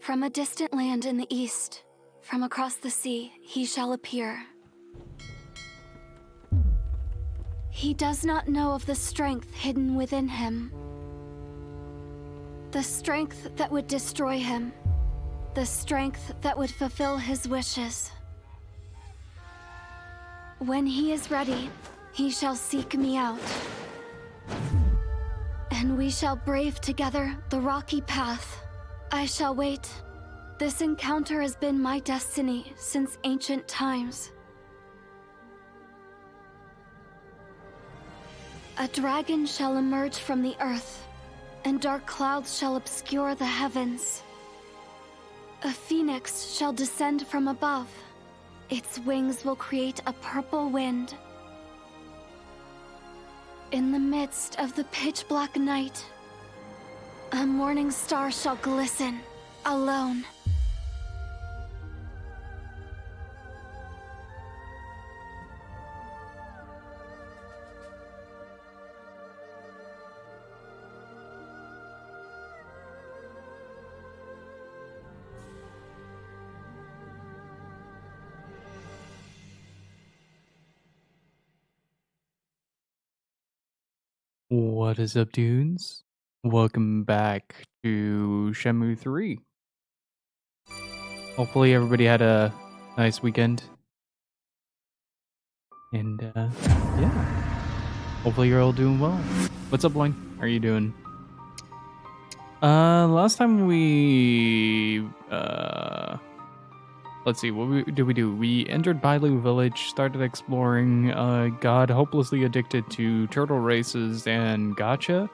From a distant land in the east, from across the sea, he shall appear. He does not know of the strength hidden within him. The strength that would destroy him. The strength that would fulfill his wishes. When he is ready, he shall seek me out. And we shall brave together the rocky path. I shall wait. This encounter has been my destiny since ancient times. A dragon shall emerge from the earth, and dark clouds shall obscure the heavens. A phoenix shall descend from above. Its wings will create a purple wind. In the midst of the pitch-black night, a morning star shall glisten, alone. What is up, dudes? Welcome back to Shenmue 3. Hopefully everybody had a nice weekend. And, yeah. Hopefully you're all doing well. What's up, Loin? How are you doing? Last time we, let's see, did we do? We entered Bailu Village, started exploring, got hopelessly addicted to turtle races and gacha.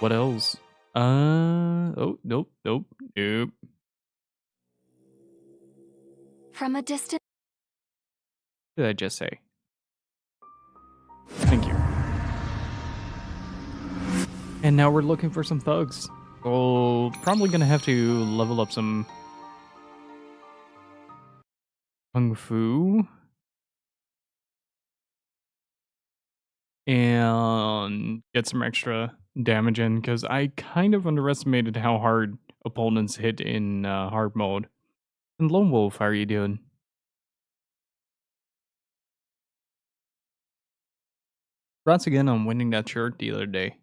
What else? Oh, nope. From a distant... What did I just say? Thank you. And now we're looking for some thugs. So, probably gonna have to level up some Kung Fu. And get some extra damage in, because I kind of underestimated how hard opponents hit in hard mode. And Lone Wolf, how are you doing? Congrats again on winning that shirt the other day.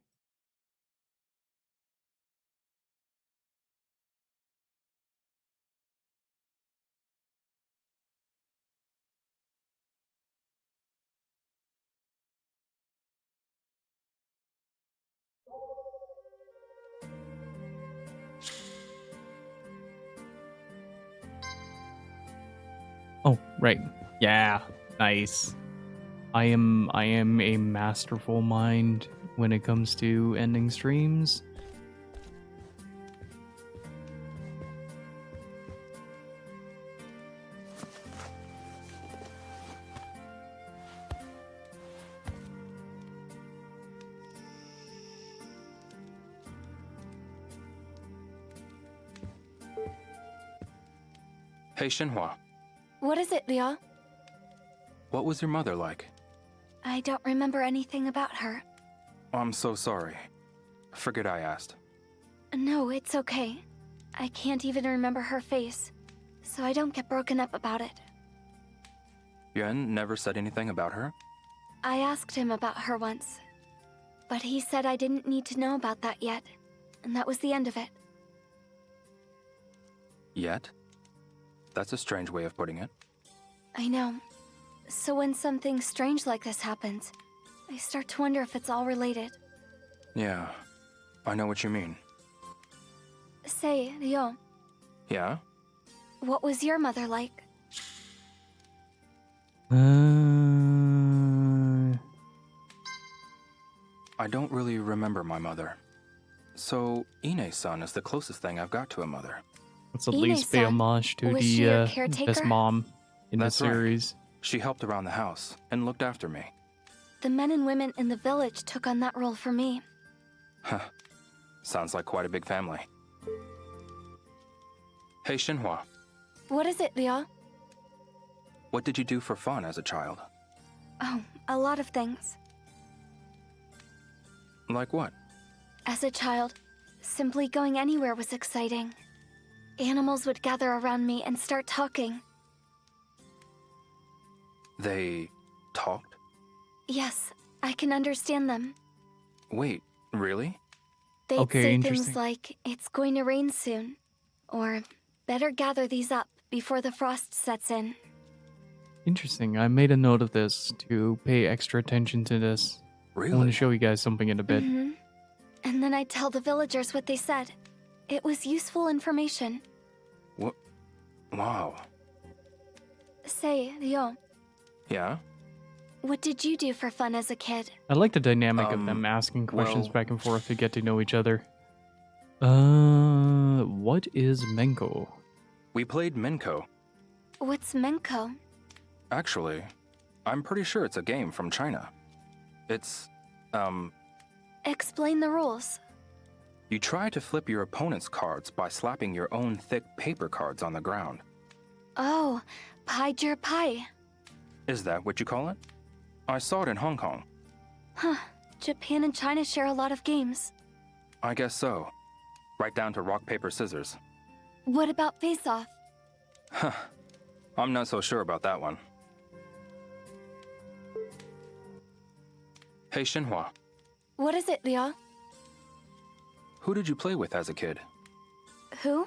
Oh, right. Yeah, nice. I am a masterful mind when it comes to ending streams. Hey, Shenhua. What is it, Liao? What was your mother like? I don't remember anything about her. I'm so sorry. Forget I asked. No, it's okay. I can't even remember her face, so I don't get broken up about it. Yuan never said anything about her? I asked him about her once, but he said I didn't need to know about that yet, and that was the end of it. Yet? That's a strange way of putting it. I know. So when something strange like this happens, I start to wonder if it's all related. Yeah, I know what you mean. Say, Liao, Yeah? what was your mother like? I don't really remember my mother. So, Ine-san is the closest thing I've got to a mother. Let's at least pay Ine-san, homage to was she your the caretaker? best mom in the That's right. series. She helped around the house and looked after me. The men and women in the village took on that role for me. Huh. Sounds like quite a big family. Hey, Shenhua. What is it, Liao? What did you do for fun as a child? Oh, a lot of things. Like what? As a child, simply going anywhere was exciting. Animals would gather around me and start talking. They talked? Yes, I can understand them. Wait, really? They'd Okay, say interesting. things like, "It's going to rain soon," or "Better gather these up before the frost sets in." Interesting. I made a note of this to pay extra attention to this. I want to Really? show you guys something in a bit. And then I'd tell the villagers what they said. It was useful information. What? Wow. Say, Ryo, Yeah? what did you do for fun as a kid? I like the dynamic of them asking questions well- back and forth to get to know each other. What is Menko? We played Minko. What's Menko? Actually, I'm pretty sure it's a game from China. It's, Explain the rules. you try to flip your opponent's cards by slapping your own thick paper cards on the ground. Oh, Pai Pie. Is that what you call it? I saw it in Hong Kong. Huh. Japan and China share a lot of games. I guess so. Right down to rock, paper, scissors. What about Face Off? Huh. I'm not so sure about that one. Hey, Shenhua. What is it, Ryo? Who did you play with as a kid? Who?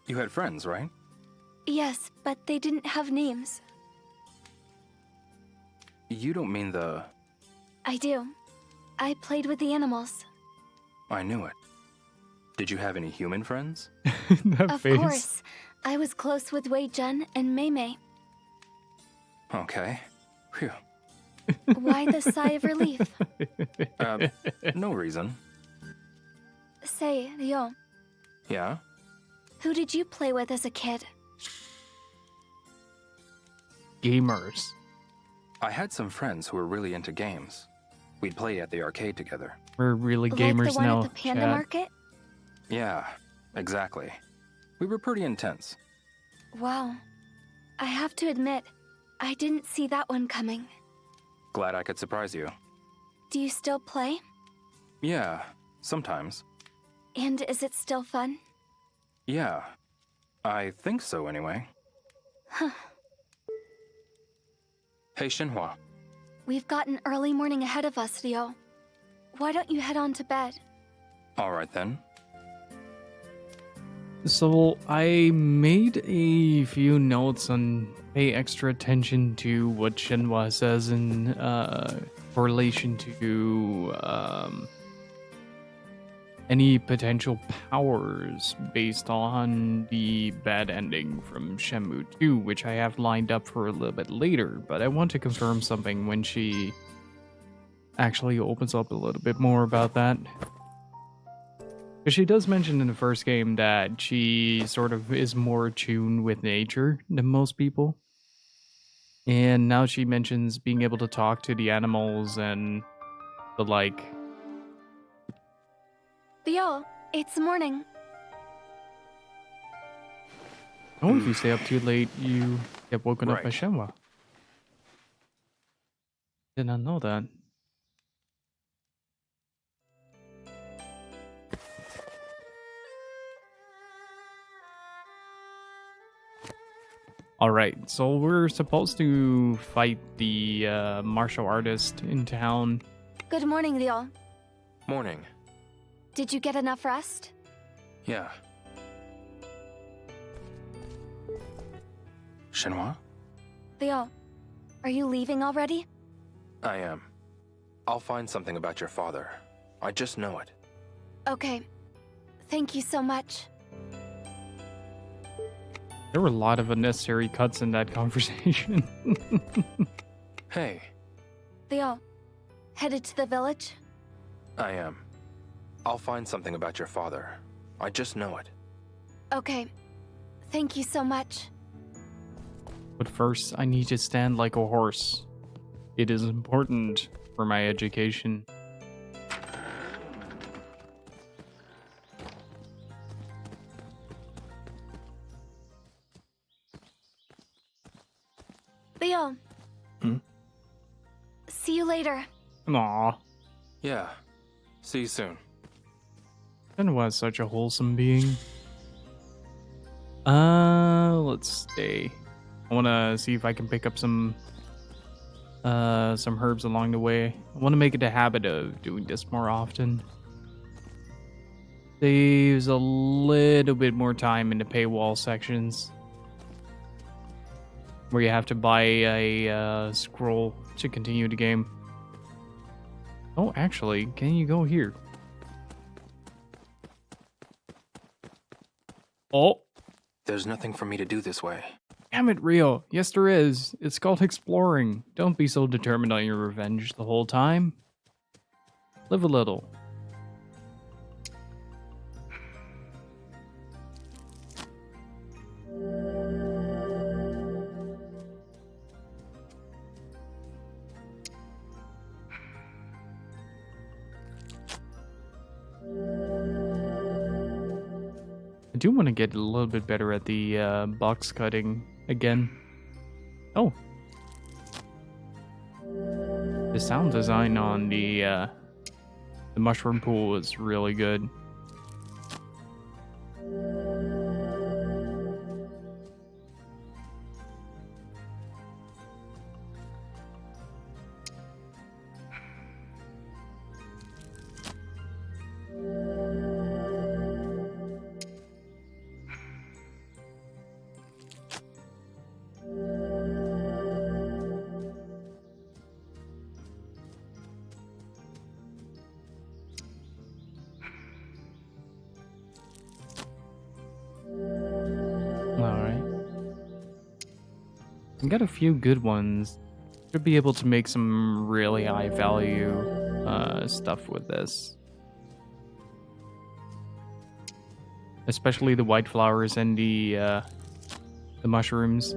You had friends, right? Yes, but they didn't have names. You don't mean the... I do. I played with the animals. I knew it. Did you have any human friends? That Of face. course. I was close with Wei Jun and Mei Mei. Okay. Phew. Why the sigh of relief? No reason. Say, Ryo, Yeah? who did you play with as a kid? Gamers. I had some friends who were really into games. We'd play at the arcade together. We're really Like gamers the one now. at the Panda chat. Market? Yeah, exactly. We were pretty intense. Wow. I have to admit, I didn't see that one coming. Glad I could surprise you. Do you still play? Yeah, sometimes. And is it still fun? Yeah, I think so anyway. Huh. Hey, Shenhua. We've got an early morning ahead of us, Ryo. Why don't you head on to bed? All right then. So I made a few notes on pay extra attention to what Shenhua says in relation to any potential powers based on the bad ending from Shenmue 2, which I have lined up for a little bit later, but I want to confirm something when she actually opens up a little bit more about that. Because she does mention in the first game that she sort of is more attuned with nature than most people. And now she mentions being able to talk to the animals and the like. Ryo, it's morning. Oh, if you stay up too late, you get woken up by Right. Shenhua. Did not know that. Alright, so we're supposed to fight the martial artist in town. Good morning, Ryo. Morning. Did you get enough rest? Yeah. Shenhua? Ryo, are you leaving already? I am. I'll find something about your father. I just know it. Okay. Thank you so much. There were a lot of unnecessary cuts in that conversation. Hey, Ryo, headed to the village? I am. I'll find something about your father. I just know it. Okay. Thank you so much. But first, I need to stand like a horse. It is important for my education. Ryo. Hmm? See you later. Aw. Yeah. See you soon. Shenmue is such a wholesome being. Let's stay. I want to see if I can pick up some herbs along the way. I want to make it a habit of doing this more often. Saves a little bit more time in the paywall sections, where you have to buy a scroll to continue the game. Oh, actually, can you go here? Oh. There's nothing for me to do this way. Damn it, Rio. Yes, there is. It's called exploring. Don't be so determined on your revenge the whole time. Live a little. I do want to get a little bit better at the box cutting again. Oh. The sound design on the mushroom pool is really good. I got a few good ones. Should be able to make some really high value stuff with this. Especially the white flowers and the mushrooms.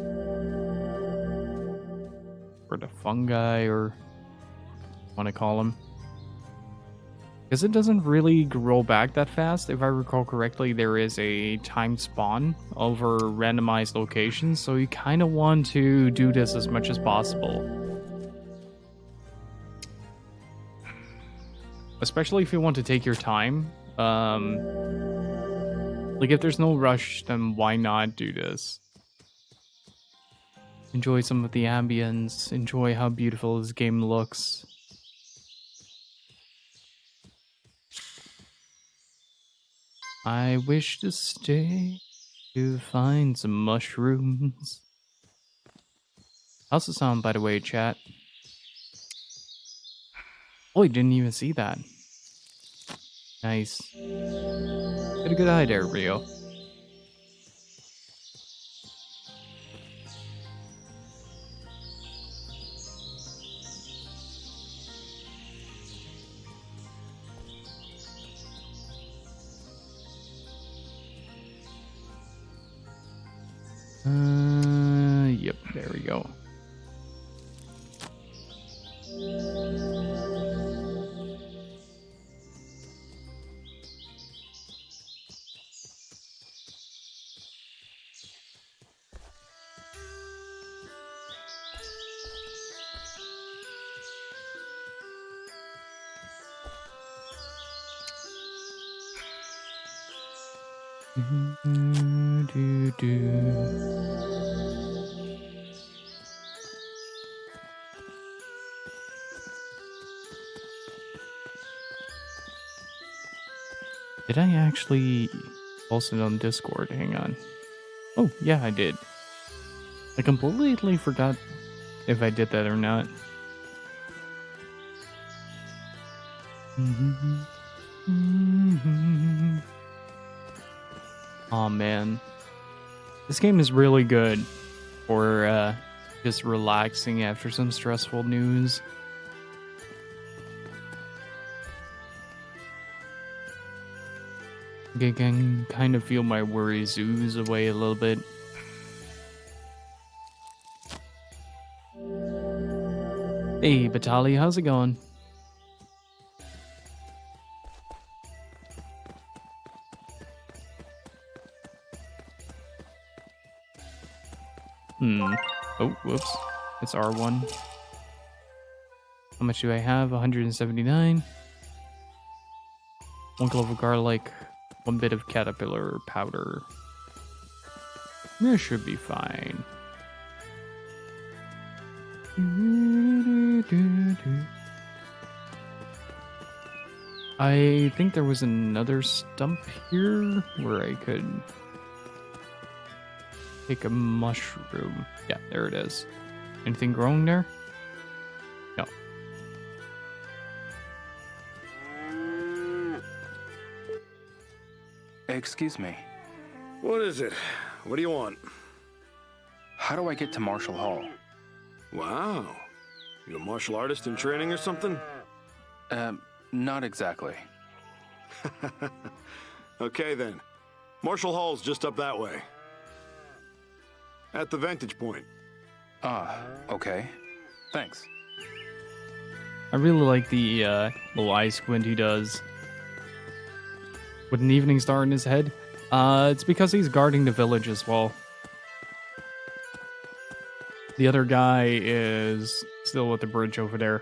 Or the fungi, or want to call them. Because it doesn't really grow back that fast. If I recall correctly, there is a timed spawn over randomized locations, so you kind of want to do this as much as possible. Especially if you want to take your time. Like, if there's no rush, then why not do this? Enjoy some of the ambience, enjoy how beautiful this game looks. I wish to stay to find some mushrooms. How's the sound, by the way, chat? Oh, I didn't even see that. Nice. Got a good eye there, Rio. Yep, there we go. Did I actually post it on Discord? Hang on. Oh, yeah, I did. I completely forgot if I did that or not. Oh man. This game is really good for just relaxing after some stressful news. I can kind of feel my worries ooze away a little bit. Hey, Batali, how's it going? Oh, whoops. It's R1. How much do I have? 179. 1 clove of garlic. 1 bit of caterpillar powder. That should be fine. I think there was another stump here where I could take a mushroom. Yeah, there it is. Anything growing there? No. Excuse me. What is it? What do you want? How do I get to Marshall Hall? Wow. You a martial artist in training or something? Not exactly. Okay then. Marshall Hall's just up that way. At the vantage point. Ah, okay. Thanks. I really like the little eye squint he does with an evening star in his head. It's because he's guarding the village as well. The other guy is still at the bridge over there.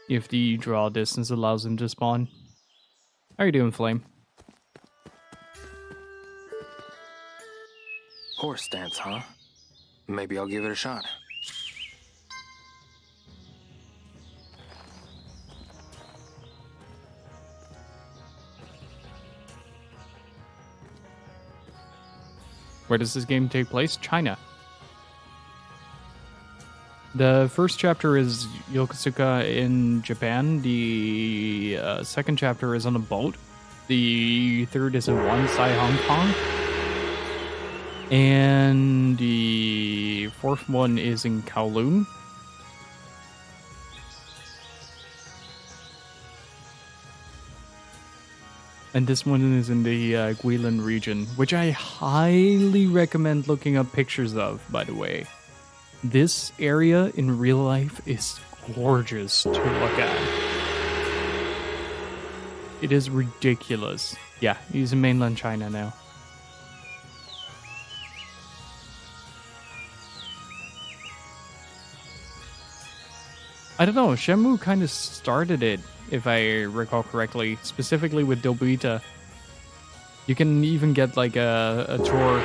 If the draw distance allows him to spawn. How are you doing, Flame? Horse dance, huh? Maybe I'll give it a shot. Where does this game take place? China. The first chapter is Yokosuka in Japan. The second chapter is on a boat. The third is in Wonsai, Hong Kong. And the fourth one is in Kowloon. And this one is in the Guilin region, which I highly recommend looking up pictures of, by the way. This area in real life is gorgeous to look at. It is ridiculous. Yeah, he's in mainland China now. I don't know, Shenmue kind of started it, if I recall correctly, specifically with Dobita. You can even get like a tour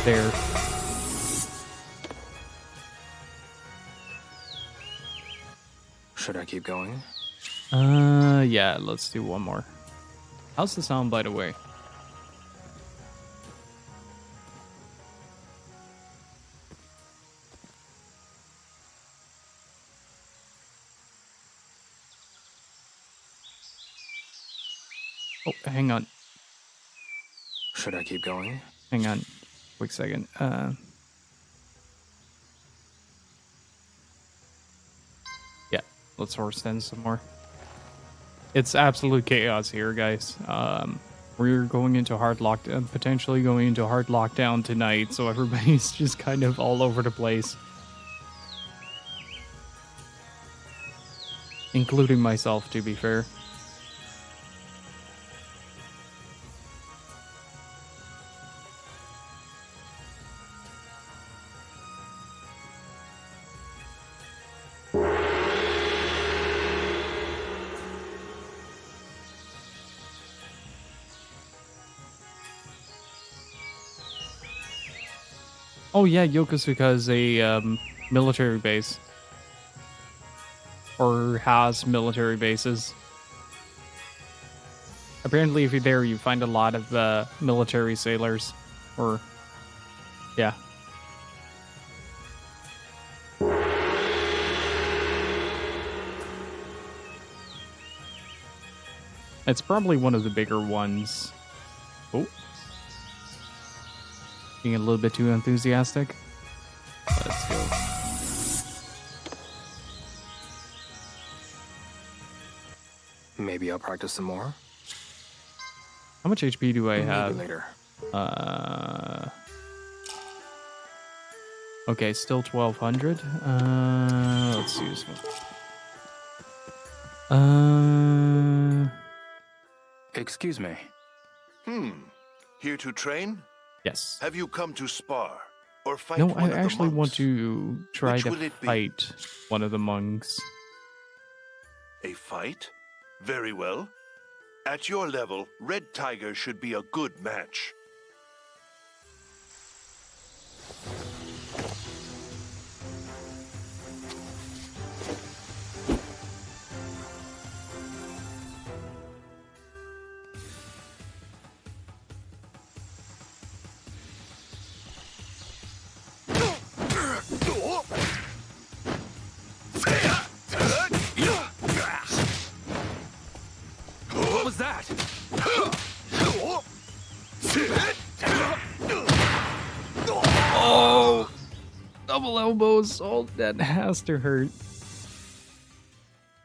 there. Should I keep going? Yeah, let's do one more. How's the sound, by the way? Oh, hang on. Should I keep going? Hang on. Quick second. Yeah, let's horse then some more. It's absolute chaos here, guys. We're going into hard lockdown, potentially going into hard lockdown tonight, so everybody's just kind of all over the place. Including myself, to be fair. Oh yeah, Yokosuka is a military base. Or has military bases. Apparently if you're there, you find a lot of military sailors. Or, yeah. It's probably one of the bigger ones. Oh. Being a little bit too enthusiastic. Let's go. Maybe I'll practice some more. How much HP do I have? Maybe later. Okay, still 1200. Let's see this one. Excuse me. Here to train? Yes. Have you come to spar? or fight No, one I of the actually want monks? to try Which to will it be? fight one of the monks. A fight? Very well. At your level, Red Tiger should be a good match. What was that? Oh! Double elbows. Oh, that has to hurt.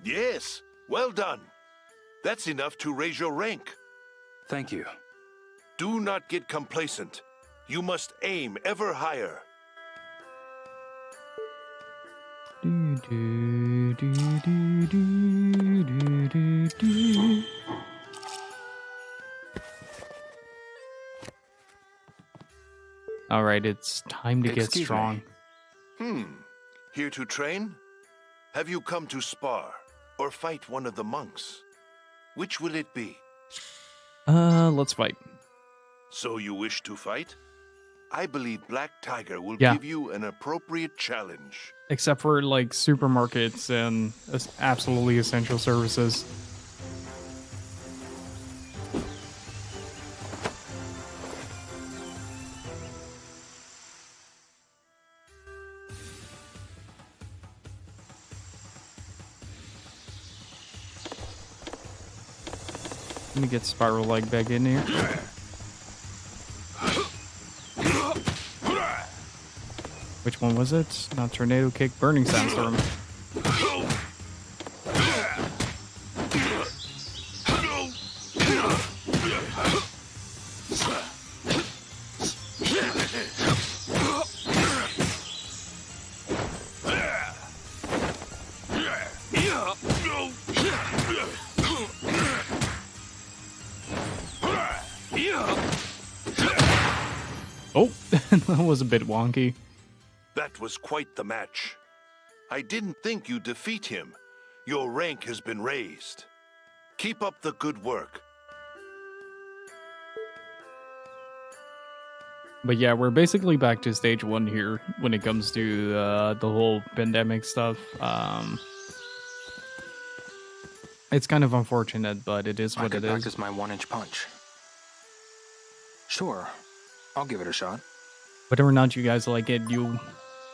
Yes, well done. That's enough to raise your rank. Thank you. Do not get complacent. You must aim ever higher. Do, do, do, do, do, do, do, do. All right, it's time to get Excuse me. strong. Here to train? Have you come to spar or fight one of the monks? Which will it be? Let's fight. So you wish to fight? I believe Black Tiger will Yeah. give you an appropriate challenge. Except for like supermarkets and absolutely essential services. Let me get Spiral Leg back in here. Which one was it? Not Tornado Kick, Burning Sandstorm. Oh, that was a bit wonky. That was quite the match. I didn't think you'd defeat him. Your rank has been raised. Keep up the good work. But yeah, we're basically back to stage 1 here when it comes to the whole pandemic stuff. It's kind of unfortunate, but it is I what could it is. practice my 1-inch punch. Sure, I'll give it a shot. Whether or not you guys like it, you'll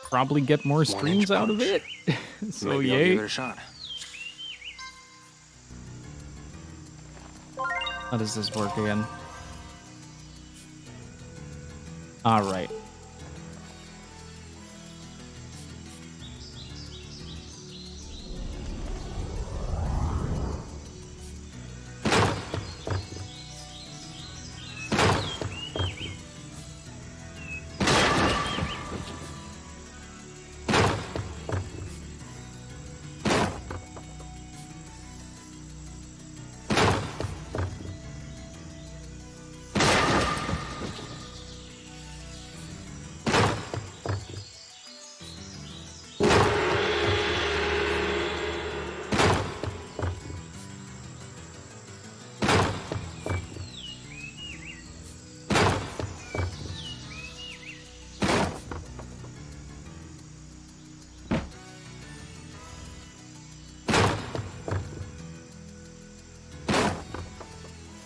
probably get more 1-inch streams out of punch. it. So Maybe I'll give yay. it a shot. How does this work again? Alright.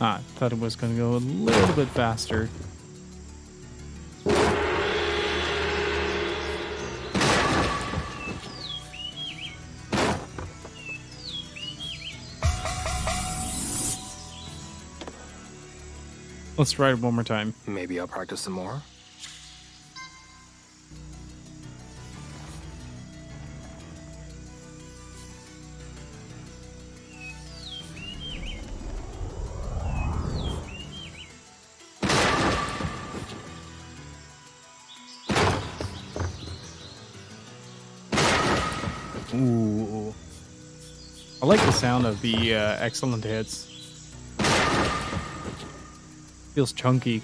Ah, thought it was going to go a little bit faster. Let's try it one more time. Maybe I'll practice some more. Ooh. I like the sound of the excellent hits. Feels chunky.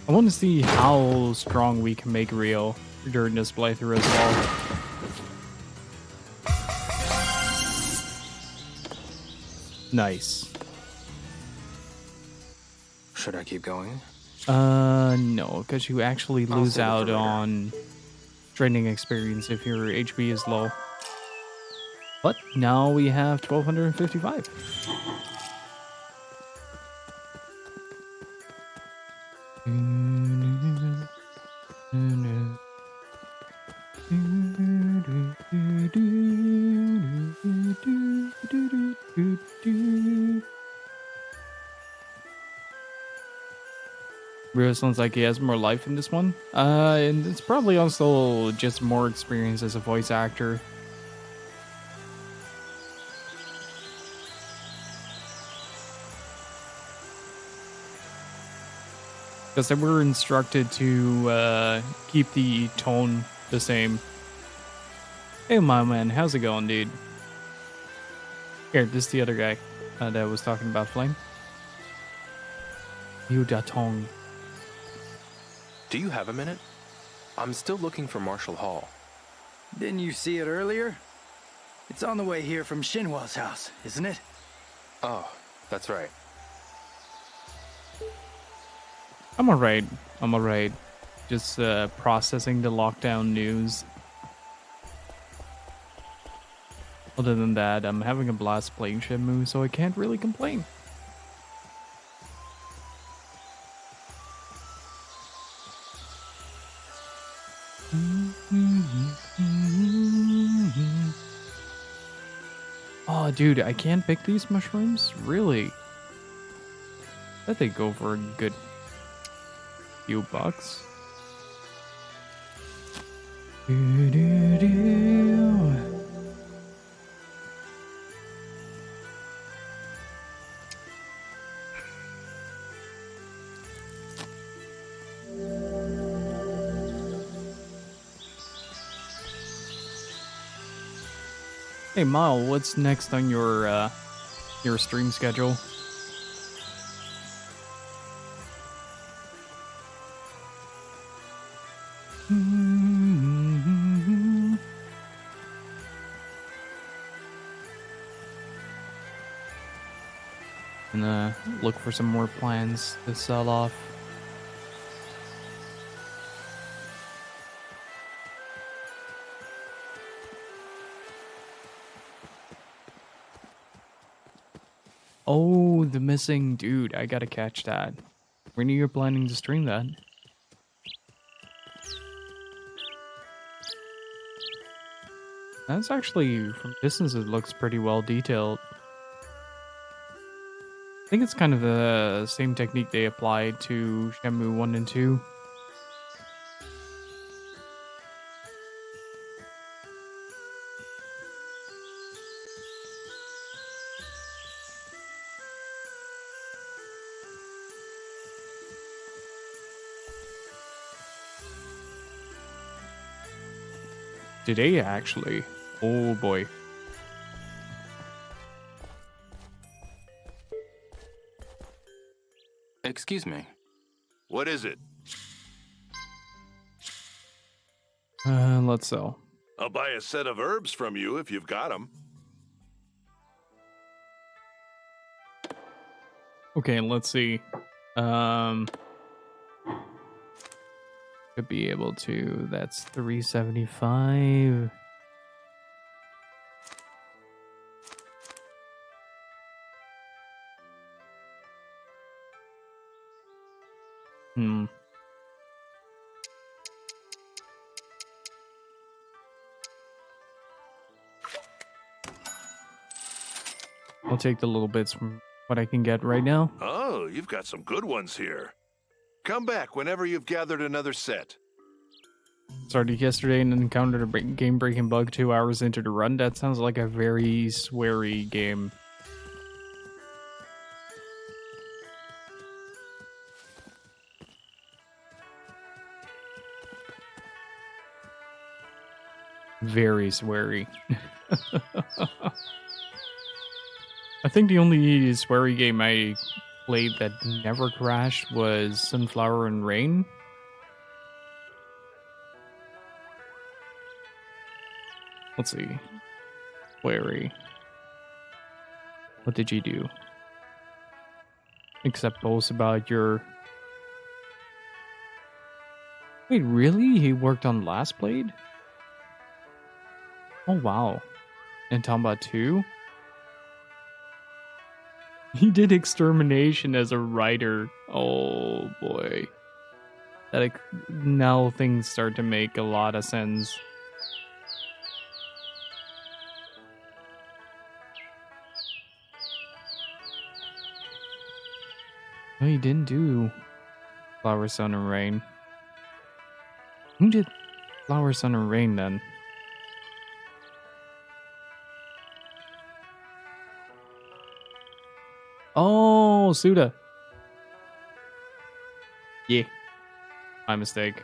I want to see how strong we can make Rio during this playthrough as well. Nice. Should I keep going? No, because you actually I'll lose save it for out later. on training experience if your HP is low. But now we have 1255. Rio sounds like he has more life in this one. And it's probably also just more experience as a voice actor. Because they were instructed to keep the tone the same. Hey, my man, how's it going, dude? Here, this is the other guy that was talking about Flame. Yu Da Tong. Do you have a minute? I'm still looking for Marshall Hall. Didn't you see it earlier? It's on the way here from Shinwa's house, isn't it? Oh, that's right. I'm alright. I'm alright. Just processing the lockdown news. Other than that, I'm having a blast playing Shenmue, so I can't really complain. Oh, dude, I can't pick these mushrooms? Really? Bet they go for a good few bucks. Hey, Mile, what's next on your stream schedule? And look for some more plans to sell off. Oh, the missing dude. I gotta catch that. When are you planning to stream that? That's actually, from distance, it looks pretty well detailed. I think it's kind of the same technique they applied to Shenmue 1 and 2. Today, actually. Oh boy. Excuse me. What is it? Let's sell. I'll buy a set of herbs from you if you've got them. Okay, let's see. Could be able to. That's 375. I'll take the little bits from what I can get right now. Oh, you've got some good ones here. Come back whenever you've gathered another set. Started yesterday and encountered a game-breaking bug 2 hours into the run. That sounds like a very sweary game. Very sweary. I think the only sweary game I blade that never crashed was Sunflower and Rain. Let's see. Query. What did you do? Except boast about your... Wait, really? He worked on Last Blade? Oh, wow. And Tomba 2? He did Extermination as a writer. Oh, boy. Now things start to make a lot of sense. No, he didn't do Flower, Sun, and Rain. Who did Flower, Sun, and Rain then? Oh, Suda. Yeah. My mistake.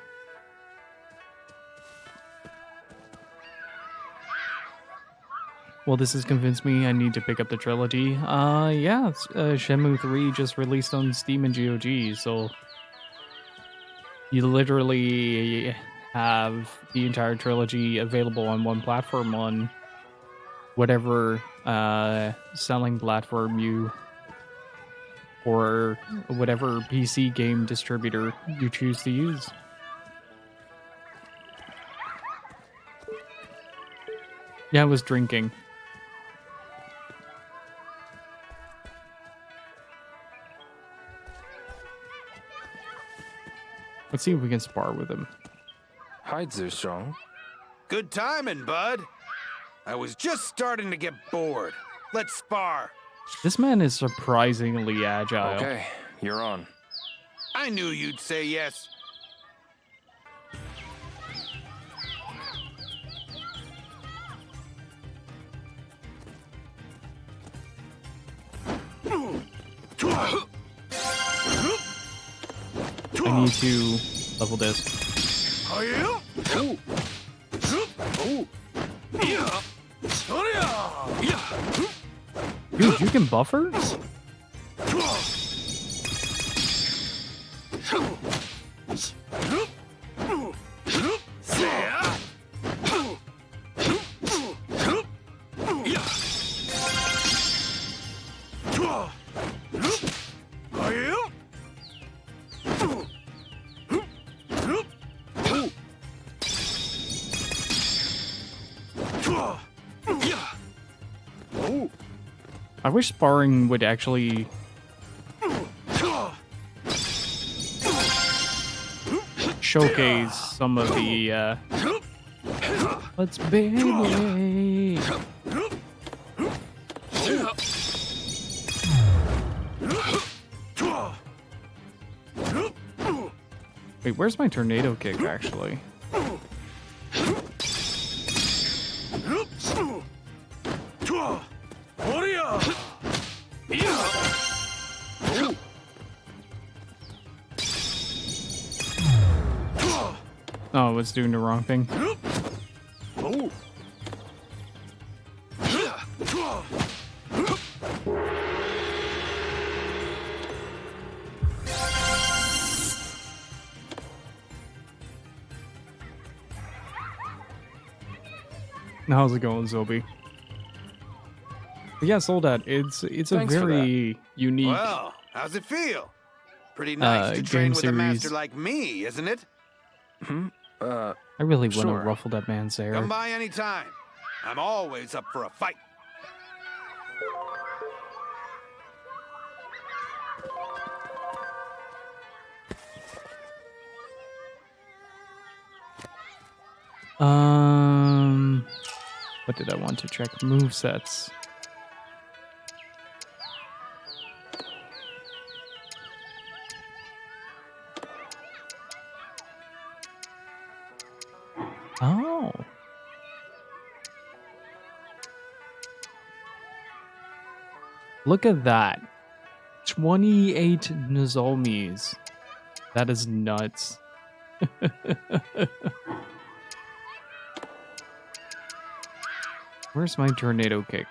Well, this has convinced me I need to pick up the trilogy. Yeah, Shenmue 3 just released on Steam and GOG, so you literally have the entire trilogy available on one platform on whatever selling platform you or whatever PC game distributor you choose to use. Yeah, I was drinking. Let's see if we can spar with him. Hi, Zhushong. Good timing, bud. I was just starting to get bored. Let's spar. This man is surprisingly agile. Okay, you're on. I knew you'd say yes. I need to level this. Dude, you can buffer? I wish sparring would actually showcase some of the let's baby. Wait, where's my tornado kick actually? Oh, it's doing the wrong thing. How's it going, Zobi? Yeah, Soldat, it's a Thanks for very unique Well, how's it feel? Pretty nice to game train with a series. master like me, isn't it? I really want to Sure. ruffle that man's hair. Come by anytime. I'm always up for a fight. What did I want to check? Movesets. Oh. Look at that. 28 Nozomis. That is nuts. Where's my tornado kick?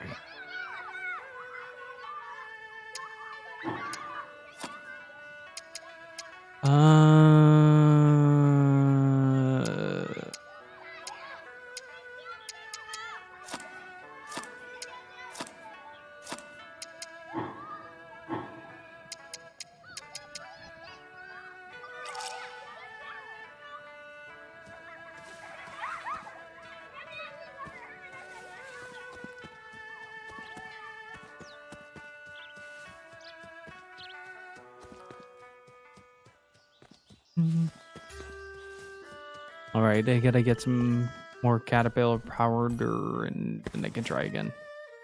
All right, I gotta get some more caterpillar powder, and then I can try again.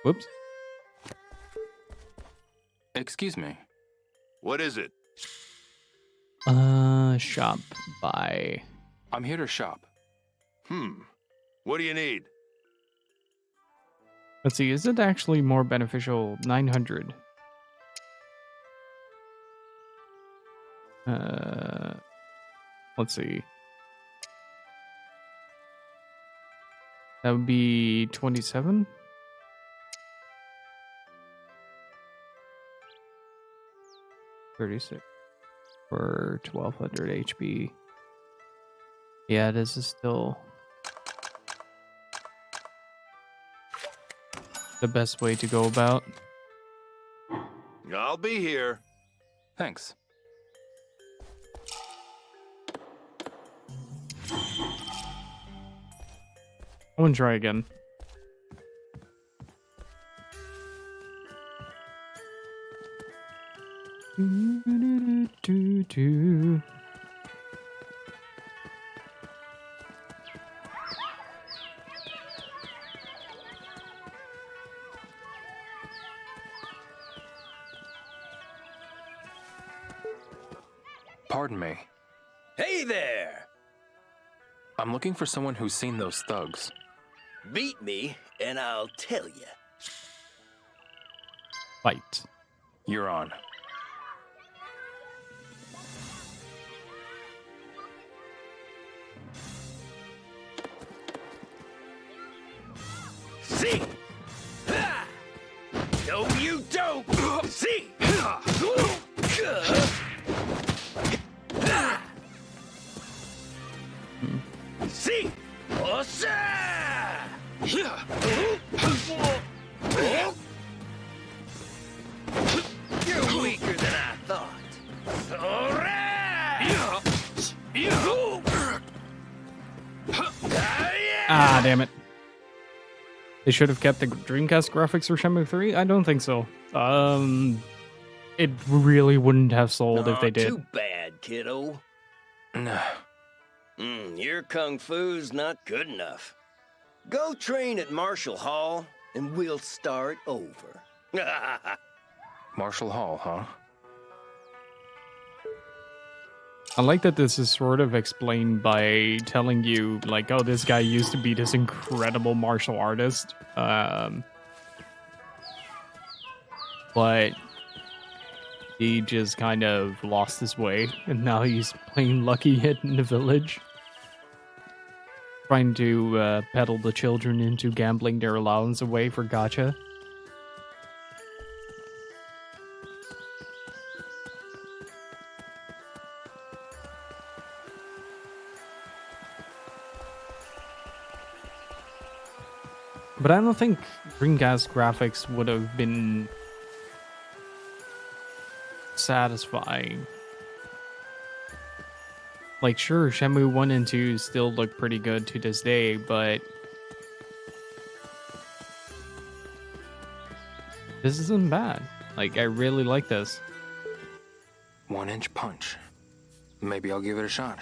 Whoops. Excuse me. What is it? Shop by. I'm here to shop. What do you need? Let's see, is it actually more beneficial? 900. Let's see. That would be 27. $36 for 1200 HP. Yeah, this is still the best way to go about. I'll be here. Thanks. I want to try again. Pardon me. Hey there! I'm looking for someone who's seen those thugs. Beat me, and I'll tell you. Fight. You're on. See! Ha! No, you don't! See! See! Ossa! You're weaker than I thought. Ah, damn it. They should have kept the Dreamcast graphics for Shenmue 3? I don't think so. It really wouldn't have sold if they did. Too bad, kiddo. Your kung fu's not good enough. Go train at Marshall Hall, and we'll start over. Marshall Hall, huh? I like that this is sort of explained by telling you, like, oh, this guy used to be this incredible martial artist. But he just kind of lost his way, and now he's playing Lucky Hit in the village. Trying to peddle the children into gambling their allowance away for gacha. But I don't think Dreamcast graphics would have been satisfying. Like, sure, Shenmue 1 and 2 still look pretty good to this day, but this isn't bad. Like, I really like this. 1-inch punch. Maybe I'll give it a shot.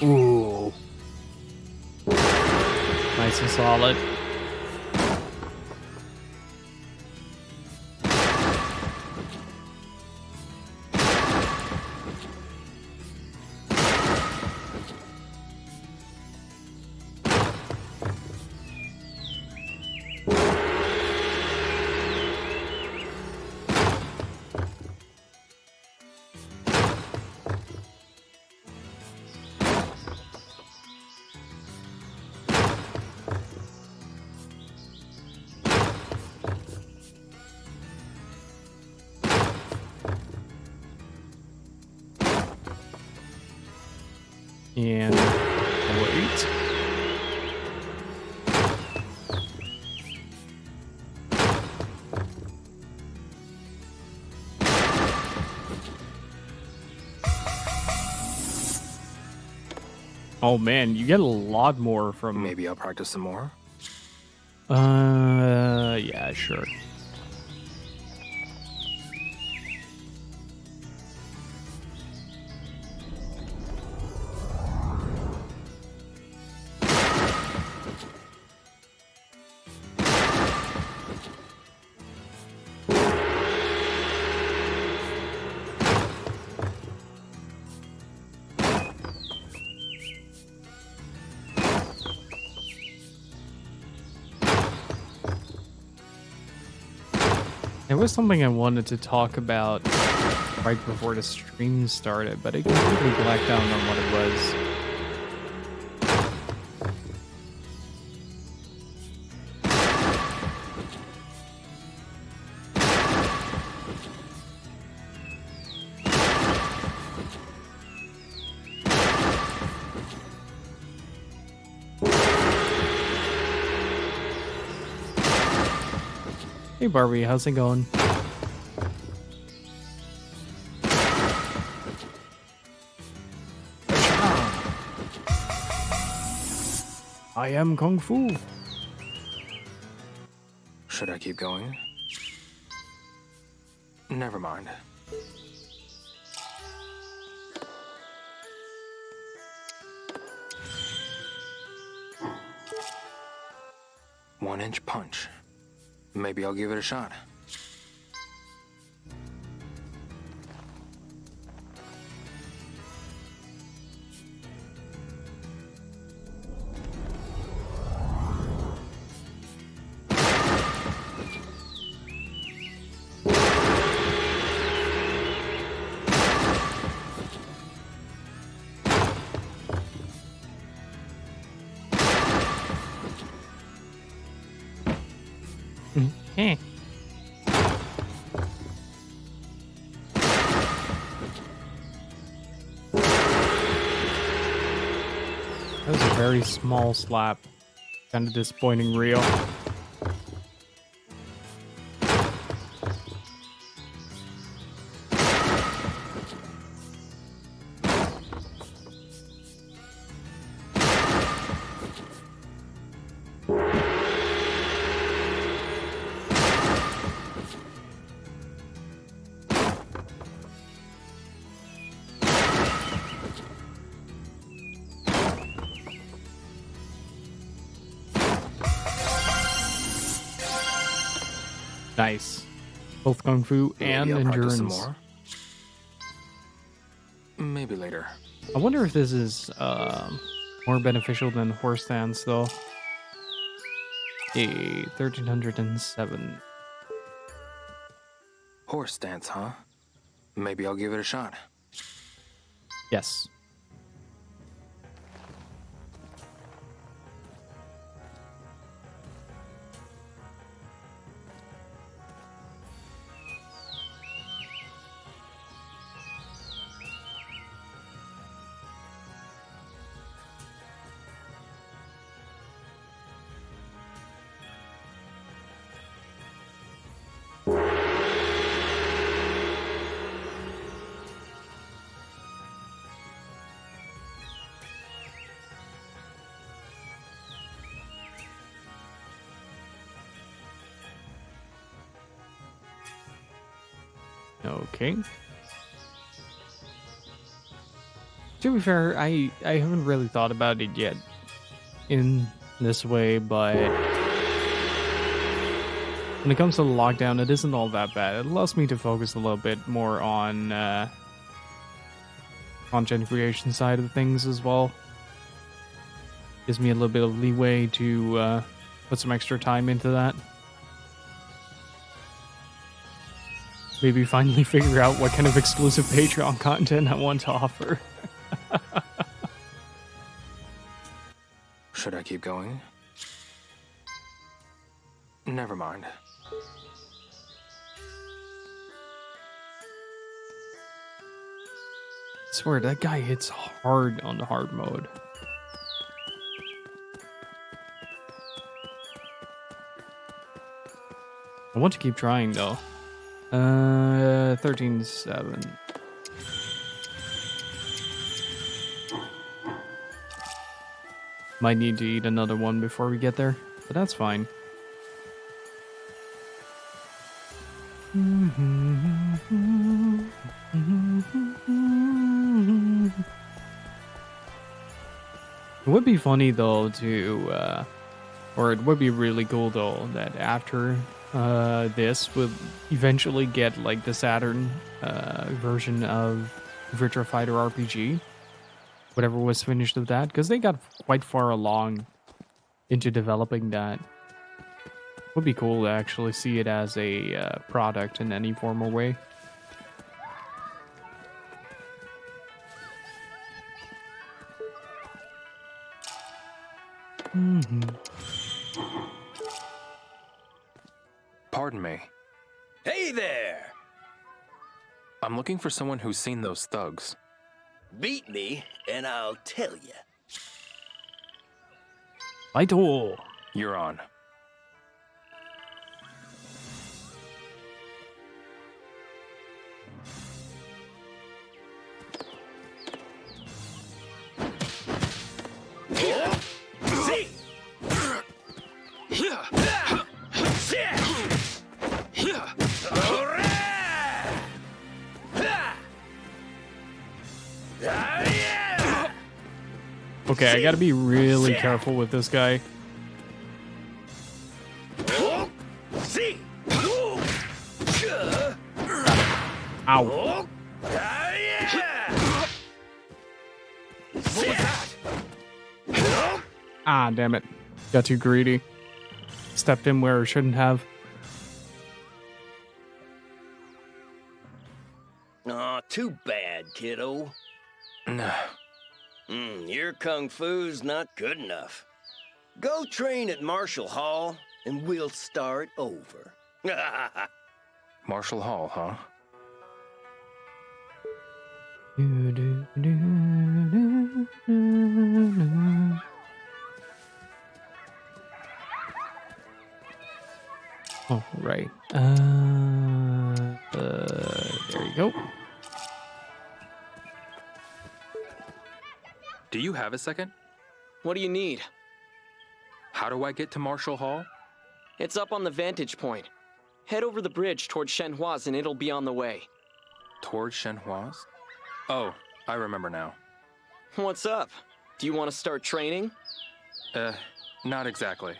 Ooh. Nice and solid. And wait. Oh man, you get a lot more from. Maybe I'll practice some more. Yeah, sure. There was something I wanted to talk about right before the stream started, but I completely blacked out on what it was. Hey Barbie, how's it going? I am Kung Fu. Should I keep going? Never mind. One-inch punch. Maybe I'll give it a shot. Heh. That was a very small slap. Kind of disappointing reel. Nice. Both Kung Fu and Maybe I'll practice some Endurance. more. Maybe later. I wonder if this is more beneficial than horse stance, though. A 1307. Horse stance, huh? Maybe I'll give it a shot. Yes. Okay. To be fair, I haven't really thought about it yet in this way, but when it comes to the lockdown, it isn't all that bad. It allows me to focus a little bit more on content creation side of things as well. Gives me a little bit of leeway to put some extra time into that. Maybe finally figure out what kind of exclusive Patreon content I want to offer. Should I keep going? Never mind. swear, that guy hits hard on the hard mode. I want to keep trying, though. 13-7. Might need to eat another one before we get there, but that's fine. It would be funny though to, or it would be really cool though that after this would eventually get like the Saturn version of Virtua Fighter RPG, whatever was finished of that, because they got quite far along into developing that. Would be cool to actually see it as a product in any form or way. Pardon me. Hey there! I'm looking for someone who's seen those thugs. Beat me, and I'll tell you. Fight all. You're on. Okay, I gotta be really careful with this guy. Ow. Ah, damn it. Got too greedy. Stepped in where I shouldn't have. Aw, too bad, kiddo. Nah. Your kung fu's not good enough. Go train at Marshall Hall, and we'll start over. Marshall Hall, huh? Oh, right. There you go. Do you have a second? What do you need? How do I get to Marshall Hall? It's up on the vantage point. Head over the bridge towards Shenhua's and it'll be on the way. Towards Shenhua's? Oh, I remember now. What's up? Do you want to start training? Not exactly.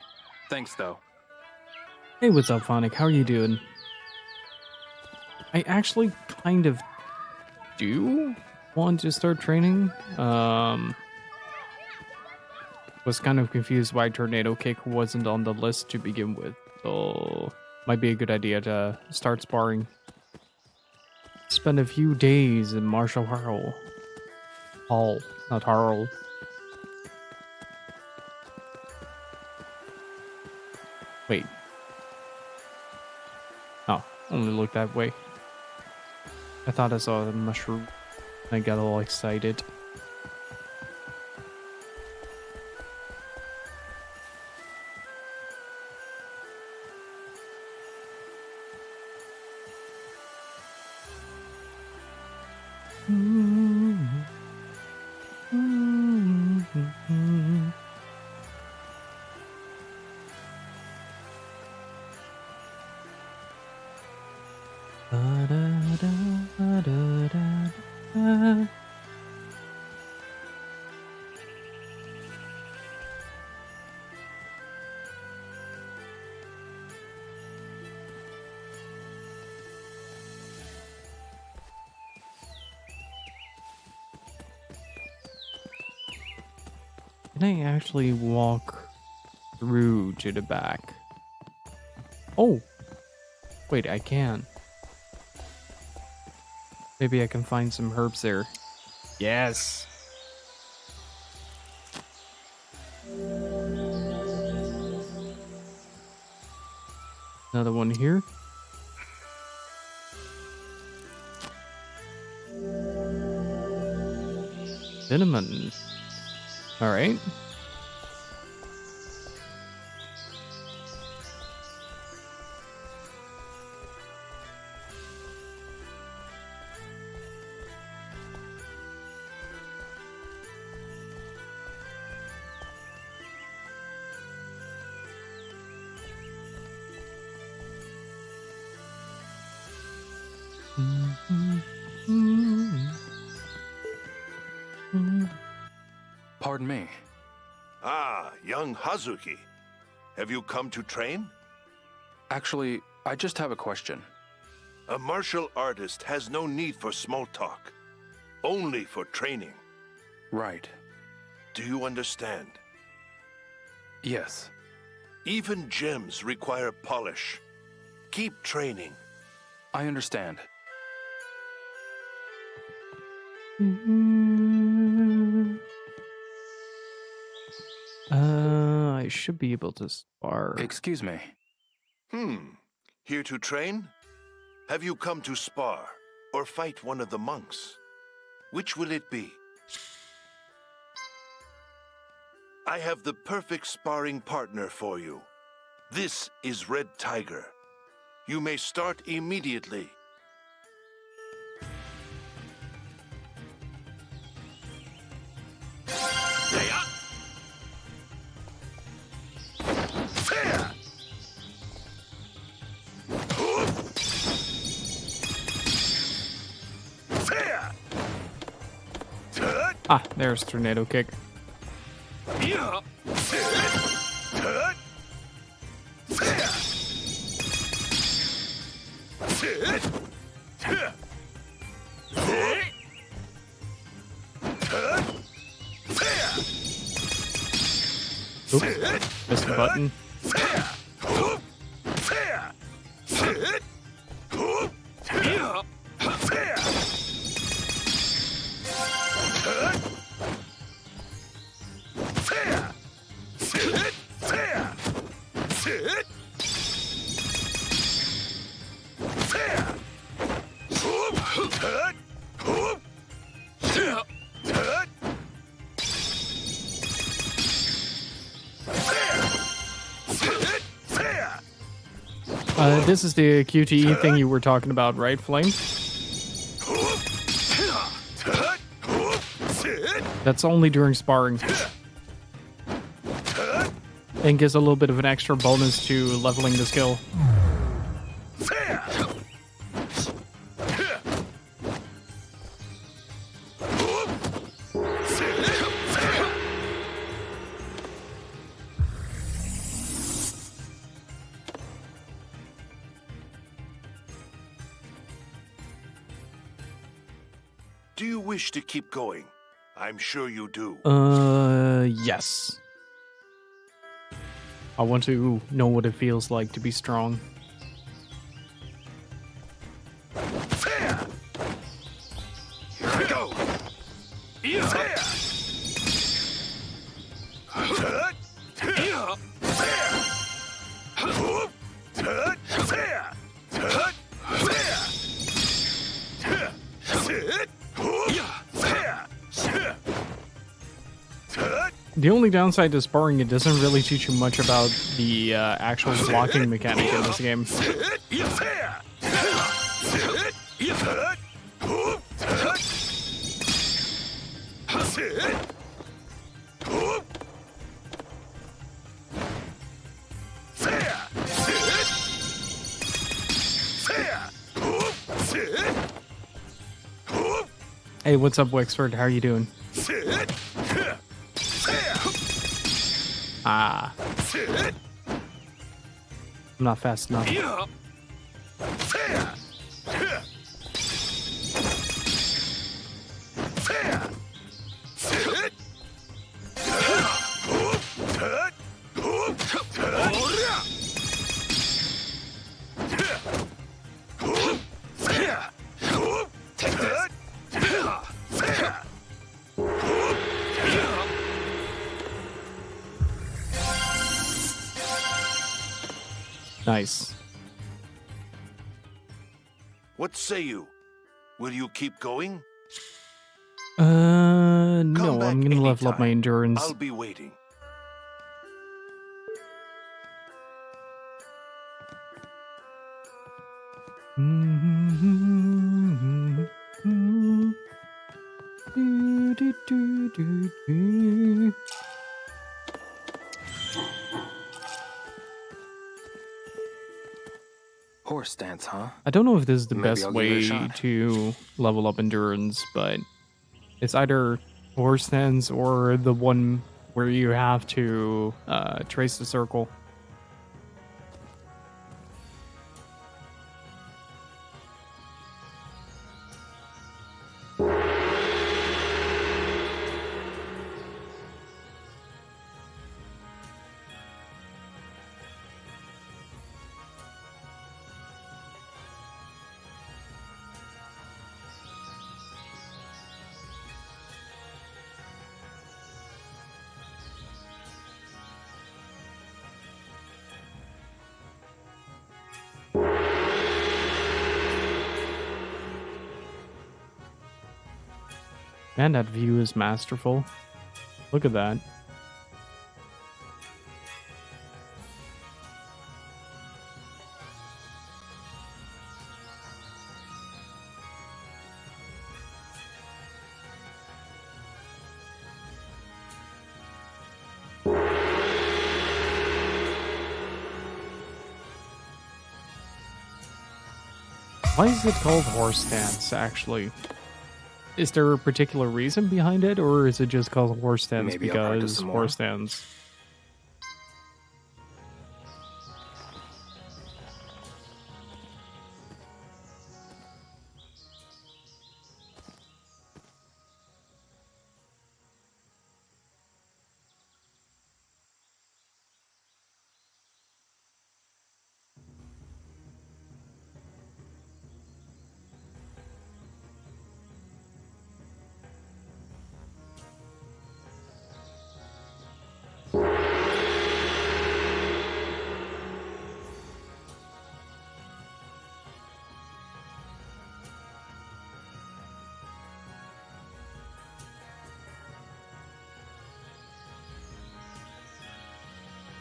Thanks, though. Hey, what's up, Phonic? How are you doing? I actually kind of do want to start training. Was kind of confused why Tornado Kick wasn't on the list to begin with. So, might be a good idea to start sparring. Spend a few days in Marshall Hall. Not Harl. Wait. Oh, only look that way. I thought I saw the mushroom. I got all excited. Can I actually walk through to the back? Oh! Wait, I can. Maybe I can find some herbs there. Yes! Another one here. Cinnamon. All right. Pardon me. Ah, young Hazuki. Have you come to train? Actually, I just have a question. A martial artist has no need for small talk, only for training. Right. Do you understand? Yes. Even gems require polish. Keep training. I understand. I should be able to spar. Excuse me. Here to train? Have you come to spar or fight one of the monks? Which will it be? I have the perfect sparring partner for you. This is Red Tiger. You may start immediately. Ah, there's tornado kick. Oops, missed the button. This is the QTE thing you were talking about, right, Flame? That's only during sparring. And gives a little bit of an extra bonus to leveling the skill. Do you wish to keep going? I'm sure you do. Yes. I want to know what it feels like to be strong. Here I go. The only downside to sparring, it doesn't really teach you much about the actual blocking mechanic in this game. Hey, what's up, Wexford? How are you doing? Ah. I'm not fast enough. Nice. What say you? Will you keep going? No, back I'm gonna level up my anytime. endurance. I'll be waiting. Horse stance, huh? I don't know if this is the Maybe best I'll give it a way shot. to level up endurance, but it's either horse stance or the one where you have to trace the circle. Man, that view is masterful. Look at that. Why is it called horse stance, actually? Is there a particular reason behind it, or is it just called horse stance Maybe I'll practice because some more. horse stance?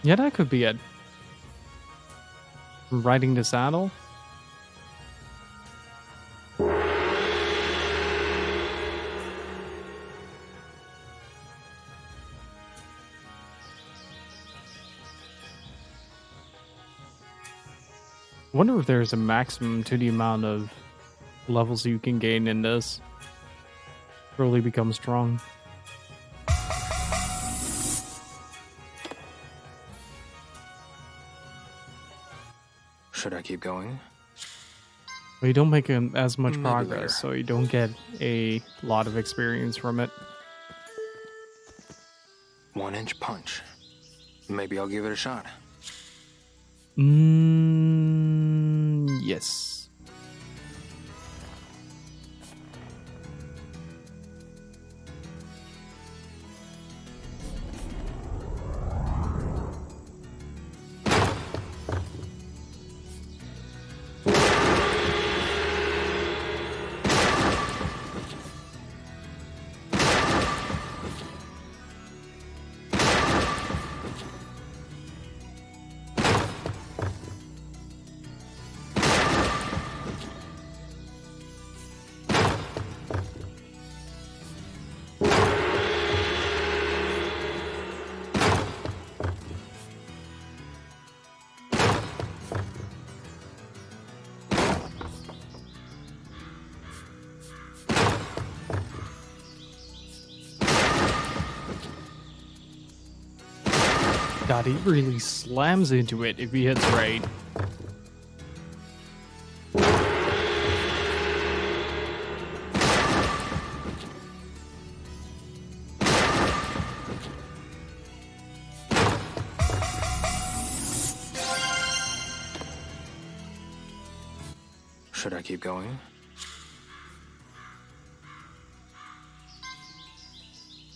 Yeah, that could be it. Riding the saddle? I wonder if there's a maximum to the amount of levels you can gain in this. Really become strong. Should I keep going? But you don't make as much Maybe progress, later. so you don't get a lot of experience from it. 1-inch punch. Maybe I'll give it a shot. Yes. God, he really slams into it if he hits right. Should I keep going?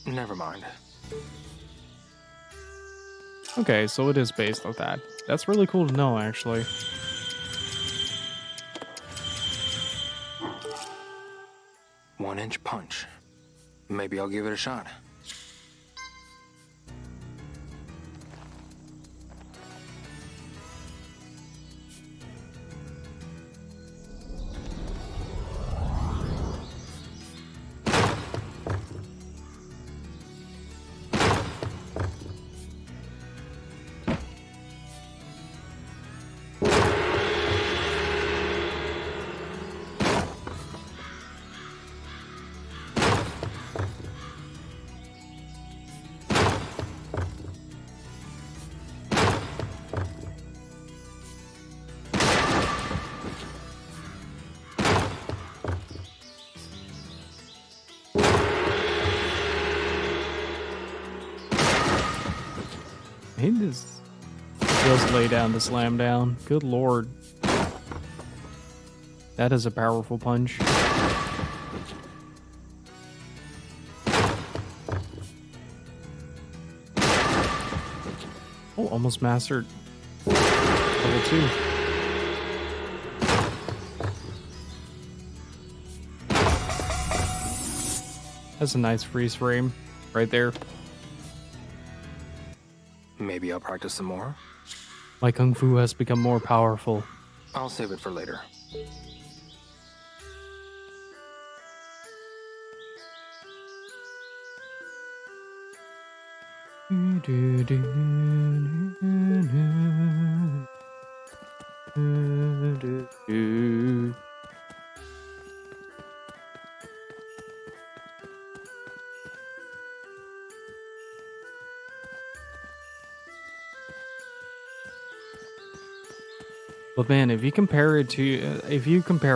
Never mind. Okay, so it is based on that. That's really cool to know, actually. One-inch punch. Maybe I'll give it a shot. He just does lay down to slam down. Good lord. That is a powerful punch. Oh, almost mastered level 2. That's a nice freeze frame right there. Maybe I'll practice some more. My kung fu has become more powerful. I'll save it for later. But man, if you compare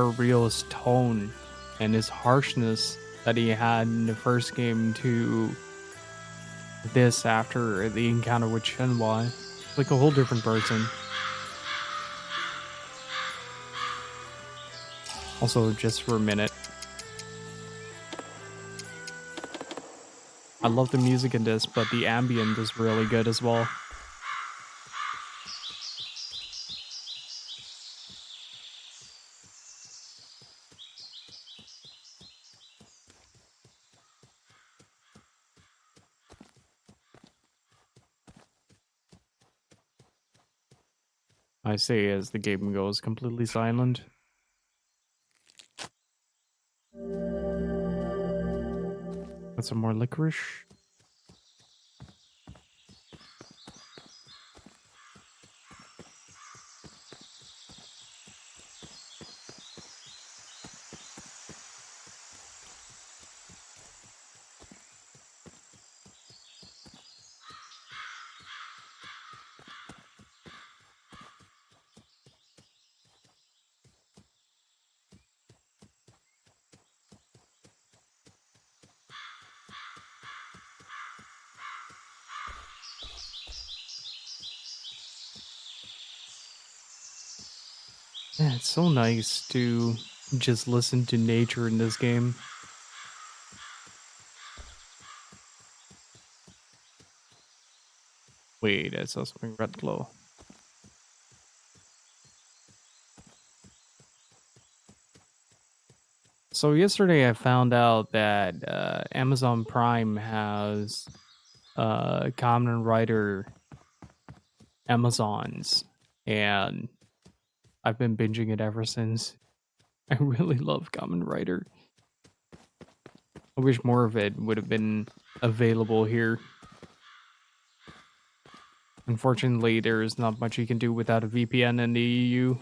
Rio's tone and his harshness that he had in the first game to this after the encounter with Shenmue, it's like a whole different person. Also, just for a minute, I love the music in this, but the ambient is really good as well. I say as the game goes completely silent. Got some more licorice. Yeah, it's so nice to just listen to nature in this game. Wait, I saw something red glow. So yesterday I found out that Amazon Prime has Kamen Rider Amazons, and I've been binging it ever since. I really love Kamen Rider. I wish more of it would have been available here. Unfortunately, there is not much you can do without a VPN in the EU.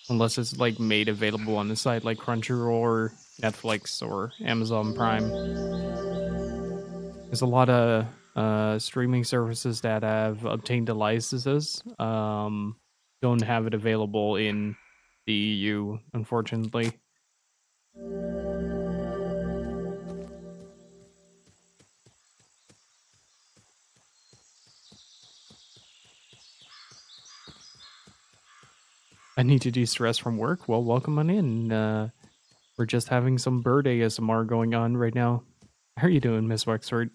Unless it's like made available on the site like Crunchyroll or Netflix or Amazon Prime. There's a lot of streaming services that have obtained the licenses. Don't have it available in the EU, unfortunately. I need to de-stress from work. Well, welcome on in. We're just having some bird ASMR going on right now. How are you doing, Miss Wexford?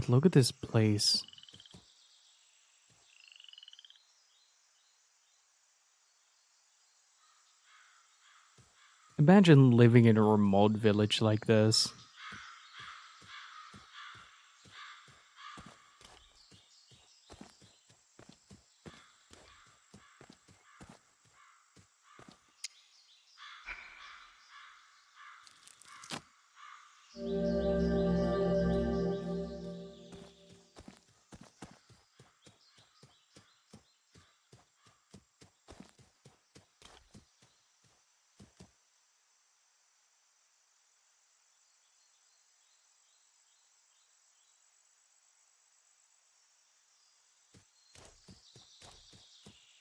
But look at this place. Imagine living in a remote village like this.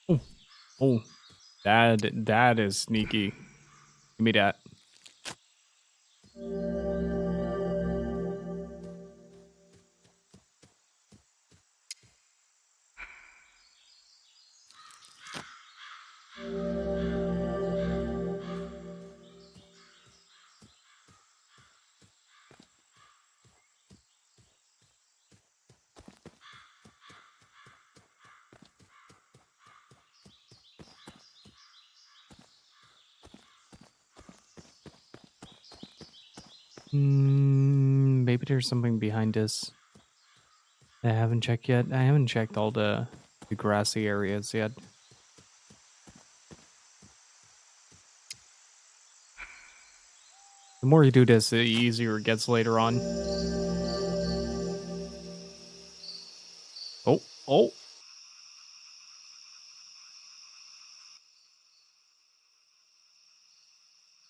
Oh, oh, that is sneaky. Give me that. Maybe there's something behind this I haven't checked yet. I haven't checked all the grassy areas yet. The more you do this, the easier it gets later on. Oh, oh.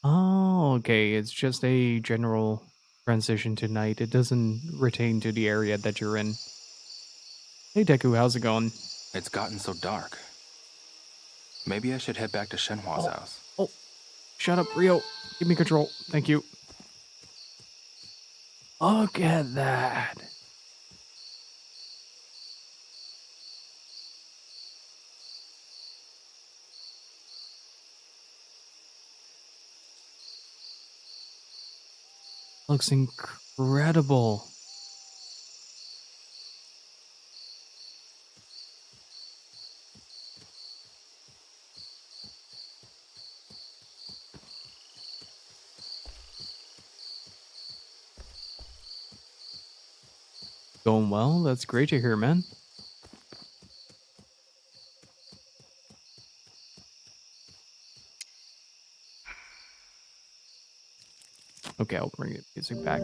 Oh, okay. It's just a general transition to night. It doesn't retain to the area that you're in. Hey, Deku, how's it going? It's gotten so dark. Maybe I should head back to Shenhua's house. Oh, shut up, Rio. Give me control. Thank you. Look at that. Looks incredible. Going well? That's great to hear, man. Okay, I'll bring the music back.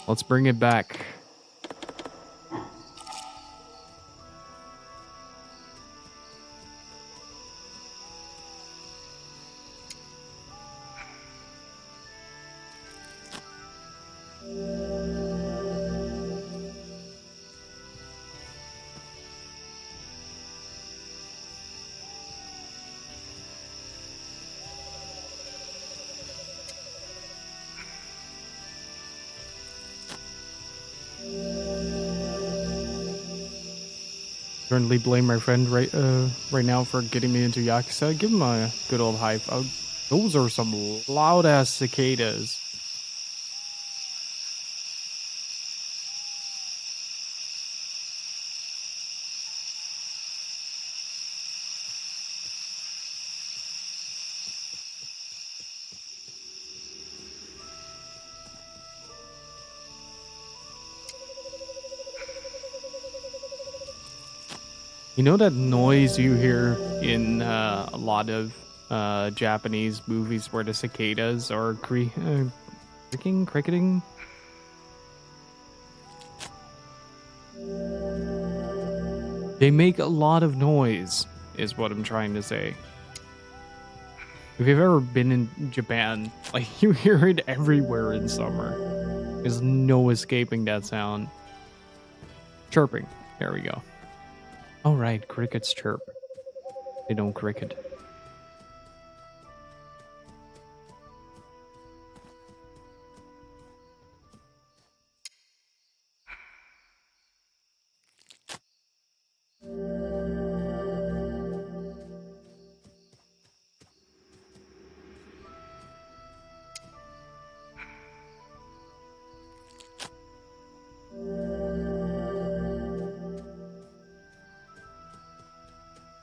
Let's bring it back. Currently blame my friend right now for getting me into Yakuza. Give him a good old hype. Those are some loud ass cicadas. You know that noise you hear in a lot of Japanese movies where the cicadas are cricketing? They make a lot of noise, is what I'm trying to say. If you've ever been in Japan, like, you hear it everywhere in summer. There's no escaping that sound. Chirping. There we go. All right, crickets chirp. They don't cricket.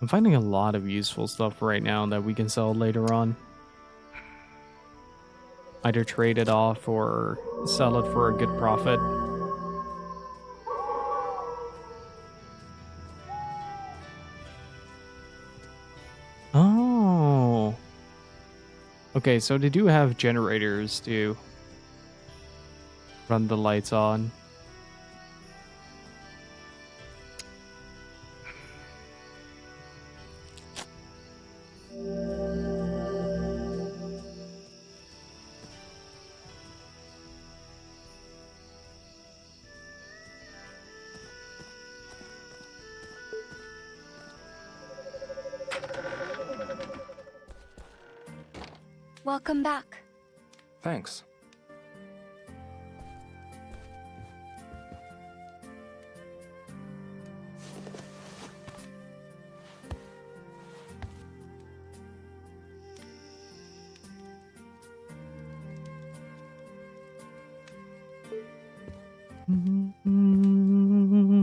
I'm finding a lot of useful stuff right now that we can sell later on. Either trade it off or sell it for a good profit. Oh. Okay, so they do have generators to run the lights on. Welcome back. Thanks.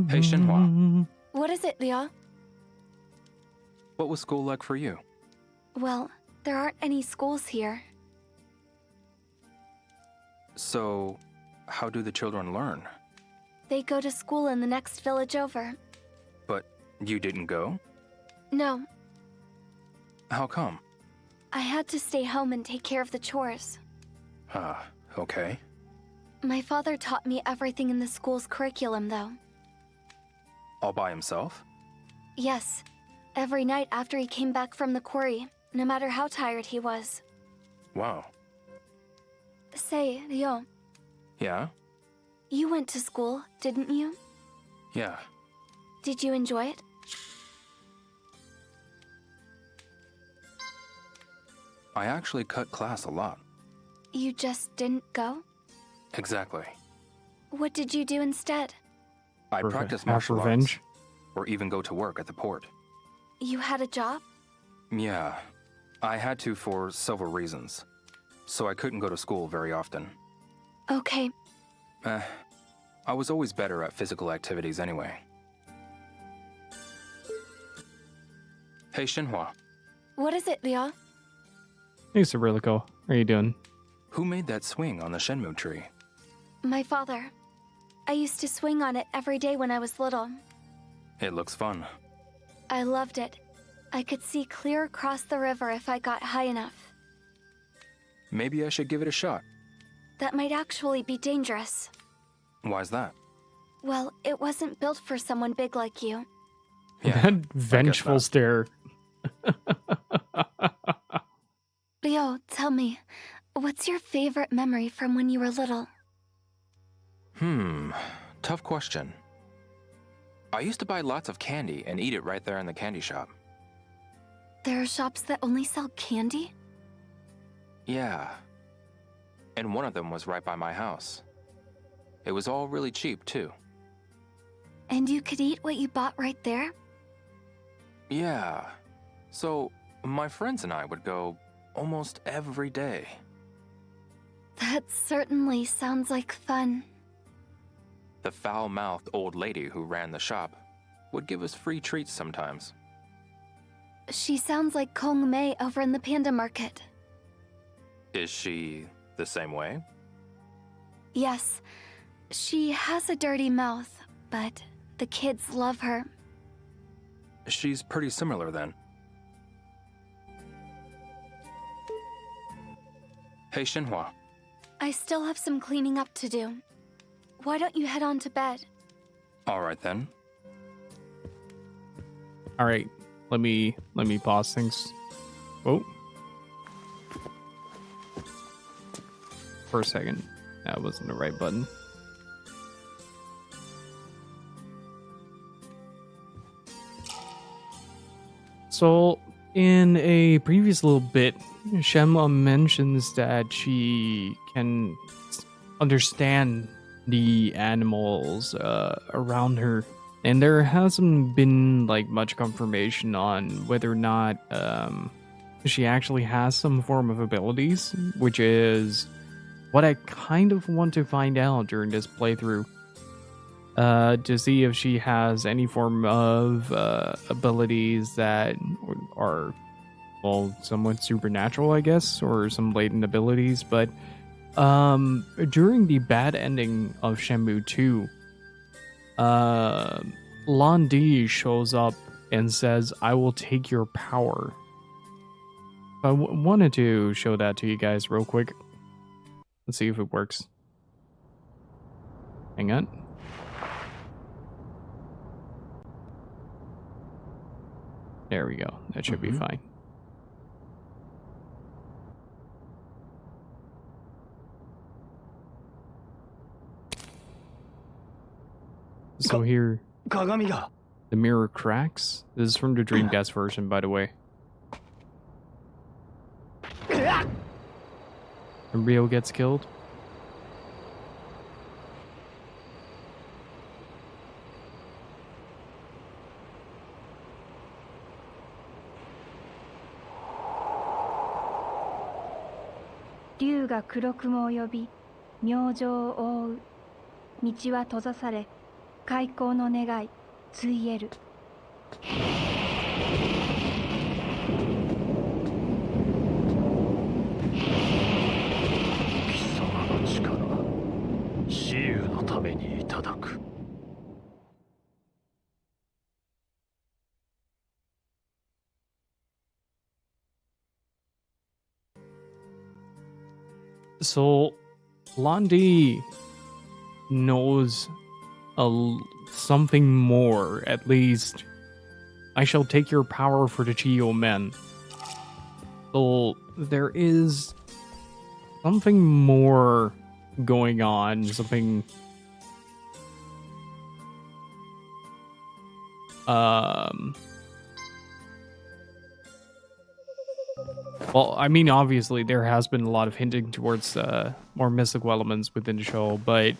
Hey, Shenhua. What is it, Liao? What was school like for you? Well, there aren't any schools here. So, how do the children learn? They go to school in the next village over. But you didn't go? No, How come? I had to stay home and take care of the chores. Okay. My father taught me everything in the school's curriculum, though. All by himself? Yes, every night after he came back from the quarry, no matter how tired he was. Wow. Say, Liao, Yeah? you went to school, didn't you? Yeah. Did you enjoy it? I actually cut class a lot. You just didn't go? Exactly. What did you do instead? I practice martial revenge. arts. Or even go to work at the port. You had a job? Yeah. I had to for several reasons. So I couldn't go to school very often. Okay. I was always better at physical activities anyway. Hey, Shenhua. What is it, Liao? Hey, Cyrillico. How are you doing? Who made that swing on the Shenmue tree? My father. I used to swing on it every day when I was little. It looks fun. I loved it. I could see clear across the river if I got high enough. Maybe I should give it a shot. That might actually be dangerous. Why's that? Well, it wasn't built for someone big like you. Yeah, That vengeful that. stare. Leo, tell me, what's your favorite memory from when you were little? Tough question. I used to buy lots of candy and eat it right there in the candy shop. There are shops that only sell candy? Yeah. And one of them was right by my house. It was all really cheap, too. And you could eat what you bought right there? Yeah. So, my friends and I would go almost every day. That certainly sounds like fun. The foul-mouthed old lady who ran the shop would give us free treats sometimes. She sounds like Kong Mei over in the panda market. Is she the same way? Yes, she has a dirty mouth, but the kids love her. She's pretty similar then. Hey, Shenhua. I still have some cleaning up to do. Why don't you head on to bed? All right then. All right, let me pause things. Oh, for a second, that wasn't the right button. So, in a previous little bit, Shenmue mentions that she can understand the animals around her, and there hasn't been like much confirmation on whether or not she actually has some form of abilities, which is what I kind of want to find out during this playthrough. to see if she has any form of abilities that are, well, somewhat supernatural, I guess, or some latent abilities. But during the bad ending of Shenmue 2, Lan Di shows up and says, "I will take your power." I wanted to show that to you guys real quick. Let's see if it works. Hang on. There we go. That should be fine. So here, 鏡が the mirror cracks. This is from the Dreamcast version, by the way. And Rio gets killed.竜が黒雲を呼び、明星を覆う。道は閉ざされ、開口の願い、ついえる。貴様の力、蚩尤のためにいただく。So, Lan Di knows something more, at least. I shall take your power for the Chiyo men. So, there is something more going on, something... Well, I mean, obviously, there has been a lot of hinting towards more mystical elements within the show, but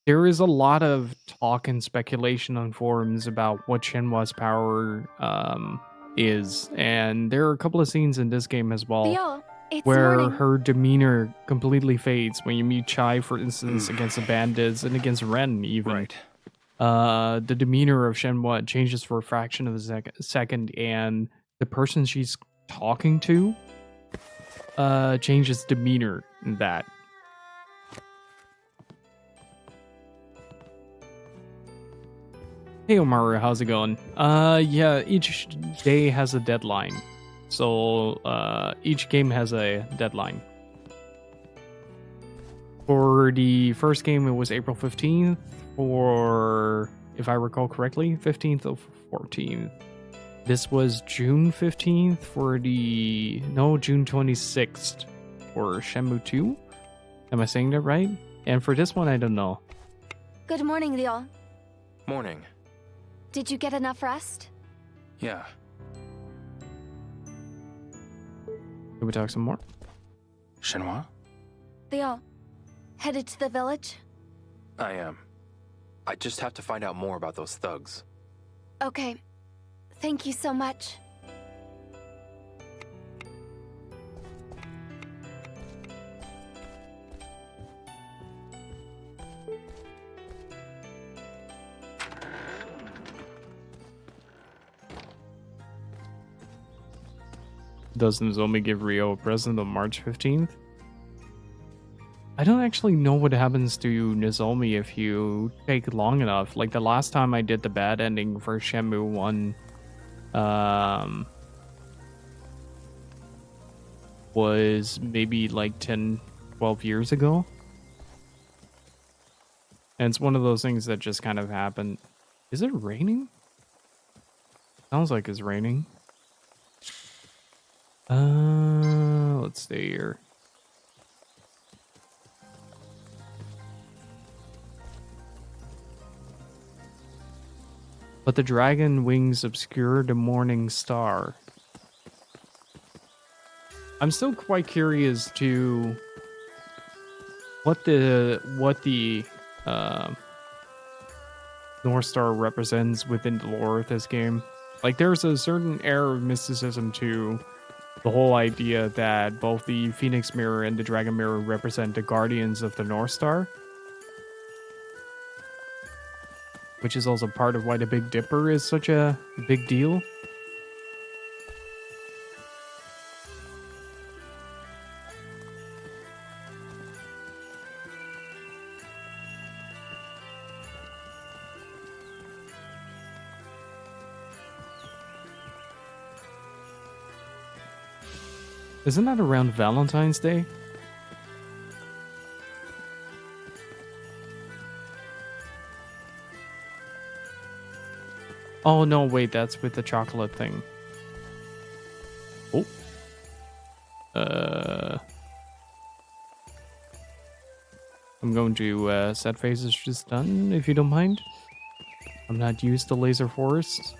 there is a lot of talk and speculation on forums about what Shenhua's power is, and there are a couple of scenes in this game as well Leo, it's where morning. her demeanor completely fades when you meet Chai, for instance, against the bandits, and against Ren, even. Right. The demeanor of Shenhua changes for a fraction of a second, and the person she's talking to changes demeanor in that. Hey Omaru, how's it going? Yeah, each day has a deadline. So, each game has a deadline. For the first game, it was April 15th. For, if I recall correctly, 15th of 14th. This was June 15th for the... No, June 26th for Shenmue 2. Am I saying that right? And for this one, I don't know. Good morning, Leo. Morning. Did you get enough rest? Yeah. Can we talk some more? Shenhua? Leo, headed to the village? I am. I just have to find out more about those thugs. Okay. Thank you so much. Does Nozomi give Rio a present on March 15th? I don't actually know what happens to Nozomi if you take long enough. Like the last time I did the bad ending for Shenmue 1, was maybe like 10, 12 years ago. And it's one of those things that just kind of happened. Is it raining? Sounds like it's raining. Let's stay here. But the dragon wings obscure the morning star. I'm still quite curious to what the North Star represents within the lore of this game. Like, there's a certain air of mysticism to the whole idea that both the Phoenix Mirror and the Dragon Mirror represent the guardians of the North Star. which is also part of why the Big Dipper is such a big deal. Isn't that around Valentine's Day? Oh, no, wait, that's with the chocolate thing. Oh. I'm going to set phases just done, if you don't mind. I'm not used to laser forests.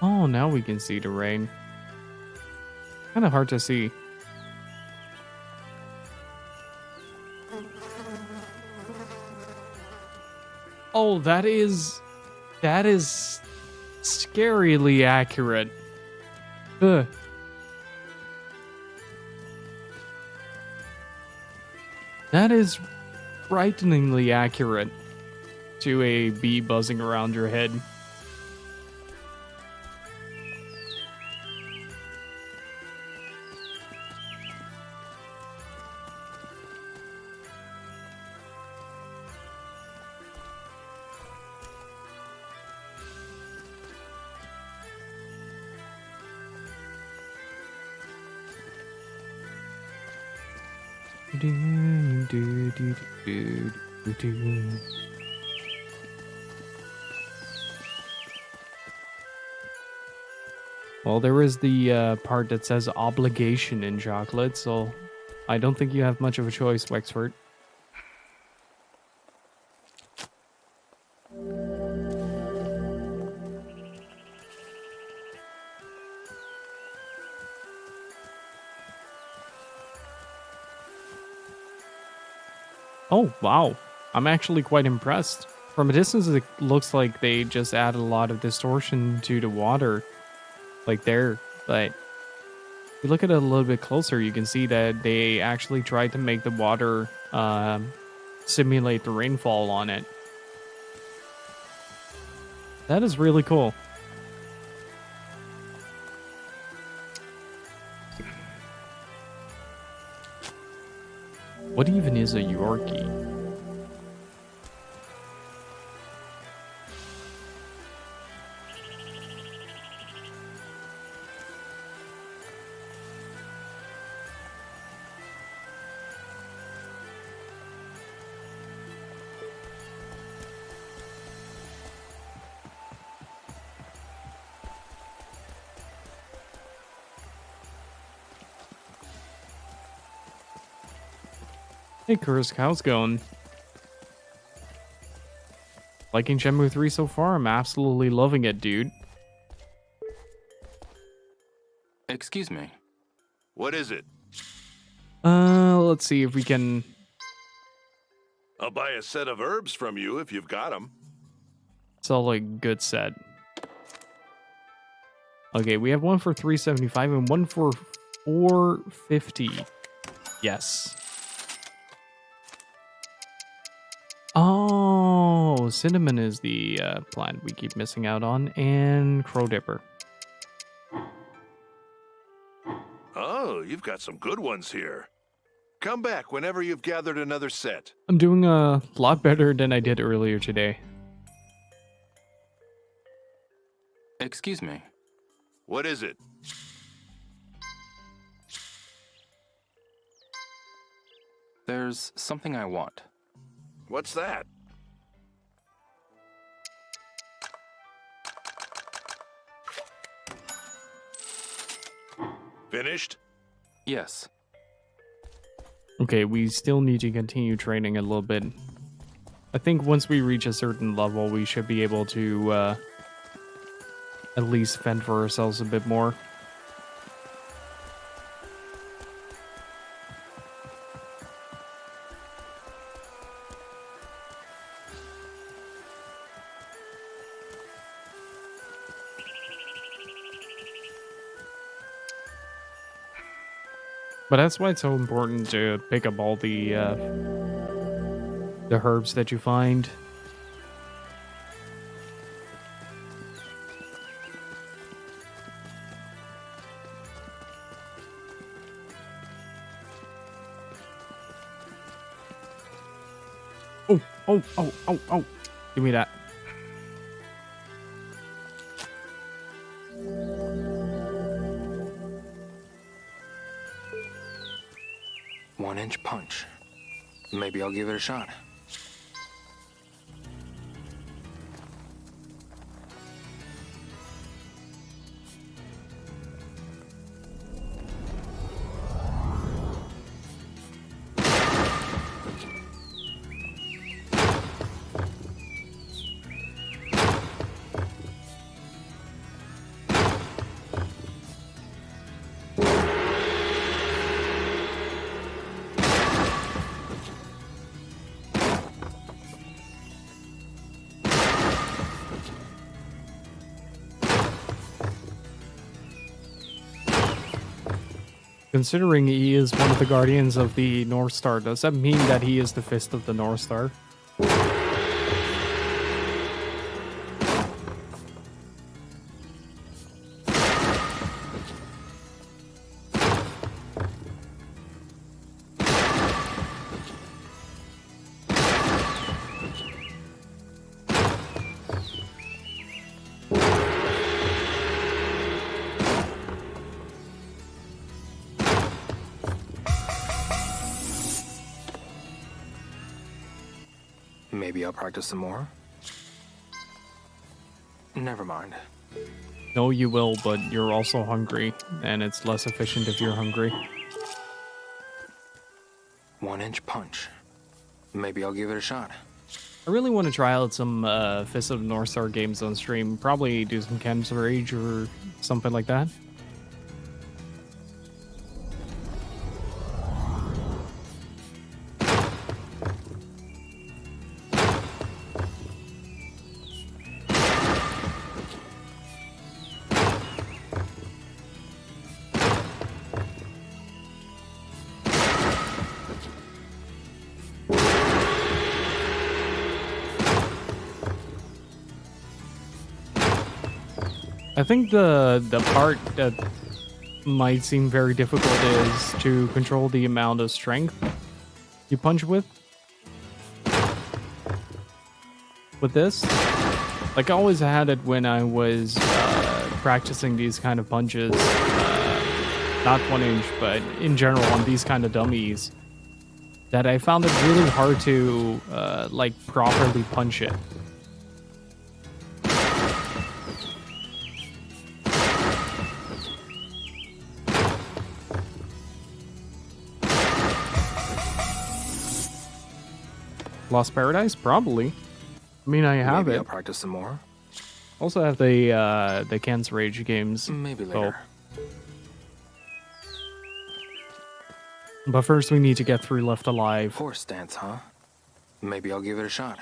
Oh, now we can see the rain. Kind of hard to see. Oh, that is scarily accurate. Ugh. That is frighteningly accurate to a bee buzzing around your head. Well, there is the part that says obligation in chocolate, so I don't think you have much of a choice, Wexford. Oh, wow. I'm actually quite impressed. From a distance, it looks like they just added a lot of distortion to the water. Like there, but if you look at it a little bit closer, you can see that they actually tried to make the water simulate the rainfall on it. That is really cool. What even is a Yorkie? Hey, Kursk, how's it going? Liking Shenmue 3 so far? I'm absolutely loving it, dude. Excuse me. What is it? Let's see if we can... I'll buy a set of herbs from you if you've got them. sell a good set. Okay, we have one for 375 and one for 450. Yes. Oh, cinnamon is the plant we keep missing out on, and crow dipper. Oh, you've got some good ones here. Come back whenever you've gathered another set. I'm doing a lot better than I did earlier today. Excuse me. What is it? There's something I want. What's that? Finished? Yes. Okay, we still need to continue training a little bit. I think once we reach a certain level, we should be able to at least fend for ourselves a bit more. But that's why it's so important to pick up all the herbs that you find. Oh. Give me that. One-inch punch. Maybe I'll give it a shot. Considering he is one of the guardians of the North Star, does that mean that he is the fist of the North Star? Maybe I'll practice some more. Never mind. No, you will, but you're also hungry, and it's less efficient if you're hungry. One-inch punch. Maybe I'll give it a shot. I really want to try out some Fist of the North Star games on stream. Probably do some Ken's Rage or something like that. I think the part that might seem very difficult is to control the amount of strength you punch with. With this, like I always had it when I was practicing these kind of punches, not 1-inch, but in general on these kind of dummies, that I found it really hard to like properly punch it. Lost Paradise? Probably. I mean, I have Maybe it. I'll practice some more. Also have the Ken's Rage games. Maybe later. But first we need to get 3 left alive. Horse stance, huh? Maybe I'll give it a shot.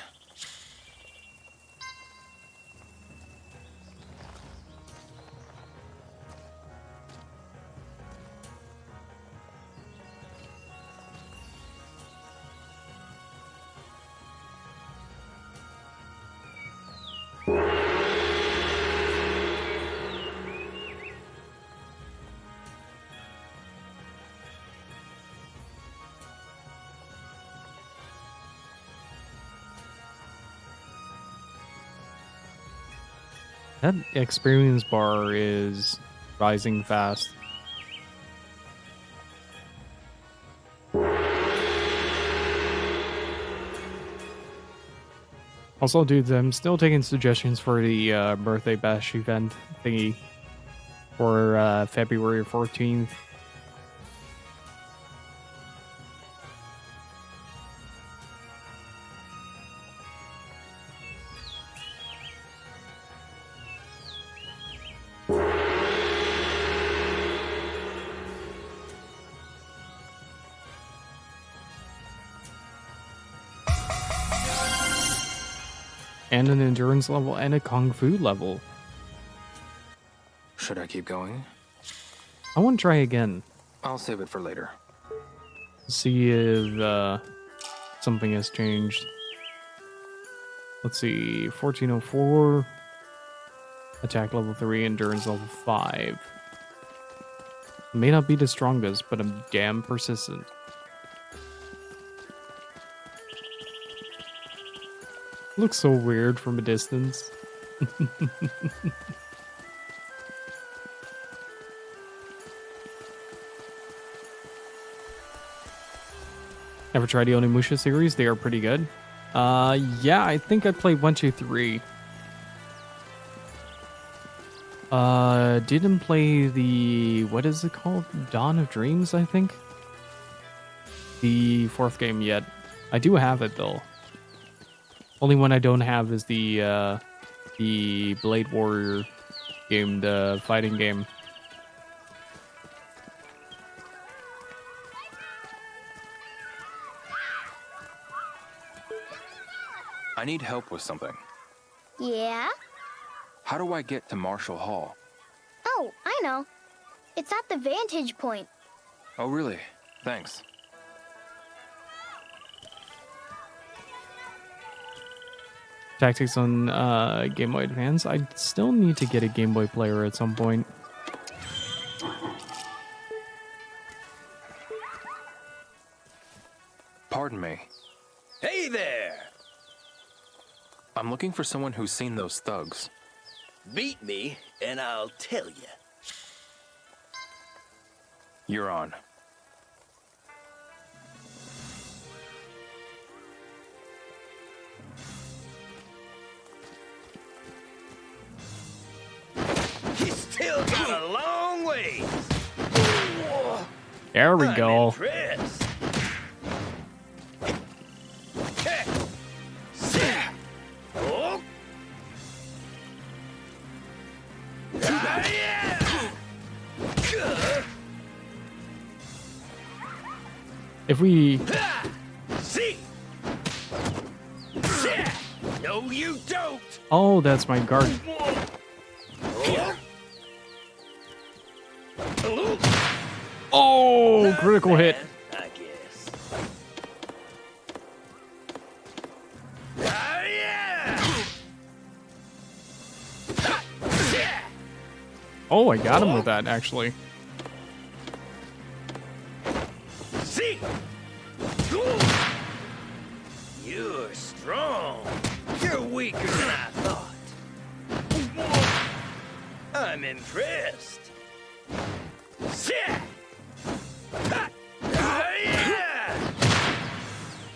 That experience bar is rising fast. Also, dudes, I'm still taking suggestions for the birthday bash event thingy for February 14th. And an endurance level and a kung fu level. Should I keep going? I want to try again. I'll save it for later. See if something has changed. Let's see, 1404, attack level 3, endurance level 5. May not be the strongest, but I'm damn persistent. Looks so weird from a distance. Ever tried the Onimusha series? They are pretty good. Yeah, I think I played 1, 2, 3. Didn't play the, what is it called? Dawn of Dreams, I think? The 4th game yet. I do have it though. Only one I don't have is the Blade Warrior game, the fighting game. I need help with something. Yeah? How do I get to Marshall Hall? Oh, I know. It's at the vantage point. Oh, really? Thanks. Tactics on Game Boy Advance. I still need to get a Game Boy player at some point. Pardon me. Hey there! I'm looking for someone who's seen those thugs. Beat me, and I'll tell you. You're on. He's still got a long way. There we I'm go. impressed. Oh. If we... See? No, you don't. Oh, that's my guard. Oh, critical hit. I guess. Oh, I got him with that, actually. See? You're strong. You're weaker than I thought. I'm impressed.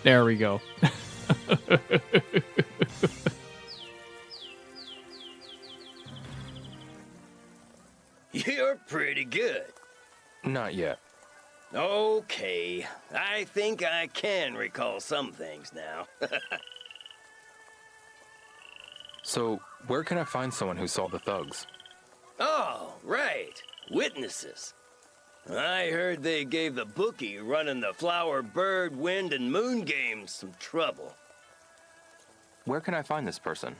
There we go. You're pretty good. Not yet. Okay, I think I can recall some things now. So, where can I find someone who saw the thugs? Oh, right. Witnesses. I heard they gave the bookie running the flower, bird, wind, and moon games some trouble. Where can I find this person?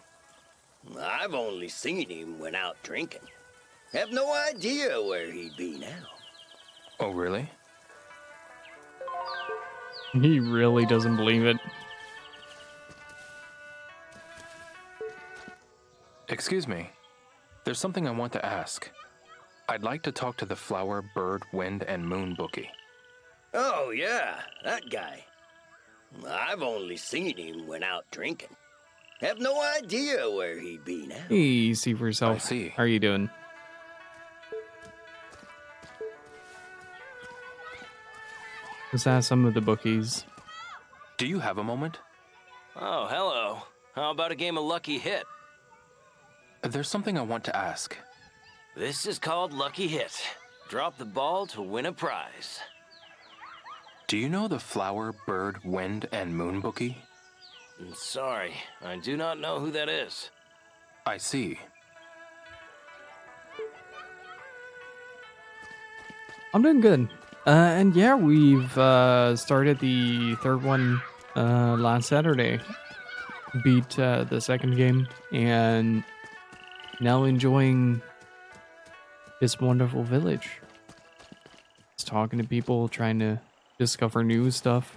I've only seen him when out drinking. Have no idea where he'd be now. Oh, really? He really doesn't believe it. Excuse me. There's something I want to ask. I'd like to talk to the flower, bird, wind, and moon bookie. Oh, yeah, that guy. I've only seen him when out drinking. Have no idea where he'd be now. Hey, see for yourself. I see. How are you doing? Let's ask some of the bookies. Do you have a moment? Oh, hello. How about a game of Lucky Hit? There's something I want to ask. This is called Lucky Hit. Drop the ball to win a prize. Do you know the flower, bird, wind, and moon bookie? Sorry, I do not know who that is. I see. I'm doing good. And yeah, we've started the third one last Saturday. Beat the second game, and now enjoying this wonderful village. Just talking to people, trying to discover new stuff.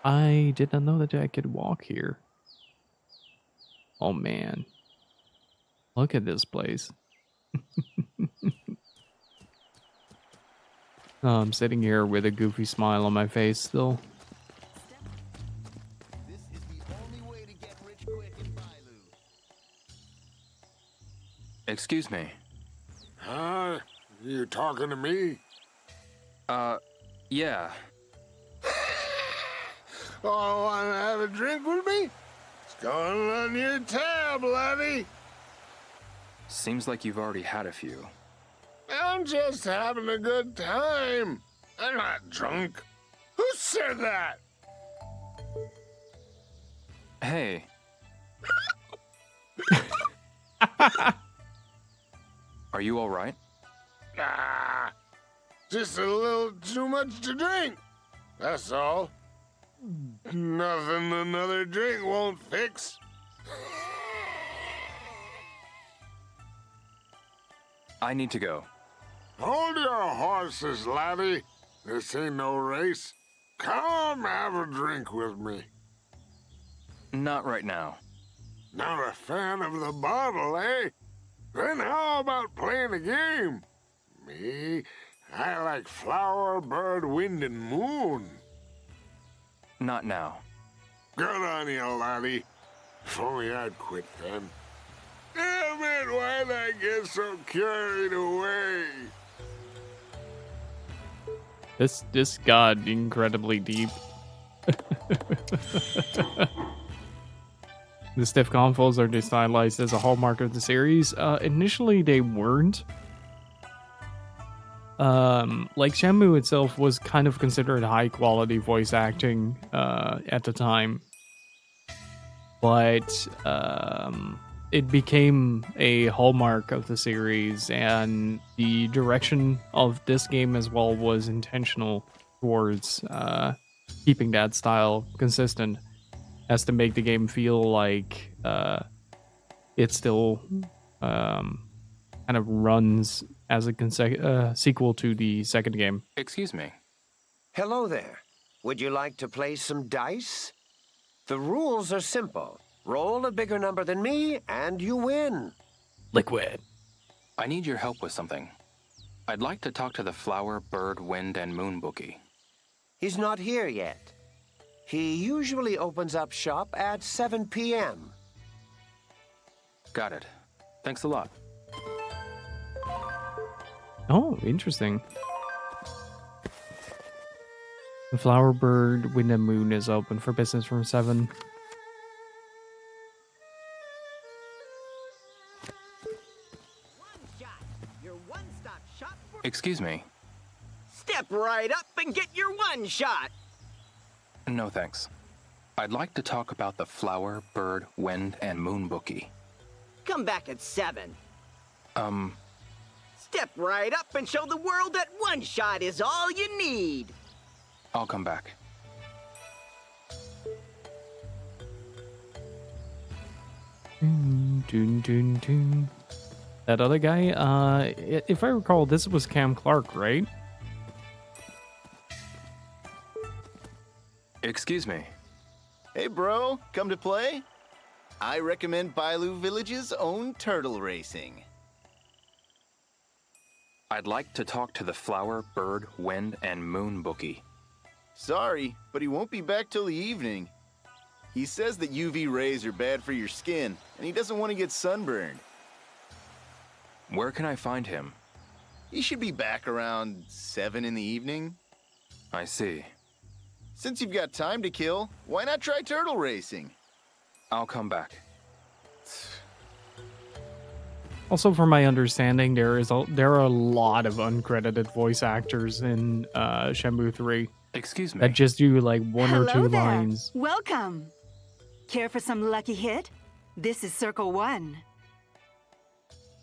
I did not know that I could walk here. Oh man. Look at this place. Oh, I'm sitting here with a goofy smile on my face still. Excuse me. Huh? You talking to me? Yeah. Oh, want to have a drink with me? It's going on your tab, laddie. Seems like you've already had a few. I'm just having a good time. I'm not drunk. Who said that? Hey. Are you all right? Ah, just a little too much to drink. That's all. Nothing another drink won't fix. I need to go. Hold your horses, laddie. This ain't no race. Come have a drink with me. Not right now. Not a fan of the bottle, eh? Then how about playing a game? Me, I like flower, bird, wind, and moon. Not now. Good on you, laddie. If only I'd quit then. Damn it, why'd I get so carried away? This got incredibly deep. The stiff confoes are stylized as a hallmark of the series. Initially, they weren't. Like Shenmue itself was kind of considered high quality voice acting at the time, but it became a hallmark of the series, and the direction of this game as well was intentional towards keeping that style consistent, as to make the game feel like it still kind of runs as a sequel to the second game. Excuse me. Hello there. Would you like to play some dice? The rules are simple. Roll a bigger number than me, and you win. Liquid. I need your help with something. I'd like to talk to the flower, bird, wind, and moon bookie. He's not here yet. He usually opens up shop at 7 p.m. Got it. Thanks a lot. Oh, interesting. The flower, bird, wind, and moon is open for business from 7. Excuse me. Step right up and get your one shot. No, thanks. I'd like to talk about the flower, bird, wind, and moon bookie. Come back at 7. Step right up and show the world that one shot is all you need. I'll come back. That other guy, if I recall, this was Cam Clark, right? Excuse me. Hey, bro, come to play? I recommend Bailu Village's own turtle racing. I'd like to talk to the flower, bird, wind, and moon bookie. Sorry, but he won't be back till the evening. He says that UV rays are bad for your skin, and he doesn't want to get sunburned. Where can I find him? He should be back around 7 in the evening. I see. Since you've got time to kill, why not try turtle racing? I'll come back. Also, from my understanding, there are a lot of uncredited voice actors in Shenmue 3. Excuse me. That just do like one Hello or two there. lines. Welcome. Care for some lucky hit? This is Circle 1.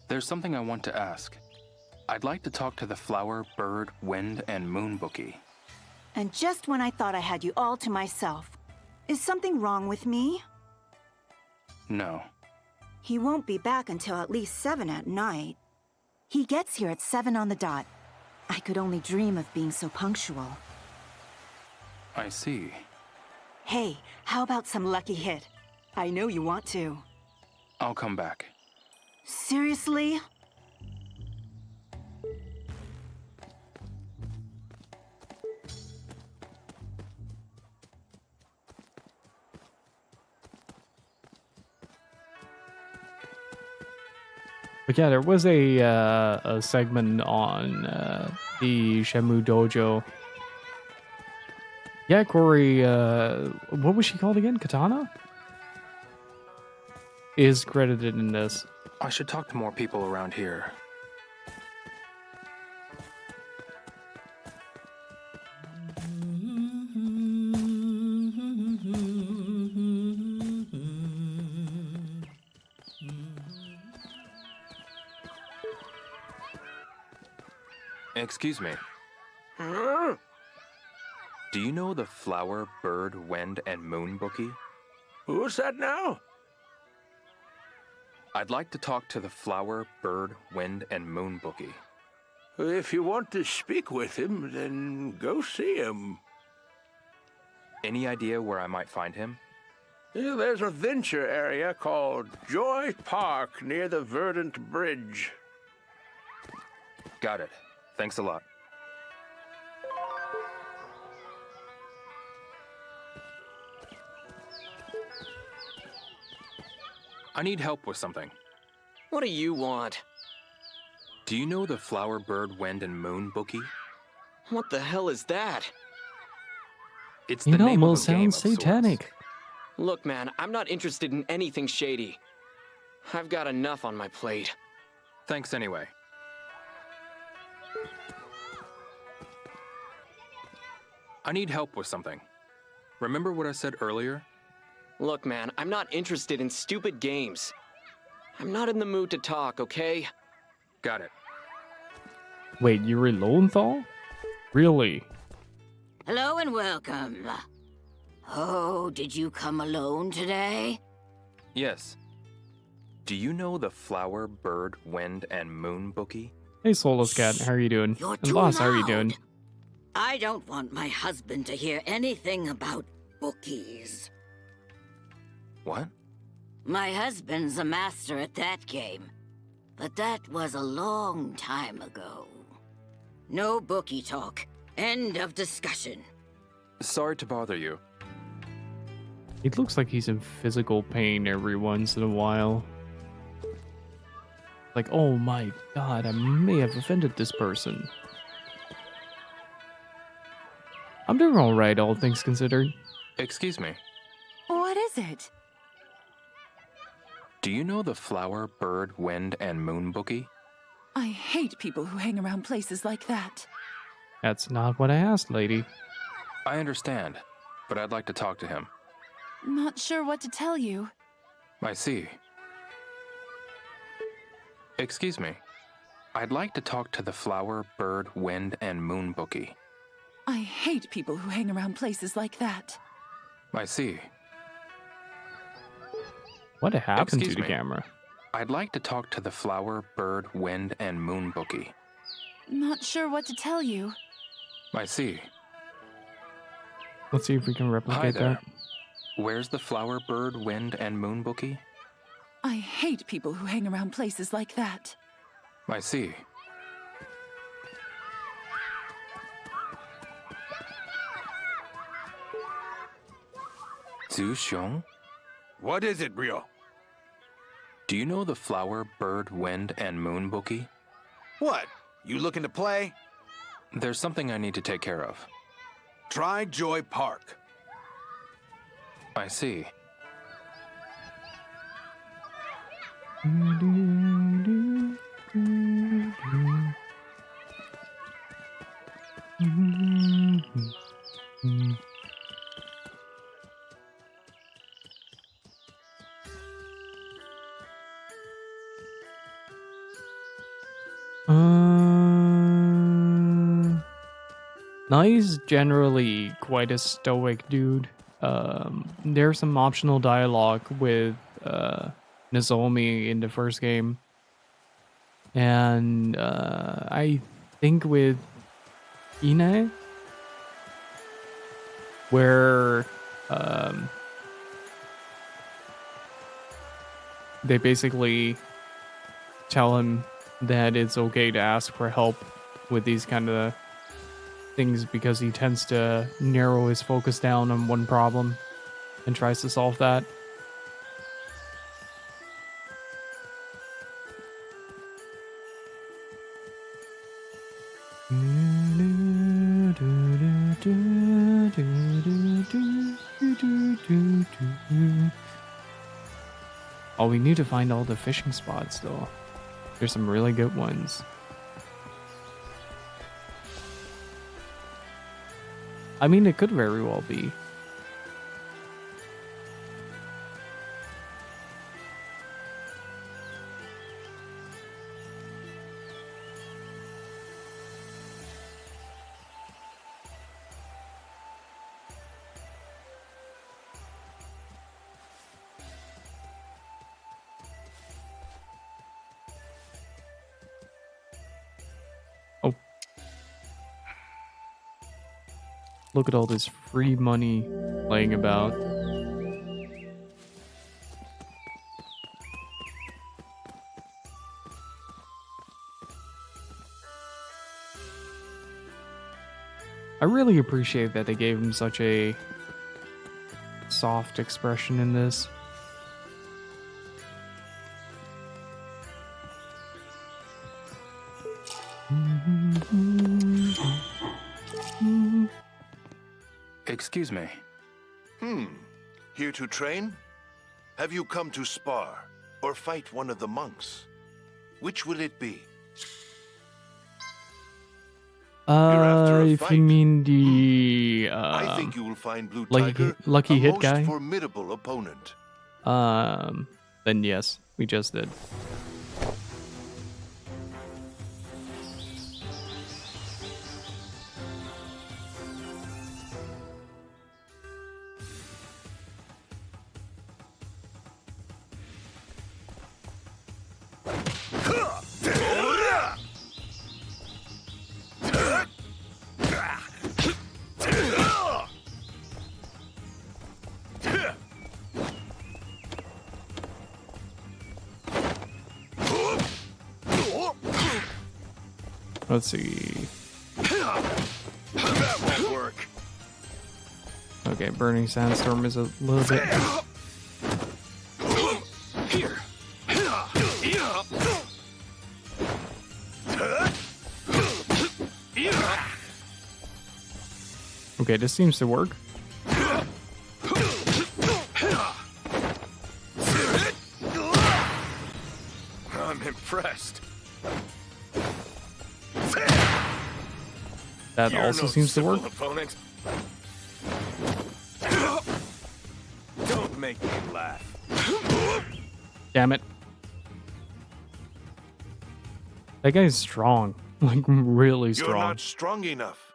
There's something I want to ask. I'd like to talk to the flower, bird, wind, and moon bookie. And just when I thought I had you all to myself. Is something wrong with me? No. He won't be back until at least 7 at night. He gets here at 7 on the dot. I could only dream of being so punctual. I see. Hey, how about some lucky hit? I know you want to. I'll come back. Seriously? But yeah, there was a segment on the Shenmue Dojo. Yeah, Corey, what was she called again? Katana? Is credited in this. I should talk to more people around here. Excuse me. Do you know the Flower, Bird, Wind, and Moon bookie? Who's that now? I'd like to talk to the Flower, Bird, Wind, and Moon bookie. If you want to speak with him, then go see him. Any idea where I might find him? Yeah, there's a venture area called Joy Park near the Verdant Bridge. Got it. Thanks a lot. I need help with something. What do you want? Do you know the Flower, Bird, Wind, and Moon bookie? What the hell is that? It's It the name of almost a game sounds of sorts. satanic. Look, man, I'm not interested in anything shady. I've got enough on my plate. Thanks anyway. I need help with something. Remember what I said earlier? Look, man, I'm not interested in stupid games. I'm not in the mood to talk, okay? Got it. Wait, you're in Lowenthal? Really? Hello and welcome. Oh, did you come alone today? Yes. Do you know the Flower, Bird, Wind, and Moon bookie? Hey, Soulless Cat, how are you doing? You're And too Boss, how are you loud. doing? I don't want my husband to hear anything about bookies. What? My husband's a master at that game, but that was a long time ago. No bookie talk. End of discussion. Sorry to bother you. It looks like he's in physical pain every once in a while. Like, oh my god, I may have offended this person. I'm doing alright, all things considered. Excuse me. What is it? Do you know the Flower, Bird, Wind, and Moon bookie? I hate people who hang around places like that. That's not what I asked, lady. I understand, but I'd like to talk to him. Not sure what to tell you. I see. Excuse me. I'd like to talk to the Flower, Bird, Wind, and Moon bookie. I hate people who hang around places like that. I see. What happened Excuse to the me. camera? I'd like to talk to the Flower, Bird, Wind, and Moon bookie. Not sure what to tell you. I see. Let's see if we can Hi replicate there. that. Where's the Flower, Bird, Wind, and Moon bookie? I hate people who hang around places like that. I see. Zhu Xiong? What is it, Ryo? Do you know the Flower, Bird, Wind, and Moon bookie? What? You looking to play? There's something I need to take care of. Try Joy Park. I see. Now he's generally quite a stoic dude. There's some optional dialogue with Nozomi in the first game. And I think with Ine, where they basically tell him that it's okay to ask for help with these kind of things because he tends to narrow his focus down on one problem and tries to solve that. Oh, we need to find all the fishing spots though. There's some really good ones. I mean, it could very well be. Oh. Look at all this free money laying about. I really appreciate that they gave him such a soft expression in this. Excuse me. Here to train? Have you come to spar or fight one of the monks? Which will it be? If you mean the I think you will find Blue lucky, Tiger lucky a hit most guy. formidable opponent. Then yes, we just did. Let's see. That won't work. Okay, Burning Sandstorm is a little bit. Here. Okay, this seems to work. I'm impressed. That You're also no seems to work. simple opponent. Don't make me laugh. Damn it. That guy's strong. Like, really You're strong. not strong enough.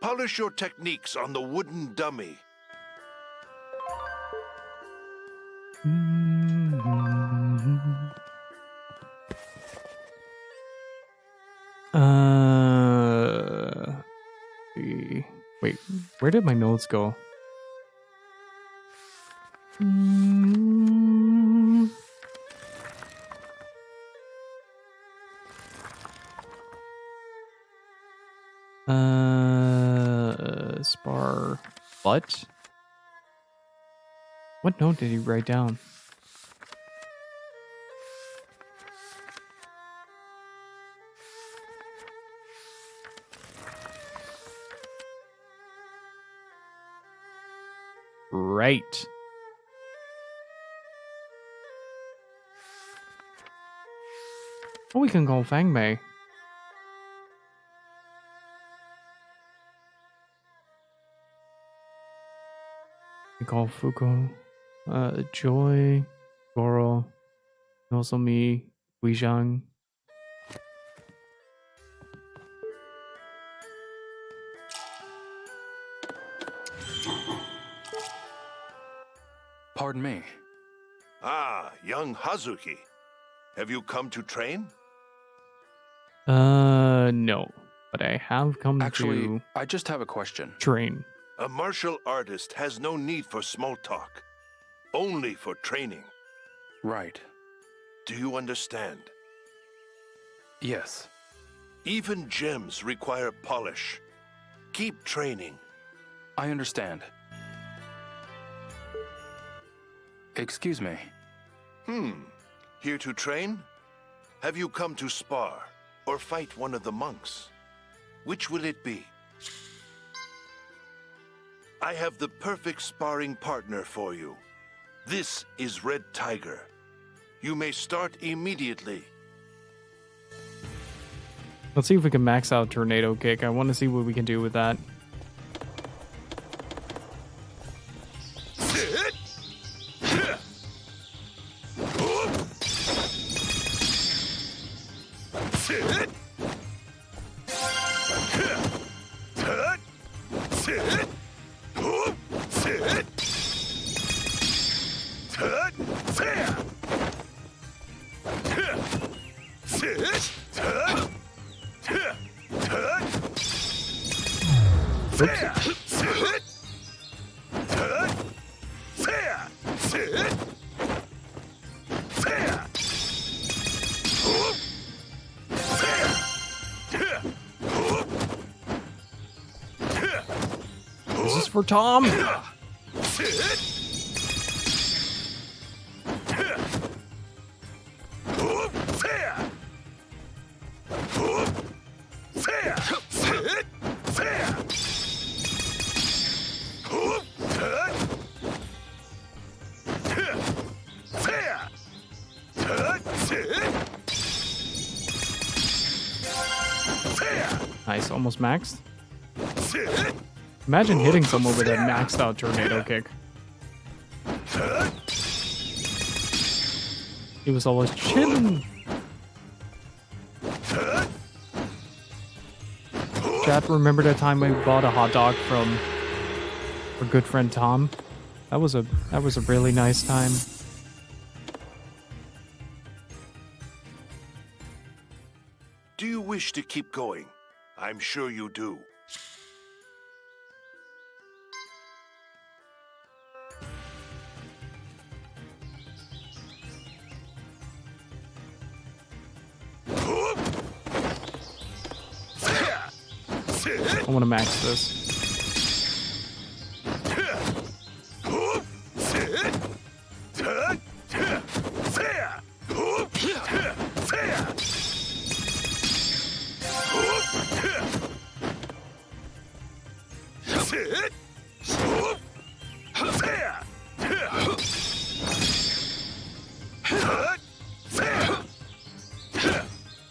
Polish your techniques on the wooden dummy. Wait, where did my notes go? Spar butt? What note did he write down? Right. Oh, we can call Fang Mei. We call Fuko, Joy, Goro, Nozomi, Guizhang. Pardon me. Ah, young Hazuki. Have you come to train? No. but I have come Actually, to I just have a question. train. A martial artist has no need for small talk, only for training. Right. Do you understand? Yes. Even gems require polish. Keep training. I understand. Excuse me. Here to train? Have you come to spar or fight one of the monks? Which will it be? I have the perfect sparring partner for you. This is Red Tiger. You may start immediately. Let's see if we can max out Tornado Kick. I want to see what we can do with that. This is for Tom. Nice, almost maxed. Imagine hitting someone with a maxed out tornado kick. He was always chilling. Chat, remember that time I bought a hot dog from our good friend Tom? That was a really nice time. Do you wish to keep going? I'm sure you do. I want to max this.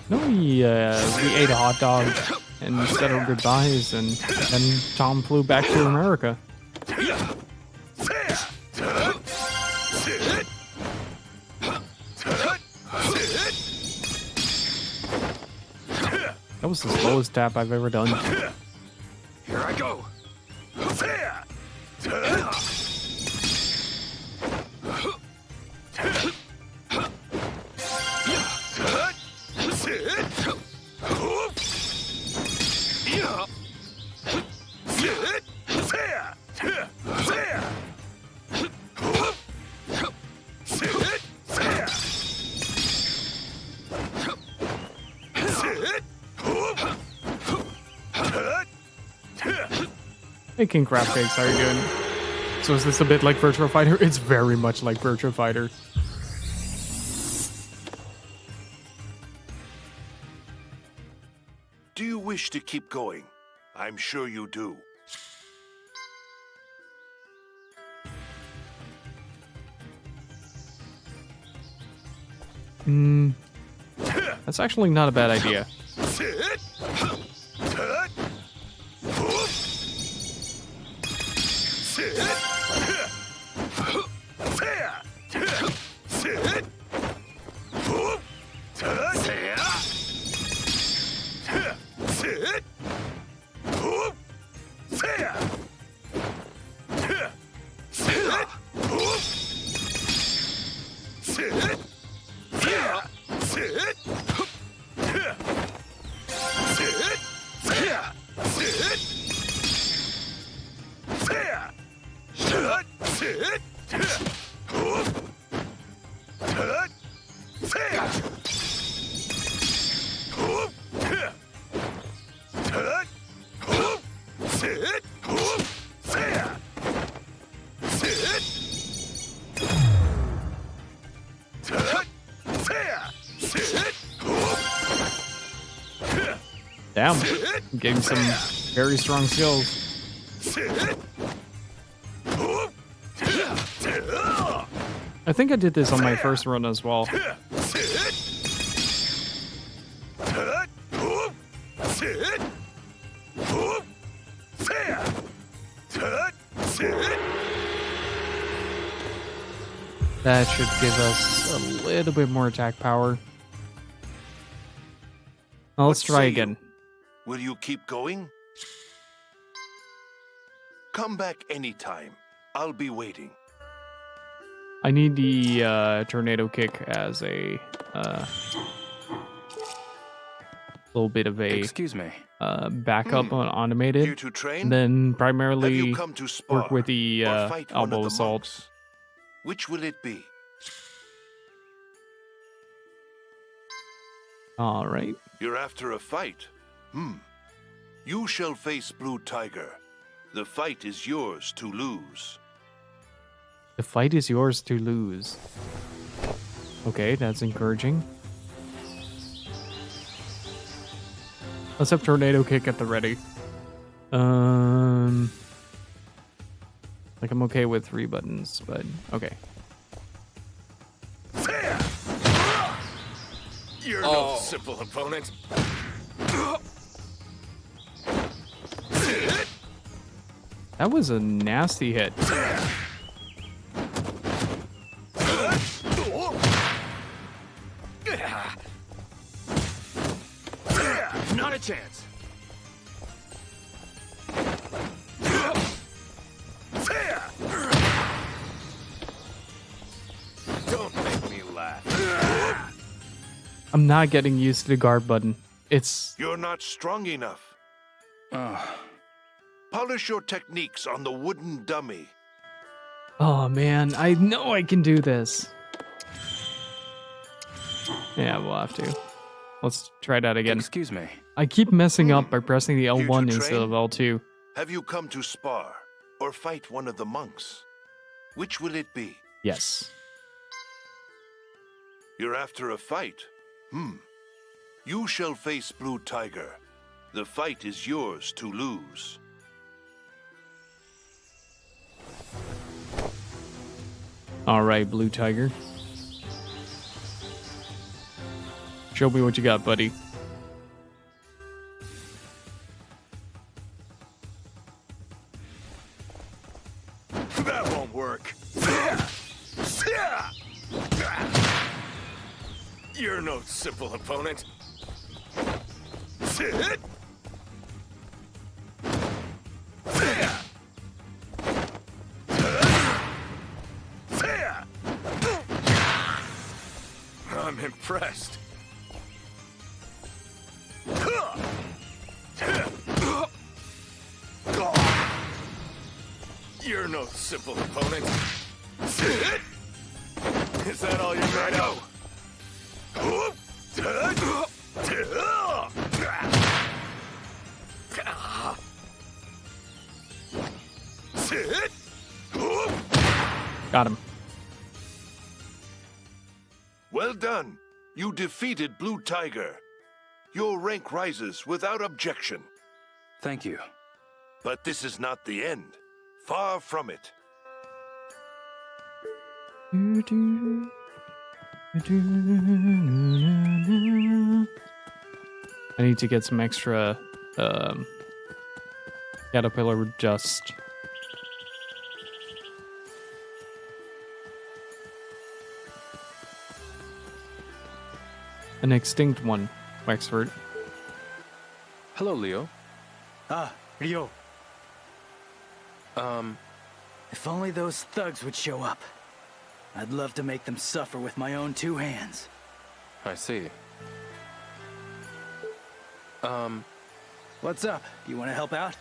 No, we ate a hot dog and said our goodbyes, and then Tom flew back to America. That was the slowest tap I've ever done. Here I go. Hey King Crab Cakes, how are you doing? So is this a bit like Virtua Fighter? It's very much like Virtua Fighter. Do you wish to keep going? I'm sure you do. That's actually not a bad idea. Damn, I'm getting some very strong skills. I think I did this on my first run as well. That should give us a little bit more attack power. Now let's try again. Will you keep going? Come back anytime. I'll be waiting. I need the tornado kick as a little bit of a backup on automated. Here to train? And then Have primarily you come to spar work with the or fight one of elbow the assault. monks? Which will it be? All right. You're after a fight? You shall face Blue Tiger. The fight is yours to lose. The fight is yours to lose. Okay, that's encouraging. Let's have tornado kick at the ready. Like I'm okay with 3 buttons, but okay. You're no simple opponent. That was a nasty hit. Not a chance. Don't make me laugh. I'm not getting used to the guard button. It's... You're not strong enough. Polish your techniques on the wooden dummy. Oh man, I know I can do this. Yeah, we'll have to. Let's try that again. Excuse me. I keep messing up by pressing the L1 instead of L2. Have you come to spar or fight one of the monks? Which will it be? Yes. You're after a fight? You shall face Blue Tiger. The fight is yours to lose. All right, Blue Tiger. Show me what you got, buddy. That won't work. You're no simple opponent. I'm impressed. You're no simple opponent. Is that all you're made of? Got him. Well done. You defeated Blue Tiger. Your rank rises without objection. Thank you. But this is not the end. Far from it. I need to get some extra caterpillar dust. An extinct one, Wexford. Hello, Leo. Ah, Rio. If only those thugs would show up. I'd love to make them suffer with my own 2 hands. I see. What's up? You want to help out?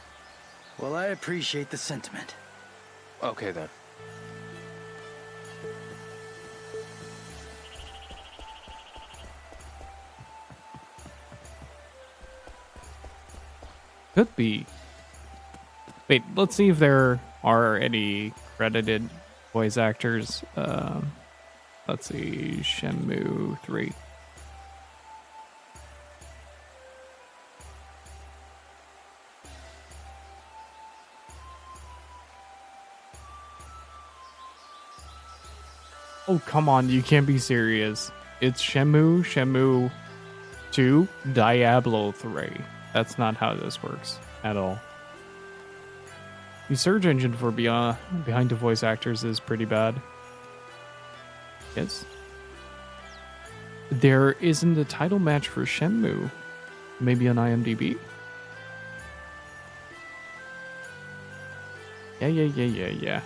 Well, I appreciate the sentiment. Okay then. Could be. Wait, let's see if there are any credited voice actors. Let's see, Shenmue 3. Oh, come on, you can't be serious. It's Shenmue, Shenmue 2, Diablo 3. That's not how this works at all. The search engine for behind the voice actors is pretty bad. Yes. There isn't a title match for Shenmue. Maybe on IMDb? Yeah.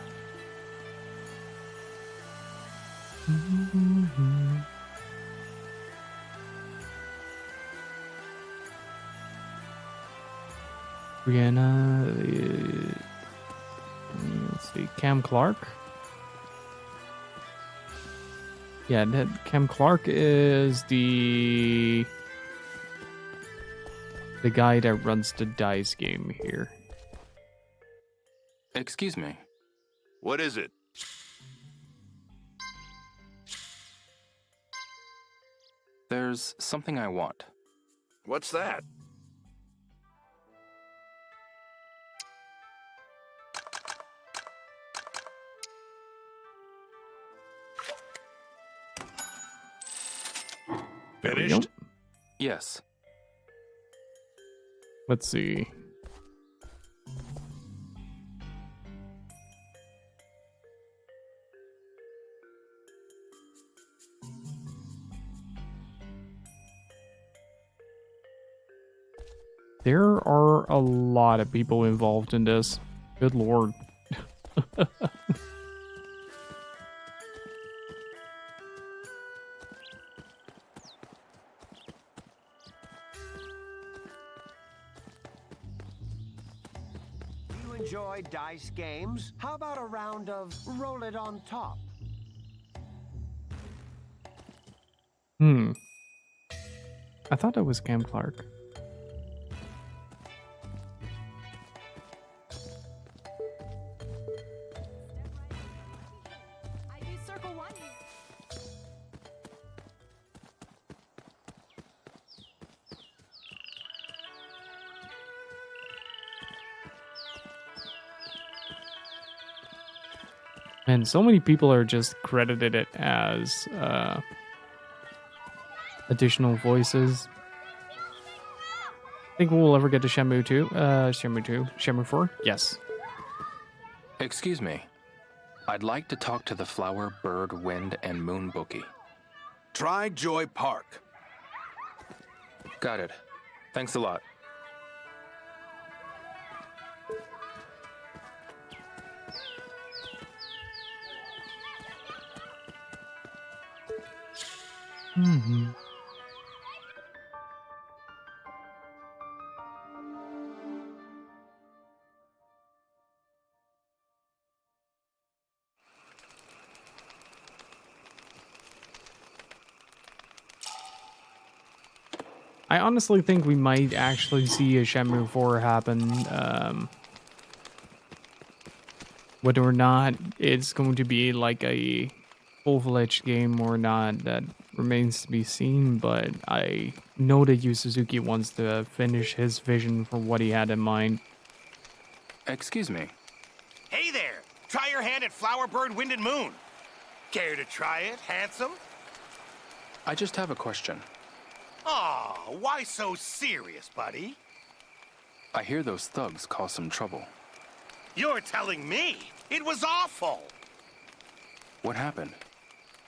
Brianna, let's see, Cam Clark. Yeah, Cam Clark is the guy that runs the dice game here. Excuse me. What is it? There's something I want. What's that? Finished? Yes. Let's see. There are a lot of people involved in this. Good lord. You enjoy dice games? How about a round of roll it on top? I thought that was Cam Clark. And so many people are just credited it as additional voices. Think we'll ever get to Shenmue 2? Shenmue 2? Shenmue 4? Yes. Excuse me. I'd like to talk to the Flower, Bird, Wind, and Moon bookie. Try Joy Park. Got it. Thanks a lot. I honestly think we might actually see a Shenmue 4 happen. Whether or not it's going to be like a full-fledged game or not, that remains to be seen, but I know that Yu Suzuki wants to finish his vision for what he had in mind. Excuse me. Hey there! Try your hand at Flower, Bird, Wind, and Moon. Care to try it, handsome? I just have a question. Aw, why so serious, buddy? I hear those thugs cause some trouble. You're telling me it was awful. What happened?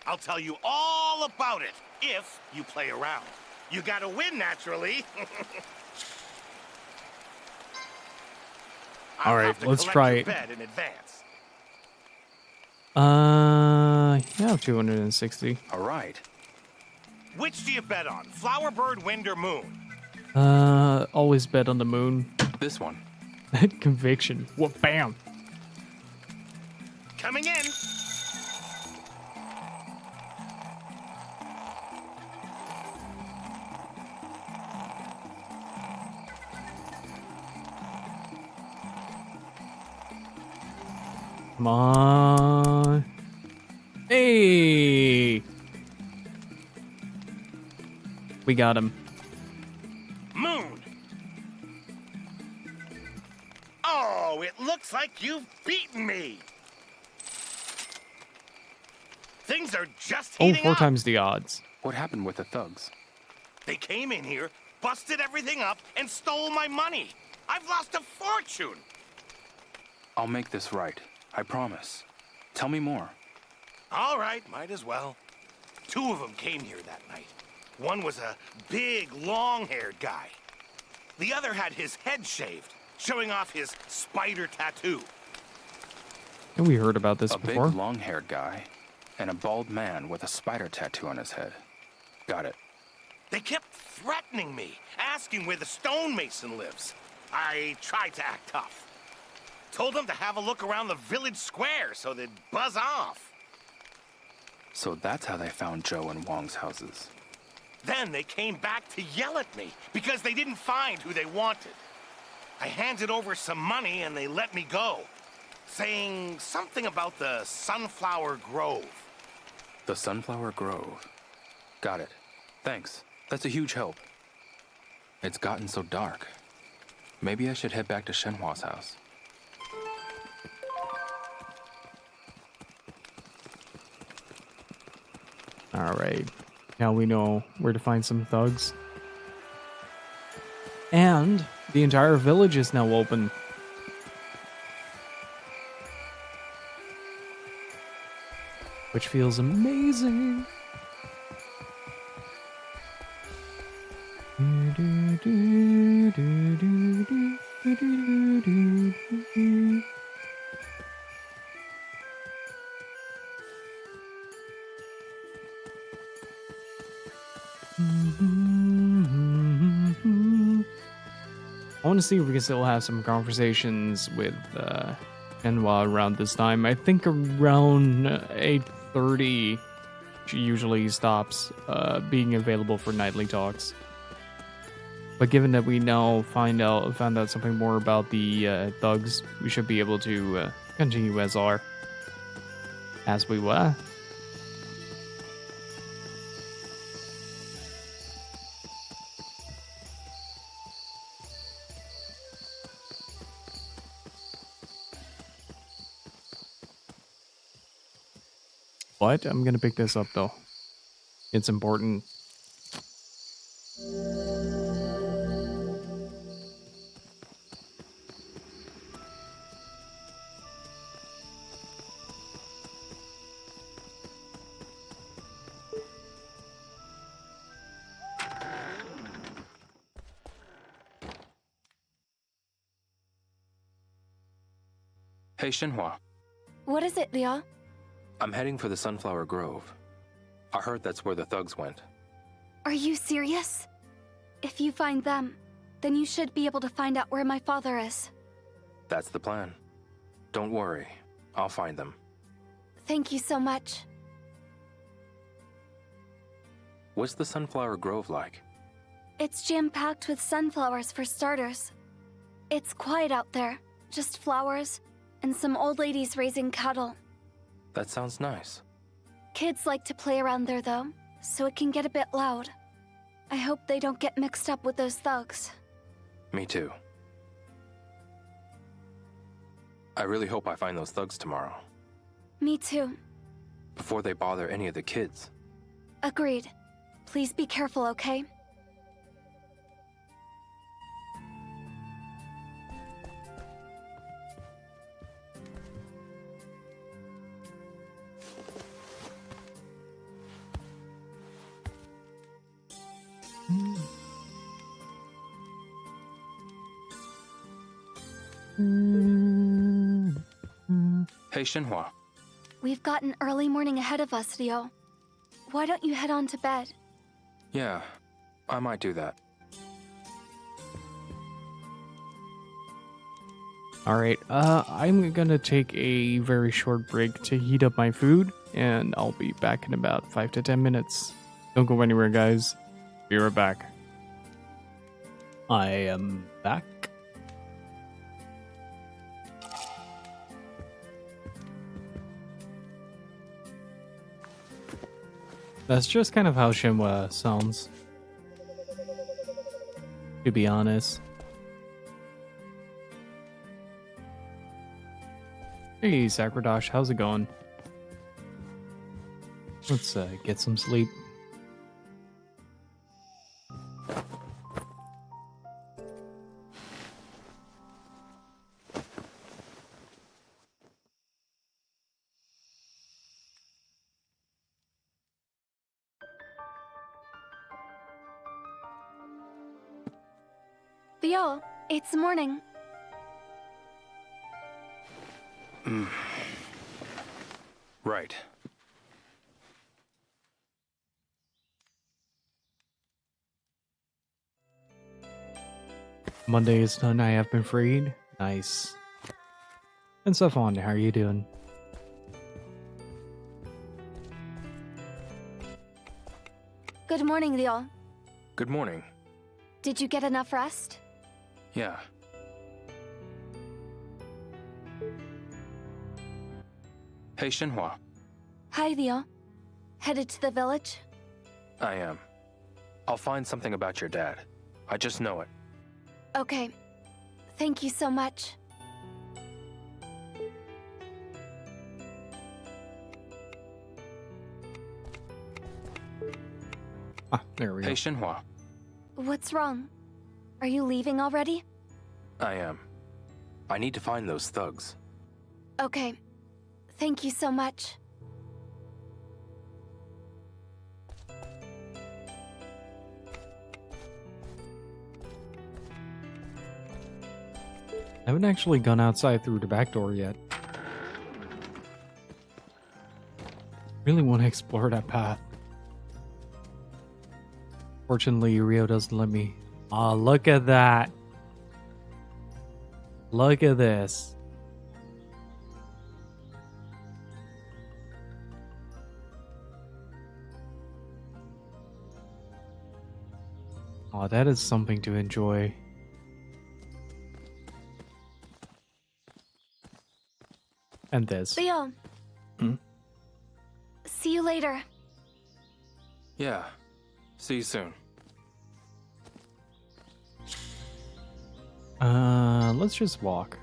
I'll tell you all about it if you play around. You gotta win, naturally. All right, let's try it. Bet in advance. Yeah, 260. All right. Which do you bet on? Flower, Bird, Wind, or Moon? Always bet on the moon. This one. Conviction. What? Bam. Coming in. Come on. Hey! We got him. Moon! Oh, it looks like you've beaten me! Things are just Oh, heating 4 up. times the odds. What happened with the thugs? They came in here, busted everything up, and stole my money. I've lost a fortune. I'll make this right. I promise. Tell me more. All right, might as well. 2 of them came here that night. One was a big, long-haired guy. The other had his head shaved, showing off his spider tattoo. And we heard about this a before. big, long-haired guy and a bald man with a spider tattoo on his head. Got it. They kept threatening me, asking where the stonemason lives. I tried to act tough. Told them to have a look around the village square so they'd buzz off. So that's how they found Joe and Wong's houses. Then they came back to yell at me because they didn't find who they wanted. I handed over some money and they let me go, saying something about the Sunflower Grove. The Sunflower Grove. Got it. Thanks. That's a huge help. It's gotten so dark. Maybe I should head back to Shenhua's house. Alright. Now we know where to find some thugs. And the entire village is now open. Which feels amazing. I want to see if we can still have some conversations with Shenhua around this time. I think around 8:30 she usually stops being available for nightly talks. But given that we now found out something more about the thugs, we should be able to continue as we were. But I'm gonna pick this up though. It's important. Hey, Shenhua. What is it, Liao? I'm heading for the Sunflower Grove. I heard that's where the thugs went. Are you serious? If you find them, then you should be able to find out where my father is. That's the plan. Don't worry. I'll find them. Thank you so much. What's the Sunflower Grove like? It's jam-packed with sunflowers for starters. It's quiet out there, just flowers and some old ladies raising cattle. That sounds nice. Kids like to play around there though, so it can get a bit loud. I hope they don't get mixed up with those thugs. Me too. I really hope I find those thugs tomorrow. Me too. Before they bother any of the kids. Agreed. Please be careful, okay? Hey, Shenhua. We've got an early morning ahead of us, Ryo. Why don't you head on to bed? Yeah, I might do that. Alright, I'm gonna take a very short break to heat up my food, and I'll be back in about 5 to 10 minutes. Don't go anywhere, guys. Be right back. I am back. That's just kind of how Shenmue sounds, to be honest. Hey, Sakradosh, how's it going? Let's get some sleep. Theo, it's morning. Right. Monday is done. I have been freed. Nice. And so on. How are you doing? Good morning, Theo. Good morning. Did you get enough rest? Yeah. Hey, Shenhua. Hi, Theo. Headed to the village? I am. I'll find something about your dad. I just know it. Okay. Thank you so much. Ah, there we go. Hey, Shenhua. What's wrong? Are you leaving already? I am. I need to find those thugs. Okay. Thank you so much. I haven't actually gone outside through the back door yet. Really want to explore that path. Fortunately, Rio doesn't let me. Oh, look at that. Look at this. Oh, that is something to enjoy. And this. Theo. Hmm? See you later. Yeah. See you soon. Let's just walk.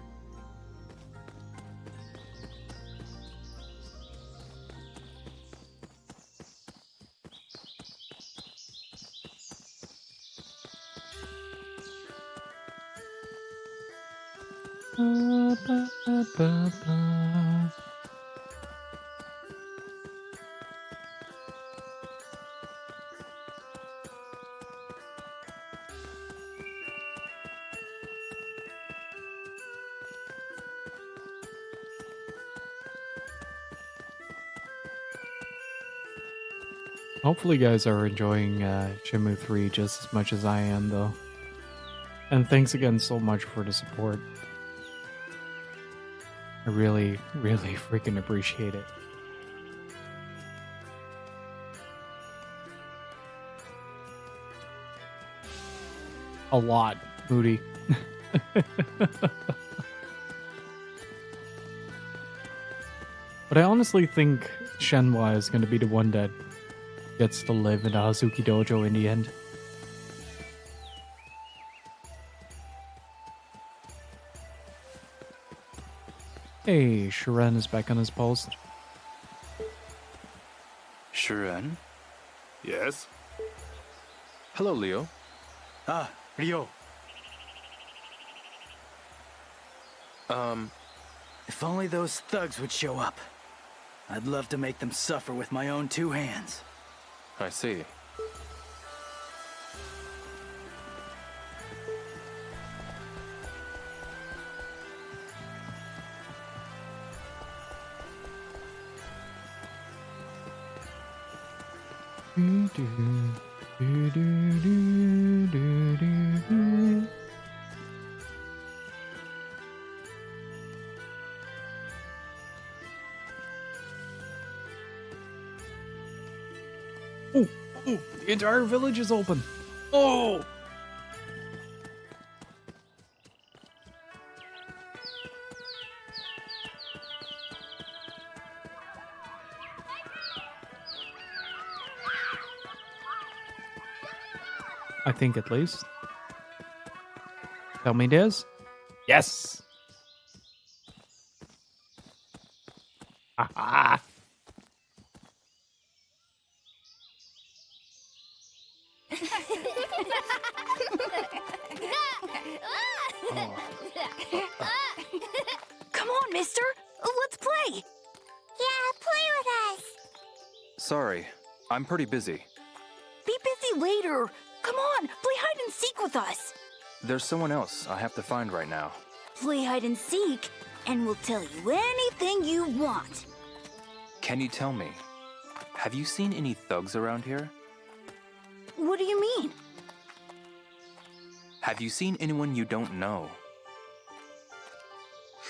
Hopefully you guys are enjoying Shenmue 3 just as much as I am, though. And thanks again so much for the support. I really, really freaking appreciate it. A lot, Moody. But I honestly think Shenmue is going to be the one that gets to live in the Hazuki Dojo in the end. Hey, Shiren is back on his post. Shiren? Yes? Hello, Leo. Ah, Ryo. If only those thugs would show up. I'd love to make them suffer with my own two hands. I see. Oh, the entire village is open. Oh! I think at least. Tell me this. Yes! Haha! Come on, mister. Let's play. Yeah, play with us. Sorry, I'm pretty busy. Be busy later. Come on, play hide and seek with us. There's someone else I have to find right now. Play hide and seek, and we'll tell you anything you want. Can you tell me, have you seen any thugs around here? What do you mean? Have you seen anyone you don't know?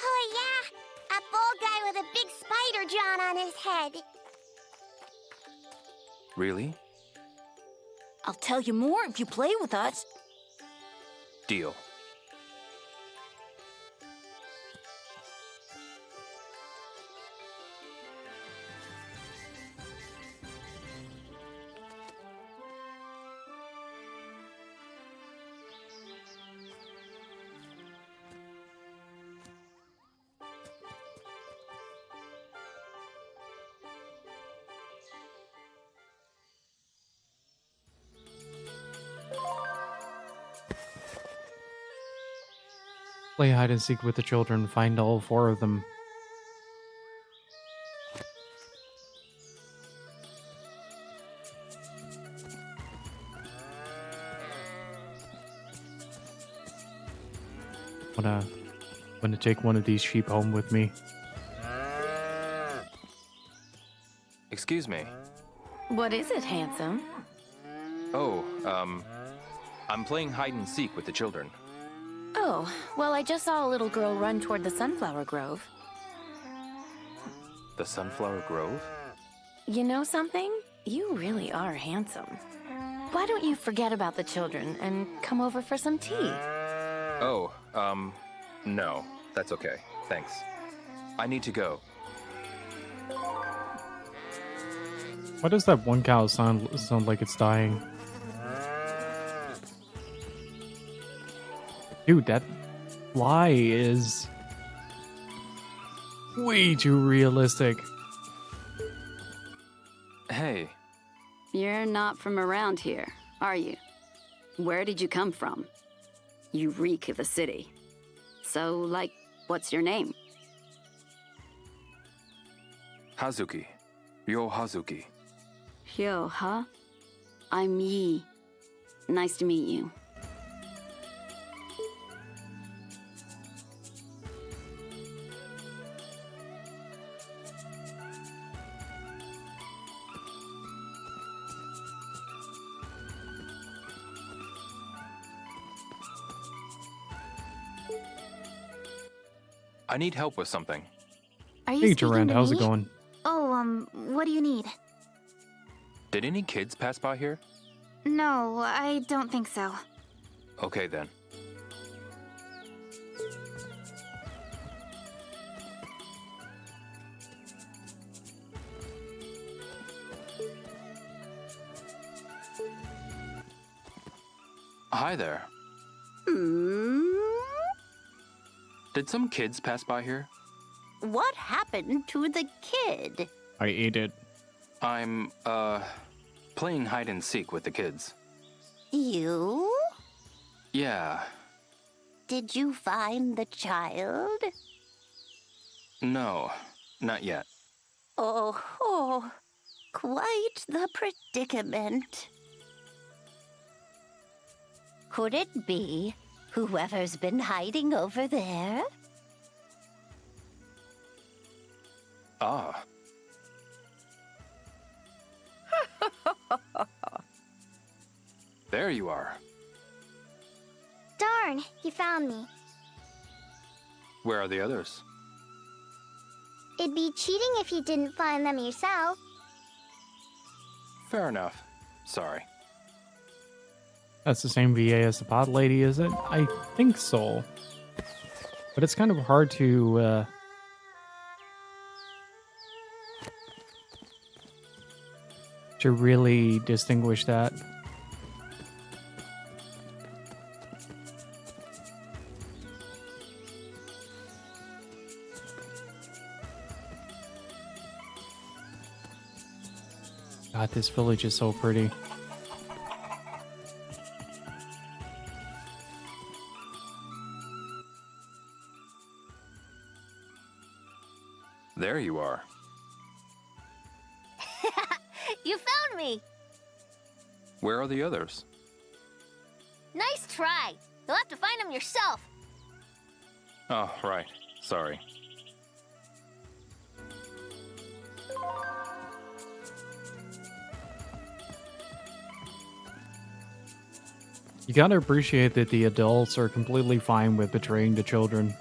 Oh, yeah. A bald guy with a big spider drawn on his head. Really? I'll tell you more if you play with us. Deal. Play hide and seek with the children. Find all 4 of them. Wanna take one of these sheep home with me. Excuse me. What is it, handsome? Oh, I'm playing hide and seek with the children. Oh, well, I just saw a little girl run toward the sunflower grove. The sunflower grove? You know something? You really are handsome. Why don't you forget about the children and come over for some tea? Oh, no. That's okay. Thanks. I need to go. Why does that one cow sound like it's dying? Dude, that fly is way too realistic. Hey. You're not from around here, are you? Where did you come from? You reek of the city. So, like, what's your name? Hazuki. Yo Hazuki. Yo, huh? I'm Yi. Nice to meet you. I need help with something. Are you Hey, speaking Durand, to how's me? it going? Oh, what do you need? Did any kids pass by here? No, I don't think so. Okay then. Hi there. Did some kids pass by here? What happened to the kid? I ate it. I'm, playing hide and seek with the kids. You? Yeah. Did you find the child? No, not yet. Oh, quite the predicament. Could it be whoever's been hiding over there? Ah. There you are. Darn, you found me. Where are the others? It'd be cheating if you didn't find them yourself. Fair enough. Sorry. That's the same VA as the pod lady, is it? I think so. But it's kind of hard to really distinguish that. God, this village is so pretty. There you are. You found me! Where are the others? Nice try. You'll have to find them yourself. Oh, right. Sorry. You gotta appreciate that the adults are completely fine with betraying the children.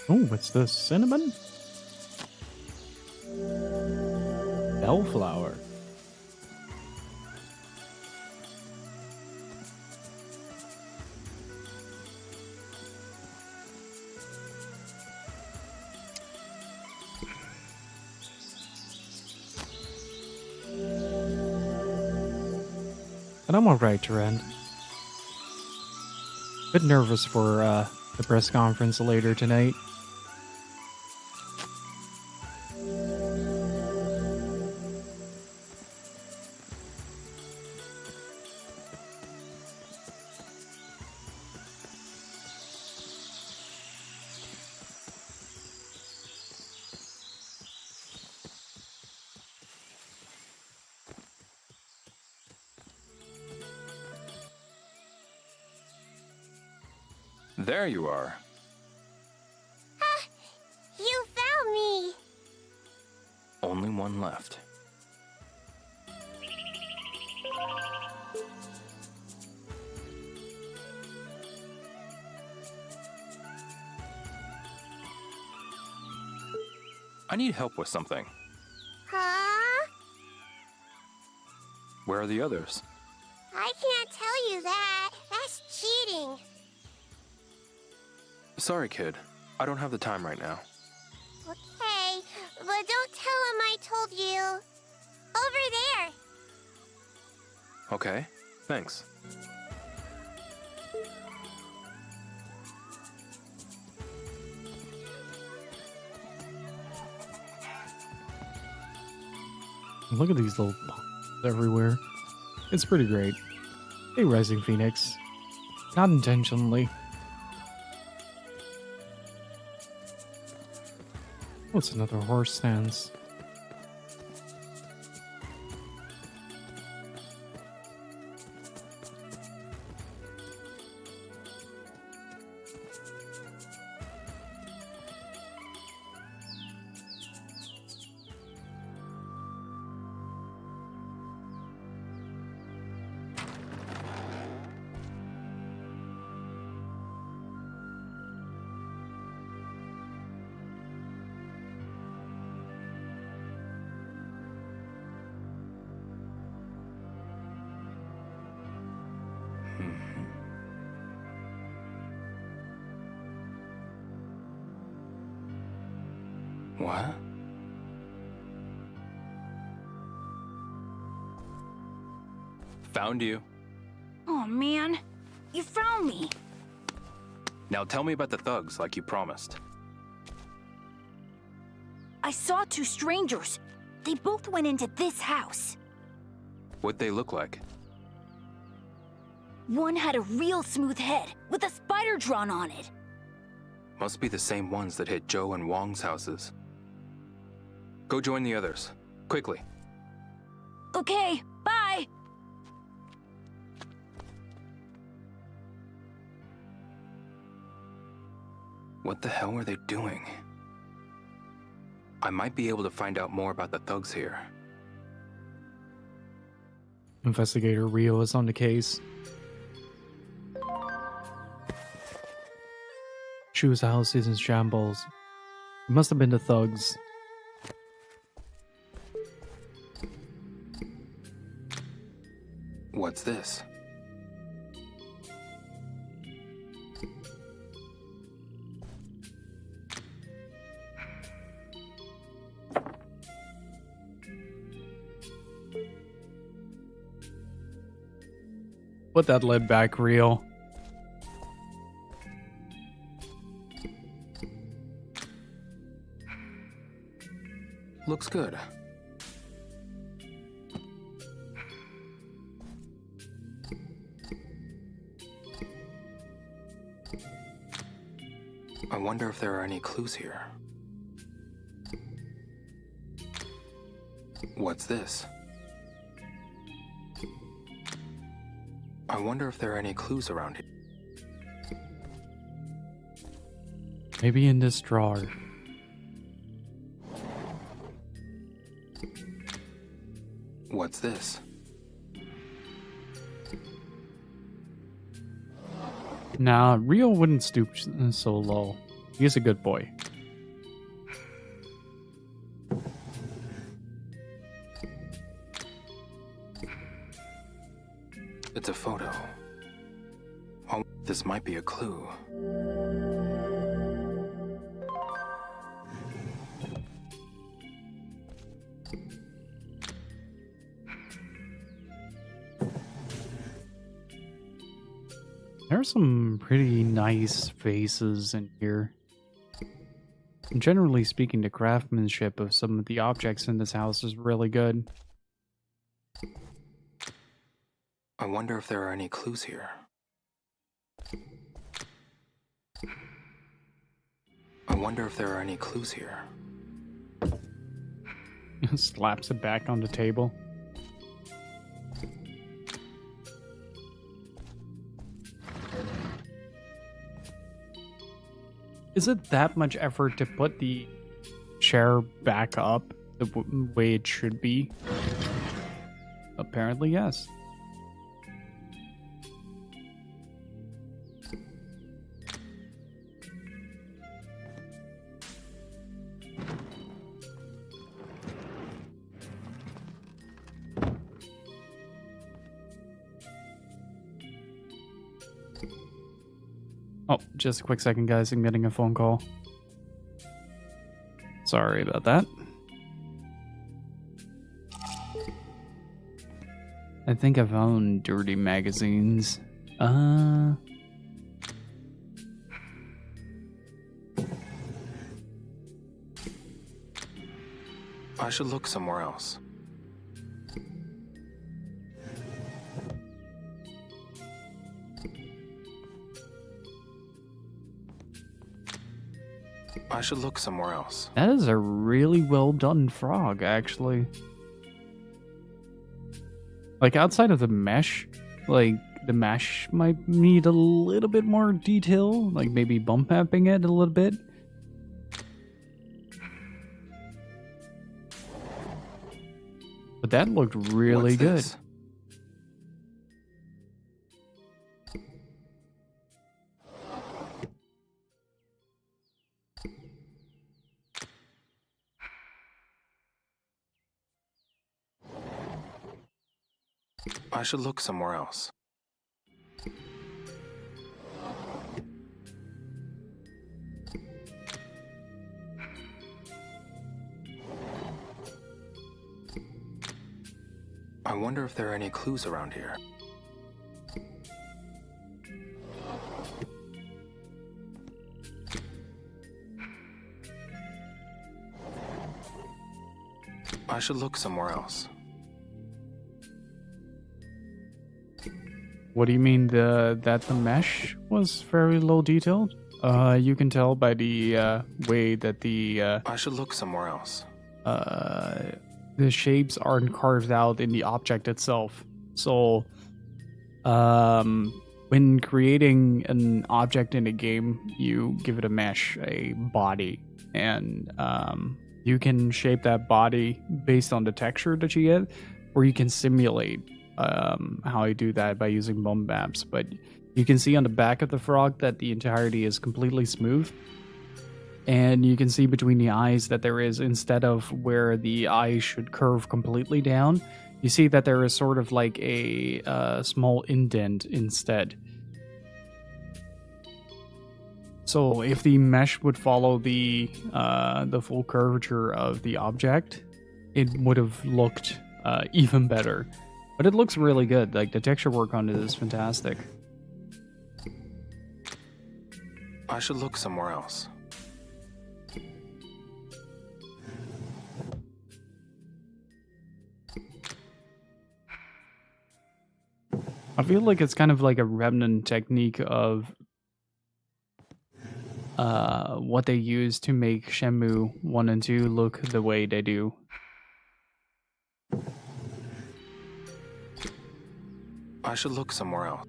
Oh, what's this? Cinnamon? Bellflower. And I'm alright, Durand. Bit nervous for the press conference later tonight. There you are. You found me! Only one left. I need help with something. Huh? Where are the others? I can't tell you that. That's cheating. Sorry, kid. I don't have the time right now. Okay, but don't tell him I told you. Over there. Okay, thanks. Look at these little ponds everywhere. It's pretty great. Hey, Rising Phoenix. Not intentionally. What's another horse stance? What? Found you. Oh, man. You found me. Now tell me about the thugs like you promised. I saw two strangers. They both went into this house. What'd they look like? One had a real smooth head with a spider drawn on it. Must be the same ones that hit Joe and Wong's houses. Go join the others. Quickly. Okay, bye. What the hell are they doing? I might be able to find out more about the thugs here. Investigator Rio is on the case. Shu's house is in shambles. It must have been the thugs. What's this? Put that lid back, Rio. Looks good. I wonder if there are any clues here. What's this? I wonder if there are any clues around here. Maybe in this drawer. What's this? Nah, Rio wouldn't stoop so low. He's a good boy. It's a photo. Oh, this might be a clue. There's some pretty nice faces in here. And generally speaking, the craftsmanship of some of the objects in this house is really good. I wonder if there are any clues here. I wonder if there are any clues here. Slaps it back on the table. Is it that much effort to put the chair back up the way it should be? Apparently, yes. Oh, just a quick second, guys. I'm getting a phone call. Sorry about that. I think I found dirty magazines. I should look somewhere else. I should look somewhere else. That is a really well done frog, actually. Like, outside of the mesh, like, the mesh might need a little bit more detail, like maybe bump mapping it a little bit. But that looked really good. This? I should look somewhere else. I wonder if there are any clues around here. I should look somewhere else. What do you mean that the mesh was very low detailed? You can tell by the way that the I should look somewhere else. The shapes aren't carved out in the object itself. So when creating an object in a game, you give it a mesh, a body, and you can shape that body based on the texture that you get, or you can simulate how I do that by using bump maps, but you can see on the back of the frog that the entirety is completely smooth. And you can see between the eyes that there is, instead of where the eye should curve completely down, you see that there is sort of like a small indent instead. So if the mesh would follow the full curvature of the object, it would have looked even better. But it looks really good. Like, the texture work on it is fantastic. I should look somewhere else. I feel like it's kind of like a remnant technique of what they use to make Shenmue 1 and 2 look the way they do. I should look somewhere else.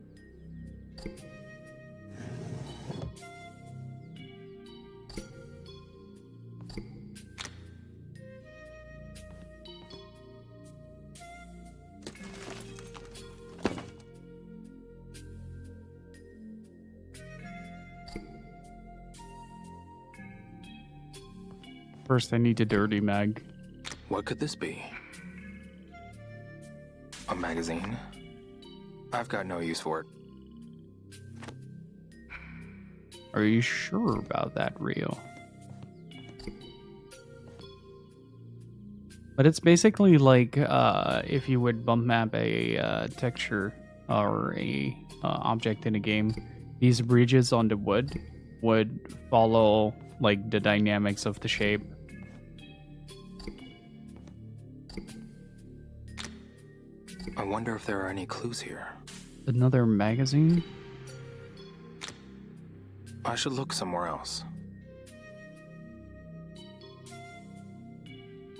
First, I need to dirty mag. What could this be? A magazine? I've got no use for it. Are you sure about that, Rio? But it's basically like if you would bump map a texture or a object in a game, these ridges on the wood would follow like the dynamics of the shape. I wonder if there are any clues here. Another magazine? I should look somewhere else.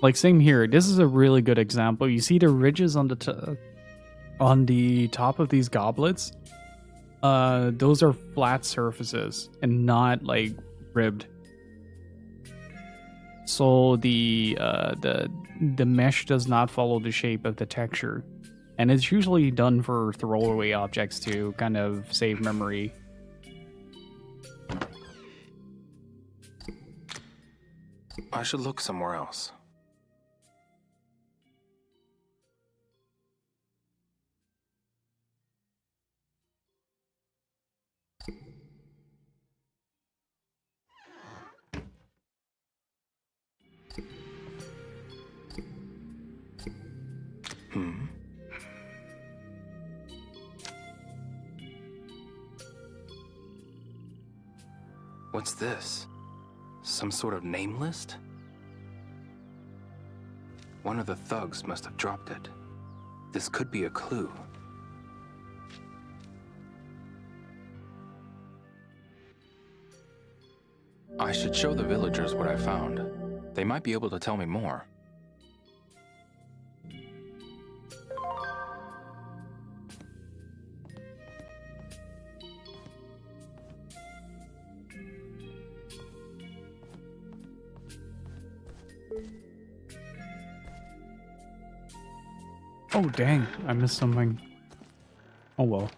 Like, same here. This is a really good example. You see the ridges on the top of these goblets? Those are flat surfaces and not like ribbed. So the mesh does not follow the shape of the texture. And it's usually done for throwaway objects to kind of save memory. I should look somewhere else. What's this? Some sort of name list? One of the thugs must have dropped it. This could be a clue. I should show the villagers what I found. They might be able to tell me more. Oh, dang. I missed something. Oh, well.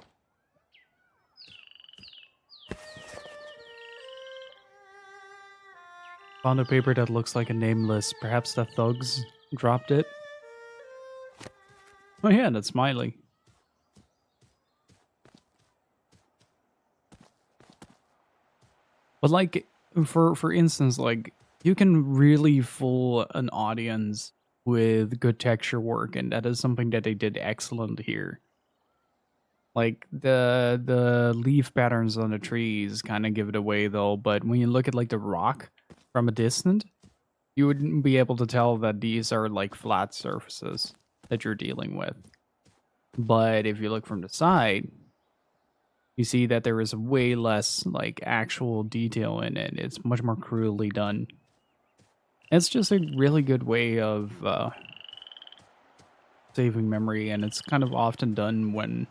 Found a paper that looks like a name list. Perhaps the thugs dropped it. Oh, yeah, that's Smiley. But, like, for instance, like, you can really fool an audience with good texture work, and that is something that they did excellent here. Like, the leaf patterns on the trees kind of give it away, though, but when you look at, like, the rock from a distance, you wouldn't be able to tell that these are, like, flat surfaces that you're dealing with. But if you look from the side, you see that there is way less, like, actual detail in it. It's much more crudely done. It's just a really good way of saving memory, and it's kind of often done when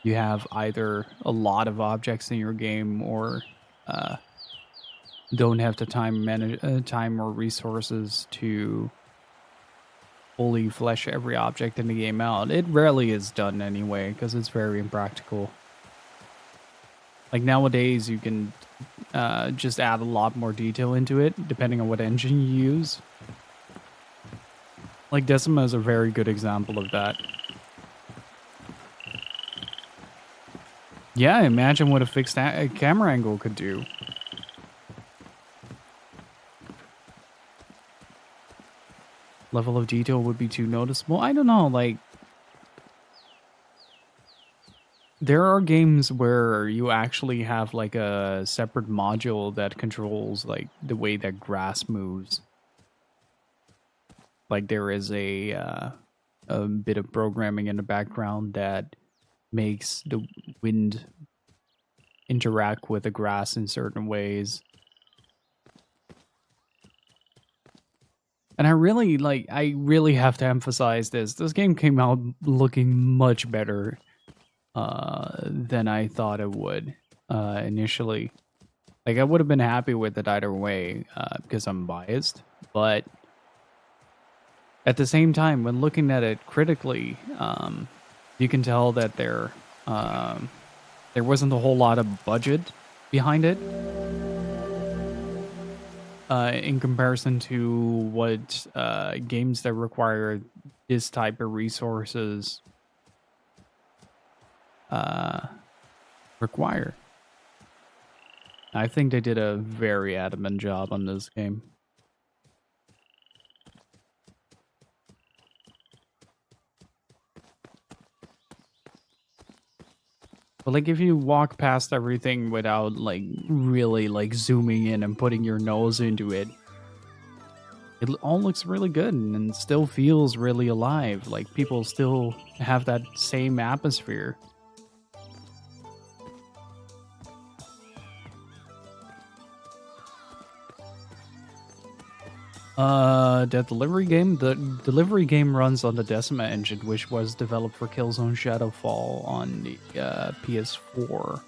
you have either a lot of objects in your game or don't have the time or resources to fully flesh every object in the game out. It rarely is done anyway, because it's very impractical. Like nowadays, you can just add a lot more detail into it, depending on what engine you use. Like Decima is a very good example of that. Yeah, imagine what a fixed camera angle could do. Level of detail would be too noticeable. I don't know, like... There are games where you actually have like a separate module that controls like the way that grass moves. Like there is a bit of programming in the background that makes the wind interact with the grass in certain ways. And I really have to emphasize this. This game came out looking much better than I thought it would initially. Like I would have been happy with it either way because I'm biased, but at the same time, when looking at it critically, you can tell that there wasn't a whole lot of budget behind it in comparison to what games that require this type of resources require. I think they did a very adamant job on this game. But like if you walk past everything without like really like zooming in and putting your nose into it, it all looks really good and still feels really alive. Like people still have that same atmosphere. The delivery game runs on the Decima engine, which was developed for Killzone Shadowfall on the PS4.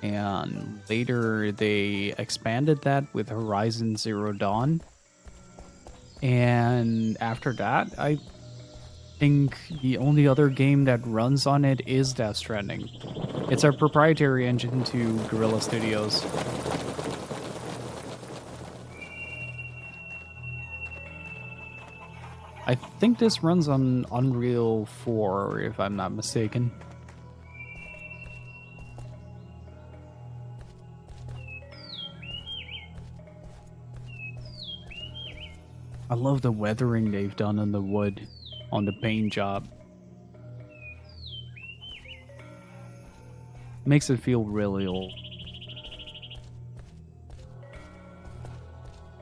And later they expanded that with Horizon Zero Dawn. And after that, I think the only other game that runs on it is Death Stranding. It's a proprietary engine to Guerrilla Studios. I think this runs on Unreal 4, if I'm not mistaken. I love the weathering they've done on the wood, on the paint job. Makes it feel really old.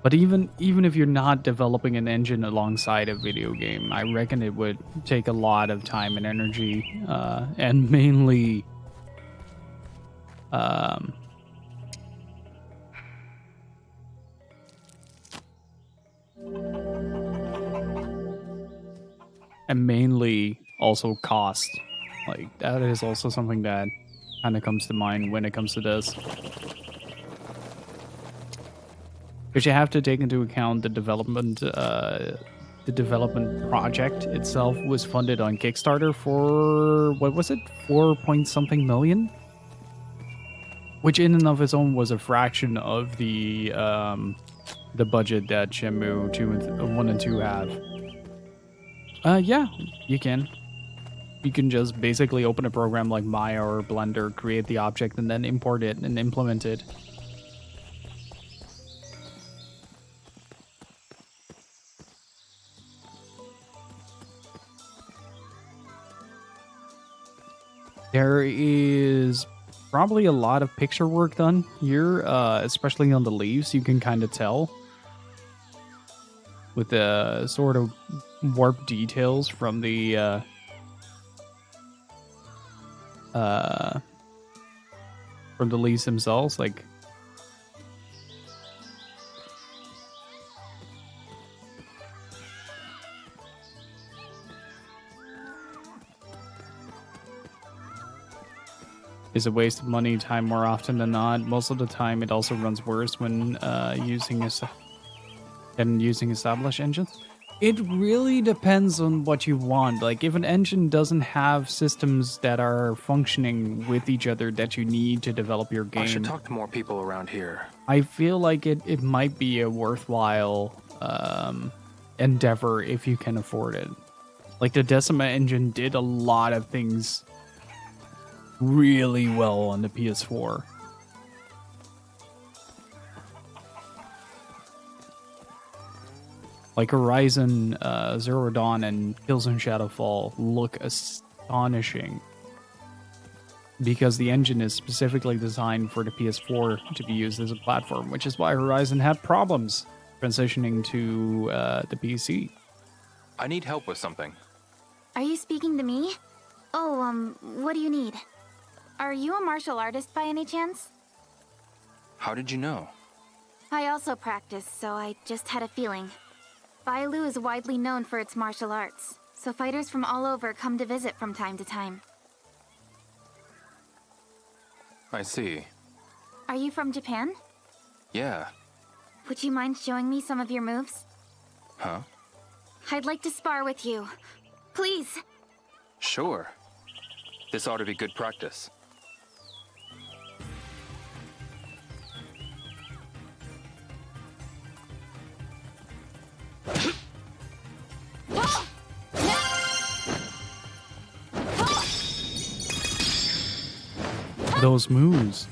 But even if you're not developing an engine alongside a video game, I reckon it would take a lot of time and energy, and mainly also cost. Like that is also something that kind of comes to mind when it comes to this. Because you have to take into account the development project itself was funded on Kickstarter for, what was it, 4-point-something million? Which in and of its own was a fraction of the budget that Shenmue 1 and 2 have. Yeah, you can. You can just basically open a program like Maya or Blender, create the object, and then import it and implement it. There is probably a lot of picture work done here, especially on the leaves. You can kind of tell with the sort of warped details from the leaves themselves. Like, is a waste of money, time more often than not. Most of the time, it also runs worse when using established engines. It really depends on what you want. Like, if an engine doesn't have systems that are functioning with each other that you need to develop your game, I should talk to more people around here. I feel like it might be a worthwhile endeavor if you can afford it. Like, the Decima engine did a lot of things really well on the PS4. Like Horizon Zero Dawn and Killzone Shadowfall look astonishing because the engine is specifically designed for the PS4 to be used as a platform, which is why Horizon had problems transitioning to the PC. I need help with something. Are you speaking to me? Oh, what do you need? Are you a martial artist by any chance? How did you know? I also practice, so I just had a feeling. Bailu is widely known for its martial arts, so fighters from all over come to visit from time to time. I see. Are you from Japan? Yeah. Would you mind showing me some of your moves? Huh? I'd like to spar with you. Please! Sure. This ought to be good practice. Those moves.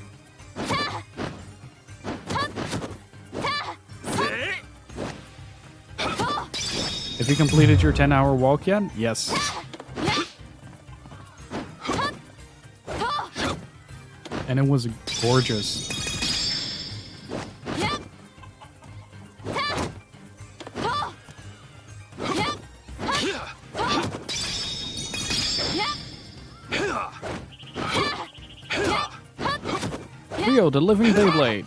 Have you completed your 10-hour walk yet? Yes. And it was gorgeous. Rio, the living Beyblade.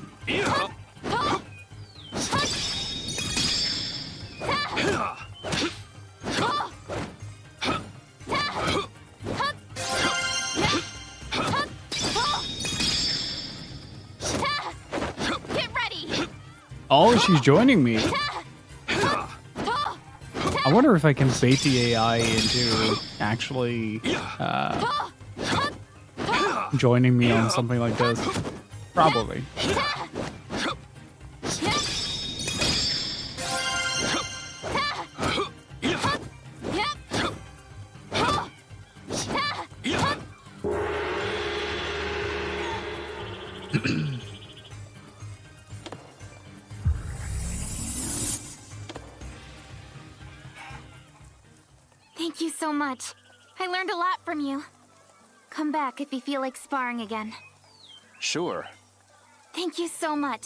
Oh, she's joining me. I wonder if I can bait the AI into actually joining me on something like this. Probably. Thank you so much. I learned a lot from you. Come back if you feel like sparring again. Sure. Thank you so much.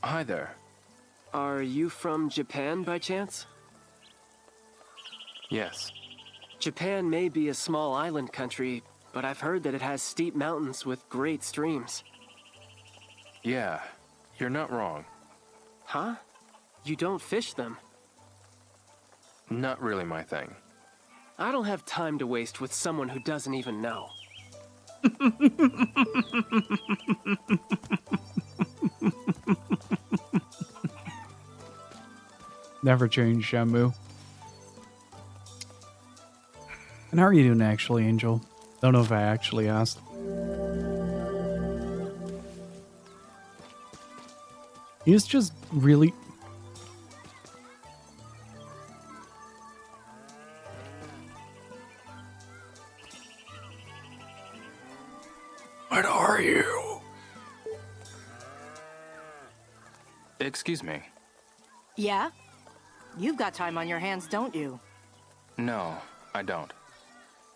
Hi there. Are you from Japan by chance? Yes. Japan may be a small island country, but I've heard that it has steep mountains with great streams. Yeah, you're not wrong. Huh? You don't fish them? Not really my thing. I don't have time to waste with someone who doesn't even know. Never change, Shenmue. And how are you doing, actually, Angel? Don't know if I actually asked. He's just really... What are you? Excuse me. Yeah? You've got time on your hands, don't you? No, I don't.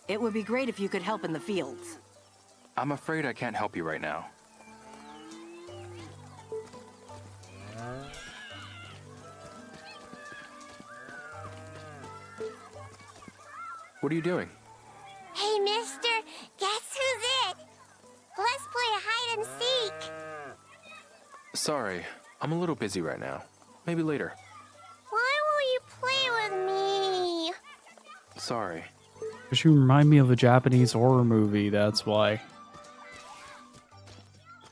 It would be great if you could help in the fields. I'm afraid I can't help you right now. What are you doing? Hey, mister, guess who's it? Let's play hide and seek. Sorry, I'm a little busy right now. Maybe later. Why won't you play with me? Sorry. Because you remind me of a Japanese horror movie, that's why.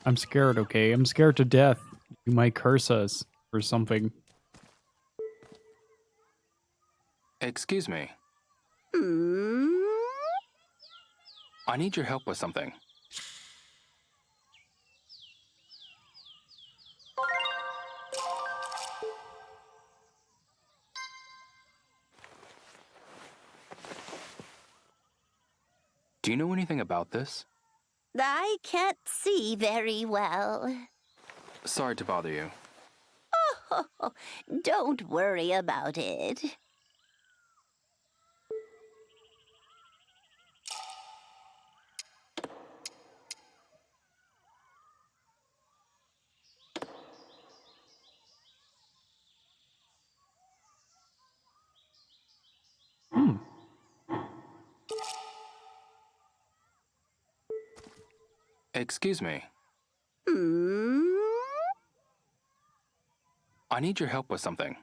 I'm scared, okay? I'm scared to death. You might curse us or something. Excuse me. I need your help with something. Do you know anything about this? I can't see very well. Sorry to bother you. Oh, don't worry about it. Excuse me. I need your help with something.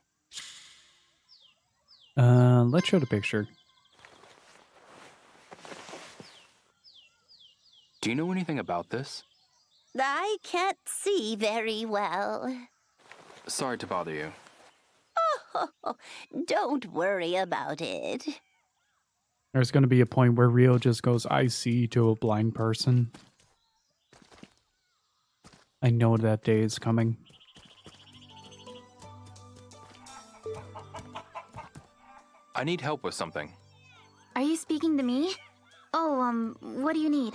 Let's show the picture. Do you know anything about this? I can't see very well. Sorry to bother you. Oh, don't worry about it. There's going to be a point where Rio just goes, I see, to a blind person. I know that day is coming. I need help with something. Are you speaking to me? Oh, what do you need?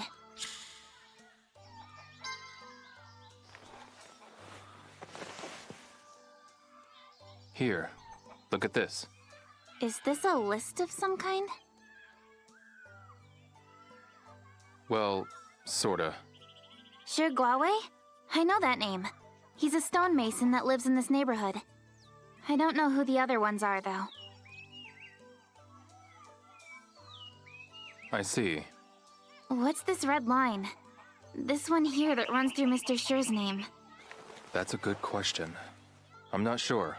Here, look at this. Is this a list of some kind? Well, sorta. Shirguawe? I know that name. He's a stonemason that lives in this neighborhood. I don't know who the other ones are, though. I see. What's this red line? This one here that runs through Mr. Shir's name. That's a good question. I'm not sure.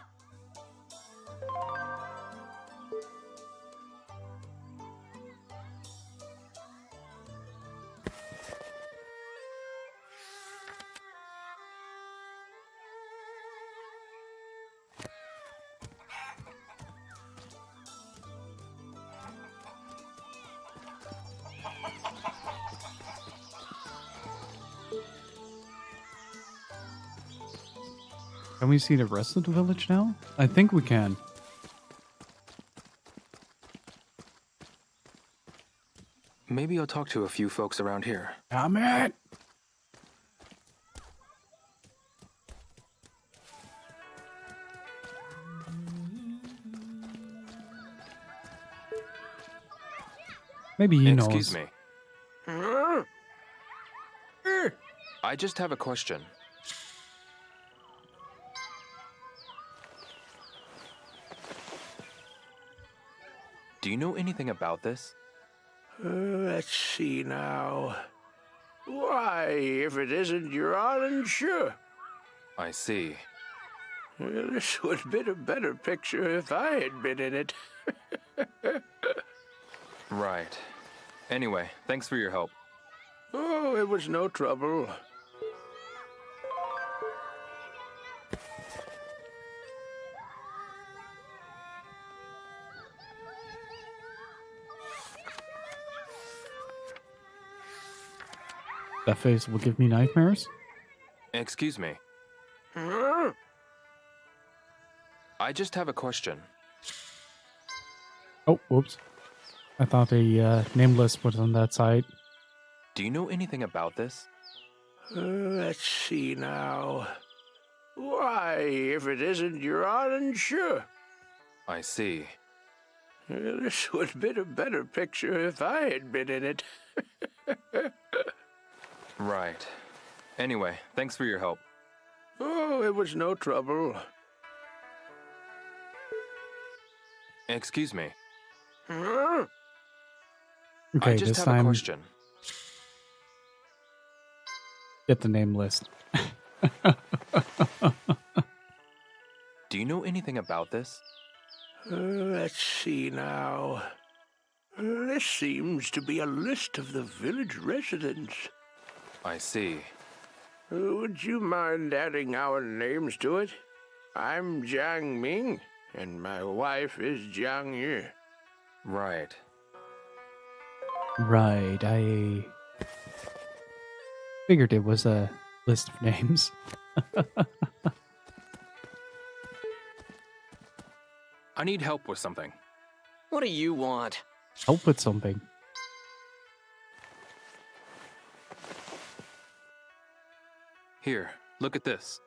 Can we see the rest of the village now? I think we can. Maybe I'll talk to a few folks around here. Damn it! Maybe he knows. Excuse me. I just have a question. Do you know anything about this? Let's see now. Why, if it isn't your orange, I see. well, this would have been a better picture if I had been in it. Right. Anyway, thanks for your help. Oh, it was no trouble. That face will give me nightmares? Excuse me. I just have a question. Oh, whoops. I thought a name list was on that side. Do you know anything about this? Let's see now. Why, if it isn't your orange, I see. well, this would have been a better picture if I had been in it. Right. Anyway, thanks for your help. Oh, it was no trouble. Excuse me. Okay, I just this have time, a question. get the name list. Do you know anything about this? Let's see now. This seems to be a list of the village residents. I see. Would you mind adding our names to it? I'm Jiang Ming, and my wife is Jiang Yu. Right. Right, I figured it was a list of names. I need help with something. What do you want? Help with something. Here, look at this.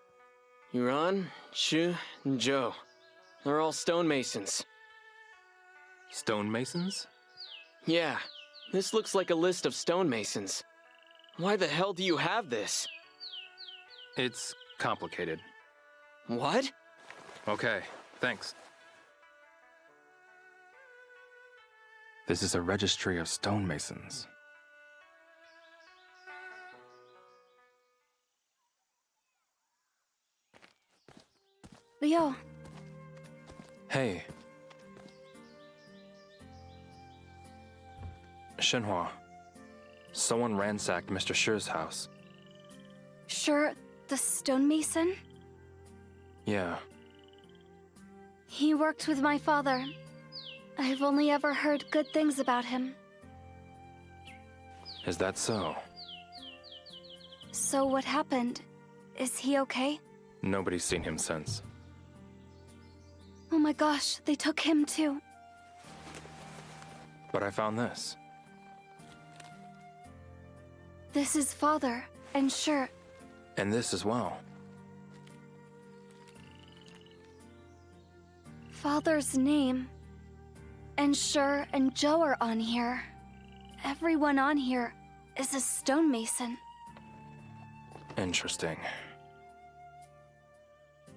Yuan, Shu, and Zhou. They're all stonemasons. Stonemasons? Yeah, this looks like a list of stonemasons. Why the hell do you have this? It's complicated. What? Okay, thanks. This is a registry of stonemasons. Leo. Hey. Shenhua. Someone ransacked Mr. Shi's house. Sure, the stonemason? Yeah. He worked with my father. I've only ever heard good things about him. Is that so? So what happened? Is he okay? Nobody's seen him since. Oh my gosh, they took him too. But I found this. This is father, and sure. And this as well. Father's name. And Sure and Zhou are on here. Everyone on here is a stonemason. Interesting.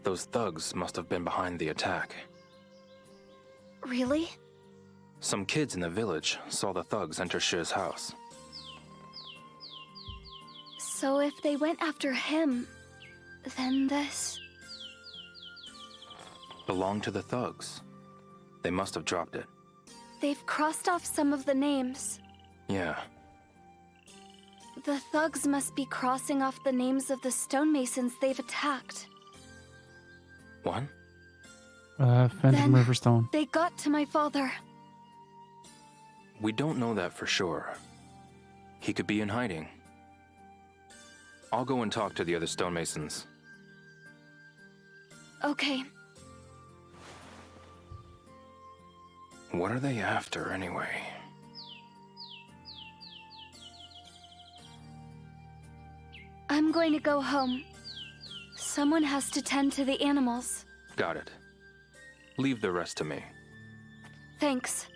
Those thugs must have been behind the attack. Really? Some kids in the village saw the thugs enter Shi's house. So if they went after him, then this... Belonged to the thugs. They must have dropped it. They've crossed off some of the names. Yeah. The thugs must be crossing off the names of the stonemasons they've attacked. What? Phantom Then Riverstone. they got to my father. We don't know that for sure. He could be in hiding. I'll go and talk to the other stonemasons. Okay. What are they after, anyway? I'm going to go home. Someone has to tend to the animals. Got it. Leave the rest to me. Thanks.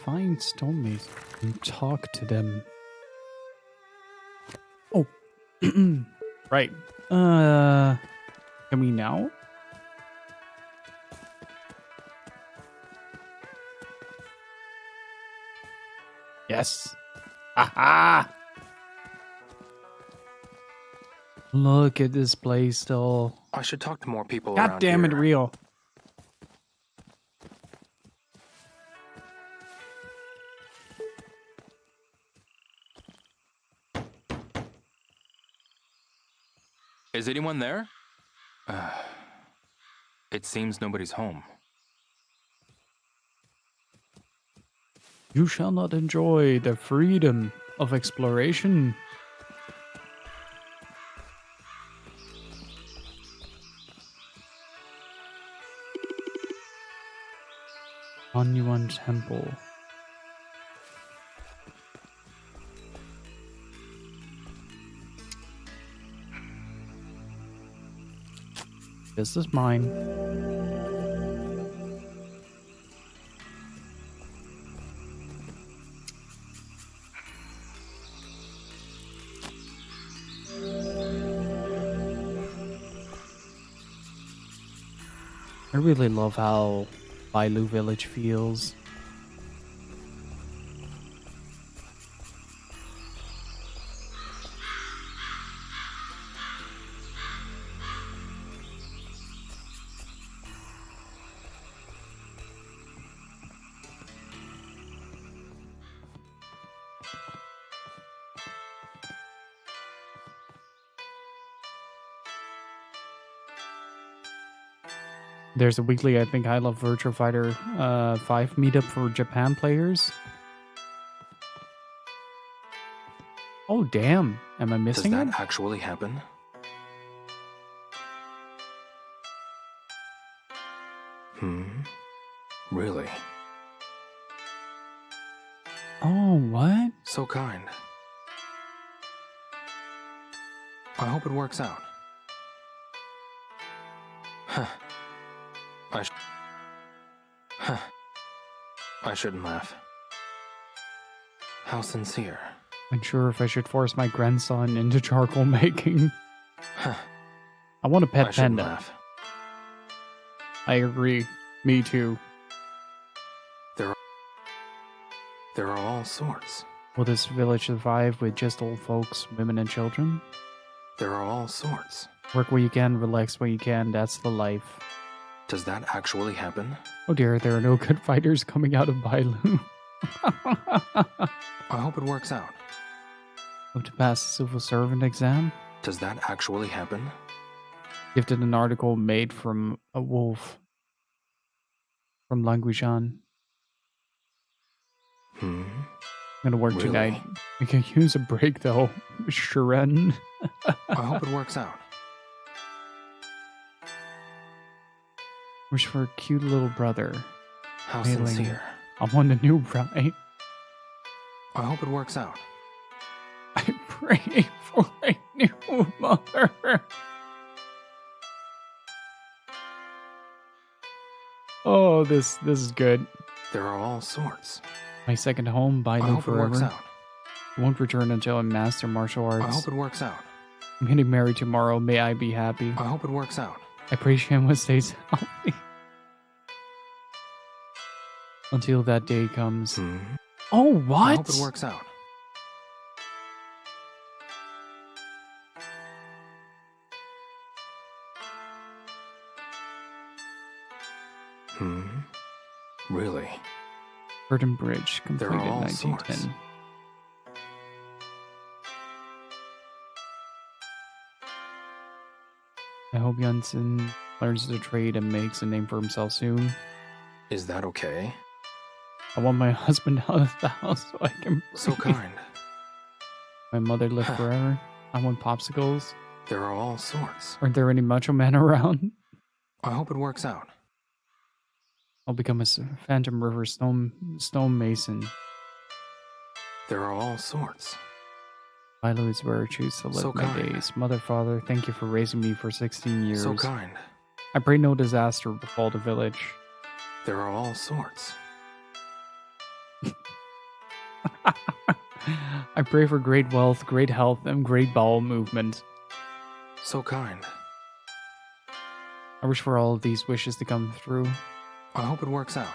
Find stonemason and talk to them. Oh, right. Can we now? Yes. Aha! Look at this place, though. I should talk to more people God around damn it, here. real. Is anyone there? It seems nobody's home. You shall not enjoy the freedom of exploration. Anyuan Temple. This is mine. I really love how Bailu Village feels. There's a weekly, I think, I Love Virtua Fighter 5 meetup for Japan players. Oh, damn. Am I Does missing that it? actually happen? Really? Oh, what? So kind. I hope it works out. Huh. I shouldn't laugh. How sincere. Unsure if I should force my grandson into charcoal making. I want a pet I shouldn't panda. laugh. I agree. Me too. There are all sorts. Will this village survive with just old folks, women, and children? There are all sorts. Work where you can, relax where you can, that's the life. Does that actually happen? Oh dear, there are no good fighters coming out of Bailu. I hope it works out. Hope to pass the civil servant exam? Does that actually happen? Gifted an article made from a wolf. From Languishan. I'm gonna work Really? tonight. I can use a break though. Shiren. I hope it works out. Wish for a cute little brother. How Mailing. sincere. I want a new bride. I hope it works out. I pray for a new mother. Oh, this is good. There are all sorts. My second home, I Bailu hope it forever. works out. Won't return until I master martial arts. I hope it works out. I'm getting married tomorrow. May I be happy. I hope it works out. I pray Shenmue stays healthy. Until that day comes. Oh, what? I hope it works out. Really? Burden Bridge There completed are all 1910. sorts. I hope Janssen learns the trade and makes a name for himself soon. Is that okay? I want my husband out of the house so I can So breathe. kind. My mother live forever. I want popsicles. There are all sorts. Aren't there any macho men around? I hope it works out. I'll become a Phantom River stonemason. There are all sorts. Milo is where I choose to live So my kind. days. Mother, father, thank you for raising me for 16 years. So kind. I pray no disaster befall the village. There are all sorts. I pray for great wealth, great health, and great bowel movement. So kind. I wish for all of these wishes to come through. I hope it works out.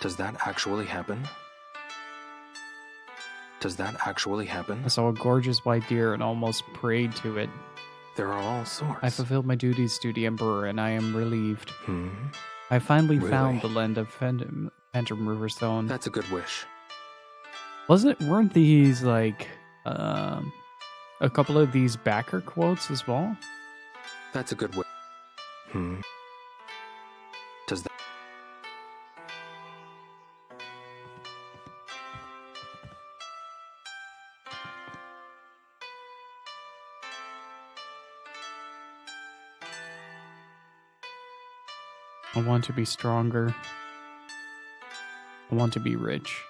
Does that actually happen? Does that actually happen? I saw a gorgeous white deer and almost prayed to it. There are all sorts. I fulfilled my duties to the Emperor, and I am relieved. I finally found the land of Phantom Riverstone. That's a good wish. Weren't these like a couple of these backer quotes as well? That's a good wish. Does that... I want to be stronger. I want to be rich.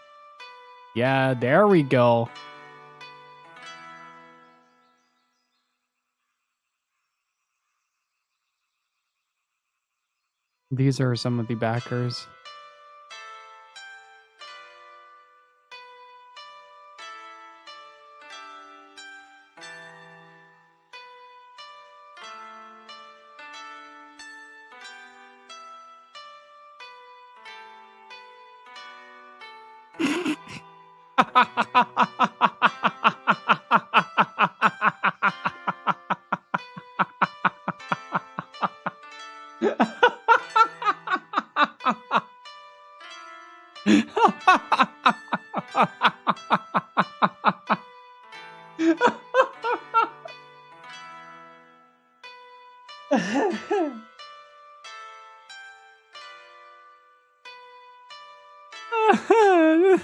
Yeah, there we go. These are some of the backers.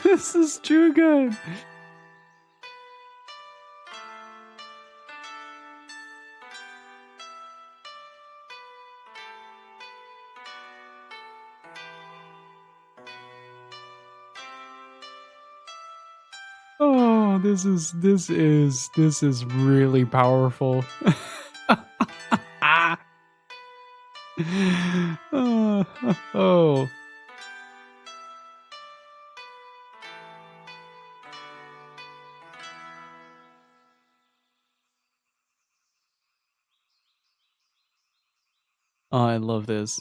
This is too good. Oh, this is really powerful. Oh. Oh, I love this.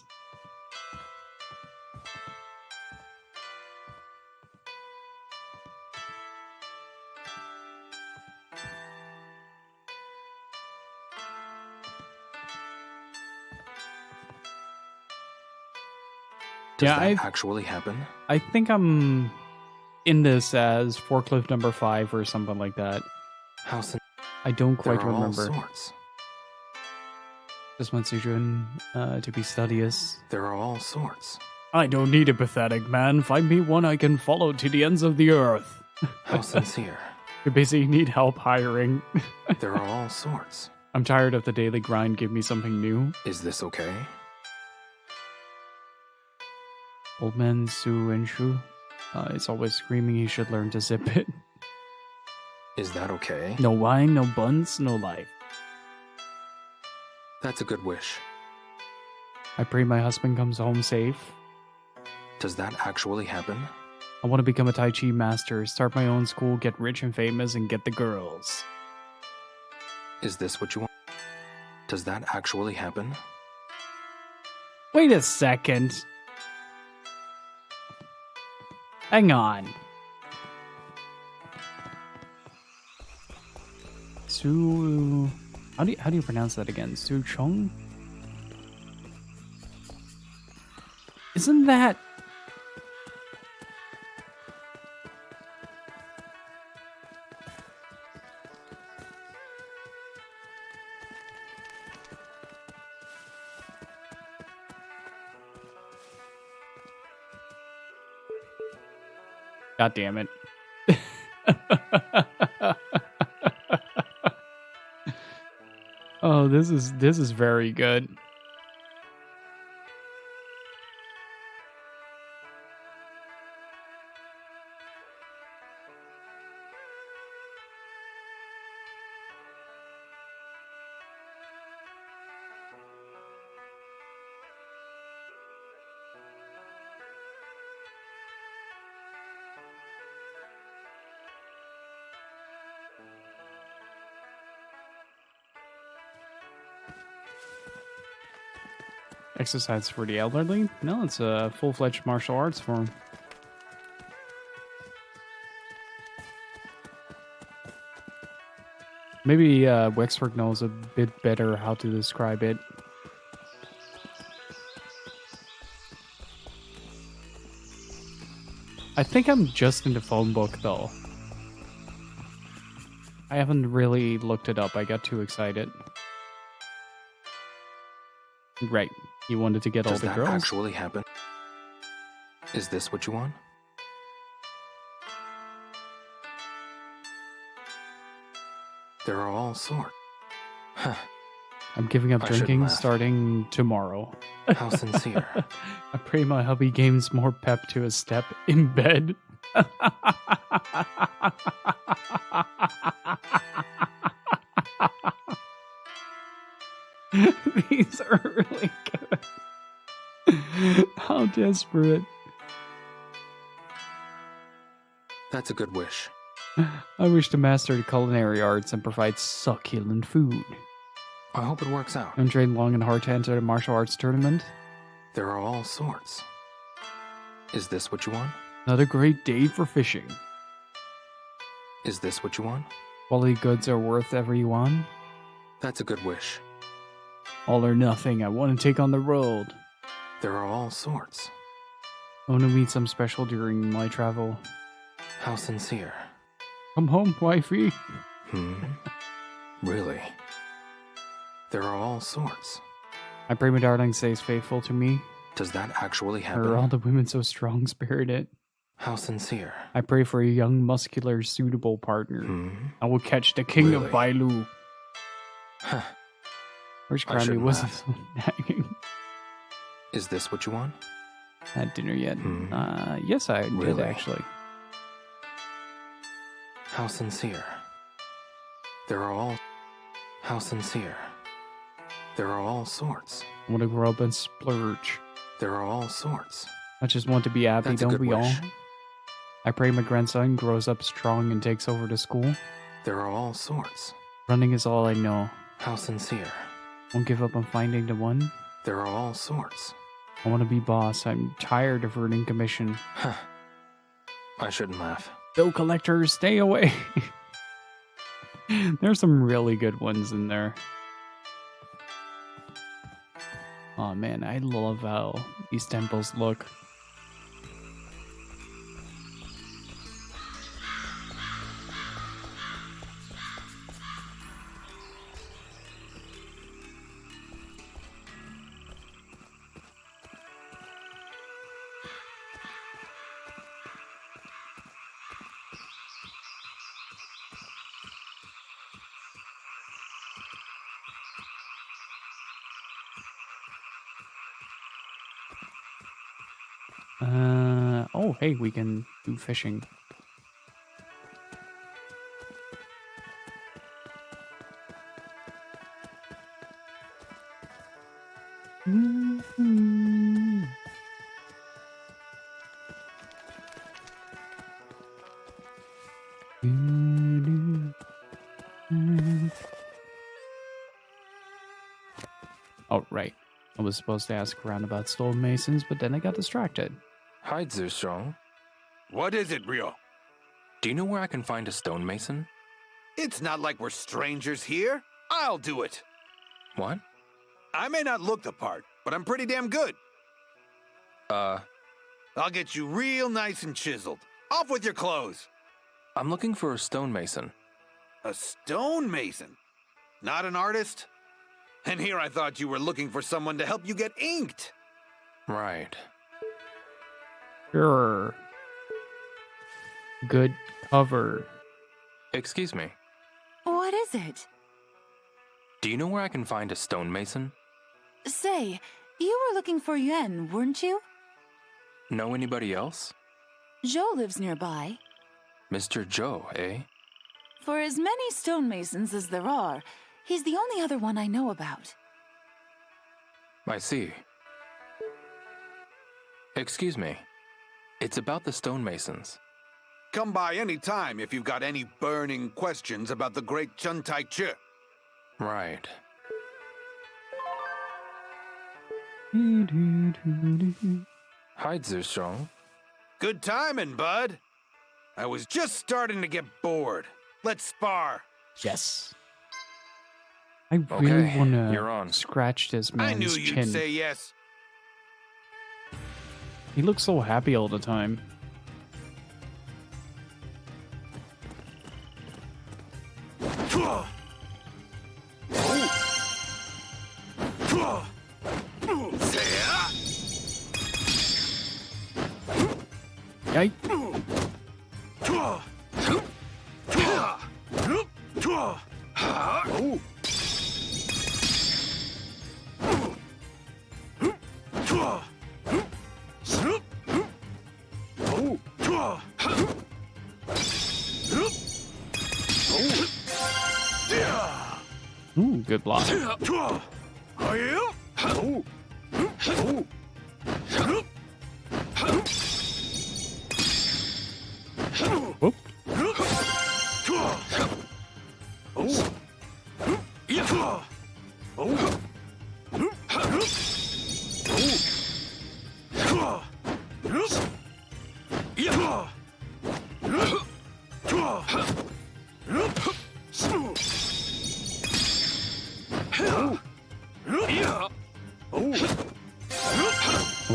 Does Yeah, that actually happen? I think I'm in this as forklift number 5 or something like that. House and I don't there quite are all remember. sorts. Just wants children to be studious. There are all sorts. I don't need a pathetic man. Find me one I can follow to the ends of the earth. How sincere. You basically need help hiring. There are all sorts. I'm tired of the daily grind. Give me something new. Is this okay? Old man Sue and Shu. It's always screaming he should learn to zip it. Is that okay? No wine, no buns, no life. That's a good wish. I pray my husband comes home safe. Does that actually happen? I want to become a Tai Chi master, start my own school, get rich and famous, and get the girls. Is this what you want? Does that actually happen? Wait a second. Hang on. Su... How do you pronounce that again? Su Chong? Isn't that... God damn it. Oh, this is very good. Exercise for the elderly? No, it's a full-fledged martial arts form. Maybe Wexford knows a bit better how to describe it. I think I'm just in the phone book, though. I haven't really looked it up. I got too excited. Right. You wanted to get all the girls? Does that actually happen? Is this what you want? There are all sorts. Huh. I'm giving up I shouldn't drinking laugh. starting tomorrow. How sincere. I pray my hubby gains more pep to a step in bed. These are really good. How desperate. That's a good wish. I wish to master the culinary arts and provide succulent food. I hope it works out. And train long and hard to enter the martial arts tournament. There are all sorts. Is this what you want? Another great day for fishing. Is this what you want? Quality goods are worth every yuan. That's a good wish. All or nothing. I want to take on the world. There are all sorts. I want to meet some special during my travel. How sincere. Come home, wifey. Really? There are all sorts. I pray my darling stays faithful to me. Does that actually happen? Are all the women so strong-spirited? How sincere. I pray for a young, muscular, suitable partner. I will catch the king of Bailu. Huh. Wish I Grammy shouldn't wasn't laugh. so nagging. Is this what you want? Had dinner yet? Yes, I did Really? actually. How sincere. There are all... How sincere. There are all sorts. I want to grow up and splurge. There are all sorts. I just want to be happy, That's a don't good we all? wish. I pray my grandson grows up strong and takes over to school. There are all sorts. Running is all I know. How sincere. Won't give up on finding the one. There are all sorts. I want to be boss. I'm tired of earning commission. Huh. I shouldn't laugh. Bill collectors, stay away. There's some really good ones in there. Oh man, I love how these temples look. Oh, hey, we can do fishing. Oh, right. I was supposed to ask around about stonemasons, but then I got distracted. Hi, Zurstrong. What is it, Rio? Do you know where I can find a stonemason? It's not like we're strangers here. I'll do it. What? I may not look the part, but I'm pretty damn good. I'll get you real nice and chiseled. Off with your clothes. I'm looking for a stonemason. A stonemason? Not an artist? And here I thought you were looking for someone to help you get inked. Right. Sure. Good cover. Excuse me. What is it? Do you know where I can find a stonemason? Say, you were looking for Yuan, weren't you? Know anybody else? Zhou lives nearby. Mr. Joe, eh? For as many stonemasons as there are, he's the only other one I know about. I see. Excuse me. It's about the stonemasons. Come by any time if you've got any burning questions about the great Chun Tai Chi. Right. Hi, Zurstrong. Good timing, bud. I was just starting to get bored. Let's spar. Yes. I really Okay, want you're to on. scratch this man's I knew you'd chin. say yes. He looks so happy all the time. Yike. Ooh, good block. Whoop. Level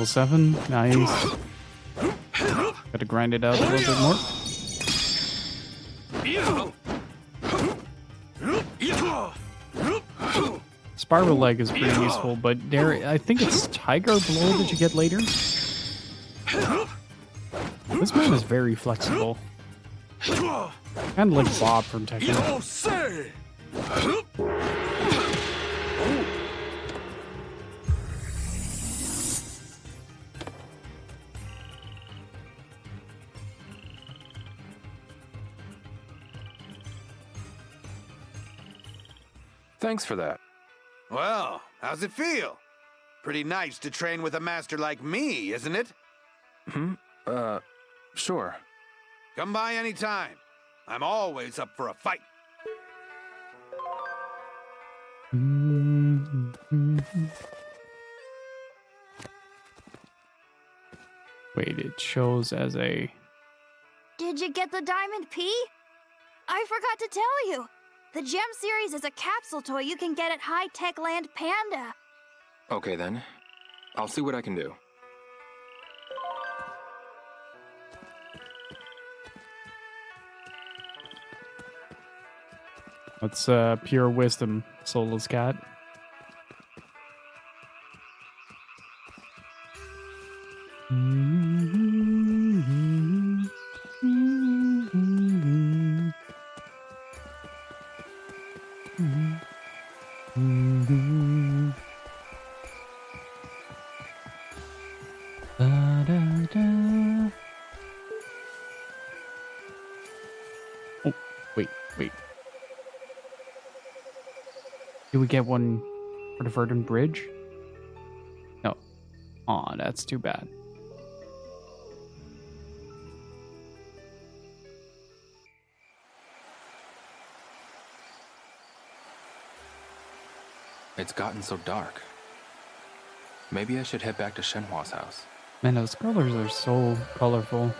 7, nice. Gotta grind it out a little bit more. Spiral leg is pretty useful, but there, I think it's Tiger Blow that you get later. This man is very flexible. Kind of like Bob from Tekken. Thanks for that. Well, how's it feel? Pretty nice to train with a master like me, isn't it? Sure. Come by anytime. I'm always up for a fight. Wait, it shows as a... Did you get the Diamond P? I forgot to tell you. The Gem series is a capsule toy you can get at High Tech Land Panda. Okay then. I'll see what I can do. That's pure wisdom, Soulless Cat. Oh, wait. Do we get one for the Verdant Bridge? No. Aw, that's too bad. It's gotten so dark. Maybe I should head back to Shenhua's house. Man, those colors are so colorful.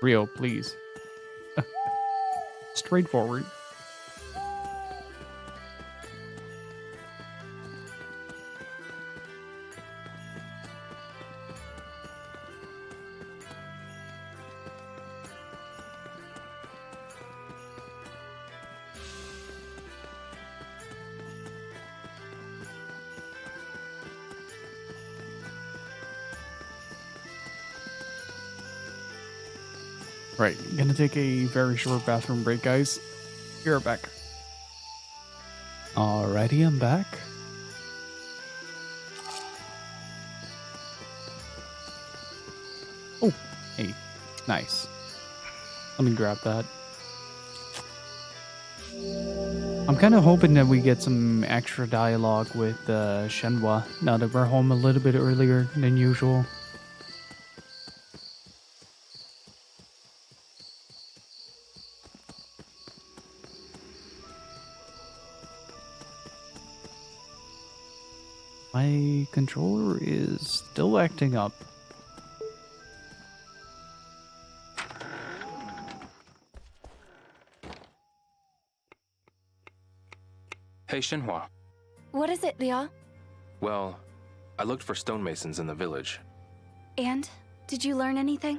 Rio, please. Straightforward. Right, gonna take a very short bathroom break, guys. You're back. Alrighty, I'm back. Oh, hey, nice. Let me grab that. I'm kind of hoping that we get some extra dialogue with Shenhua now that we're home a little bit earlier than usual. My controller is still acting up. Hey, Shenhua. What is it, Liao? Well, I looked for stonemasons in the village. And? Did you learn anything?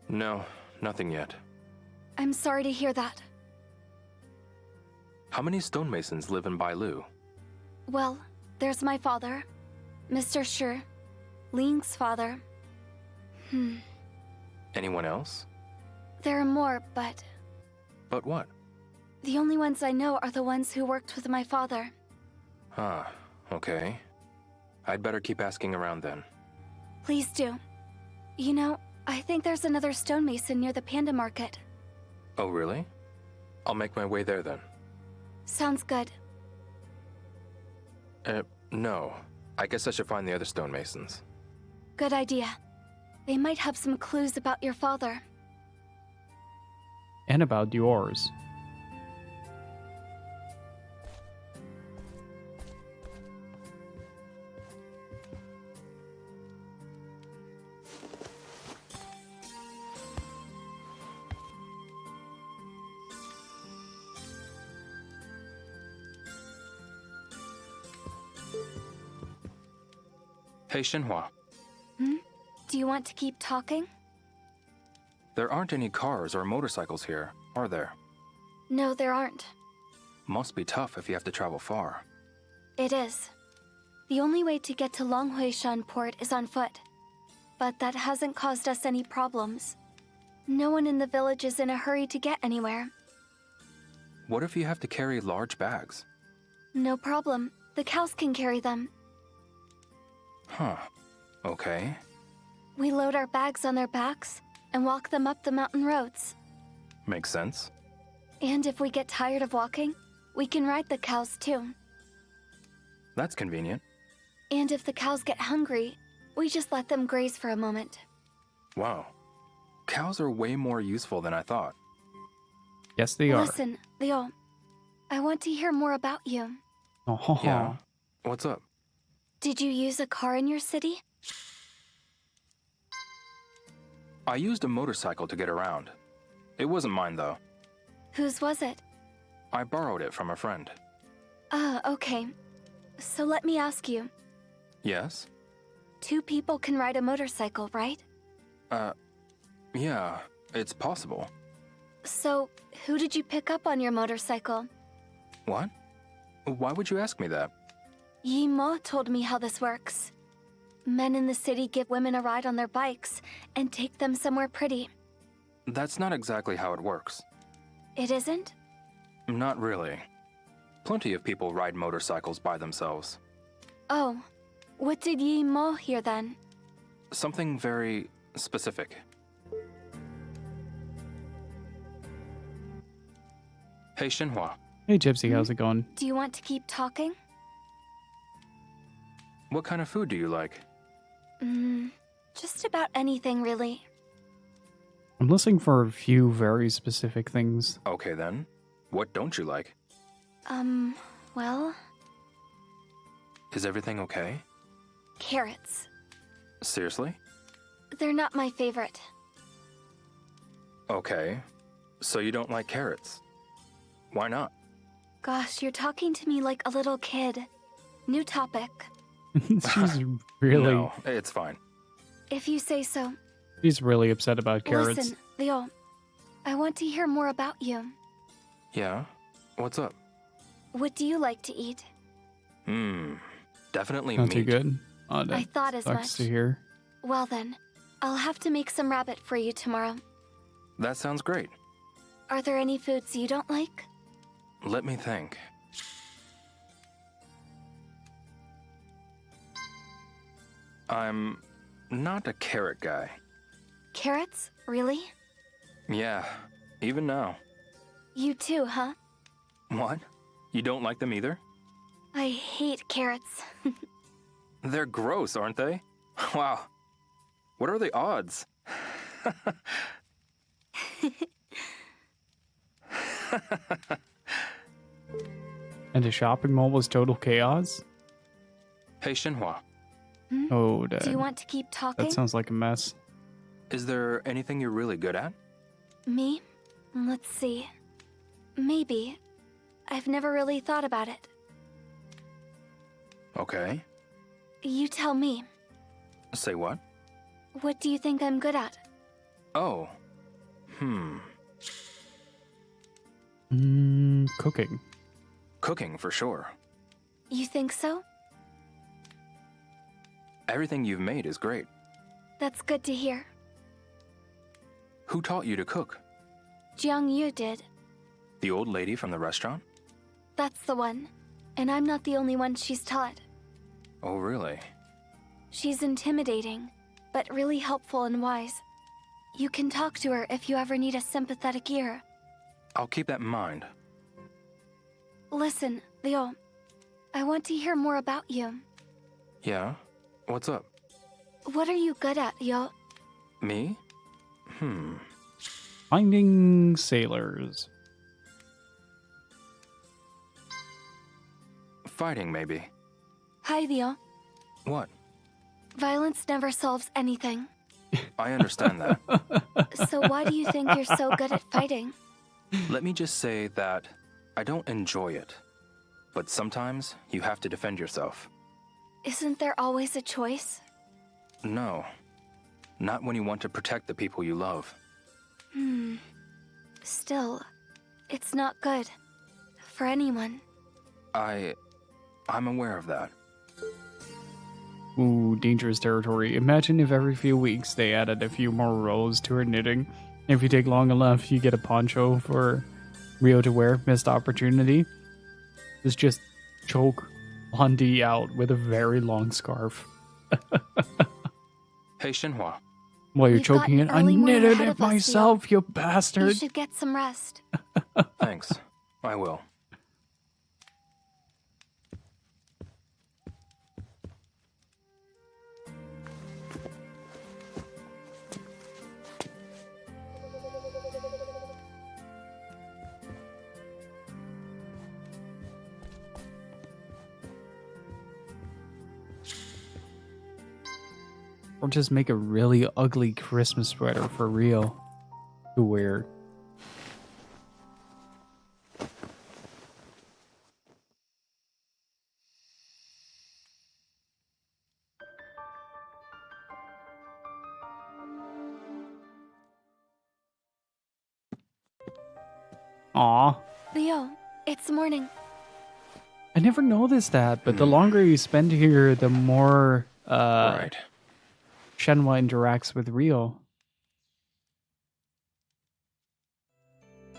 No, nothing yet. I'm sorry to hear that. How many stonemasons live in Bailu? Well, there's my father, Mr. Shi, Ling's father. Anyone else? There are more, but But what? the only ones I know are the ones who worked with my father. Ah, okay. I'd better keep asking around then. Please do. You know, I think there's another stonemason near the Panda Market. Oh, really? I'll make my way there then. Sounds good. No. I guess I should find the other stonemasons. Good idea. They might have some clues about your father. and about yours. Hey, Shenhua. Do you want to keep talking? There aren't any cars or motorcycles here, are there? No, there aren't. Must be tough if you have to travel far. It is. The only way to get to Longhuishan Port is on foot. But that hasn't caused us any problems. No one in the village is in a hurry to get anywhere. What if you have to carry large bags? No problem. The cows can carry them. Huh. Okay. We load our bags on their backs and walk them up the mountain roads. Makes sense. And if we get tired of walking, we can ride the cows too. That's convenient. And if the cows get hungry, we just let them graze for a moment. Wow. Cows are way more useful than I thought. Yes, they are. Listen, Leo, I want to hear more about you. Oh, yeah. What's up? Did you use a car in your city? I used a motorcycle to get around. It wasn't mine, though. Whose was it? I borrowed it from a friend. Ah, okay. So let me ask you. Yes? 2 people can ride a motorcycle, right? Yeah, it's possible. So, who did you pick up on your motorcycle? What? Why would you ask me that? Yi Mo told me how this works. Men in the city give women a ride on their bikes and take them somewhere pretty. That's not exactly how it works. It isn't? Not really. Plenty of people ride motorcycles by themselves. Oh, what did Yi Mo hear then? Something very specific. Hey, Shenhua. Hey, Gypsy, how's it going? Do you want to keep talking? What kind of food do you like? Just about anything, really. I'm listening for a few very specific things. Okay, then. What don't you like? Well... Is everything okay? Carrots. Seriously? They're not my favorite. Okay. So you don't like carrots? Why not? Gosh, you're talking to me like a little kid. New topic. She's really... No, it's fine. If you say so. She's really upset about carrots. Listen, Leo. I want to hear more about you. Yeah? What's up? What do you like to eat? Definitely Not meat. too good. Oh, that I thought as sucks much. to hear. Well then, I'll have to make some rabbit for you tomorrow. That sounds great. Are there any foods you don't like? Let me think. I'm not a carrot guy. Carrots? Really? Yeah, even now. You too, huh? What? You don't like them either? I hate carrots. They're gross, aren't they? Wow. What are the odds? And the shopping mall was total chaos? Hey, Shenhua. Oh, Dad. Do you want to keep talking? That sounds like a mess. Is there anything you're really good at? Me? Let's see. Maybe. I've never really thought about it. Okay. You tell me. Say what? What do you think I'm good at? Oh. Cooking. Cooking, for sure. You think so? Everything you've made is great. That's good to hear. Who taught you to cook? Jiang Yu did. The old lady from the restaurant? That's the one. And I'm not the only one she's taught. Oh, really? She's intimidating, but really helpful and wise. You can talk to her if you ever need a sympathetic ear. I'll keep that in mind. Listen, Leo. I want to hear more about you. Yeah? What's up? What are you good at, Leo? Me? Finding sailors. Fighting, maybe. Hi, Leo. What? Violence never solves anything. I understand that. So why do you think you're so good at fighting? Let me just say that I don't enjoy it. But sometimes you have to defend yourself. Isn't there always a choice? No. Not when you want to protect the people you love. Still, it's not good. For anyone. I'm aware of that. Ooh, dangerous territory. Imagine if every few weeks they added a few more rows to her knitting. If you take long enough, you get a poncho for Rio to wear. Missed opportunity. Let's just choke Hundi out with a very long scarf. Hey, Shenhua. While you're We've got choking an it, I early morning knitted ahead it of us, myself, you You bastard. should get some rest. Thanks. I will. Or just make a really ugly Christmas sweater for Rio to wear. Aw. Leo, it's morning. I never noticed that, but the longer you spend here, the more Right. Shenhua interacts with Rio.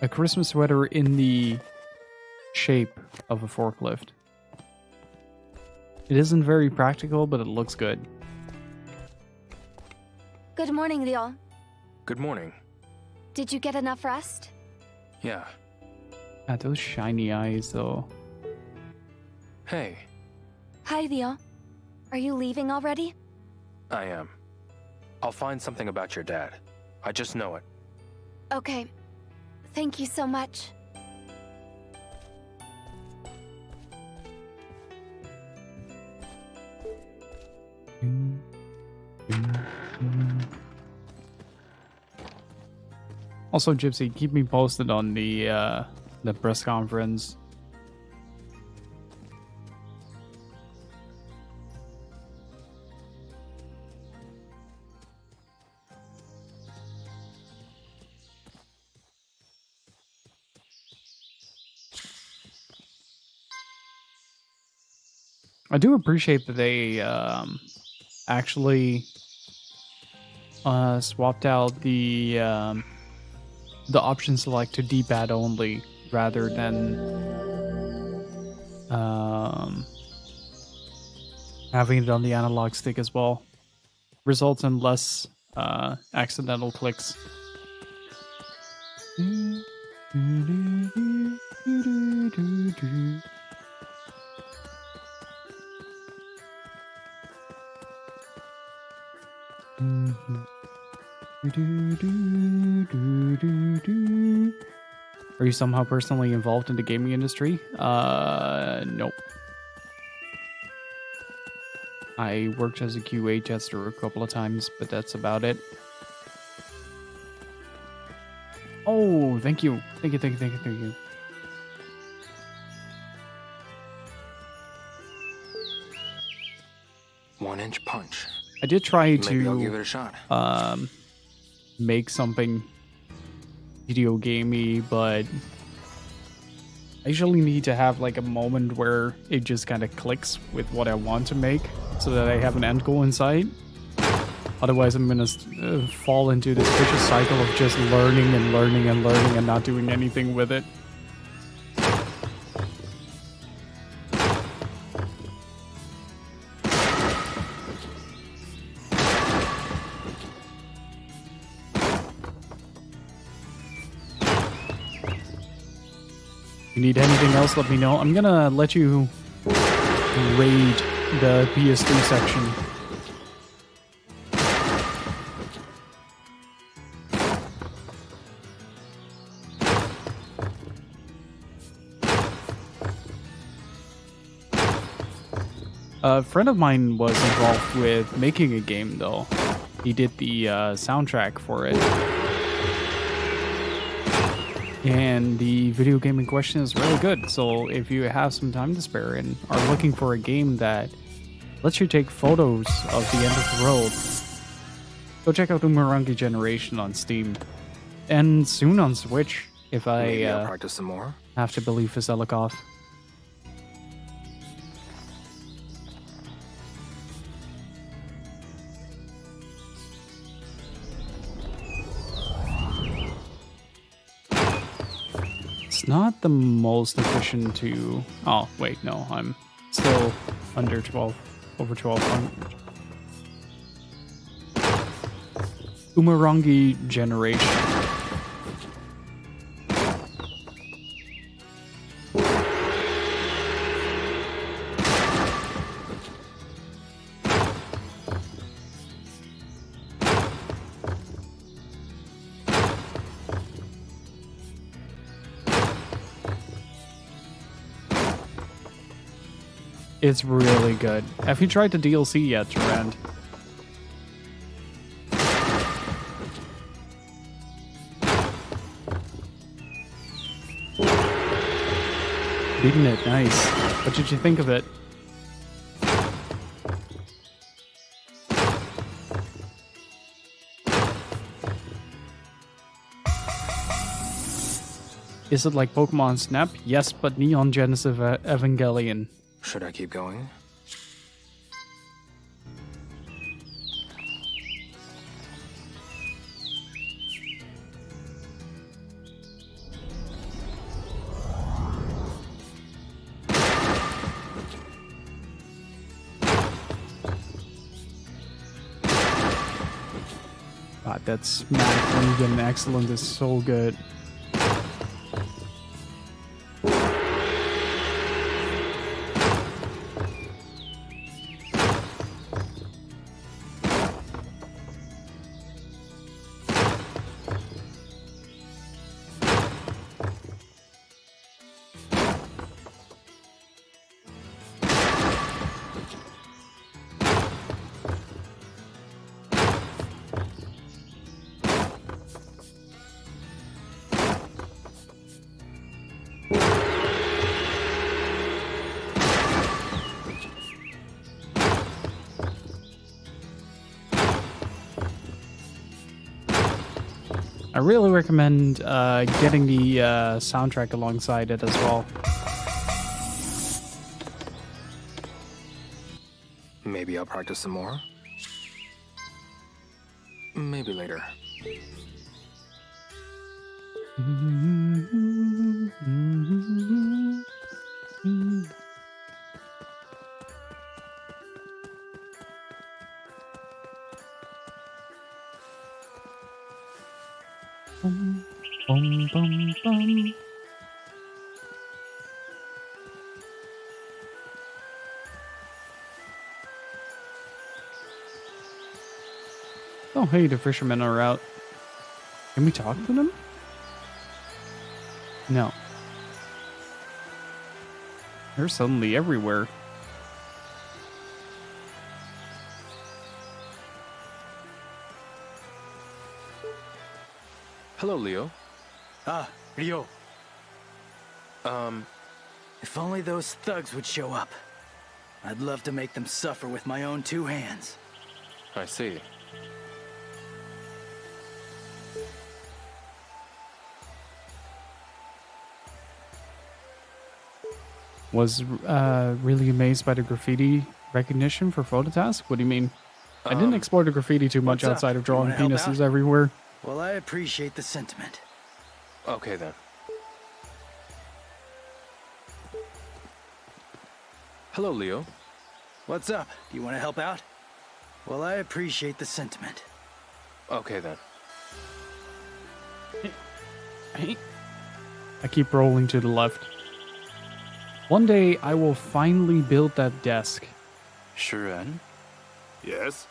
A Christmas sweater in the shape of a forklift. It isn't very practical, but it looks good. Good morning, Leo. Good morning. Did you get enough rest? Yeah. Ah, those shiny eyes, though. Hey, Hi, Leo. Are you leaving already? I am. I'll find something about your dad. I just know it. Okay. Thank you so much. Also, Gypsy, keep me posted on the press conference. I do appreciate that they actually swapped out the option select to D-pad only rather than having it on the analog stick as well. Results in less accidental clicks. Are you somehow personally involved in the gaming industry? Nope. I worked as a QA tester a couple of times, but that's about it. Oh, thank you. Thank you. 1-inch punch. I did try Maybe I'll give it to a shot. make something video gamey, but I usually need to have like a moment where it just kind of clicks with what I want to make so that I have an end goal in sight. Otherwise, I'm gonna fall into this vicious cycle of just learning and not doing anything with it. If you need anything else, let me know. I'm gonna let you raid the PS3 section. A friend of mine was involved with making a game, though. He did the soundtrack for it. And the video game in question is really good. So if you have some time to spare and are looking for a game that lets you take photos of the end of the world, go check out Umurangi Generation on Steam. And soon on Switch, if Maybe I'll I practice some more. have to believe Veselikov. It's not the most efficient to... Oh, wait, no, I'm still under 12, over 1200. Umurangi Generation. It's really good. Have you tried the DLC yet, Durand? Beating it, nice. What did you think of it? Is it like Pokemon Snap? Yes, but Neon Genesis Evangelion. Should I keep going? God, that smack when you get an excellent is so good. I really recommend getting the soundtrack alongside it as well. Maybe I'll practice some more. Maybe later. Bum, bum, bum, bum. Oh, hey, the fishermen are out. Can we talk to them? No. They're suddenly everywhere. Hello, Leo. Ah, Ryo. If only those thugs would show up. I'd love to make them suffer with my own two hands. I see. Was really amazed by the graffiti recognition for Phototask? What do you mean? I didn't explore the graffiti too much what's up? outside of You drawing wanna help penises out? everywhere. Well, I appreciate the sentiment. Okay, then. Hello, Leo. What's up? Do you want to help out? Well, I appreciate the sentiment. Okay, then. I keep rolling to the left. One day, I will finally build that desk. Shuren? Yes?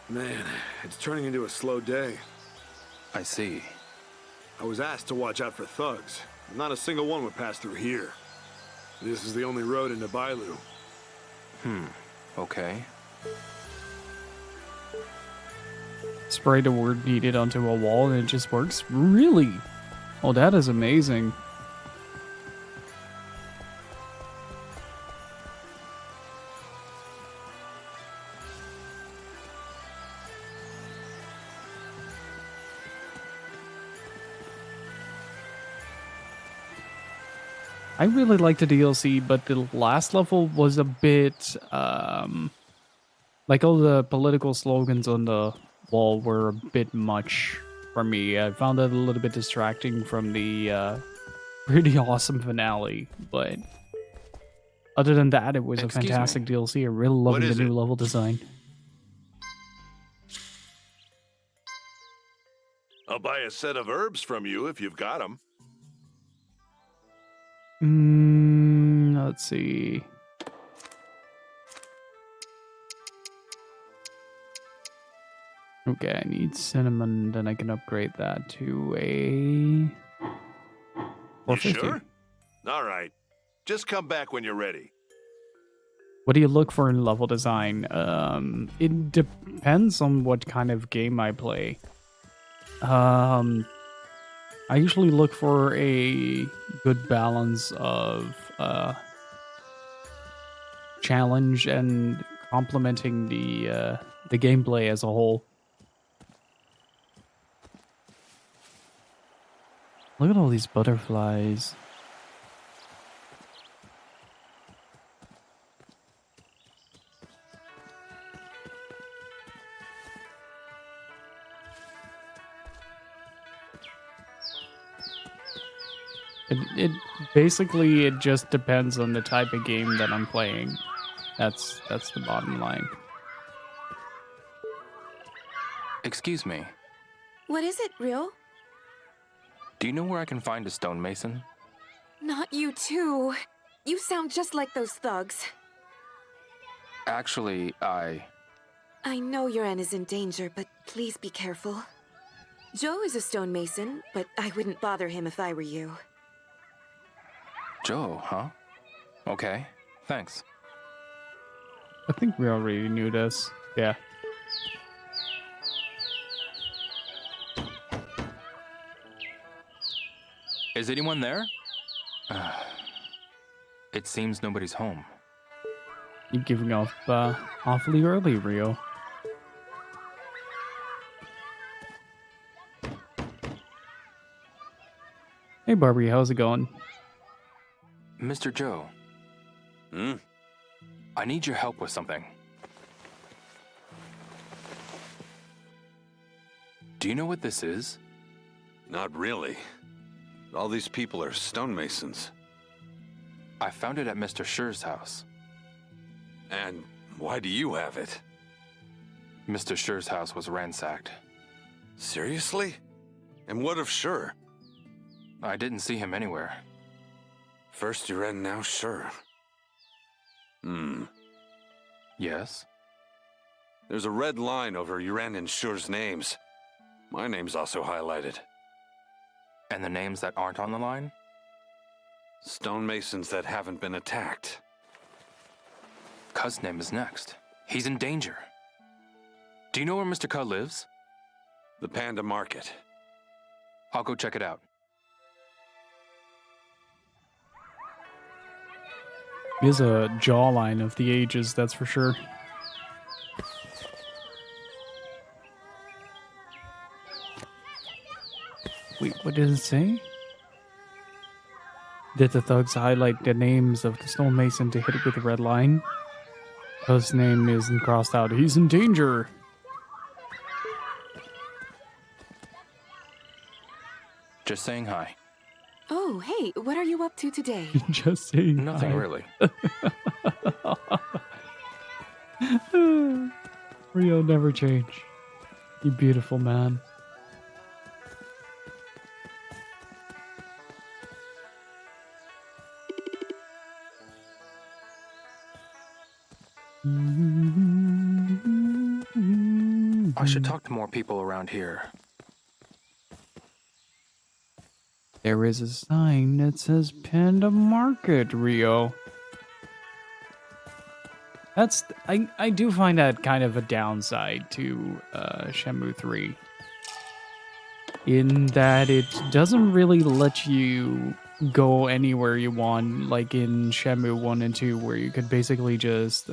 Man, it's turning into a slow day. I see. I was asked to watch out for thugs. Not a single one would pass through here. This is the only road into Bailu. Okay. Spray the word needed onto a wall and it just works? Really? Oh, that is amazing. I really liked the DLC, but the last level was a bit, like all the political slogans on the wall were a bit much for me. I found that a little bit distracting from the pretty awesome finale, but other than that, it was a Excuse fantastic me. DLC. I'm really loving the is new it? level design. I'll buy a set of herbs from you if you've got them. Let's see. Okay, I need cinnamon, then I can upgrade that to a You 450. sure? All right. Just come back when you're ready. What do you look for in level design? It depends on what kind of game I play. I usually look for a good balance of challenge and complementing the gameplay as a whole. Look at all these butterflies. It basically it just depends on the type of game that I'm playing. That's the bottom line. Excuse me. What is it, Ryo? Do you know where I can find a stonemason? Not you too. You sound just like those thugs. Actually, I know Yuren is in danger, but please be careful. Joe is a stonemason, but I wouldn't bother him if I were you. Joe, huh? Okay, thanks. I think we already knew this. Yeah. Is anyone there? It seems nobody's home. You're giving up awfully early, Ryo. Hey, Barbie, how's it going? Mr. Joe. I need your help with something. Do you know what this is? Not really. All these people are stonemasons. I found it at Mr. Schur's house. And why do you have it? Mr. Schur's house was ransacked. Seriously? And what of Schur? I didn't see him anywhere. First Yuren, now Schur. Yes? There's a red line over Yuren and Schur's names. My name's also highlighted. And the names that aren't on the line? Stonemasons that haven't been attacked. Cuz's name is next. He's in danger. Do you know where Mr. Cuz lives? The Panda Market. I'll go check it out. He has a jawline of the ages, that's for sure. Wait, what did it say? Did the thugs highlight the names of the stonemason to hit it with a red line? His name isn't crossed out. He's in danger. Just saying hi. Oh, hey, what are you up to today? Just saying Nothing hi. really. Ryo, never change. You beautiful man. I should talk to more people around here. There is a sign that says Panda Market, Rio. That's I do find that kind of a downside to Shenmue 3. In that it doesn't really let you go anywhere you want, like in Shenmue 1 and 2, where you could basically just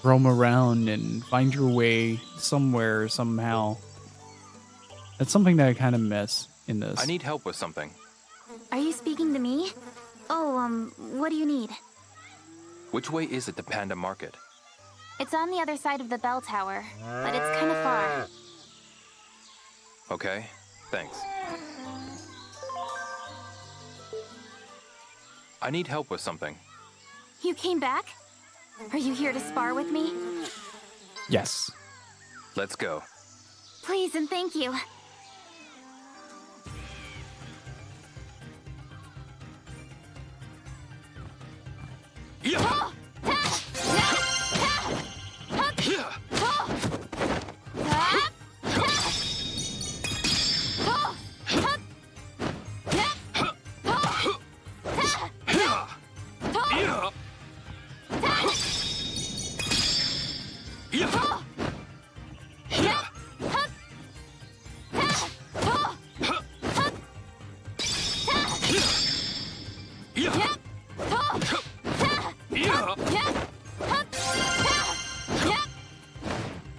roam around and find your way somewhere somehow. That's something that I kind of miss in this. I need help with something. Are you speaking to me? Oh, what do you need? Which way is it to Panda Market? It's on the other side of the bell tower, but it's kind of far. Okay, thanks. I need help with something. You came back? Are you here to spar with me? Yes. Let's go. Please and thank you.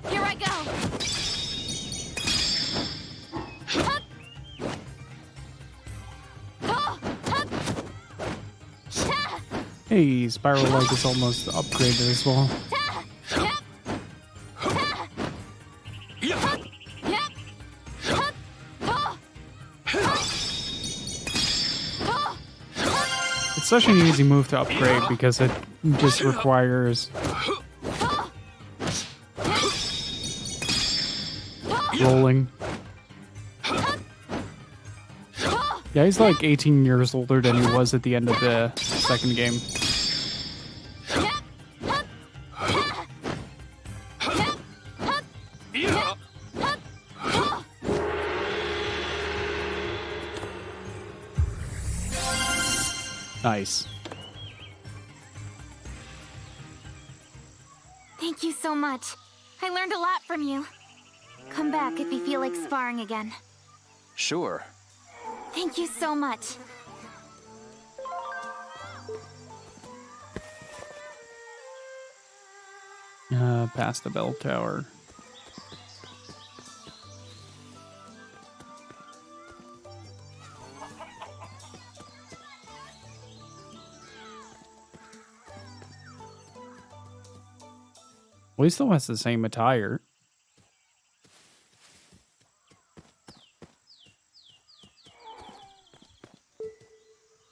Here I go. Hey, Spiral Light is almost upgraded as well. It's such an easy move to upgrade because it just requires rolling. Yeah, he's like 18 years older than he was at the end of the second game. Nice. Thank you so much. I learned a lot from you. Come back if you feel like sparring again. Sure. Thank you so much. Past the bell tower. Well, he still has the same attire.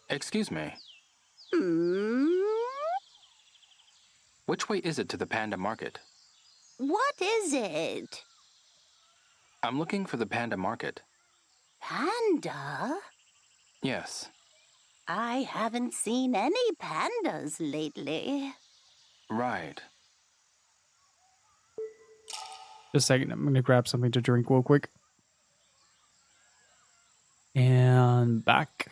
Excuse me. Which way is it to the Panda Market? What is it? I'm looking for the Panda Market. Panda? Yes. I haven't seen any pandas lately. Right. Just a second, I'm gonna grab something to drink real quick. And back.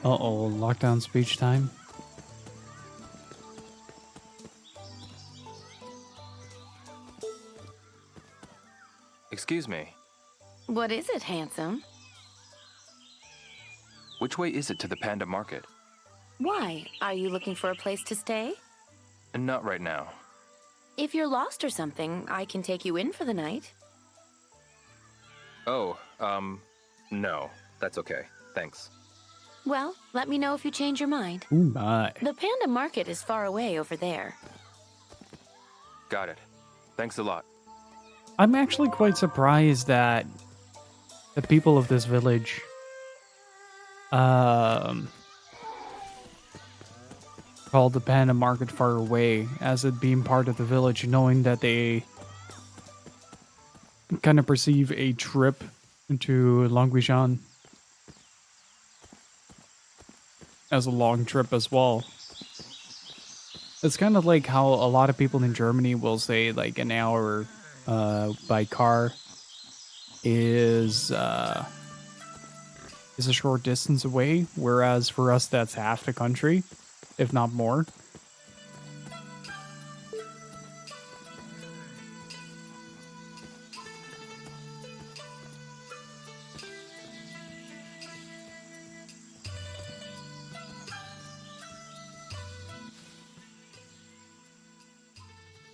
Uh-oh, lockdown speech time. Excuse me. What is it, handsome? Which way is it to the Panda Market? Why? Are you looking for a place to stay? Not right now. If you're lost or something, I can take you in for the night. Oh, no. That's okay. Thanks. Well, let me know if you change your mind. Ooh, my. The Panda Market is far away over there. Got it. Thanks a lot. I'm actually quite surprised that the people of this village called the Panda Market far away as it being part of the village, knowing that they kind of perceive a trip to Longuishan as a long trip as well. It's kind of like how a lot of people in Germany will say like an hour by car is a short distance away, whereas for us that's half the country, if not more.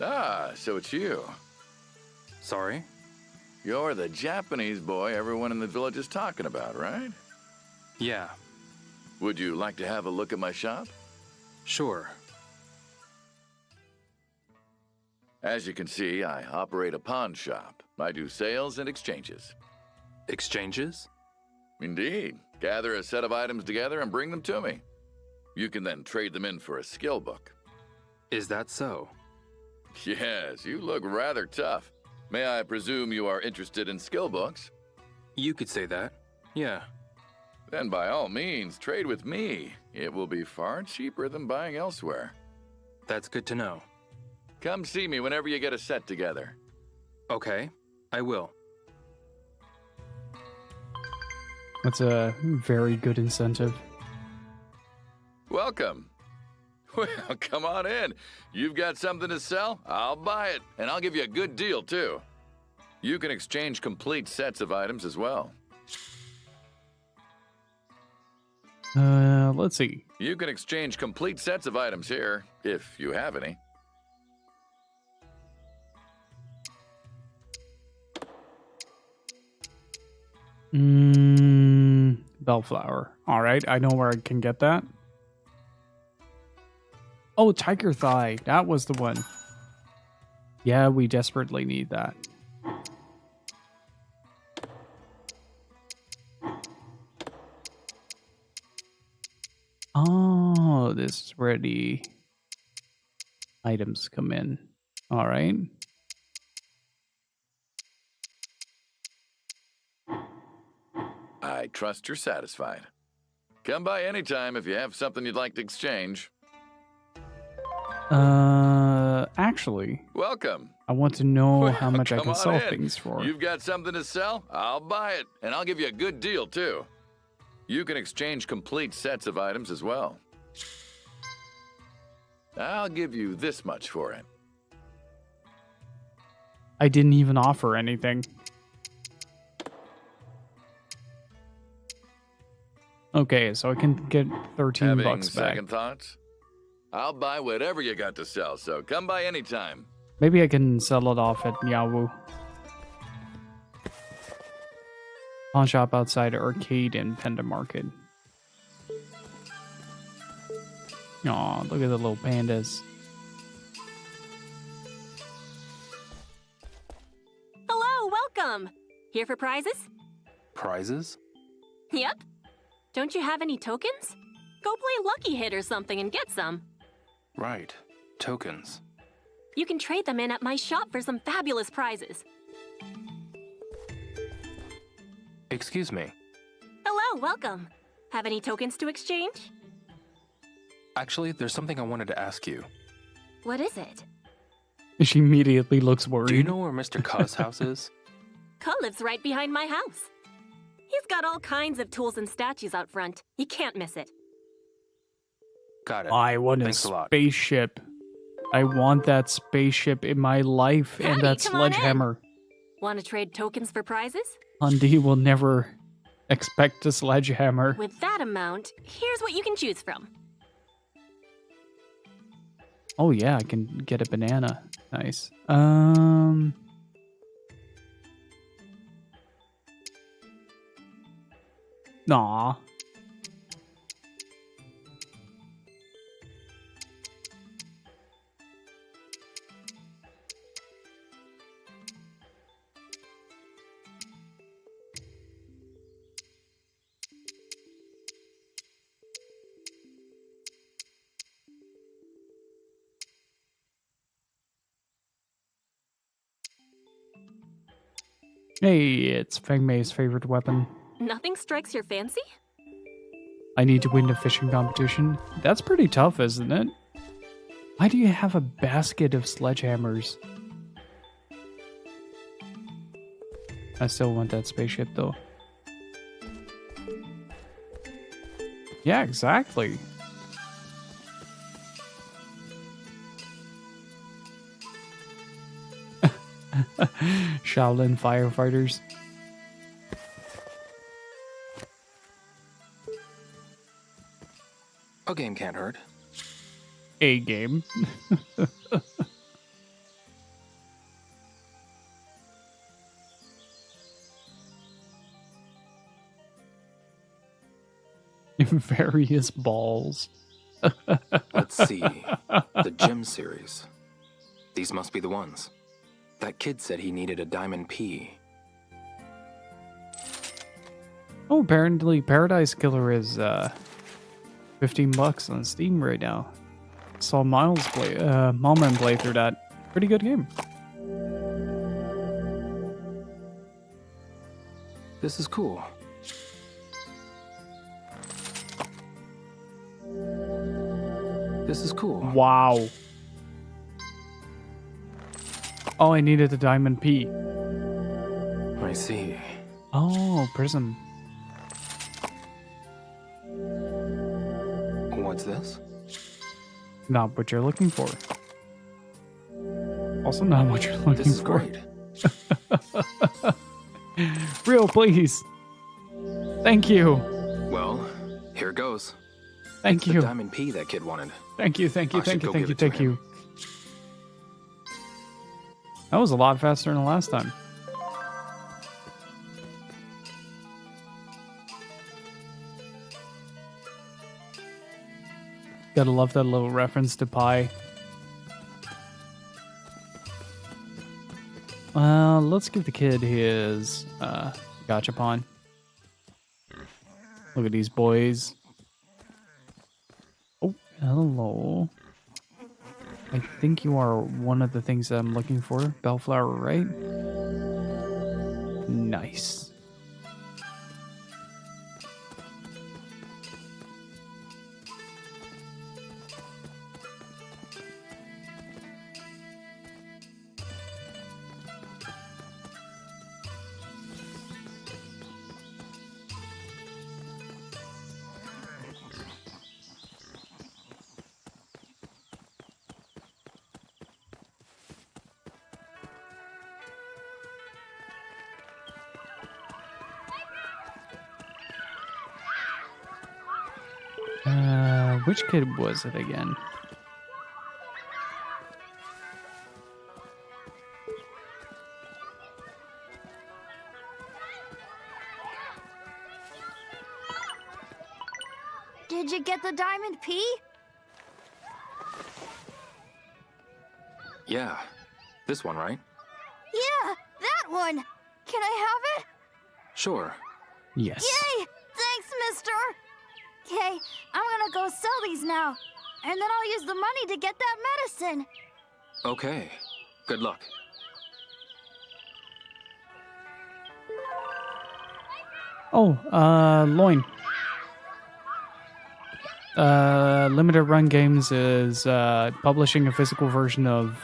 Ah, so it's you. Sorry? You're the Japanese boy everyone in the village is talking about, right? Yeah. Would you like to have a look at my shop? Sure. As you can see, I operate a pawn shop. I do sales and exchanges. Exchanges? Indeed. Gather a set of items together and bring them to me. You can then trade them in for a skill book. Is that so? Yes, you look rather tough. May I presume you are interested in skill books? You could say that. Yeah. Then by all means, trade with me. It will be far cheaper than buying elsewhere. That's good to know. Come see me whenever you get a set together. Okay, I will. That's a very good incentive. Welcome. Well, come on in. You've got something to sell? I'll buy it, and I'll give you a good deal, too. You can exchange complete sets of items as well. Let's see. You can exchange complete sets of items here, if you have any. Bellflower. All right, I know where I can get that. Oh, tiger thigh. That was the one. Yeah, we desperately need that. Oh, this is where the items come in. All right. I trust you're satisfied. Come by anytime if you have something you'd like to exchange. Actually, welcome. I want to know Well, how much I come can on sell in. things for. You've got something to sell? I'll buy it, and I'll give you a good deal, too. You can exchange complete sets of items as well. I'll give you this much for it. I didn't even offer anything. Okay, so I can get 13 Having bucks back. second thoughts? I'll buy whatever you got to sell, so come by anytime. Maybe I can sell it off at Miawu. Pawn shop outside arcade in Panda Market. Aw, look at the little pandas. Hello, welcome. Here for prizes? Prizes? Yep. Don't you have any tokens? Go play Lucky Hit or something and get some. Right. Tokens. You can trade them in at my shop for some fabulous prizes. Excuse me. Hello, welcome. Have any tokens to exchange? Actually, there's something I wanted to ask you. What is it? She immediately looks worried. Do you know where Mr. Ka's house is? Ka lives right behind my house. He's got all kinds of tools and statues out front. You can't miss it. Got it. I want Thanks a a lot. spaceship. I want that spaceship in my life and Howdy, that come on in. sledgehammer. Want to trade tokens for prizes? Andy will never expect a sledgehammer. With that amount, here's what you can choose from. Oh yeah, I can get a banana. Nice. Nah. Hey, it's Feng Mei's favorite weapon. Nothing strikes your fancy? I need to win a fishing competition. That's pretty tough, isn't it? Why do you have a basket of sledgehammers? I still want that spaceship, though. Yeah, exactly. Shaolin firefighters. A game can't hurt. A game. Various balls. Let's see. The gem series. These must be the ones. That kid said he needed a diamond P. Oh, apparently Paradise Killer is $15 on Steam right now. Saw Miles play, Malman play through that. Pretty good game. This is cool. This is cool. Wow. Oh, I needed the diamond P. I see. Oh, prism. What's this? Not what you're looking for. Also not what you're looking This is for. great. Real, please. Thank you. Well, here goes. Thank It's you. The diamond P that kid wanted. Thank you, thank you, I thank should you, go thank give you, it to thank him. you. That was a lot faster than last time. Gotta love that little reference to pie. Let's give the kid his gachapon. Look at these boys. Oh, hello. I think you are one of the things that I'm looking for. Bellflower, right? Nice. Which kid was it again? Did you get the diamond P? Yeah. This one, right? Yeah, that one. Can I have it? Sure. Yes. Yay! Thanks, mister. Okay, I'm gonna go sell these now. And then I'll use the money to get that medicine. Okay. Good luck. Oh, Loin. Limited Run Games is publishing a physical version of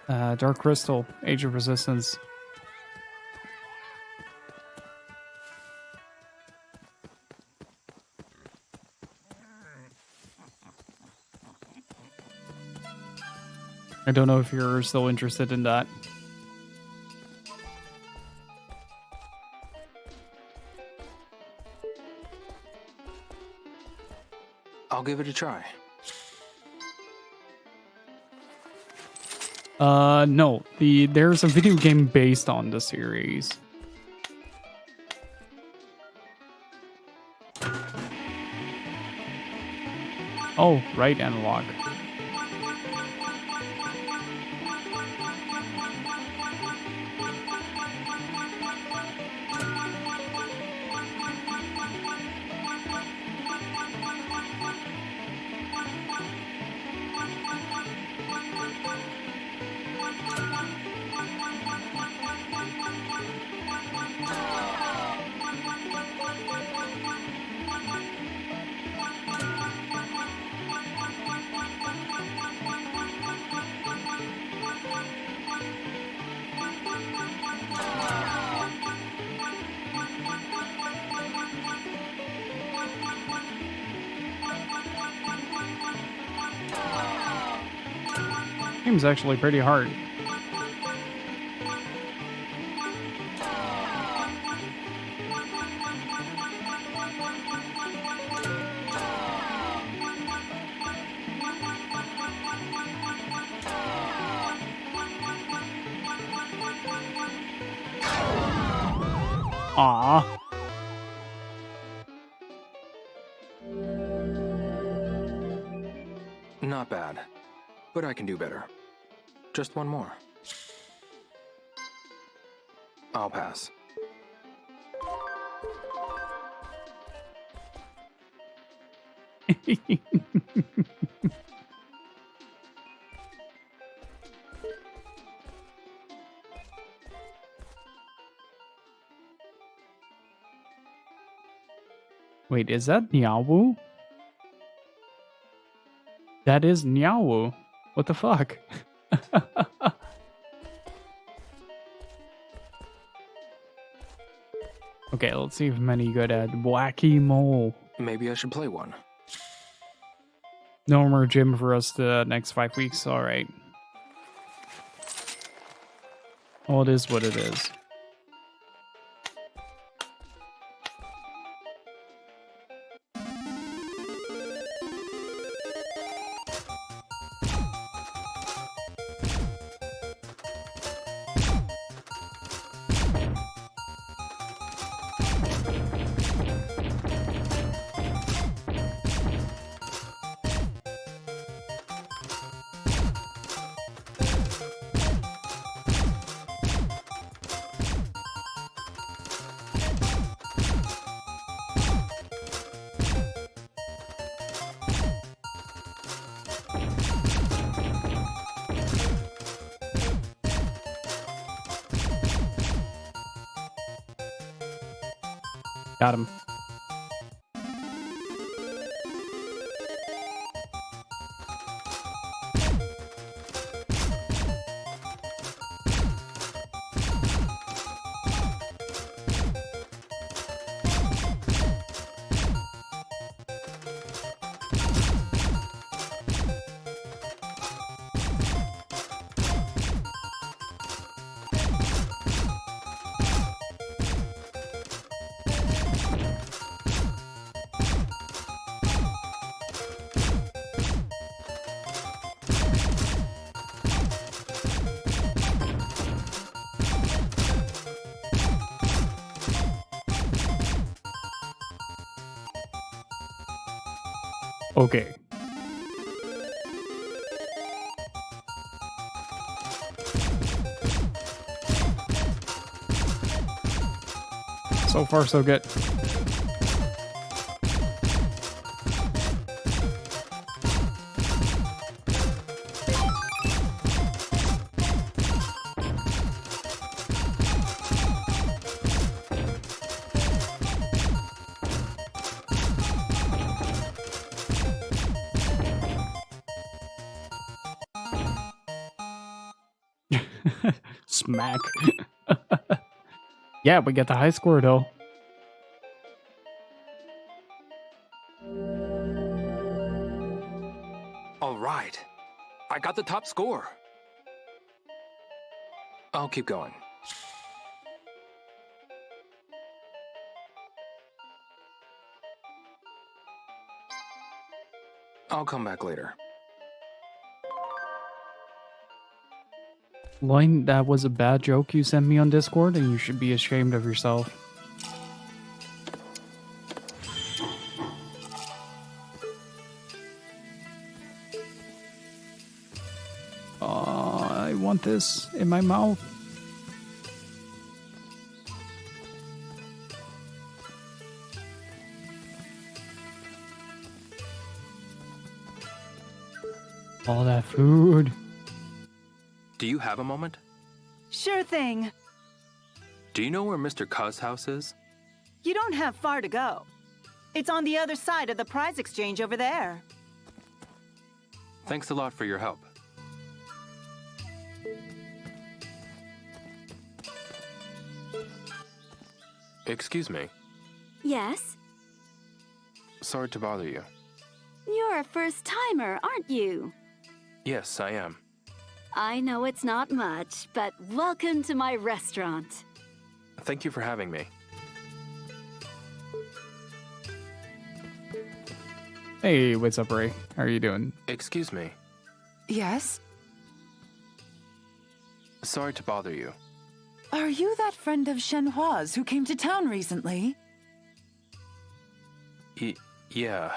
Dark Crystal, Age of Resistance. I don't know if you're still interested in that. I'll give it a try. No. There's a video game based on the series. Oh, right, analog. Seems actually pretty hard. Aww. Not bad, but I can do better. Just one more. I'll pass. Wait, is that Niawu? That is Niawu. What the fuck? Okay, let's see if I'm any good at Wacky Mole. Maybe I should play one. No more gym for us the next 5 weeks. Alright. Well, it is what it is. Got him. Okay. So far, so good. Smack. Yeah, we get the high score though. All right. I got the top score. I'll keep going. I'll come back later. Line, that was a bad joke you sent me on Discord, and you should be ashamed of yourself. I want this in my mouth. All that food. Do you have a moment? Sure thing. Do you know where Mr. Cuz's house is? You don't have far to go. It's on the other side of the prize exchange over there. Thanks a lot for your help. Excuse me. Yes? Sorry to bother you. You're a first-timer, aren't you? Yes, I am. I know it's not much, but welcome to my restaurant. Thank you for having me. Hey, what's up, Ray? How are you doing? Excuse me. Yes? Sorry to bother you. Are you that friend of Shenhua's who came to town recently? Yeah.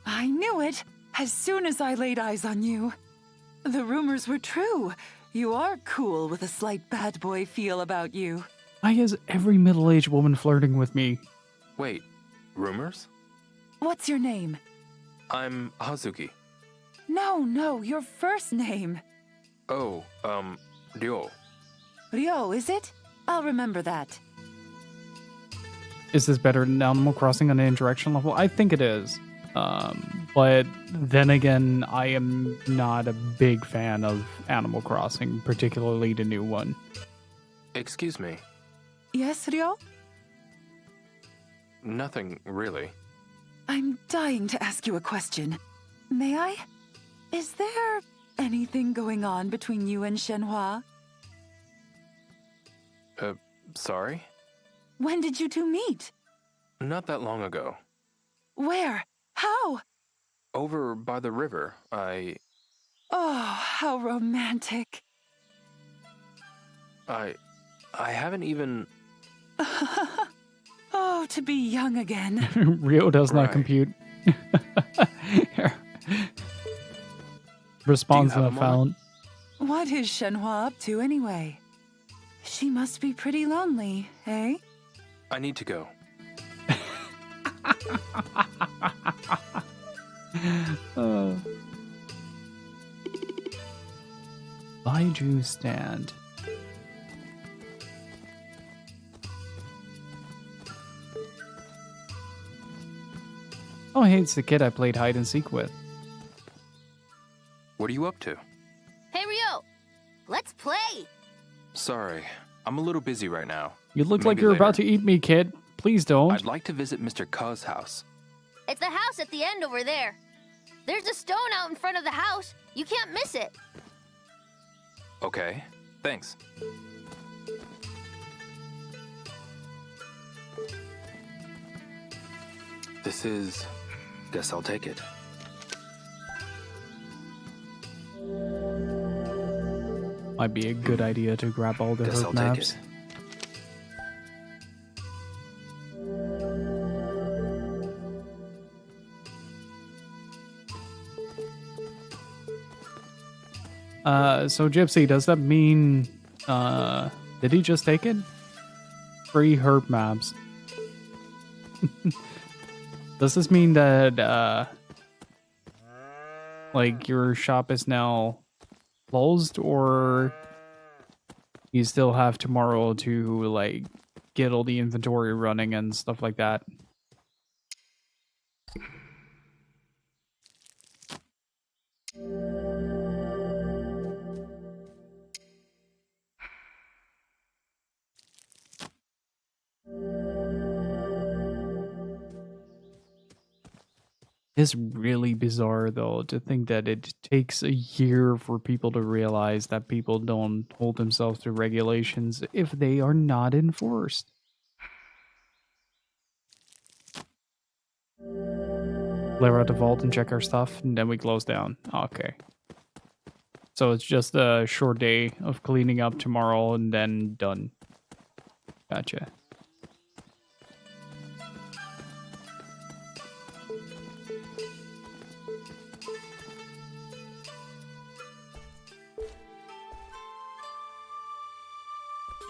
I knew it as soon as I laid eyes on you. The rumors were true. You are cool with a slight bad boy feel about you. Why is every middle-aged woman flirting with me? Wait, rumors? What's your name? I'm Hazuki. No, your first name. Oh, Ryo. Ryo, is it? I'll remember that. Is this better than Animal Crossing on an interaction level? I think it is. But then again, I am not a big fan of Animal Crossing, particularly the new one. Excuse me. Yes, Ryo? Nothing, really. I'm dying to ask you a question. May I? Is there anything going on between you and Shenhua? Sorry? When did you two meet? Not that long ago. Where? How? Over by the river, Oh, how romantic. I haven't even... Oh, to be young again. Rio does not compute. Responds not found. What is Shenhua up to anyway? She must be pretty lonely, eh? I need to go. Baiju stand. Oh, hey, it's the kid I played hide and seek with. What are you up to? Hey, Ryo! Let's play! Sorry, I'm a little busy right now. You look Maybe like you're later. about to eat me, kid. Please don't. I'd like to visit Mr. Ka's house. It's the house at the end over there. There's a stone out in front of the house. You can't miss it. Okay, thanks. This is... Guess I'll take it. Might be a good idea to grab all the Guess herb I'll take maps. it. So Gypsy, does that mean, did he just take it? Free herb maps. Does this mean that, like, your shop is now closed, or you still have tomorrow to, like, get all the inventory running and stuff like that? It's really bizarre, though, to think that it takes a year for people to realize that people don't hold themselves to regulations if they are not enforced. Clear out the vault and check our stuff, and then we close down. Okay. So it's just a short day of cleaning up tomorrow, and then done. Gotcha.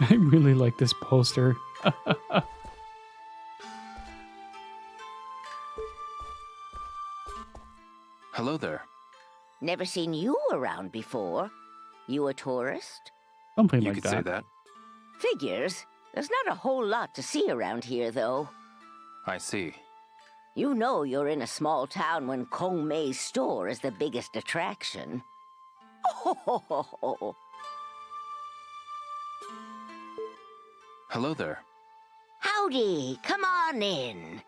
I really like this poster. Hello there. Never seen you around before. You a tourist? Something You like could that. say that. Figures. There's not a whole lot to see around here, though. I see. You know you're in a small town when Kong Mei's store is the biggest attraction. Oh, Hello there. howdy, come on in.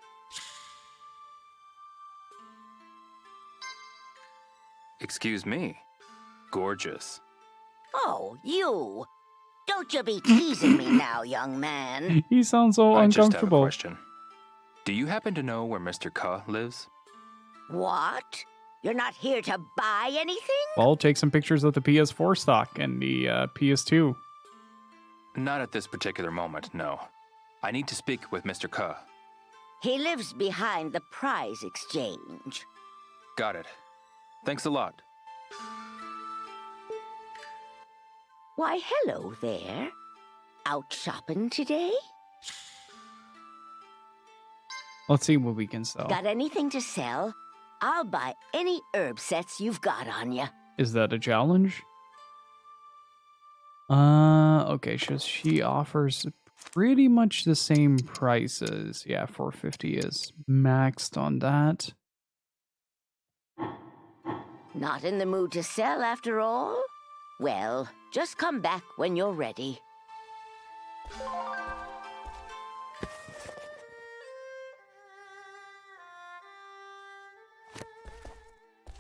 Excuse me. Gorgeous. Oh, you. Don't you be teasing me now, young man. He sounds so I uncomfortable. just have a question. Do you happen to know where Mr. Ka lives? What? You're not here to buy anything? Well, take some pictures of the PS4 stock and the PS2. Not at this particular moment, no. I need to speak with Mr. Ka. He lives behind the prize exchange. Got it. Thanks a lot. Why, hello there. Out shopping today? Let's see what we can sell. Got anything to sell? I'll buy any herb sets you've got on you. Is that a challenge? Okay, so she offers pretty much the same prices. Yeah, 450 is maxed on that. Not in the mood to sell after all? Well, just come back when you're ready.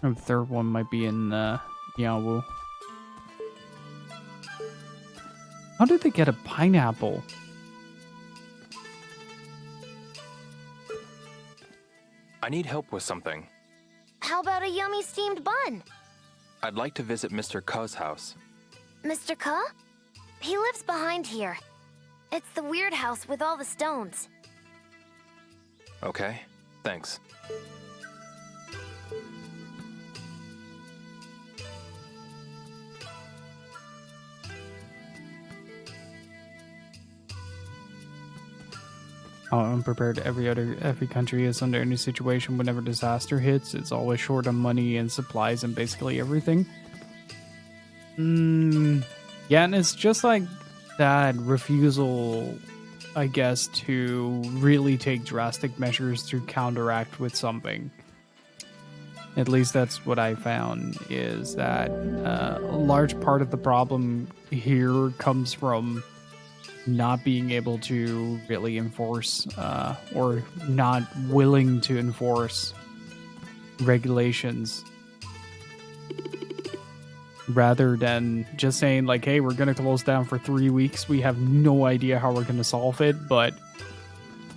The third one might be in Yawu. How did they get a pineapple? I need help with something. How about a yummy steamed bun? I'd like to visit Mr. Ka's house. Mr. Ka? He lives behind here. It's the weird house with all the stones. Okay, thanks. How unprepared every country is under any situation whenever disaster hits. It's always short on money and supplies and basically everything. Yeah, and it's just like that refusal, I guess, to really take drastic measures to counteract with something. At least that's what I found, is that a large part of the problem here comes from not being able to really enforce or not willing to enforce regulations, rather than just saying like, hey, we're going to close down for 3 weeks. We have no idea how we're going to solve it, but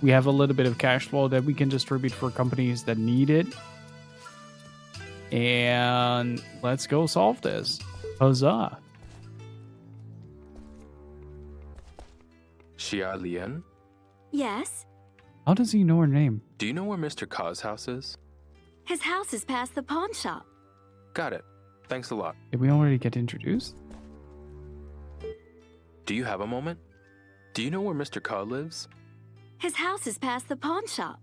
we have a little bit of cash flow that we can distribute for companies that need it. And let's go solve this. Huzzah. Xia Lian? Yes? How does he know her name? Do you know where Mr. Ka's house is? His house is past the pawn shop. Got it. Thanks a lot. Did we already get introduced? Do you have a moment? Do you know where Mr. Ka lives? His house is past the pawn shop.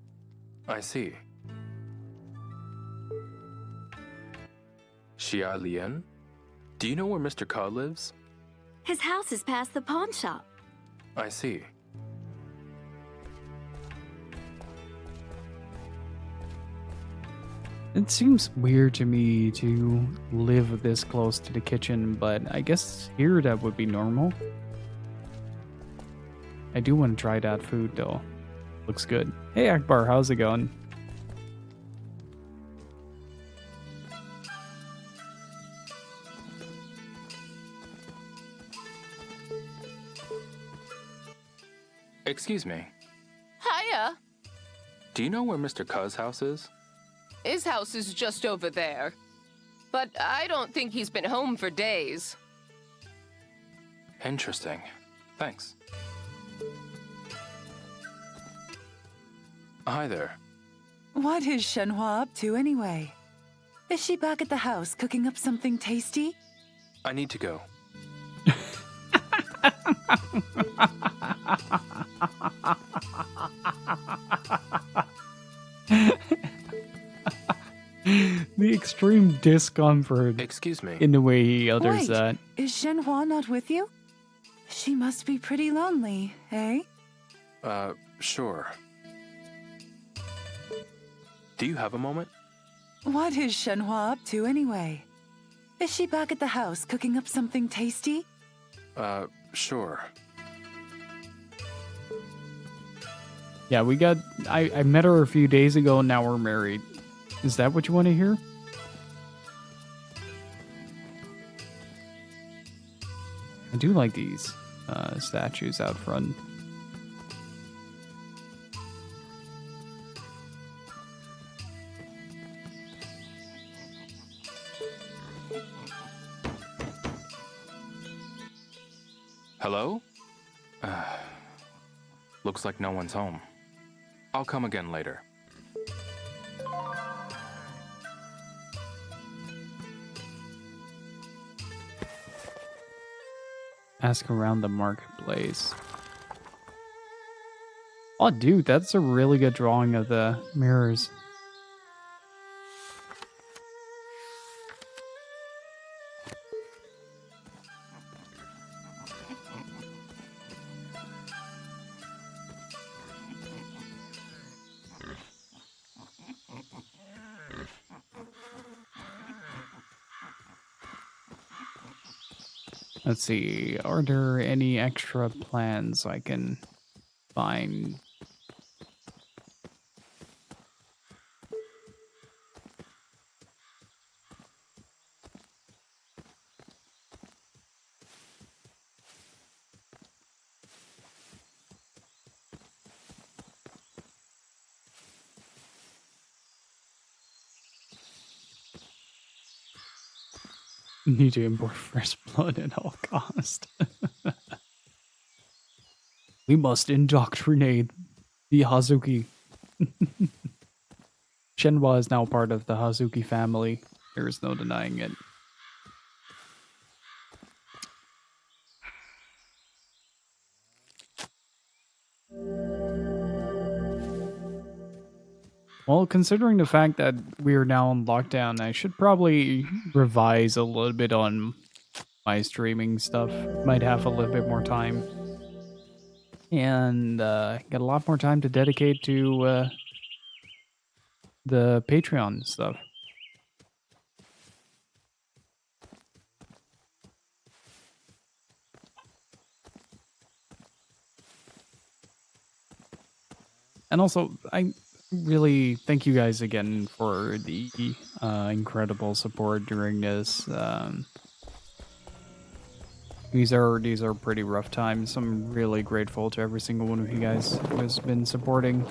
I see. Xia Lian? Do you know where Mr. Ka lives? His house is past the pawn shop. I see. It seems weird to me to live this close to the kitchen, but I guess here that would be normal. I do want to try that food though. Looks good. Hey Akbar, how's it going? Excuse me. Hiya. Do you know where Mr. Ka's house is? His house is just over there. But I don't think he's been home for days. Interesting. Thanks. Hi there. What is Shenhua up to anyway? Is she back at the house cooking up something tasty? I need to go. The extreme discomfort. Excuse me. In the way he utters Wait, that. is Shenhua not with you? She must be pretty lonely, eh? Sure. Do you have a moment? What is Shenhua up to anyway? Is she back at the house cooking up something tasty? Sure. Yeah, I met her a few days ago and now we're married. Is that what you want to hear? I do like these statues out front. Hello? Looks like no one's home. I'll come again later. Ask around the marketplace. Oh, dude, that's a really good drawing of the mirrors. Let's see, are there any extra plans I can find? Need to import fresh blood at all cost. We must indoctrinate the Hazuki. Shenhua is now part of the Hazuki family. There is no denying it. Well, considering the fact that we are now on lockdown, I should probably revise a little bit on my streaming stuff. Might have a little bit more time. And get a lot more time to dedicate to the Patreon stuff. And also, I really thank you guys again for the incredible support during this. These are pretty rough times. I'm really grateful to every single one of you guys who has been supporting.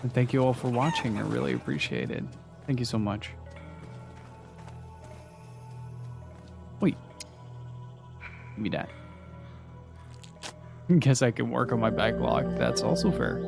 And thank you all for watching. I really appreciate it. Thank you so much. Wait. Give me that. Guess I can work on my backlog. That's also fair.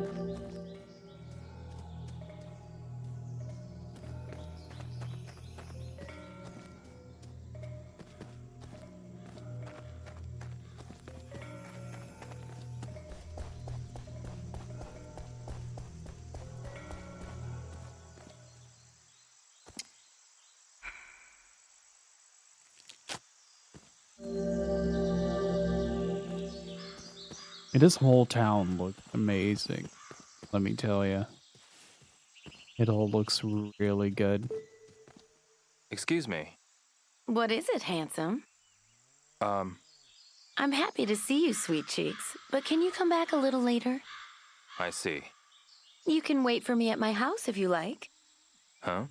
This whole town looks amazing, let me tell you. It all looks really good. Excuse me. What is it, handsome? I'm happy to see you, sweet cheeks, but can you come back a little later? I see. You can wait for me at my house if you like. Huh?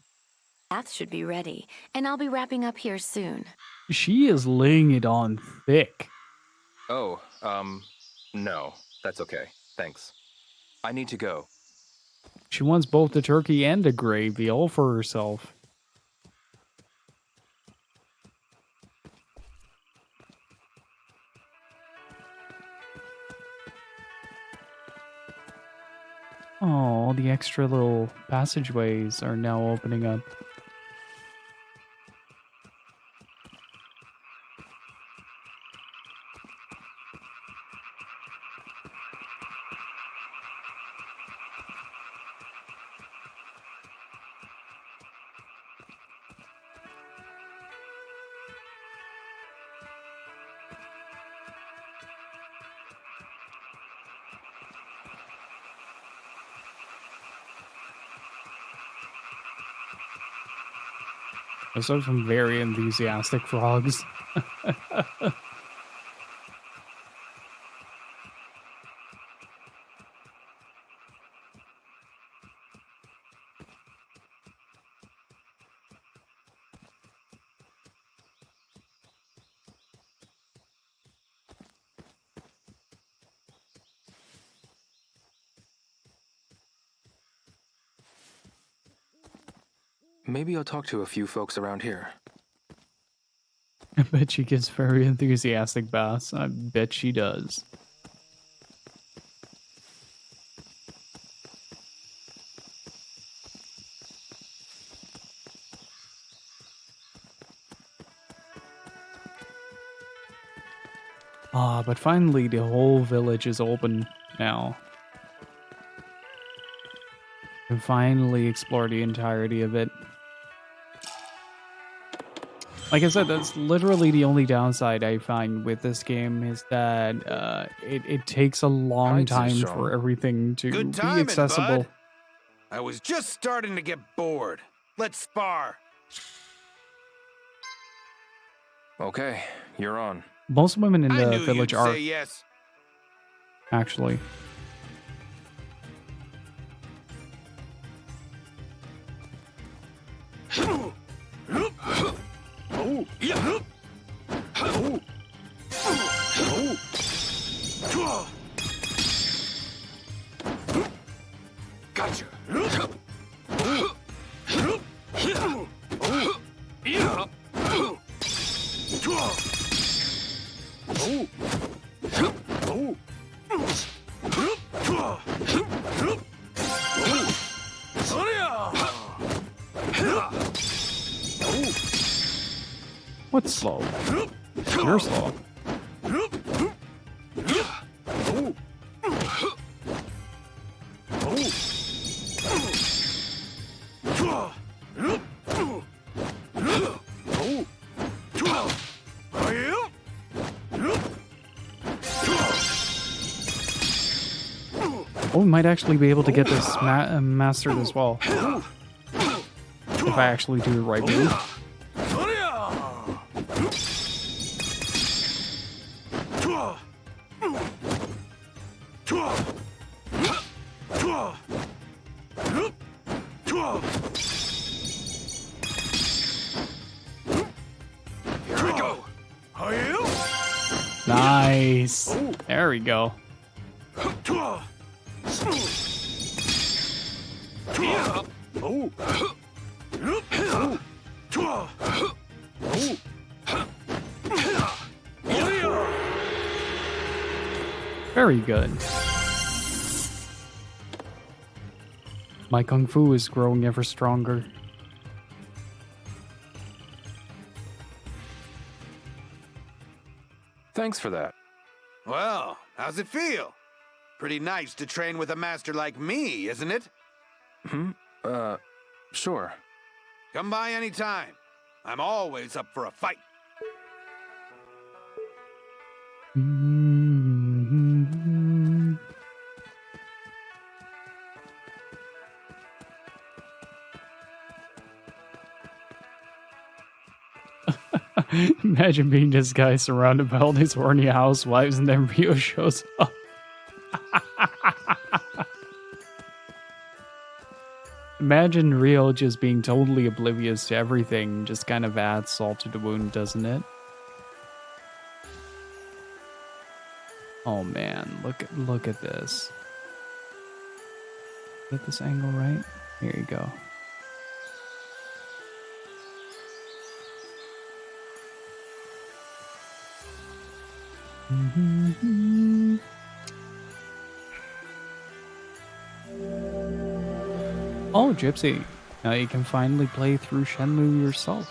Bath should be ready, and I'll be wrapping up here soon. She is laying it on thick. Oh, no. That's okay. Thanks. I need to go. She wants both the turkey and the gravy all for herself. Oh, all the extra little passageways are now opening up. Those are some very enthusiastic frogs. Maybe I'll talk to a few folks around here. I bet she gets very enthusiastic, boss. I bet she does. Ah, but finally the whole village is open now. You can finally explore the entirety of it. Like I said, that's literally the only downside I find with this game is that it takes a long time for everything to Good be timing, accessible. bud. I was just starting to get bored. Let's spar. Okay, you're on. Most women in I the knew village you'd are say yes. actually. Gotcha. What's slow? You're slow. Oh, we might actually be able to get this mastered as well. If I actually do the right move. Here we go. Nice. There we go. Very good. My kung fu is growing ever stronger. Thanks for that. Well, how's it feel? Pretty nice to train with a master like me, isn't it? Sure. Come by anytime. I'm always up for a fight. Imagine being this guy surrounded by all these horny housewives and then Rio shows up. Imagine Rio just being totally oblivious to everything, just kind of adds salt to the wound, doesn't it? Oh man, look at this. Get this angle right? Here you go. Oh, Gypsy. Now you can finally play through Shenmue yourself.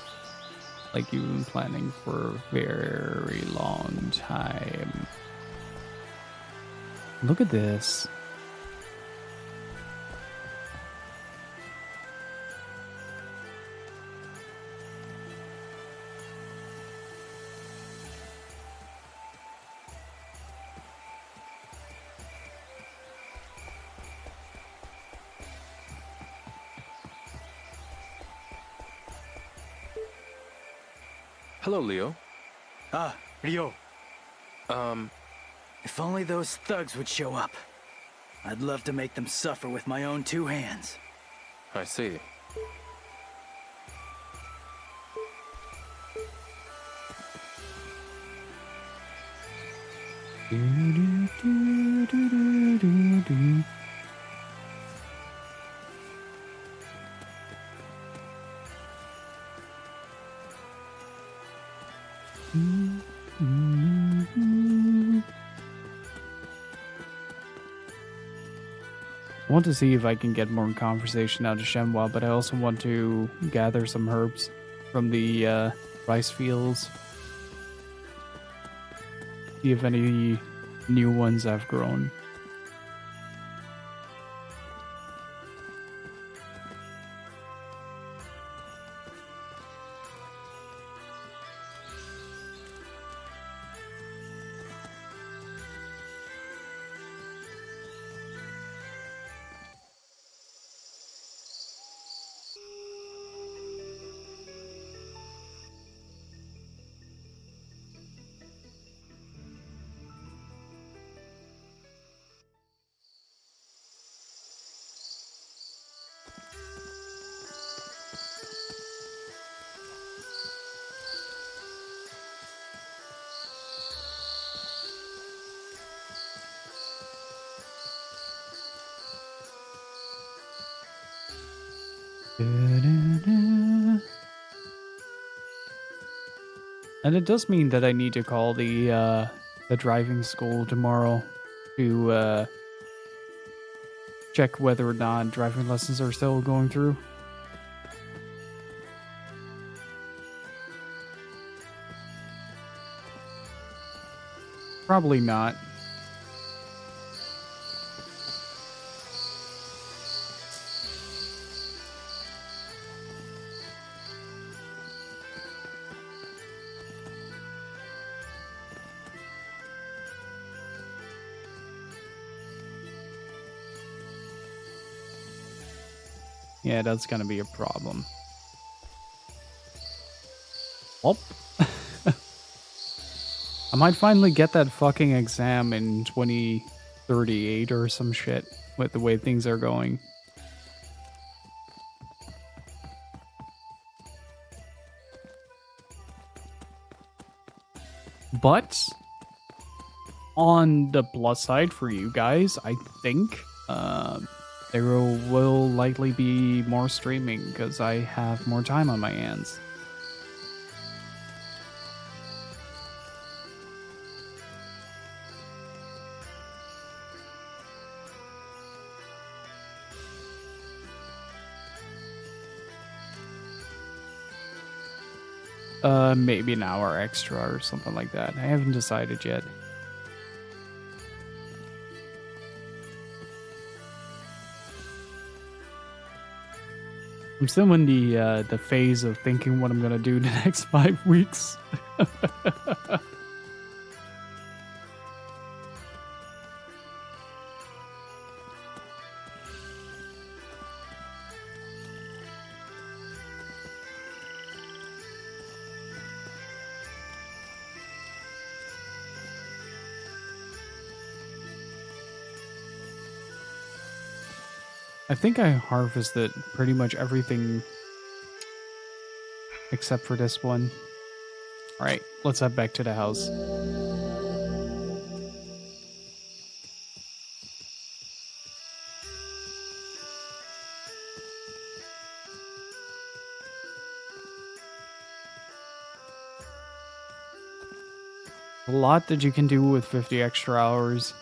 Like you've been planning for a very long time. Look at this. Hello, Leo. Ah, Ryo. Um, If only those thugs would show up. I'd love to make them suffer with my own two hands. I see. I want to see if I can get more conversation out of Shenmue, but I also want to gather some herbs from the rice fields. See if any new ones have grown. And it does mean that I need to call the driving school tomorrow to check whether or not driving lessons are still going through. Probably not. Yeah, that's gonna be a problem. Well, I might finally get that fucking exam in 2038 or some shit with the way things are going. But on the plus side for you guys, I think there will likely be more streaming because I have more time on my hands. Maybe an hour extra or something like that. I haven't decided yet. I'm still in the phase of thinking what I'm gonna do the next 5 weeks. I think I harvested pretty much everything except for this one. Alright, let's head back to the house. A lot that you can do with 50 extra hours.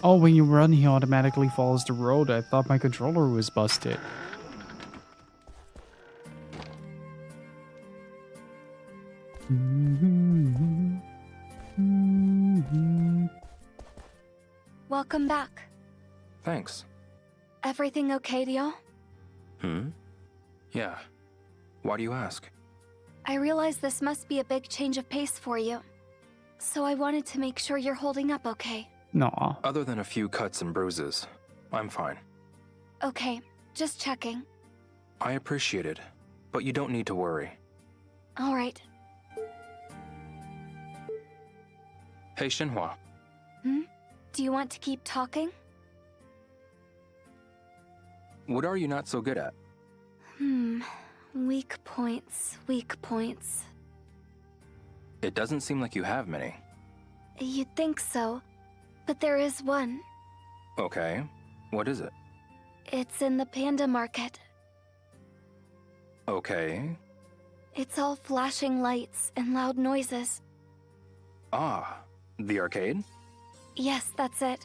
Oh, when you run, he automatically follows the road. I thought my controller was busted. Welcome back. Thanks. Everything okay, deal? Yeah. Why do you ask? I realize this must be a big change of pace for you. So I wanted to make sure you're holding up okay. No. Other than a few cuts and bruises, I'm fine. Okay, just checking. I appreciate it, but you don't need to worry. All right. Hey, Shenhua. Do you want to keep talking? What are you not so good at? Weak points, weak points. It doesn't seem like you have many. You'd think so, but there is one. Okay, what is it? It's in the panda market. Okay. It's all flashing lights and loud noises. Ah, the arcade? Yes, that's it.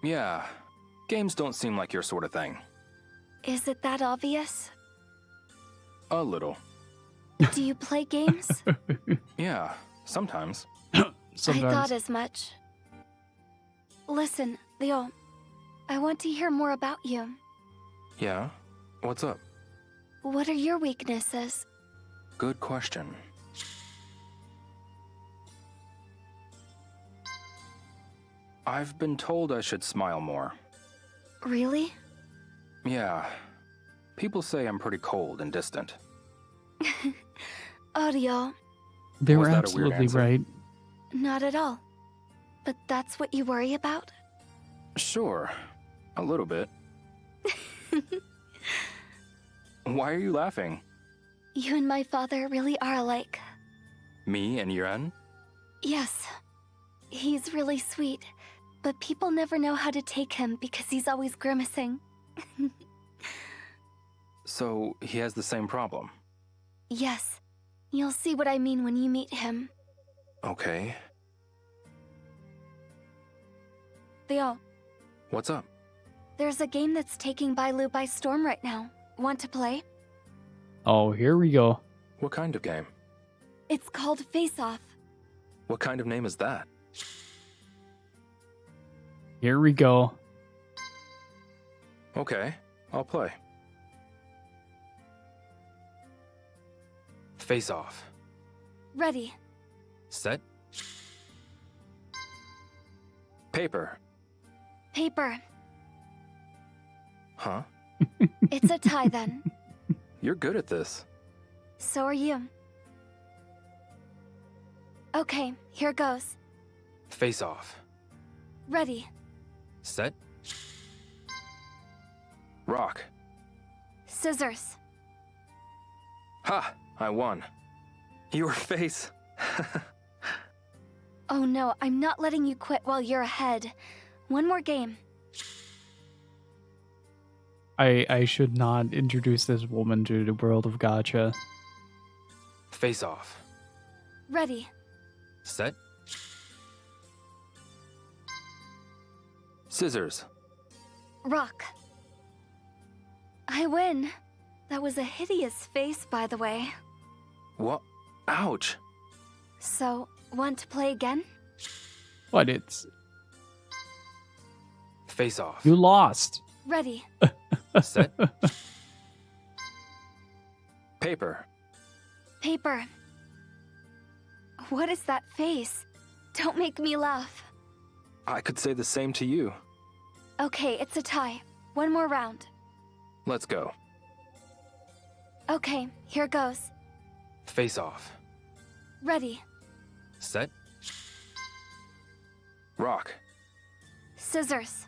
Yeah, games don't seem like your sort of thing. Is it that obvious? A little. Do you play games? Yeah, sometimes. I thought as much. Listen, Leo, I want to hear more about you. Yeah? What's up? What are your weaknesses? Good question. I've been told I should smile more. Really? Yeah. People say I'm pretty cold and distant. Audio. They were Was that a weird absolutely answer? right. Not at all. But that's what you worry about? Sure. A little bit. Why are you laughing? You and my father really are alike. Me and Yuren? Yes. He's really sweet, but people never know how to take him because he's always grimacing. So, he has the same problem? Yes. You'll see what I mean when you meet him. Okay. Theo, What's up? there's a game that's taking Bailu by storm right now. Want to play? Oh, here we go. What kind of game? It's called Face Off. What kind of name is that? Here we go. Okay, I'll play. Face off. Ready. Set. Paper. Paper. Huh? It's a tie then. You're good at this. So are you. Okay, here goes. Face off. Ready. Set. Rock. Scissors. Ha! I won. Your face. Oh no, I'm not letting you quit while you're ahead. One more game. I should not introduce this woman to the world of gacha. Face off. Ready. Set. Scissors. Rock. I win. That was a hideous face, by the way. What? Ouch. So, want to play again? But it's... Face off. You lost. Ready. Set. Paper. Paper. What is that face? Don't make me laugh. I could say the same to you. Okay, it's a tie. One more round. Let's go. Okay, here goes. Face off. Ready. Set. Rock. Scissors.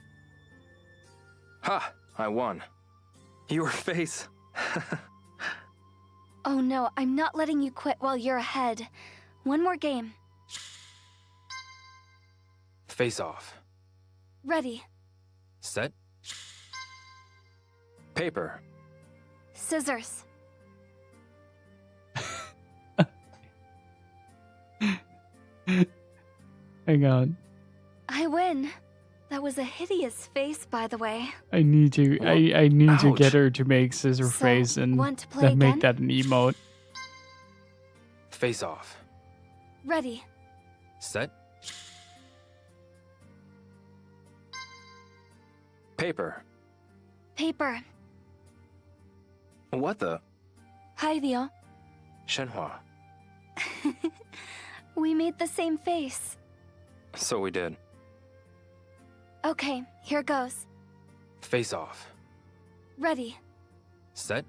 Ha! I won. Your face. Oh no, I'm not letting you quit while you're ahead. One more game. Face off. Ready. Set. Paper. Scissors. Hang on. I win. That was a hideous face, by the way. I need to I need to Ouch. get her to make scissor So, face and want to play then make again? that an emote. Face off. Ready. Set. Paper. Paper. What the? Hi, Theo. Shenhua. We made the same face. So we did. Okay, here goes. Face off. Ready. Set.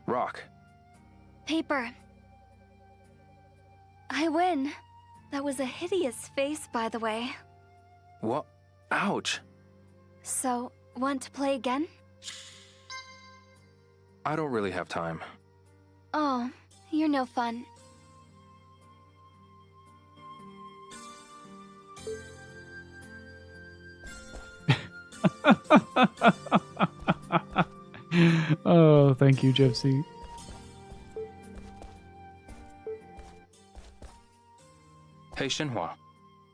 Rock. Paper. I win. That was a hideous face, by the way. What? Ouch! So, want to play again? I don't really have time. Oh, you're no fun. Oh, thank you, Gypsy. Hey, Shenhua.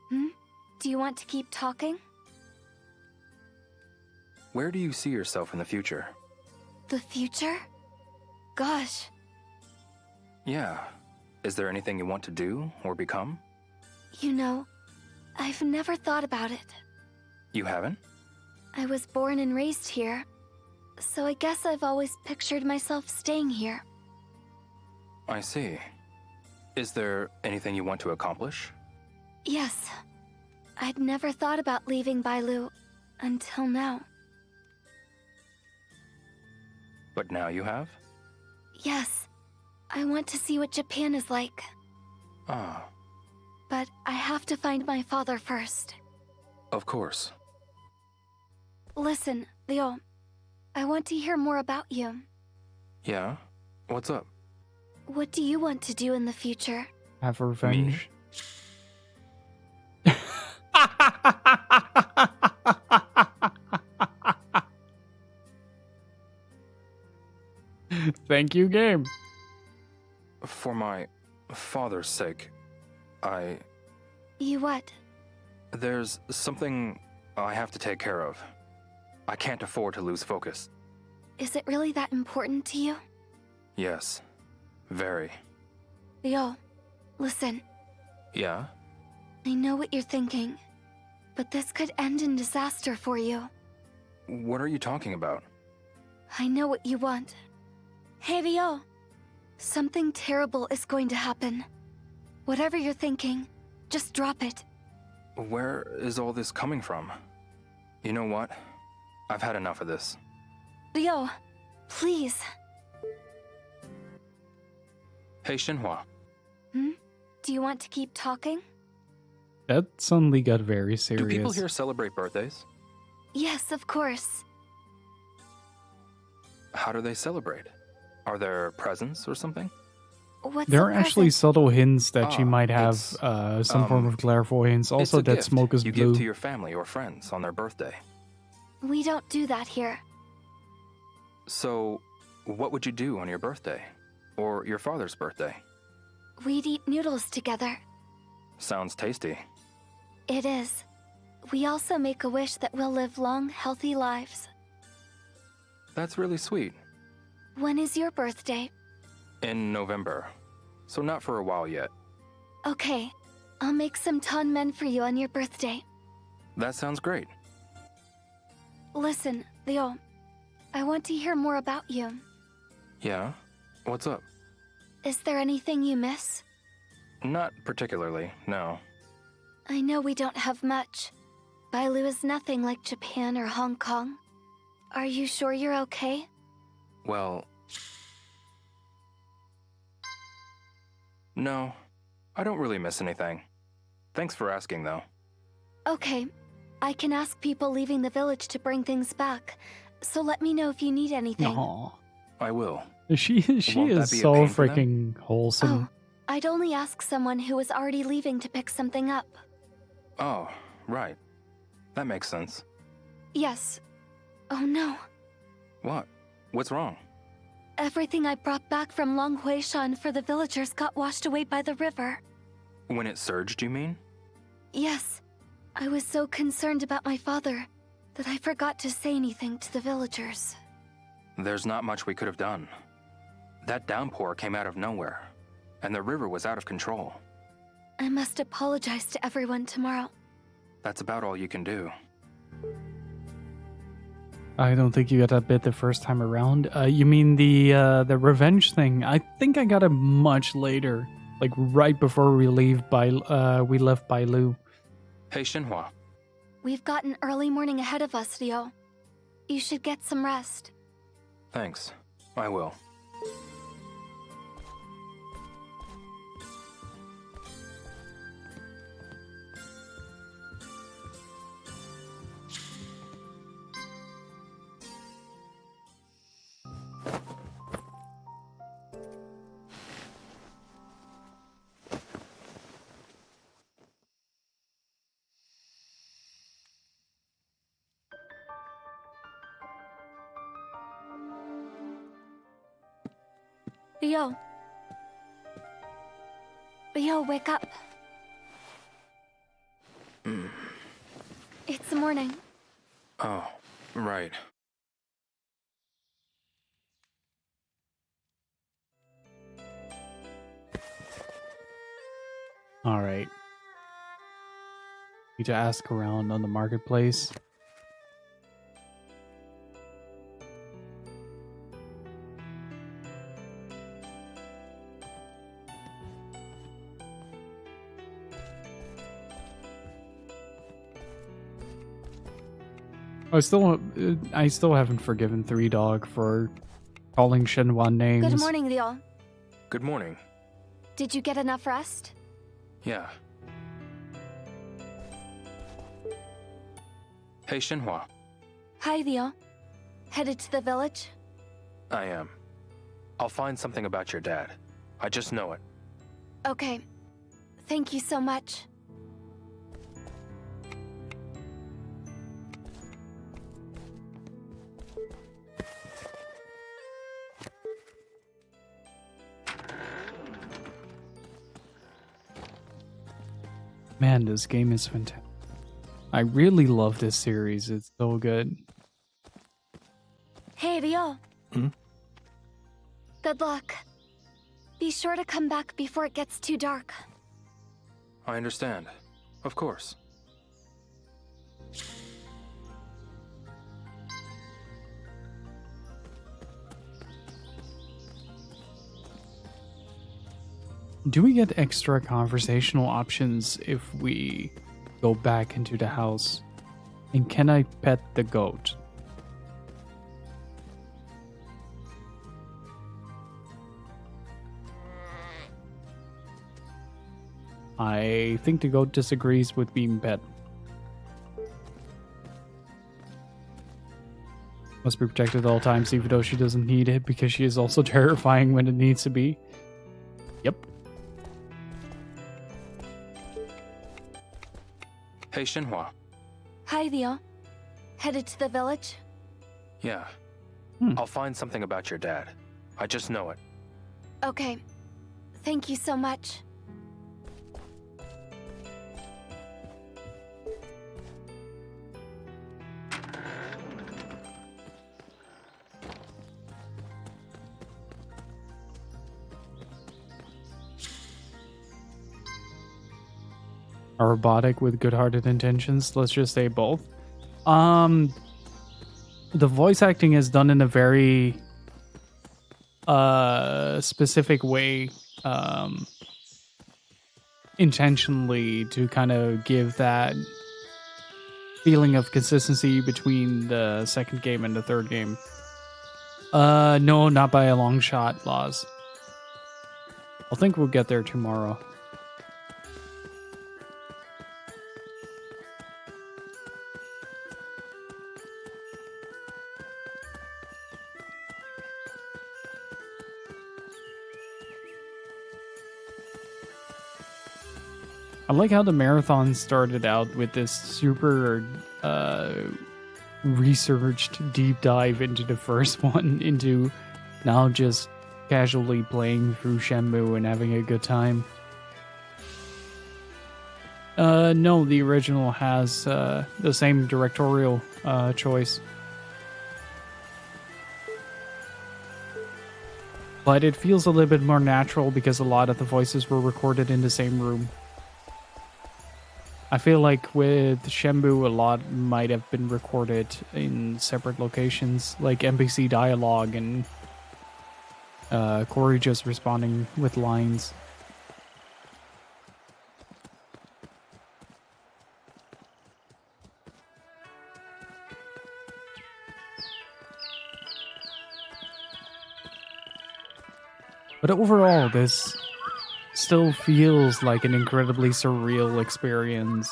Hmm? Do you want to keep talking? Where do you see yourself in the future? The future? Gosh. Yeah. Is there anything you want to do or become? You know, I've never thought about it. You haven't? I was born and raised here, so I guess I've always pictured myself staying here. I see. Is there anything you want to accomplish? Yes. I'd never thought about leaving Bailu until now. But now you have? Yes. I want to see what Japan is like. Ah. But I have to find my father first. Of course. Listen, Leo. I want to hear more about you. Yeah? What's up? What do you want to do in the future? Have revenge. Thank you, game. For my father's sake, You what? There's something I have to take care of. I can't afford to lose focus. Is it really that important to you? Yes. Very. Leo, listen. Yeah? I know what you're thinking, but this could end in disaster for you. What are you talking about? I know what you want. Hey, Leo. Something terrible is going to happen. Whatever you're thinking, just drop it. Where is all this coming from? You know what? I've had enough of this. Leo, please. Hey, Shenhua. Hmm? Do you want to keep talking? That suddenly got very serious. Do people here celebrate birthdays? Yes, of course. How do they celebrate? Are there presents or something? What's There a are actually present? subtle hints that she might have it's, some form of clairvoyance. Also, it's a that gift smoke is you blue. give to your family or friends on their birthday. We don't do that here. So, what would you do on your birthday? Or your father's birthday? We'd eat noodles together. Sounds tasty. It is. We also make a wish that we'll live long, healthy lives. That's really sweet. When is your birthday? In November. So not for a while yet. Okay. I'll make some ton men for you on your birthday. That sounds great. Listen, Leo. I want to hear more about you. Yeah? What's up? Is there anything you miss? Not particularly, no. I know we don't have much. Bailu is nothing like Japan or Hong Kong. Are you sure you're okay? Well... No, I don't really miss anything. Thanks for asking, though. Okay. I can ask people leaving the village to bring things back, so let me know if you need anything. Aw. I will. She Won't that is be a so pain for them? freaking wholesome. I'd only ask someone who was already leaving to pick something up. Oh, right. That makes sense. Yes. Oh no. What? What's wrong? Everything I brought back from Long Huishan for the villagers got washed away by the river. When it surged, you mean? Yes. I was so concerned about my father that I forgot to say anything to the villagers. There's not much we could have done. That downpour came out of nowhere, and the river was out of control. I must apologize to everyone tomorrow. That's about all you can do. I don't think you got that bit the first time around. You mean the revenge thing? I think I got it much later, like right before we left Bailu. Hey, Shenhua. We've got an early morning ahead of us, Leo. You should get some rest. Thanks. I will. Leo. Leo, wake up. It's morning. Oh, right. All right. Need to ask around on the marketplace. I still haven't forgiven Three Dog for calling Shenhua names. Good morning, Leo. Good morning. Did you get enough rest? Yeah. Hey, Shenhua. Hi, Leo. Headed to the village? I am. I'll find something about your dad. I just know it. Okay. Thank you so much. Man, this game is fantastic. I really love this series. It's so good. Hey, Leo. Hmm? Good luck. Be sure to come back before it gets too dark. I understand. Of course. Do we get extra conversational options if we go back into the house? And can I pet the goat? I think the goat disagrees with being pet. Must be protected at all times, even though she doesn't need it, because she is also terrifying when it needs to be. Yep. Hey, Shenhua. Hi, Leo. Headed to the village? Yeah. I'll find something about your dad. I just know it. Okay. Thank you so much. A robotic with good-hearted intentions. Let's just say both. The voice acting is done in a very specific way, intentionally to kind of give that feeling of consistency between the second game and the third game. No, not by a long shot, Laws. I think we'll get there tomorrow. I like how the marathon started out with this super researched deep dive into the first one, into now just casually playing through Shenmue and having a good time. No, the original has the same directorial choice. But it feels a little bit more natural because a lot of the voices were recorded in the same room. I feel like with Shenmue, a lot might have been recorded in separate locations, like NPC dialogue and Corey just responding with lines. But overall, this still feels like an incredibly surreal experience.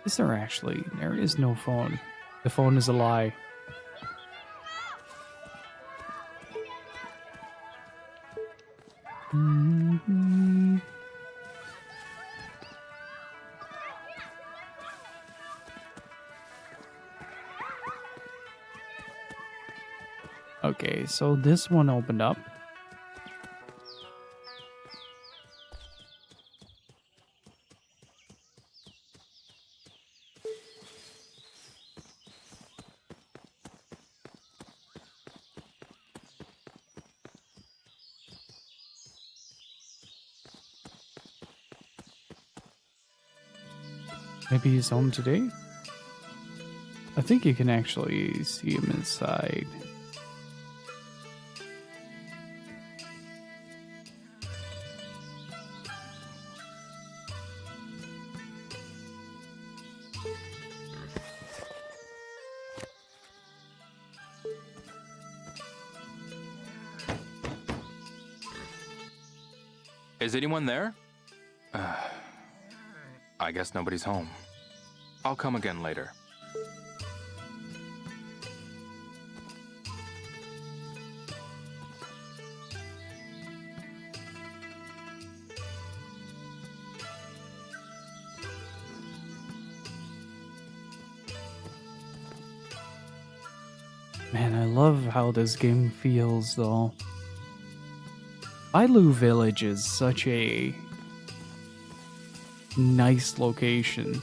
Is there actually? There is no phone. The phone is a lie. Mm-hmm. Okay, so this one opened up. Maybe he's home today? I think you can actually see him inside. Is anyone there? I guess nobody's home. I'll come again later. Man, I love how this game feels, though. Bailu Village is such a nice location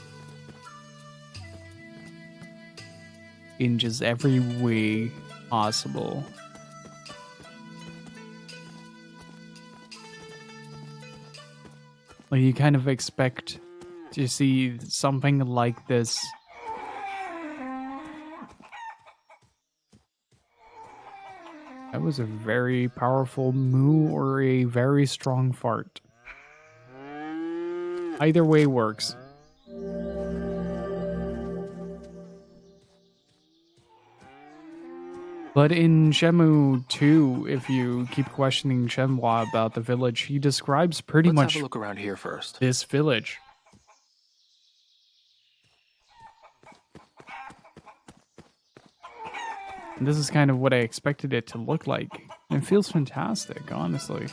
in just every way possible. Like, you kind of expect to see something like this That was a very powerful moo or a very strong fart. Either way works. But in Shenmue 2, if you keep questioning Shenhua about the village, he describes pretty Let's much have a look around here first. this village. And this is kind of what I expected it to look like. It feels fantastic, honestly.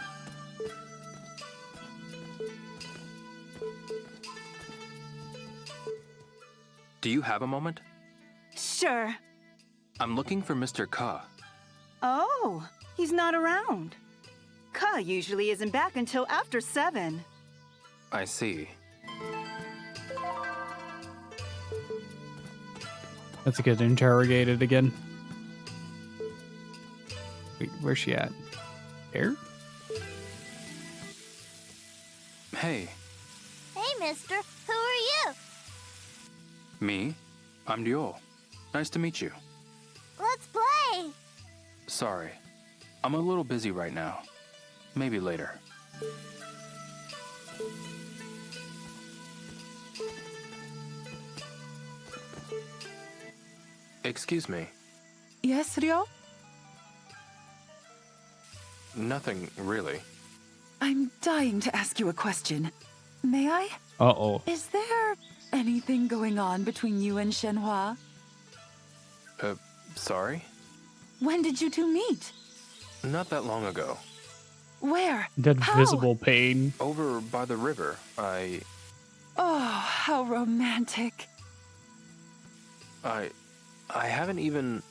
Do you have a moment? Sure. I'm looking for Mr. Ka. Oh, he's not around. Ka usually isn't back until after 7. I see. Let's get interrogated again. Wait, where's she at? There? Hey. Hey, mister. Who are you? Me? I'm Diol. Nice to meet you. Let's play. Sorry. I'm a little busy right now. Maybe later. Excuse me. Yes, Ryo? Nothing, really. I'm dying to ask you a question. May I? Uh-oh. Is there anything going on between you and Shenhua? Sorry? When did you two meet? Not that long ago. Where? That How? visible pain. Over by the river. Oh, how romantic. I haven't even...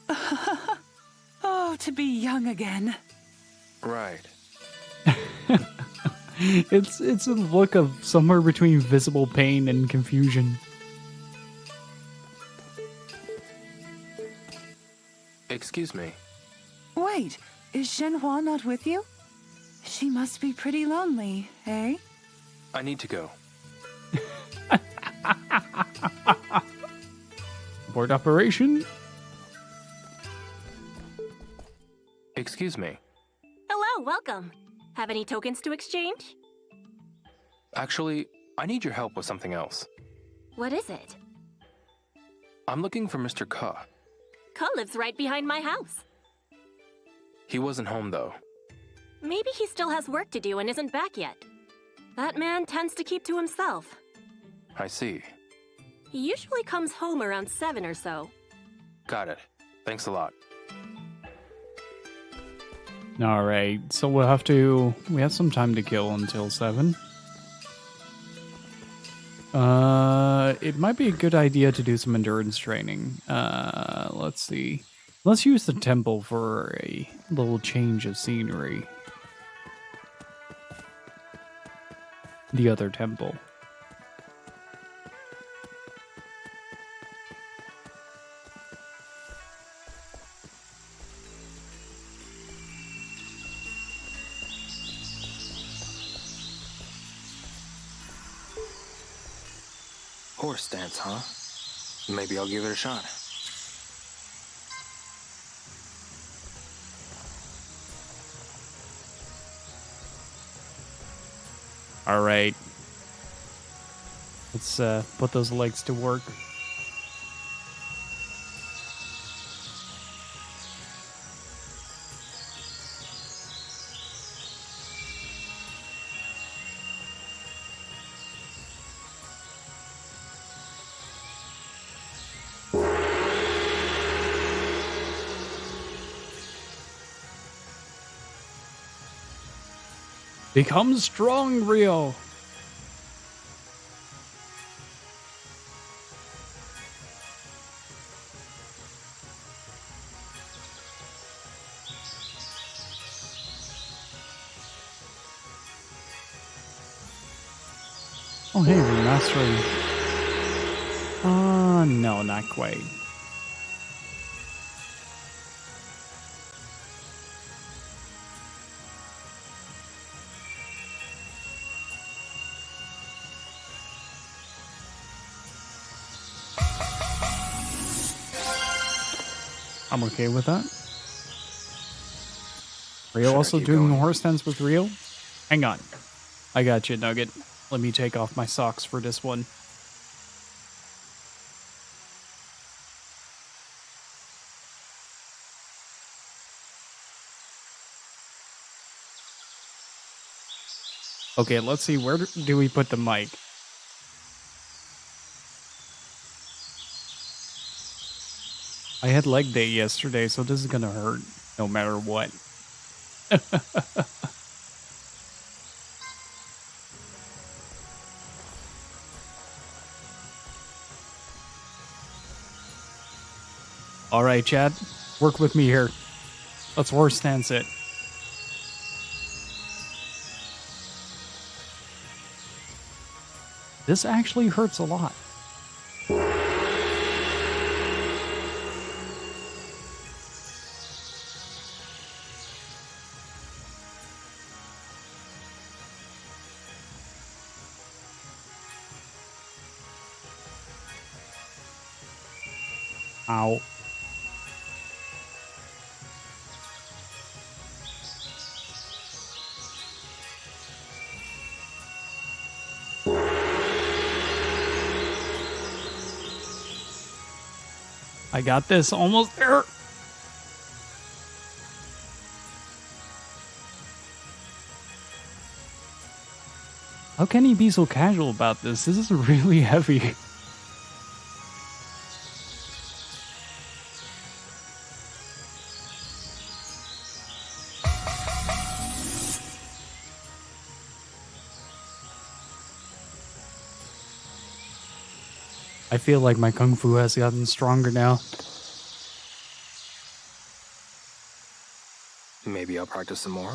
Oh, to be young again. Right. It's a look of somewhere between visible pain and confusion. Excuse me. Wait, is Shenhua not with you? She must be pretty lonely, eh? I need to go. Abort operation? Excuse me. Hello, welcome. Have any tokens to exchange? Actually, I need your help with something else. What is it? I'm looking for Mr. Ka. Ka lives right behind my house. He wasn't home, though. Maybe he still has work to do and isn't back yet. That man tends to keep to himself. I see. He usually comes home around 7 or so. Got it. Thanks a lot. Alright, so we have some time to kill until 7. It might be a good idea to do some endurance training. Let's see. Let's use the temple for a little change of scenery. The other temple. Horse dance, huh? Maybe I'll give it a shot. All right. Let's put those legs to work. Become strong, Rio. Oh, hey, we're mastering. No, not quite. I'm okay with that. Rio also doing the horse dance with Rio? Hang on. I got you, Nugget. Let me take off my socks for this one. Okay, let's see. Where do we put the mic? I had leg day yesterday, so this is gonna hurt no matter what. All right, Chad, work with me here. Let's horse dance it. This actually hurts a lot. Ow. I got this, almost there. How can he be so casual about this? This is really heavy. I feel like my kung fu has gotten stronger now. Maybe I'll practice some more.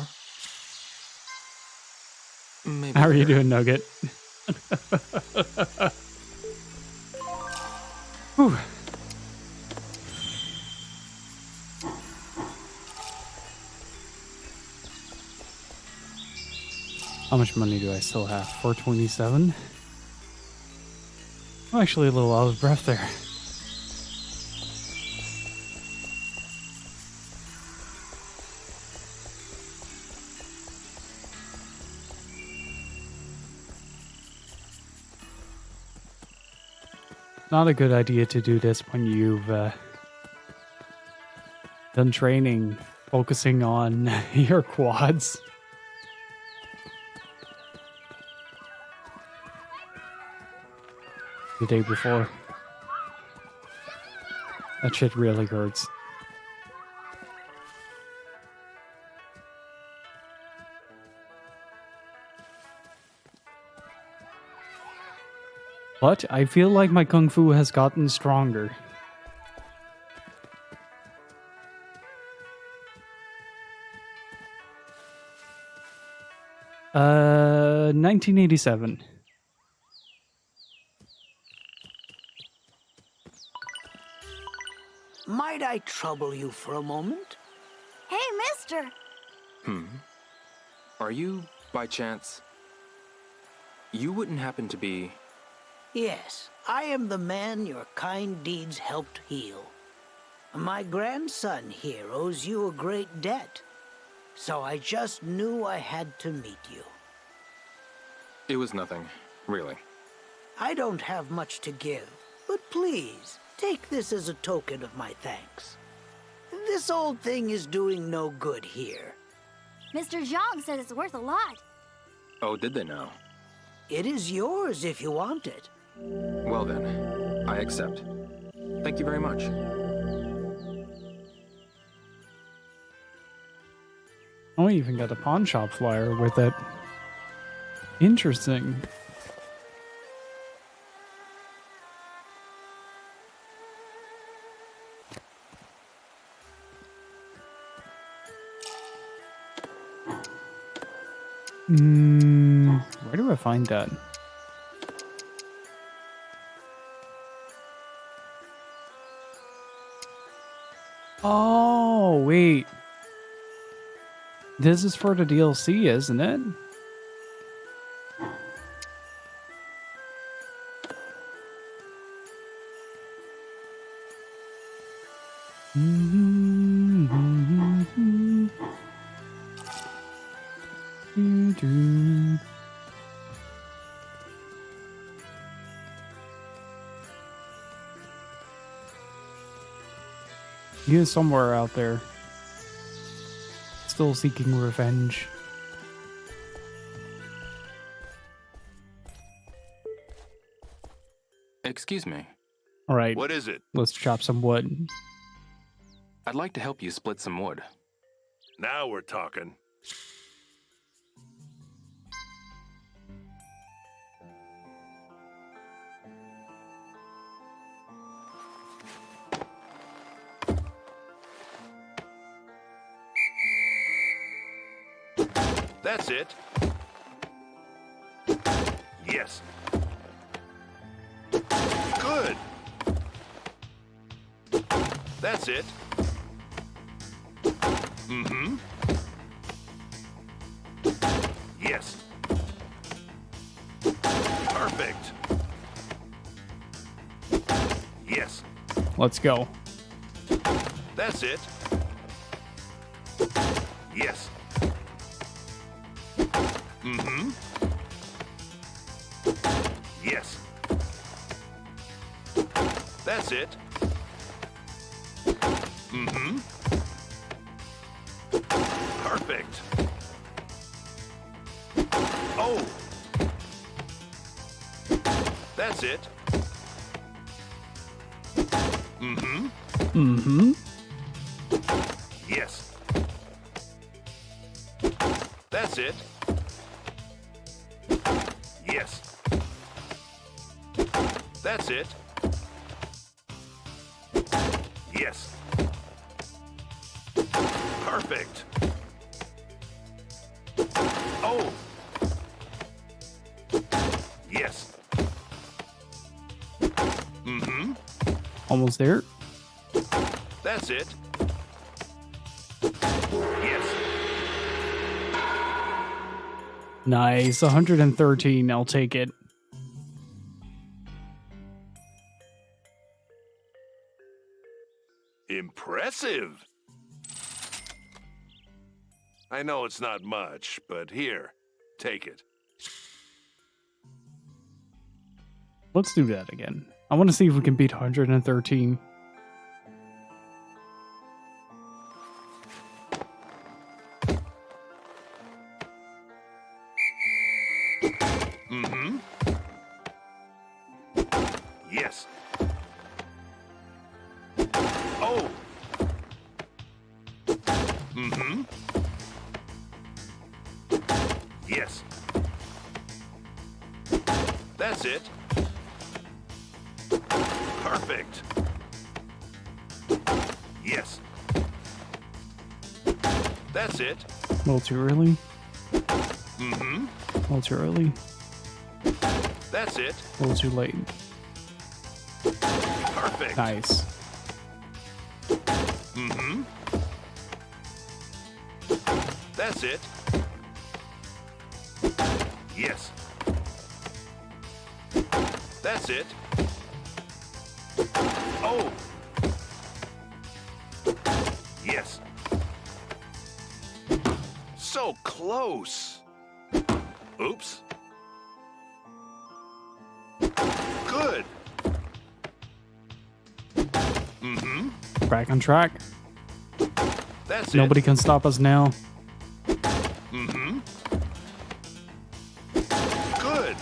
Maybe How are you later. doing, Nugget? Whew. How much money do I still have? 427? I'm actually a little out of breath there. Not a good idea to do this when you've done training focusing on your quads. The day before. That shit really hurts. But I feel like my kung fu has gotten stronger. 1987. Might I trouble you for a moment? Hey, mister! Are you, by chance... You wouldn't happen to be... Yes, I am the man your kind deeds helped heal. My grandson here owes you a great debt, so I just knew I had to meet you. It was nothing, really. I don't have much to give, but please, take this as a token of my thanks. This old thing is doing no good here. Mr. Zhang said it's worth a lot. Oh, did they know? It is yours if you want it. Well then, I accept. Thank you very much. Oh, we even got a pawn shop flyer with it. Interesting. Where do I find that? Oh, wait. This is for the DLC, isn't it? He is somewhere out there, still seeking revenge. Excuse me. All right. What is it? Let's chop some wood. I'd like to help you split some wood. Now we're talking. That's it. Yes. Good. That's it. Mm-hmm. Yes. Perfect. Yes. Let's go. That's it. Yes. Mm-hmm. Yes. That's it. Mm-hmm. Perfect. Oh. That's it. Mm-hmm. Mm-hmm. Yes. That's it. Yes. That's it. Yes. Perfect. Oh. Yes. Mm-hmm. Almost there. That's it. Yes. Nice. 113. I'll take it. Impressive. I know it's not much, but here, take it. Let's do that again. I want to see if we can beat 113. Mm-hmm. Yes. Oh. Mm-hmm. Yes. That's it. Perfect. Yes. That's it. A little too early. Mm-hmm. A little too early. That's it. A little too late. Perfect. Nice. Mm-hmm. That's it. Yes. That's it. Oh. Yes. So close. Oops. Good. Mm-hmm. Back on track. That's Nobody it. can stop us now. Mm-hmm. Good.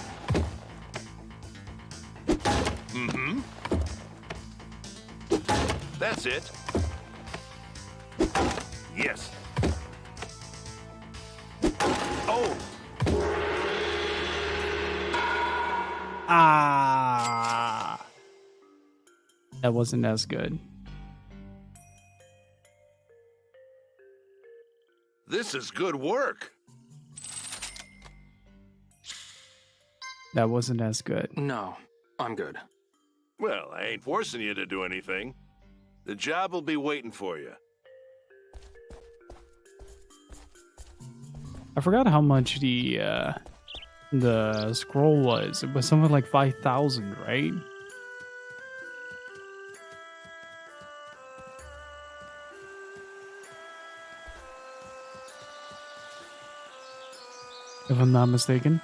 Mm-hmm. That's it. Yes. Oh. Ah. That wasn't as good. This is good work. That wasn't as good. No, I'm good. Well, I ain't forcing you to do anything. The job will be waiting for you. I forgot how much the scroll was. It was something like 5,000, right? If I'm not mistaken.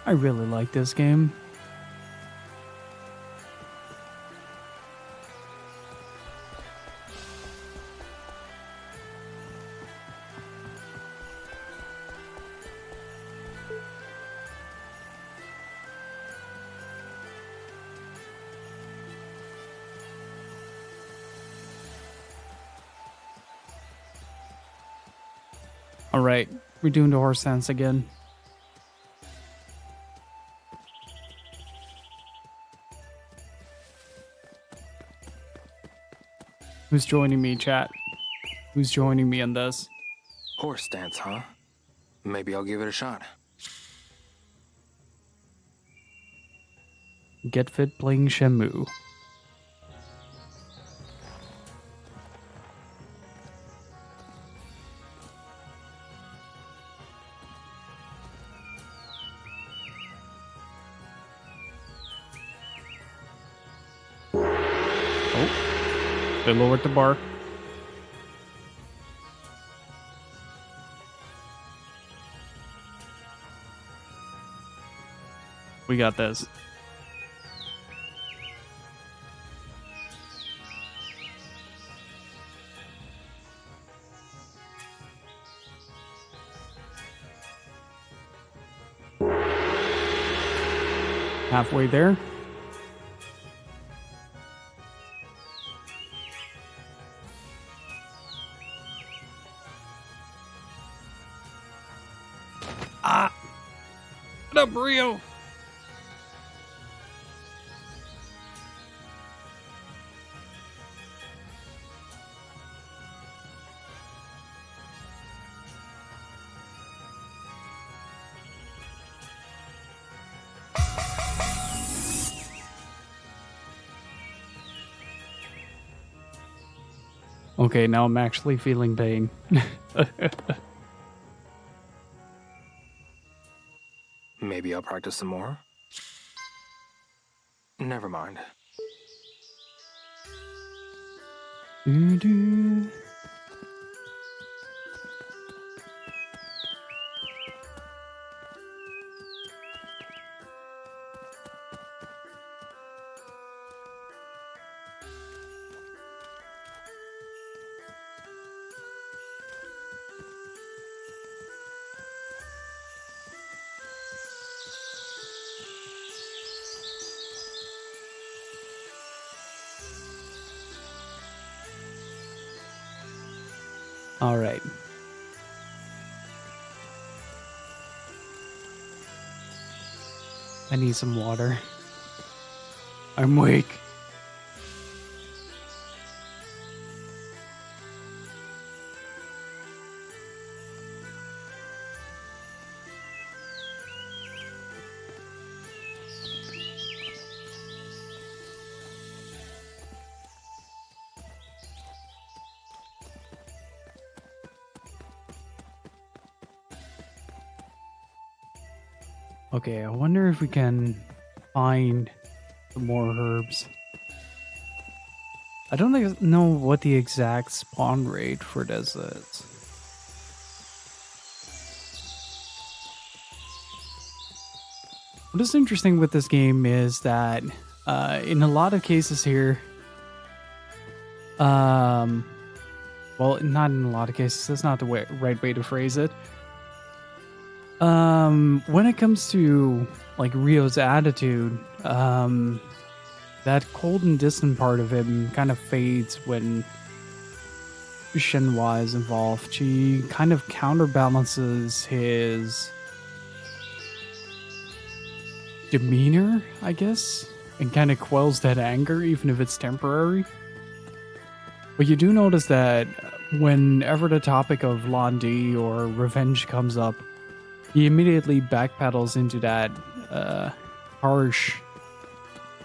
I really like this game. All right, we're doing the horse dance again. Who's joining me, chat? Who's joining me on this? Horse dance, huh? Maybe I'll give it a shot. Get Fit playing Shenmue. Oh, they lowered the bar. We got this. Halfway there. Ah! What up, Rio? Okay, now I'm actually feeling pain. Maybe I'll practice some more. Never mind. All right. I need some water. I'm weak. Okay, I wonder if we can find some more herbs. I don't know what the exact spawn rate for this is. What is interesting with this game is that in a lot of cases here, well, not in a lot of cases, that's not the right way to phrase it. When it comes to like Rio's attitude, that cold and distant part of him kind of fades when Shenmue is involved. She kind of counterbalances his demeanor, I guess, and kind of quells that anger, even if it's temporary. But you do notice that whenever the topic of Londi or revenge comes up, he immediately backpedals into that harsh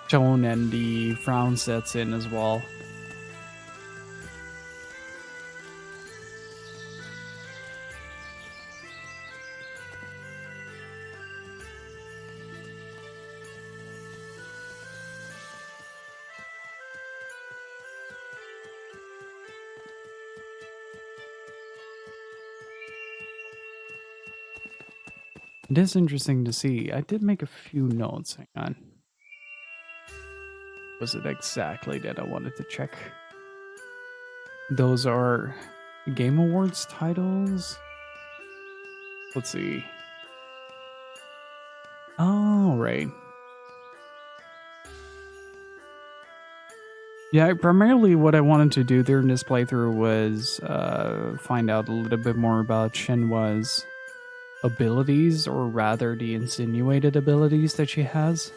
tone, and the frown sets in as well. It is interesting to see. I did make a few notes. Hang on. Was it exactly that I wanted to check? Those are Game Awards titles. Let's see. All right. Yeah, primarily what I wanted to do during this playthrough was find out a little bit more about Shenmue's abilities, or rather the insinuated abilities that she has.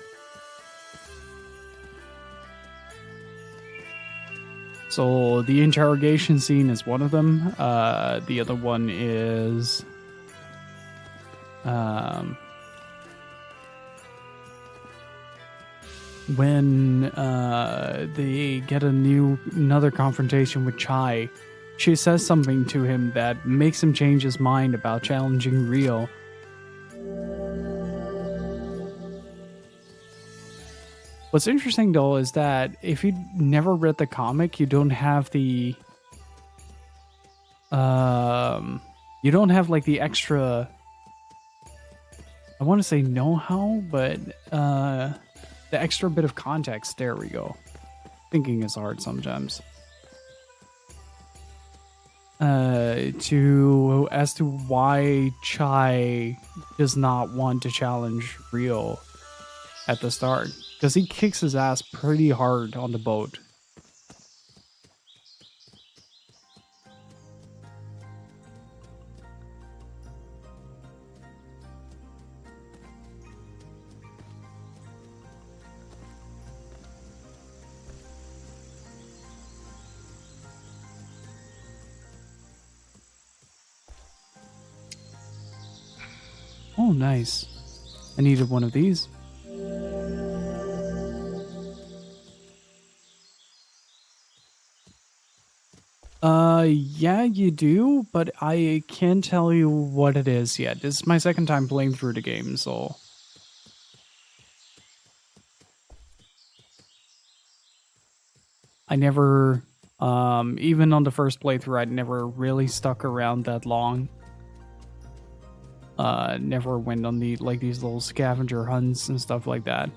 So the interrogation scene is one of them. The other one is when they get another confrontation with Chai. She says something to him that makes him change his mind about challenging Rio. What's interesting though is that if you never read the comic, you don't have the like the extra, I want to say know-how, but the extra bit of context. There we go. Thinking is hard sometimes. As to why Chai does not want to challenge Rio at the start, because he kicks his ass pretty hard on the boat. Oh, nice. I needed one of these. Yeah, you do, but I can't tell you what it is yet. This is my second time playing through the game, so... I never, even on the first playthrough, I never really stuck around that long. Never went on these little scavenger hunts and stuff like that.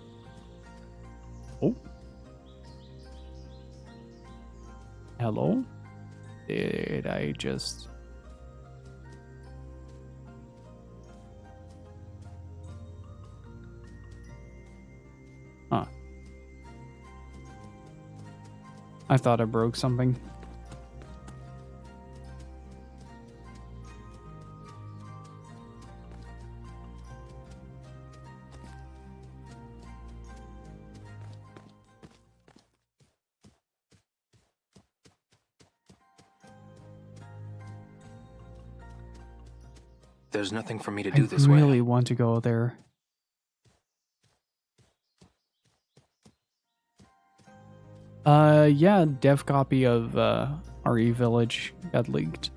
Oh. Hello? Did I just... Huh. I thought I broke something. There's nothing for me to I do this way. really want to go there. Yeah, dev copy of RE Village got leaked.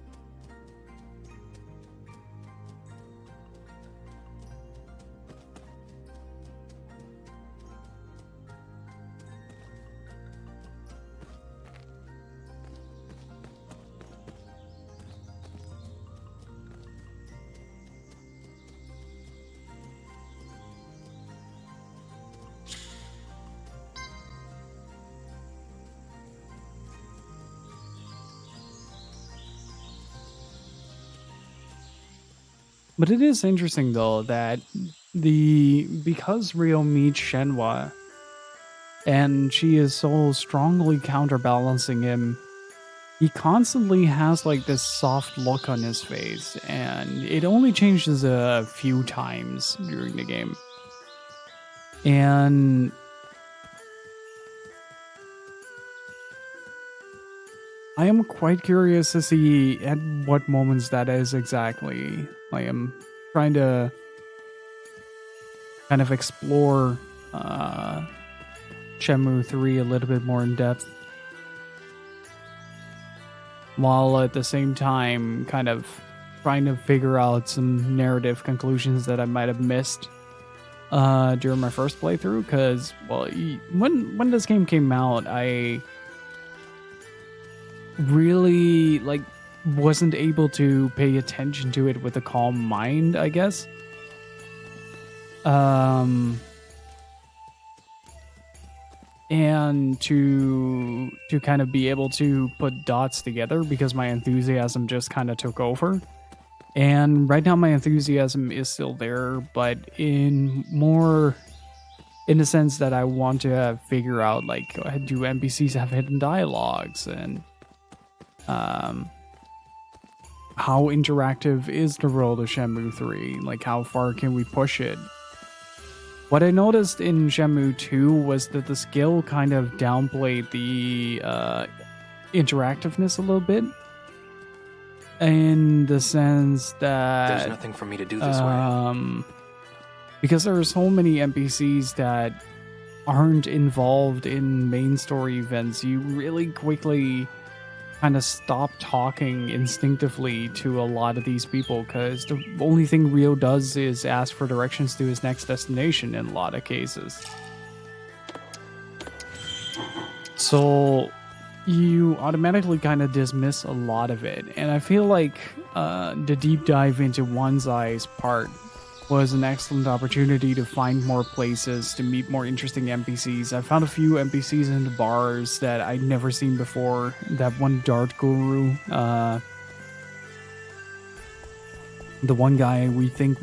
But it is interesting though that because Rio meets Shenhua and she is so strongly counterbalancing him, he constantly has like this soft look on his face, and it only changes a few times during the game. And I am quite curious to see at what moments that is exactly. I am trying to kind of explore Shenmue 3 a little bit more in depth, while at the same time kind of trying to figure out some narrative conclusions that I might have missed during my first playthrough. Because, well, when this game came out, I really wasn't able to pay attention to it with a calm mind, I guess. And to kind of be able to put dots together, because my enthusiasm just kind of took over. And right now my enthusiasm is still there, but in the sense that I want to figure out, like, do NPCs have hidden dialogues, and how interactive is the world of Shenmue 3? Like, how far can we push it? What I noticed in Shenmue 2 was that the skill kind of downplayed the interactiveness a little bit. In the sense that There's nothing for me to do this way. Because there are so many NPCs that aren't involved in main story events, you really quickly kind of stop talking instinctively to a lot of these people, because the only thing Rio does is ask for directions to his next destination in a lot of cases. So you automatically kind of dismiss a lot of it, and I feel like the deep dive into One's Eyes part was an excellent opportunity to find more places, to meet more interesting NPCs. I found a few NPCs in the bars that I'd never seen before. That one dart guru, the one guy who thinks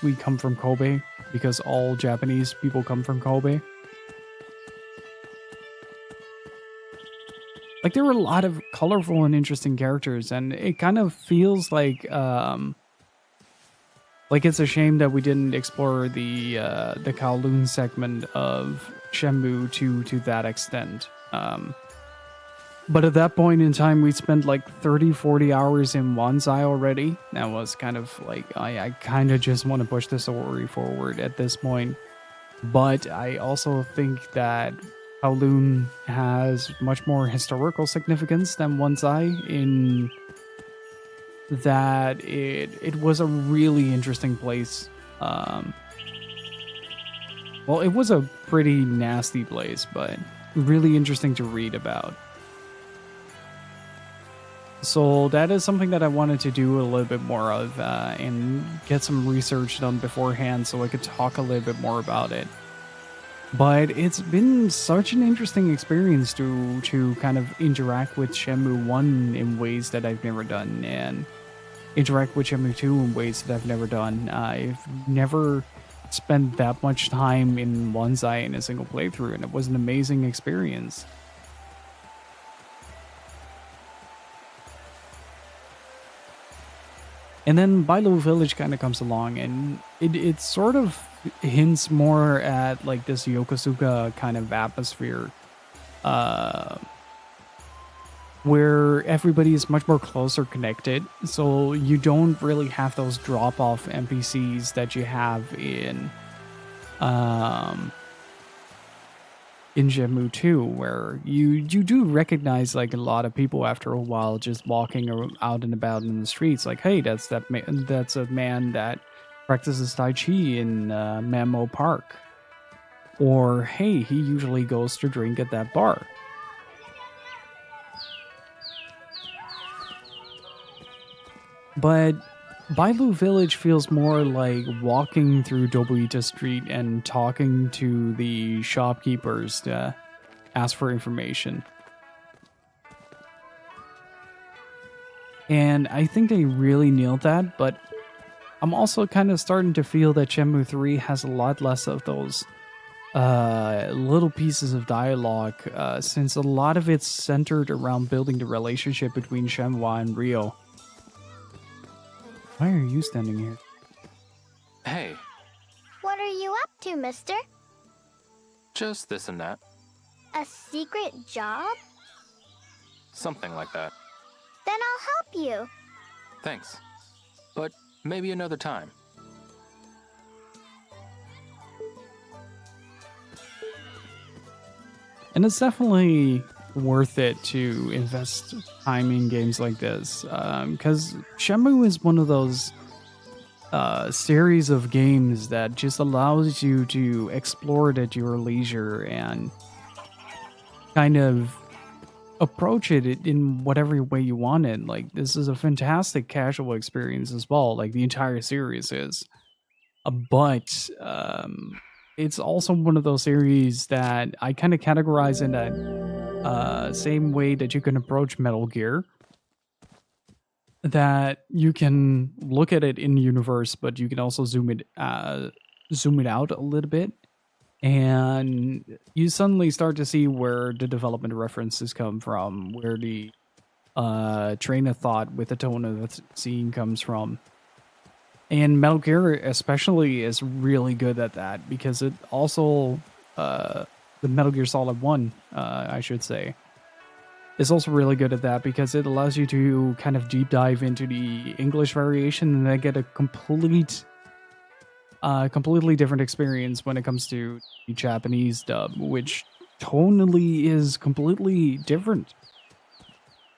we come from Kobe, because all Japanese people come from Kobe. Like, there were a lot of colorful and interesting characters, and it kind of feels like it's a shame that we didn't explore the Kowloon segment of Shenmue to that extent. But at that point in time, we spent like 30-40 hours in Wanzai already. That was kind of like, I kind of just want to push the story forward at this point. But I also think that Kowloon has much more historical significance than Wanzai, in that it was a really interesting place. Well, it was a pretty nasty place, but really interesting to read about. So that is something that I wanted to do a little bit more of, and get some research done beforehand so I could talk a little bit more about it. But it's been such an interesting experience to kind of interact with Shenmue 1 in ways that I've never done, and interact with Shenmue 2 in ways that I've never done. I've never spent that much time in Wanzai in a single playthrough, and it was an amazing experience. And then Bailu Village kind of comes along, and it sort of hints more at like this Yokosuka kind of atmosphere, where everybody is much more closer connected. So you don't really have those drop-off NPCs that you have in Shenmue 2, where you do recognize like a lot of people after a while just walking out and about in the streets. Like, hey, that's a man that practices Tai Chi in Mammo Park. Or, hey, he usually goes to drink at that bar. But Bailu Village feels more like walking through Dobuita Street and talking to the shopkeepers to ask for information. And I think they really nailed that, but I'm also kind of starting to feel that Shenmue 3 has a lot less of those little pieces of dialogue, since a lot of it's centered around building the relationship between Shenhua and Ryo. Why are you standing here? Hey, What are you up to, mister? just this and that. A secret job? Something like that. Then I'll help you. Thanks. But maybe another time. And it's definitely worth it to invest time in games like this, because Shenmue is one of those series of games that just allows you to explore it at your leisure and kind of approach it in whatever way you want it. Like, this is a fantastic casual experience as well, like the entire series is. But it's also one of those series that I kind of categorize in that same way that you can approach Metal Gear. That you can look at it in universe, but you can also zoom it out a little bit, and you suddenly start to see where the development references come from, where the train of thought with the tone of the scene comes from. And Metal Gear especially is really good at that, because it also, the Metal Gear Solid 1, I should say, is also really good at that, because it allows you to kind of deep dive into the English variation and then get a completely different experience when it comes to the Japanese dub, which tonally is completely different.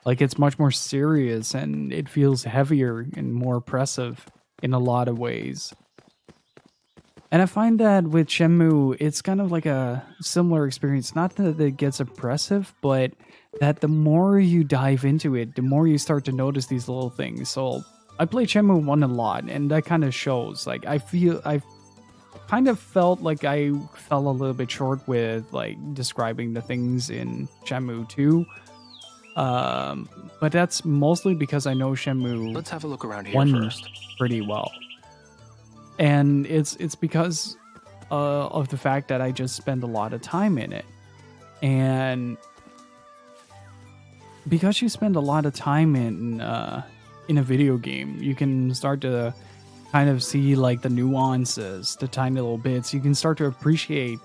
Like, it's much more serious and it feels heavier and more oppressive in a lot of ways. And I find that with Shenmue, it's kind of like a similar experience. Not that it gets oppressive, but that the more you dive into it, the more you start to notice these little things. So I played Shenmue 1 a lot, and that kind of shows. Like, I kind of felt like I fell a little bit short with like describing the things in Shenmue 2. But that's mostly because I know Shenmue. Let's have a look around here 1 first. Pretty well. And it's because of the fact that I just spend a lot of time in it. And because you spend a lot of time in a video game, you can start to kind of see like the nuances, the tiny little bits. You can start to appreciate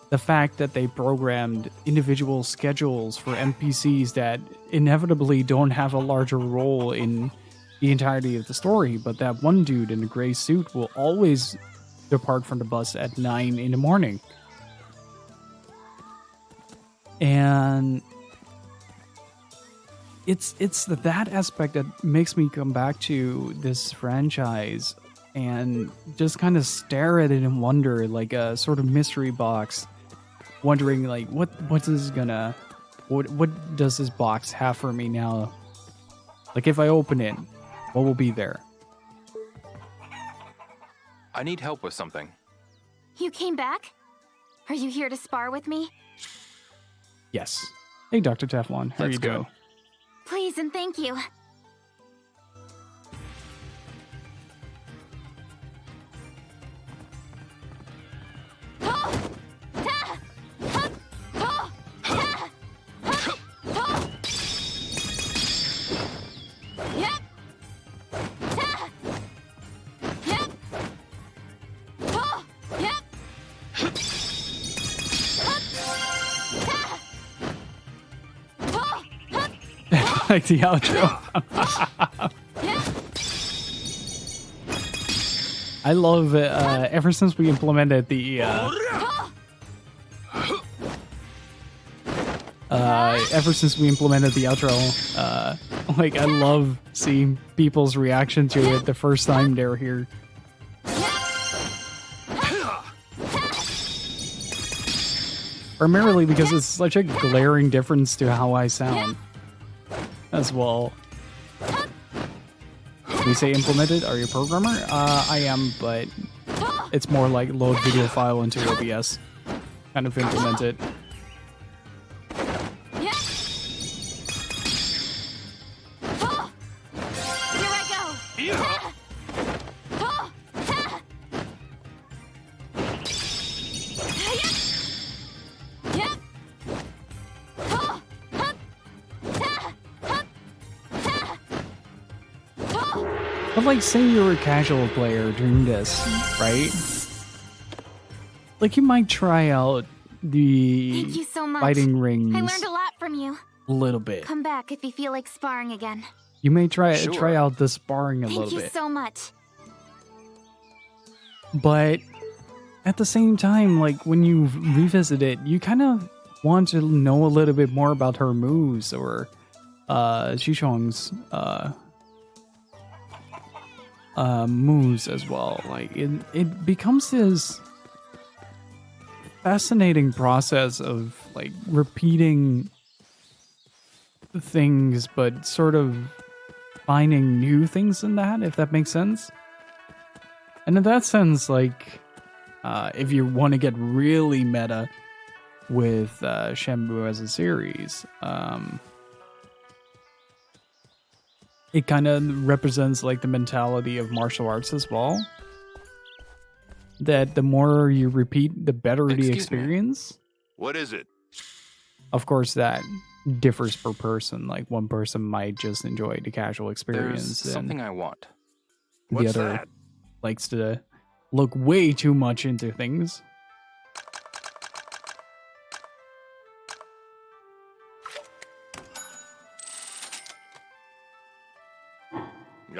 the fact that they programmed individual schedules for NPCs that inevitably don't have a larger role in the entirety of the story, but that one dude in a gray suit will always depart from the bus at 9 in the morning. And it's that aspect that makes me come back to this franchise and just kind of stare at it and wonder, like a sort of mystery box, wondering like what does this box have for me now? Like, if I open it, what will be there? I need help with something. You came back? Are you here to spar with me? Yes. Hey, Dr. Teflon, how are you doing? Please and thank you. like the outro. I love it. Ever since we implemented the outro, like I love seeing people's reaction to it the first time they're here. Primarily because it's such a glaring difference to how I sound as well. We say implemented? Are you a programmer? I am, but it's more like load video file into OBS. Kind of implement it. But like, say you're a casual player doing this, right? Like, you might try out the Thank you so much. fighting rings I learned a lot from you. a little bit. Come back if you feel like sparring again. You may try out the sparring a Thank little you bit. so much. But at the same time, like, when you revisit it, you kind of want to know a little bit more about her moves or Xishong's moves as well. Like, it becomes this fascinating process of like repeating things, but sort of finding new things in that, if that makes sense. And in that sense, like, if you want to get really meta with Shenmue as a series, it kind of represents like the mentality of martial arts as well. That the more you repeat, the better the experience. What is it? Of course, that differs per person. Like, one person might just enjoy the casual experience. There's something I want. The What's other that? likes to look way too much into things.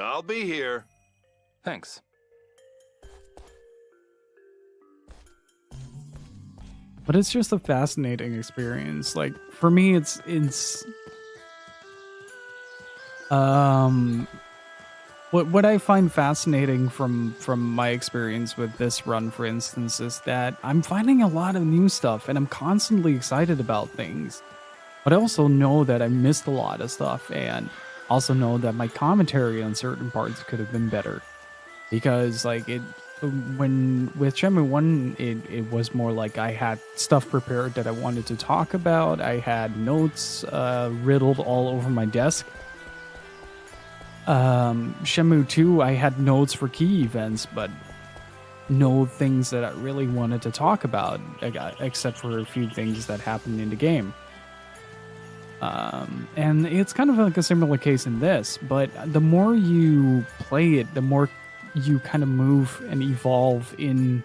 I'll be here. Thanks. But it's just a fascinating experience. Like, for me, it's what I find fascinating from my experience with this run, for instance, is that I'm finding a lot of new stuff and I'm constantly excited about things. But I also know that I missed a lot of stuff, and also know that my commentary on certain parts could have been better. Because like when with Shenmue 1, it was more like I had stuff prepared that I wanted to talk about. I had notes riddled all over my desk. Shenmue 2, I had notes for key events, but no things that I really wanted to talk about, except for a few things that happened in the game. And it's kind of like a similar case in this, but the more you play it, the more you kind of move and evolve in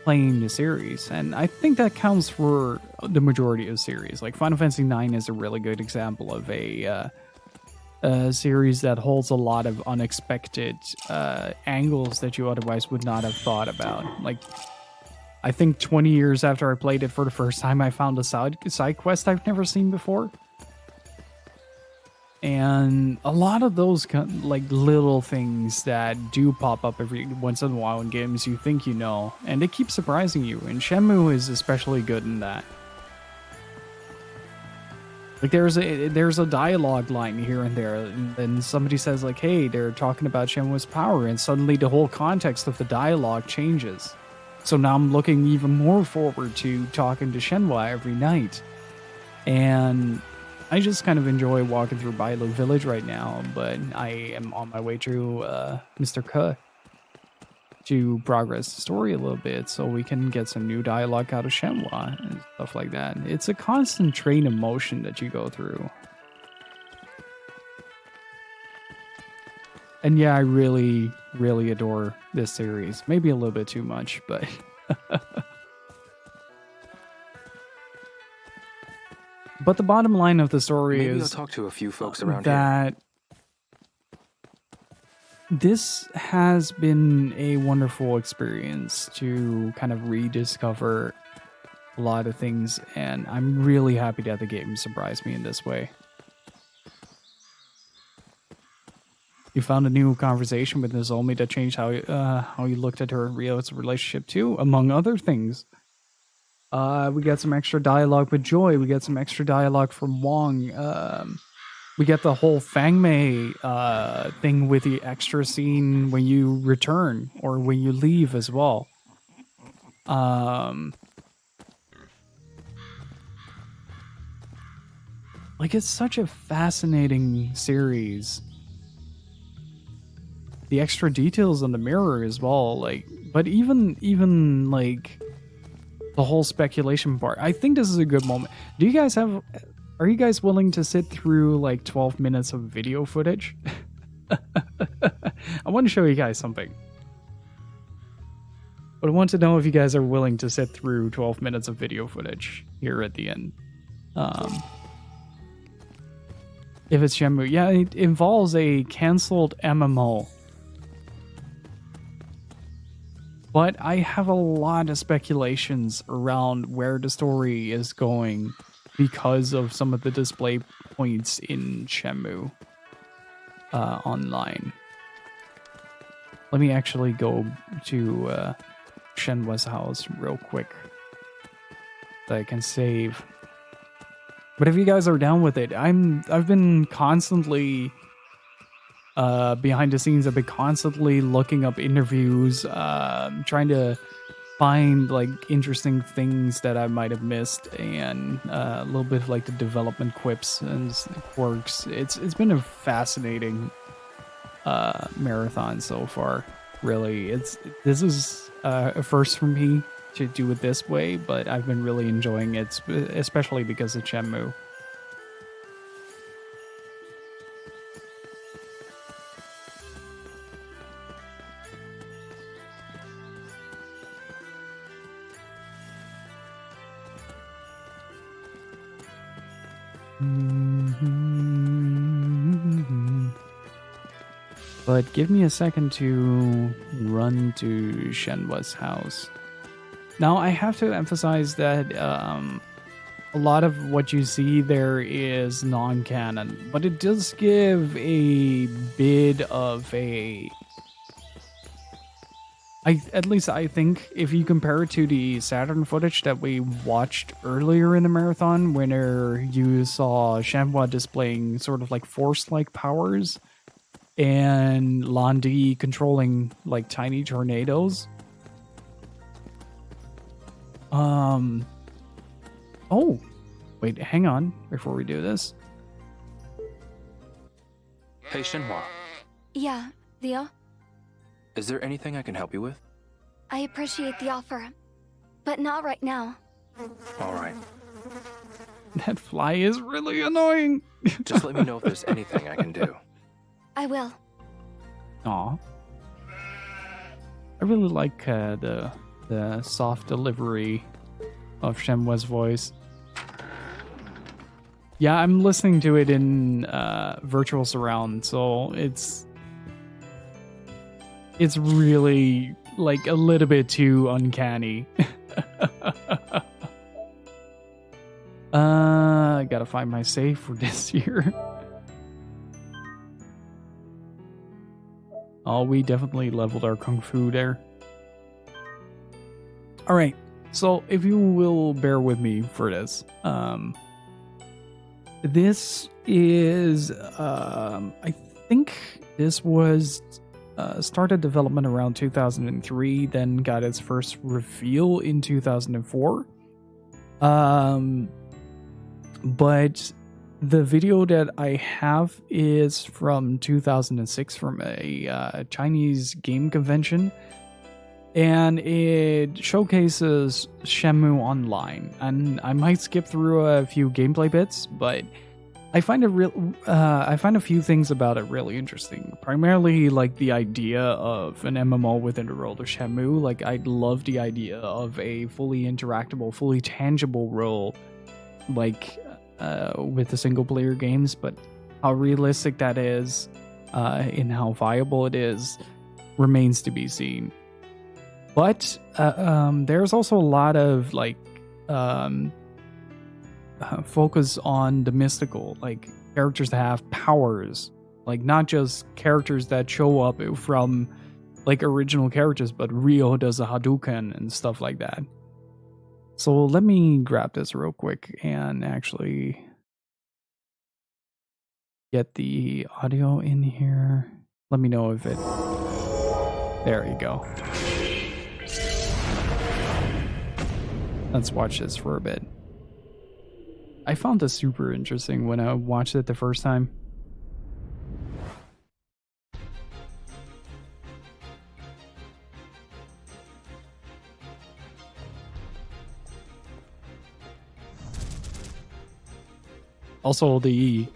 playing the series. And I think that counts for the majority of series. Like Final Fantasy IX is a really good example of a series that holds a lot of unexpected angles that you otherwise would not have thought about. Like, I think 20 years after I played it for the first time, I found a side quest I've never seen before. And a lot of those like little things that do pop up every once in a while in games you think you know, and they keep surprising you. And Shenmue is especially good in that. Like there's a dialogue line here and there, and then somebody says like, "Hey, they're talking about Shenmue's power," and suddenly the whole context of the dialogue changes. So now I'm looking even more forward to talking to Shenmue every night, and I just kind of enjoy walking through Bailu Village right now. But I am on my way to Mr. Ke to progress the story a little bit, so we can get some new dialogue out of Shenmue and stuff like that. It's a constant train of motion that you go through. And yeah, I really, really adore this series. Maybe a little bit too much, but... But the bottom line of the story Maybe I'll is talk to a few folks around here. that this has been a wonderful experience to kind of rediscover a lot of things, and I'm really happy that the game surprised me in this way. You found a new conversation with Nozomi that changed how you looked at her and Rio's relationship too, among other things. We got some extra dialogue with Joy. We got some extra dialogue from Wong. We get the whole Fangmei thing with the extra scene when you return or when you leave as well. Like, it's such a fascinating series. The extra details on the mirror as well, like, but even like the whole speculation part. I think this is a good moment. Are you guys willing to sit through like 12 minutes of video footage? I want to show you guys something. But I want to know if you guys are willing to sit through 12 minutes of video footage here at the end. If it's Shenmue. Yeah, it involves a cancelled MMO. But I have a lot of speculations around where the story is going because of some of the display points in Shenmue online. Let me actually go to Shenmue's house real quick so I can save. But if you guys are down with it, I've been constantly behind the scenes. I've been constantly looking up interviews, trying to find like interesting things that I might have missed, and a little bit of like the development quips and quirks. It's been a fascinating marathon so far. Really, this is a first for me to do it this way, but I've been really enjoying it, especially because of Shenmue. But give me a second to run to Shenmue's house. Now, I have to emphasize that a lot of what you see there is non-canon, but it does give a bit of a... at least I think, if you compare it to the Saturn footage that we watched earlier in the marathon, where you saw Shenmue displaying sort of like Force-like powers, and Landi controlling like tiny tornadoes. Oh, wait, hang on before we do this. Hey, Shenhua. Yeah, Leo? Is there anything I can help you with? I appreciate the offer, but not right now. All right. That fly is really annoying. Just let me know if there's anything I can do. I will. Aw. I really like the soft delivery of Shenmue's voice. Yeah, I'm listening to it in virtual surround, so it's really like a little bit too uncanny. I gotta find my save for this year. Oh, we definitely leveled our kung fu there. All right, so if you will bear with me for this, this is, I think this was started development around 2003, then got its first reveal in 2004. But the video that I have is from 2006 from a Chinese game convention, and it showcases Shenmue Online. And I might skip through a few gameplay bits, but I find a few things about it really interesting. Primarily, like the idea of an MMO within the world of Shenmue. Like, I love the idea of a fully interactable, fully tangible role, like with the single player games, but how realistic that is and how viable it is remains to be seen. But there's also a lot of like focus on the mystical, like characters that have powers, like not just characters that show up from like original characters, but Ryo does a Hadouken and stuff like that. So let me grab this real quick and actually get the audio in here. Let me know if it... There you go. Let's watch this for a bit. I found this super interesting when I watched it the first time. Also the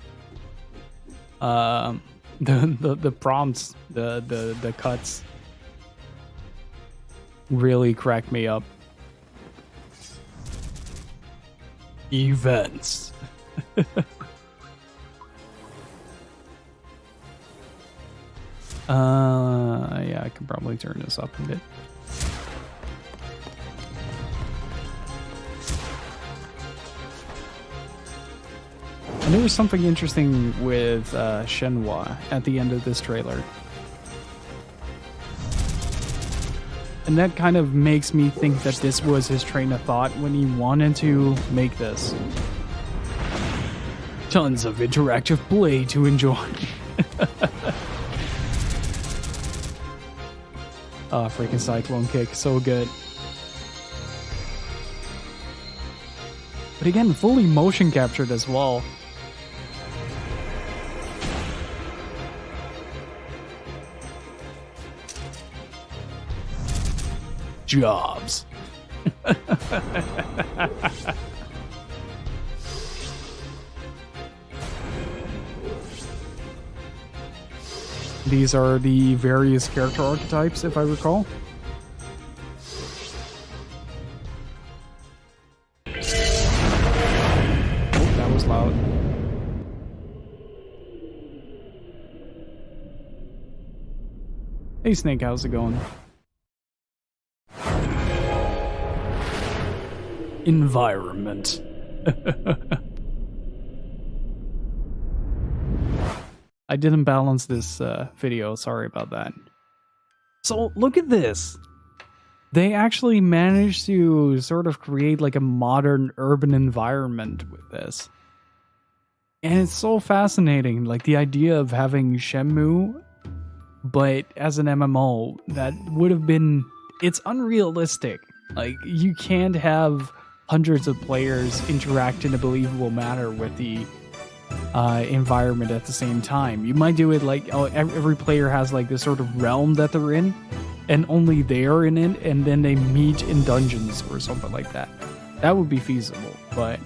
prompts, the cuts really cracked me up. Events. Yeah, I can probably turn this up a bit. And there was something interesting with Shenmue at the end of this trailer. And that kind of makes me think that this was his train of thought when he wanted to make this. Tons of interactive play to enjoy. Oh, freaking Cyclone Kick, so good. But again, fully motion captured as well. Jobs. These are the various character archetypes, if I recall. Oh, that was loud. Hey Snake, how's it going? Environment. I didn't balance this video, sorry about that. So look at this. They actually managed to sort of create like a modern urban environment with this. And it's so fascinating, like the idea of having Shenmue, but as an MMO, that would have been, it's unrealistic. Like you can't have hundreds of players interact in a believable manner with the environment at the same time. You might do it like, oh, every player has like this sort of realm that they're in, and only they're in it, and then they meet in dungeons or something like that. That would be feasible, but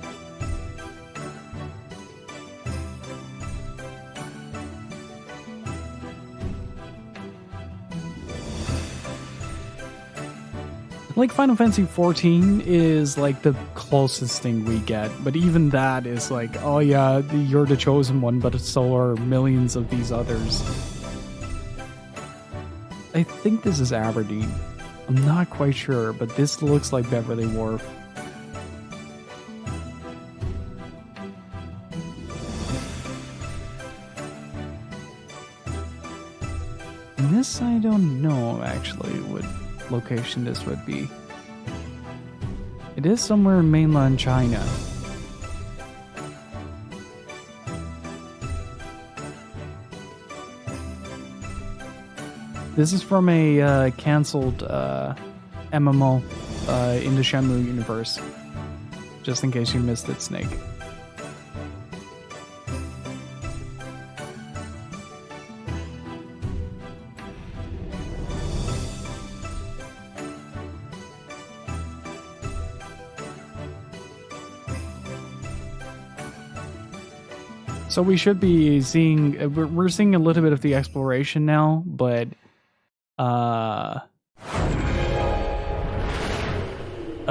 like Final Fantasy XIV is like the closest thing we get, but even that is like, oh yeah, you're the chosen one, but so are millions of these others. I think this is Aberdeen. I'm not quite sure, but this looks like Beverly Wharf. And this I don't know actually what location this would be. It is somewhere in mainland China. This is from a cancelled MMO in the Shenmue universe. Just in case you missed it, Snake. So we should be seeing, we're seeing a little bit of the exploration now, but a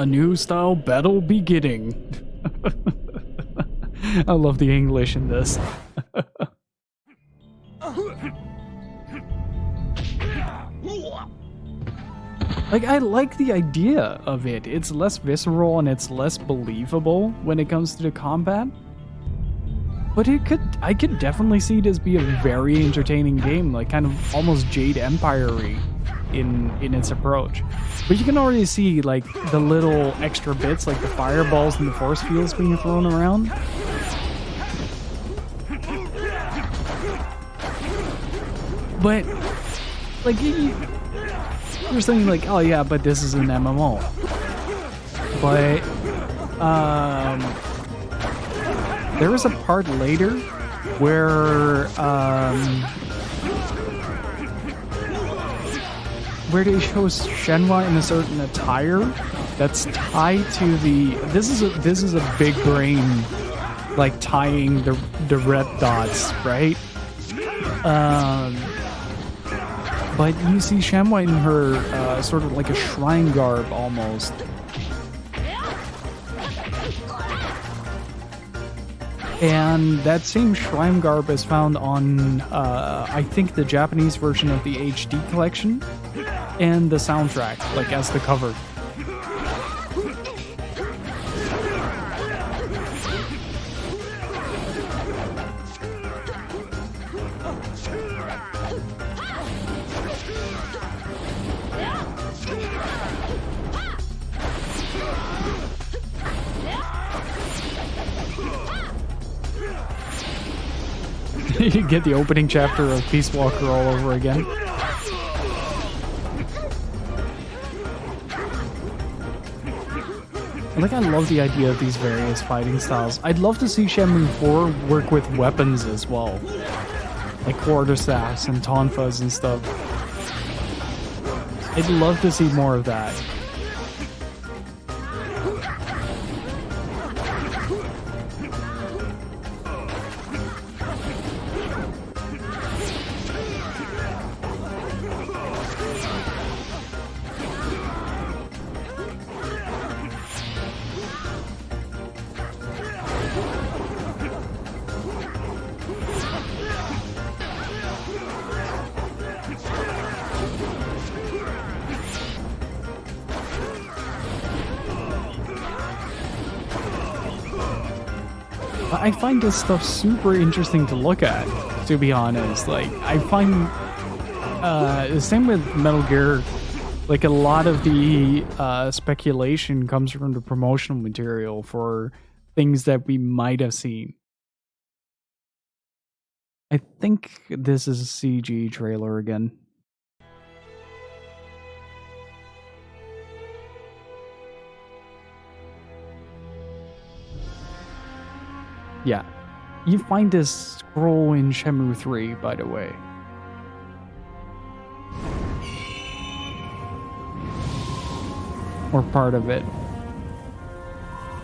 new style battle beginning. I love the English in this. Like, I like the idea of it. It's less visceral and it's less believable when it comes to the combat. But I could definitely see this be a very entertaining game, like kind of almost Jade Empire-y in its approach. But you can already see like the little extra bits, like the fireballs and the force fields being thrown around. But like you're saying like, oh yeah, but this is an MMO. But there was a part later where they show Shenmue in a certain attire that's tied to the. This is a big brain, like tying the red dots, right? But you see Shenmue in her sort of like a shrine garb almost. And that same shrine garb is found on, I think, the Japanese version of the HD collection and the soundtrack, like as the cover. You get the opening chapter of Peace Walker all over again. I love the idea of these various fighting styles. I'd love to see Shenmue 4 work with weapons as well. Like quarterstaffs and tonfas and stuff. I'd love to see more of that. I find this stuff super interesting to look at, to be honest. Like, I find the same with Metal Gear. Like, a lot of the speculation comes from the promotional material for things that we might have seen. I think this is a CG trailer again. Yeah, you find this scroll in Shenmue 3, by the way. Or part of it.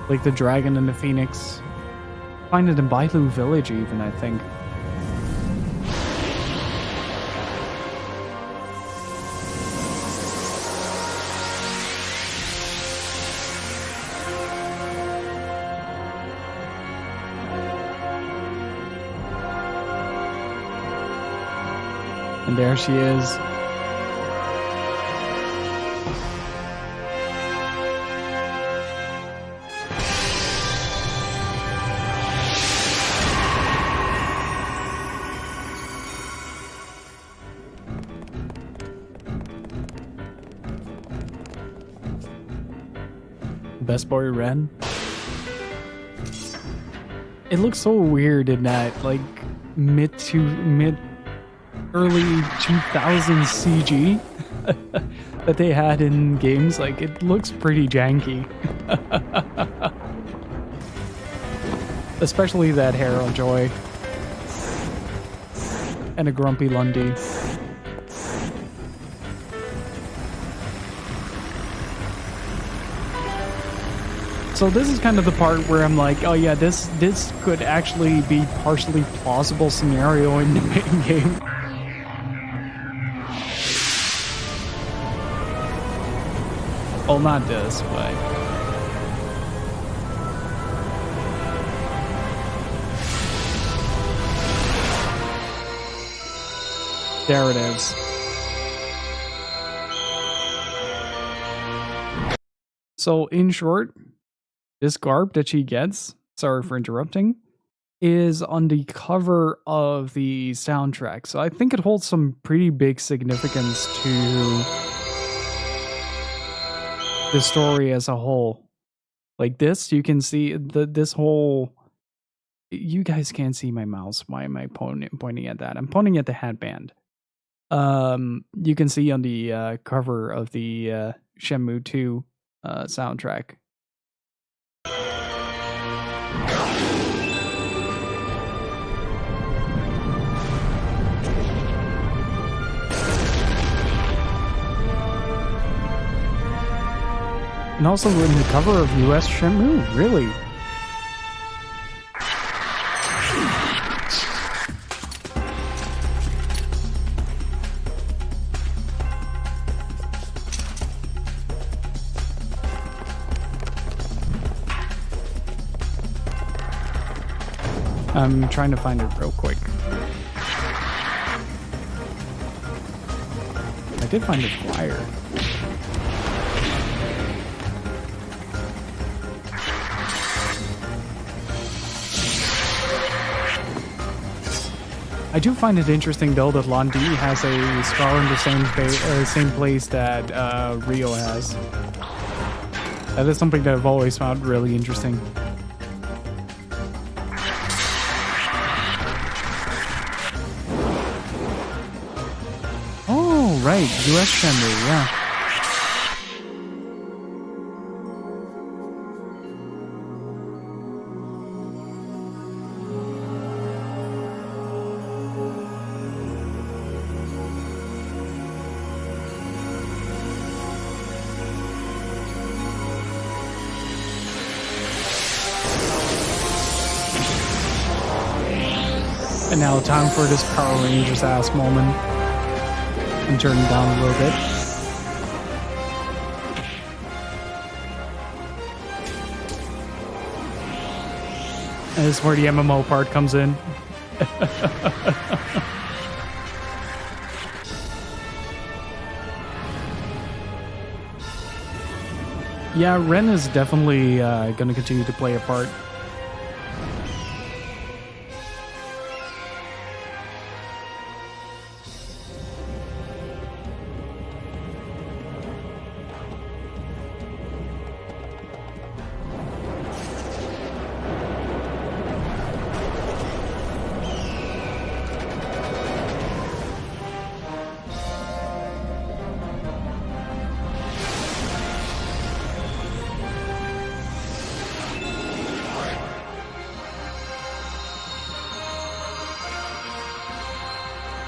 Like the dragon and the phoenix. Find it in Bailu Village even, I think. And there she is. Best Boy Ren. It looks so weird in that, like, early 2000s CG that they had in games. Like, it looks pretty janky. Especially that hair on Joy. And a grumpy Lundy. So this is kind of the part where I'm like, oh yeah, this could actually be partially plausible scenario in the main game. Well, not this, but... There it is. So, in short, this garb that she gets, sorry for interrupting, is on the cover of the soundtrack. So I think it holds some pretty big significance to the story as a whole. Like this, you can see this whole... You guys can't see my mouse. Why am I pointing at that? I'm pointing at the headband. You can see on the cover of the Shenmue 2 soundtrack. And also in the cover of US Shenmue, really. I'm trying to find it real quick. I did find a flyer. I do find it interesting though that Lan Di has a scar in the same place that Rio has. That is something that I've always found really interesting. Oh, right, US Shenmue, yeah. And now time for this Power Rangers ass moment. I'm turning down a little bit. And this is where the MMO part comes in. Yeah, Ren is definitely going to continue to play a part.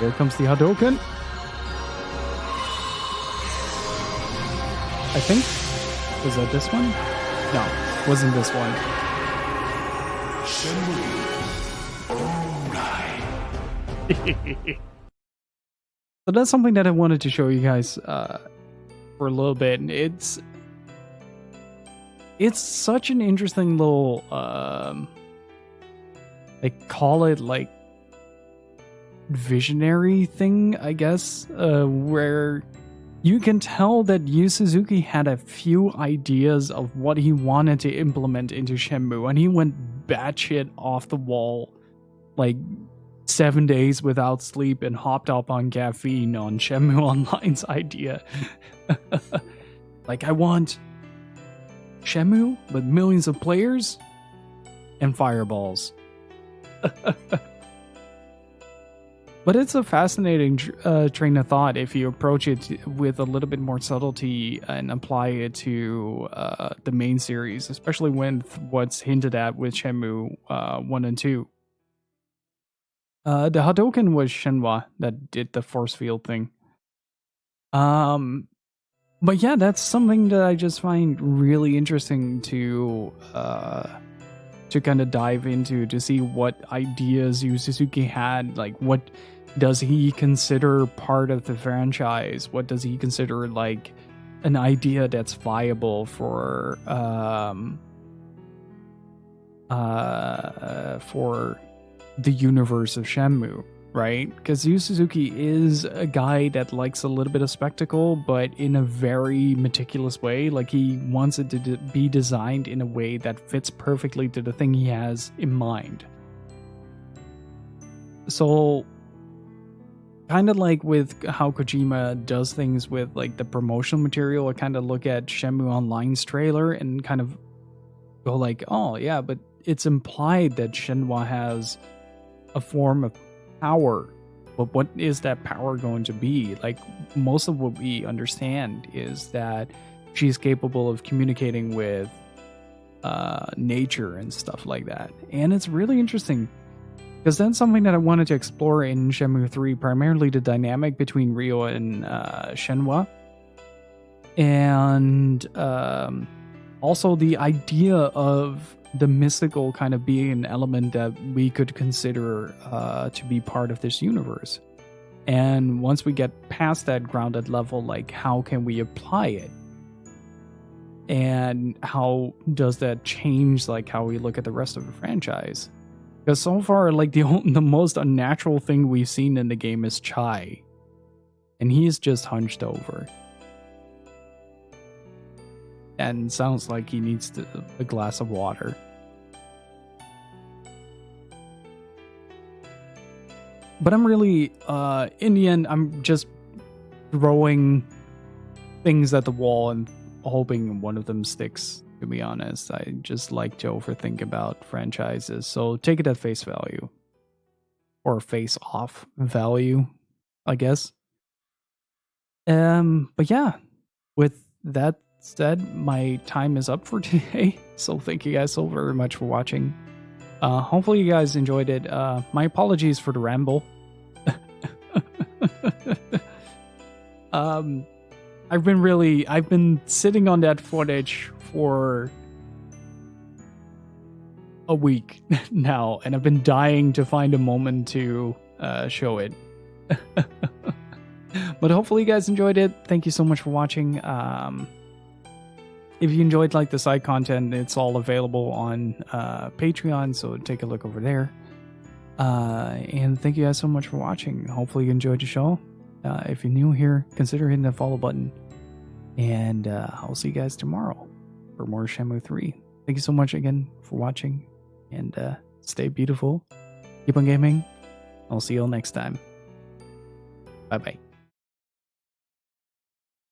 Here comes the Hadouken. I think. Was that this one? No, wasn't this one. So that's something that I wanted to show you guys for a little bit. It's such an interesting little they call it like visionary thing, I guess, where you can tell that Yu Suzuki had a few ideas of what he wanted to implement into Shenmue, and he went batshit off the wall, like 7 days without sleep, and hopped up on caffeine on Shenmue Online's idea. Like, I want Shenmue with millions of players and fireballs. But it's a fascinating train of thought if you approach it with a little bit more subtlety and apply it to the main series, especially when what's hinted at with Shenmue 1 and 2. The Hadouken was Shenhua that did the force field thing. But yeah, that's something that I just find really interesting to kind of dive into, to see what ideas Yu Suzuki had, like what does he consider part of the franchise? What does he consider like an idea that's viable for the universe of Shenmue? right? Because Yu Suzuki is a guy that likes a little bit of spectacle, but in a very meticulous way. Like, he wants it to be designed in a way that fits perfectly to the thing he has in mind. So, kind of like with how Kojima does things with like the promotional material, I kind of look at Shenmue Online's trailer and kind of go like, oh yeah, but it's implied that Shenhua has a form of power. But what is that power going to be? Like, most of what we understand is that she's capable of communicating with nature and stuff like that. And it's really interesting, because that's something that I wanted to explore in Shenmue 3, primarily the dynamic between Ryo and Shenhua. And also the idea of the mystical kind of being an element that we could consider to be part of this universe. And once we get past that grounded level, like, how can we apply it? And how does that change like how we look at the rest of the franchise? Because so far, like, the most unnatural thing we've seen in the game is Chai. And he's just hunched over. And sounds like he needs a glass of water. But I'm really, in the end, I'm just throwing things at the wall and hoping one of them sticks. To be honest, I just like to overthink about franchises, so take it at face value. Or face off value, I guess. But yeah, with that said, my time is up for today, so thank you guys so very much for watching. Hopefully you guys enjoyed it. My apologies for the ramble. I've been sitting on that footage for a week now, and I've been dying to find a moment to show it. But hopefully you guys enjoyed it. Thank you so much for watching. If you enjoyed like the side content, it's all available on Patreon, so take a look over there. And thank you guys so much for watching. Hopefully you enjoyed the show. If you're new here, consider hitting the follow button. And I'll see you guys tomorrow for more Shenmue 3. Thank you so much again for watching. And stay beautiful. Keep on gaming. I'll see you all next time. Bye-bye.